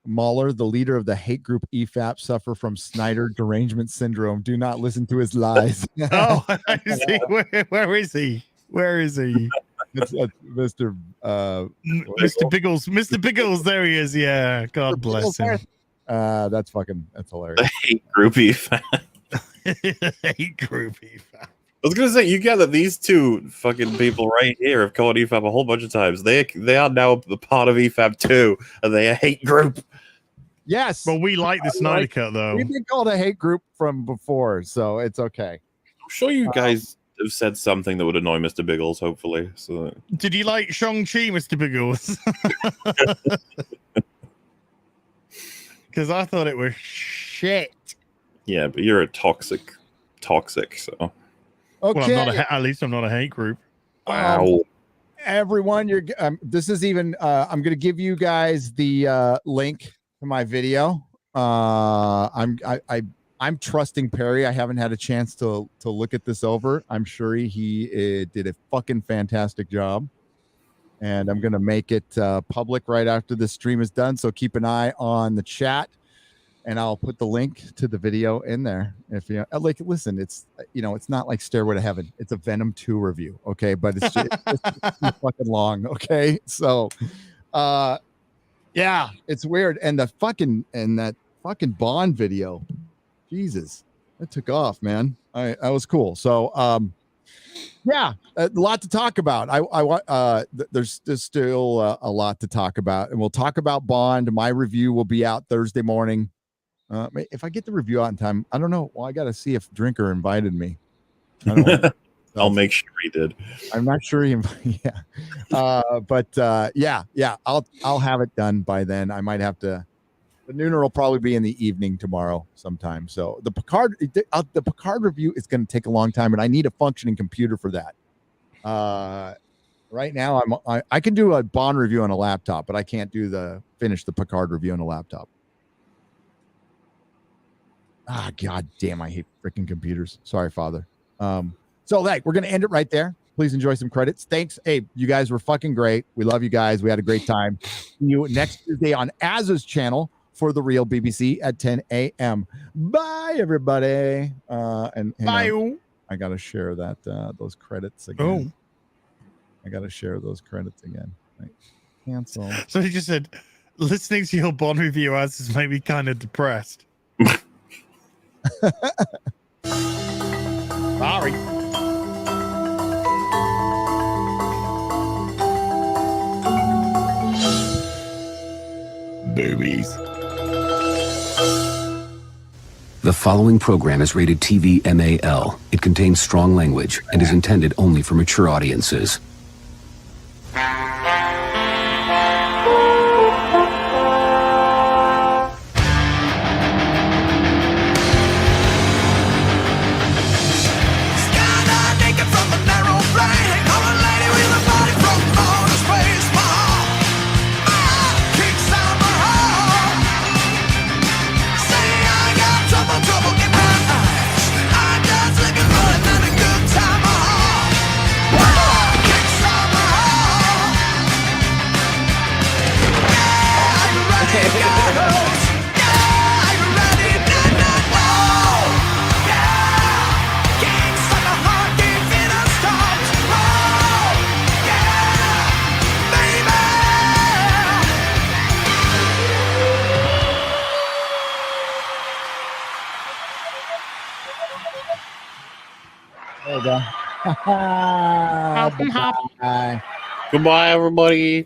MauLer, the leader of the hate group EFAP, suffer from Snyder derangement syndrome. Do not listen to his lies. Oh, I see. Where is he? Where is he? It's Mr. Mr. Biggles. Mr. Biggles. There he is. Yeah. God bless him. That's hilarious. The hate group EFAP. Hate group EFAP. was gonna say, you get that these two fucking people right here have called EFAB a whole bunch of times. They are now the part of EFAB too, and they a hate group. Yes. Well, we like the Snyder Cut though. We've been called a hate group from before, so it's okay. I'm sure you guys have said something that would annoy Mr. Biggles, hopefully. So Did you like Shang-Chi, Mr. Biggles? Because I thought it was shit. yeah, but you're a toxic. So Okay. Well, I'm not at least I'm not a hate group. wow. Everyone, you're. This is even. I'm going to give you guys the link to my video. I'm trusting Perry. I haven't had a chance to look at this over. I'm sure he did a fucking fantastic job, and I'm going to make it public right after this stream is done. So keep an eye on the chat, and I'll put the link to the video in there. If you like, listen, it's it's not like Stairway to Heaven. It's a Venom 2 review, okay? But it's just it's fucking long, okay? So, yeah, it's weird, and that fucking Bond video. Jesus, that took off, man. That was cool. So, yeah, a lot to talk about. There's still a lot to talk about, and we'll talk about Bond. My review will be out Thursday morning. If I get the review out in time, I don't know. Well, I got to see if Drinker invited me. I'll make sure he did. I'm not sure he. Yeah, but yeah. I'll have it done by then. I might have to. The nooner will probably be in the evening tomorrow sometime. So the Picard review is going to take a long time, and I need a functioning computer for that. Right now, I can do a Bond review on a laptop, but I can't finish the Picard review on a laptop. God damn, I hate freaking computers. Sorry, Father. So we're going to end it right there. Please enjoy some credits. Thanks. Hey, you guys were fucking great. We love you guys. We had a great time. See you next Tuesday on Az's channel for the Real BBC at 10 a.m. Bye, everybody. And Bye. I got to share those credits again. I got to share those credits again. Right. Cancel. So he just said, listening to your Bond review has made me kind of depressed. Sorry. Boobies. The following program is rated TV MAL. It contains strong language and is intended only for mature audiences. There you go. Hop and hop. Bye. Goodbye, everybody.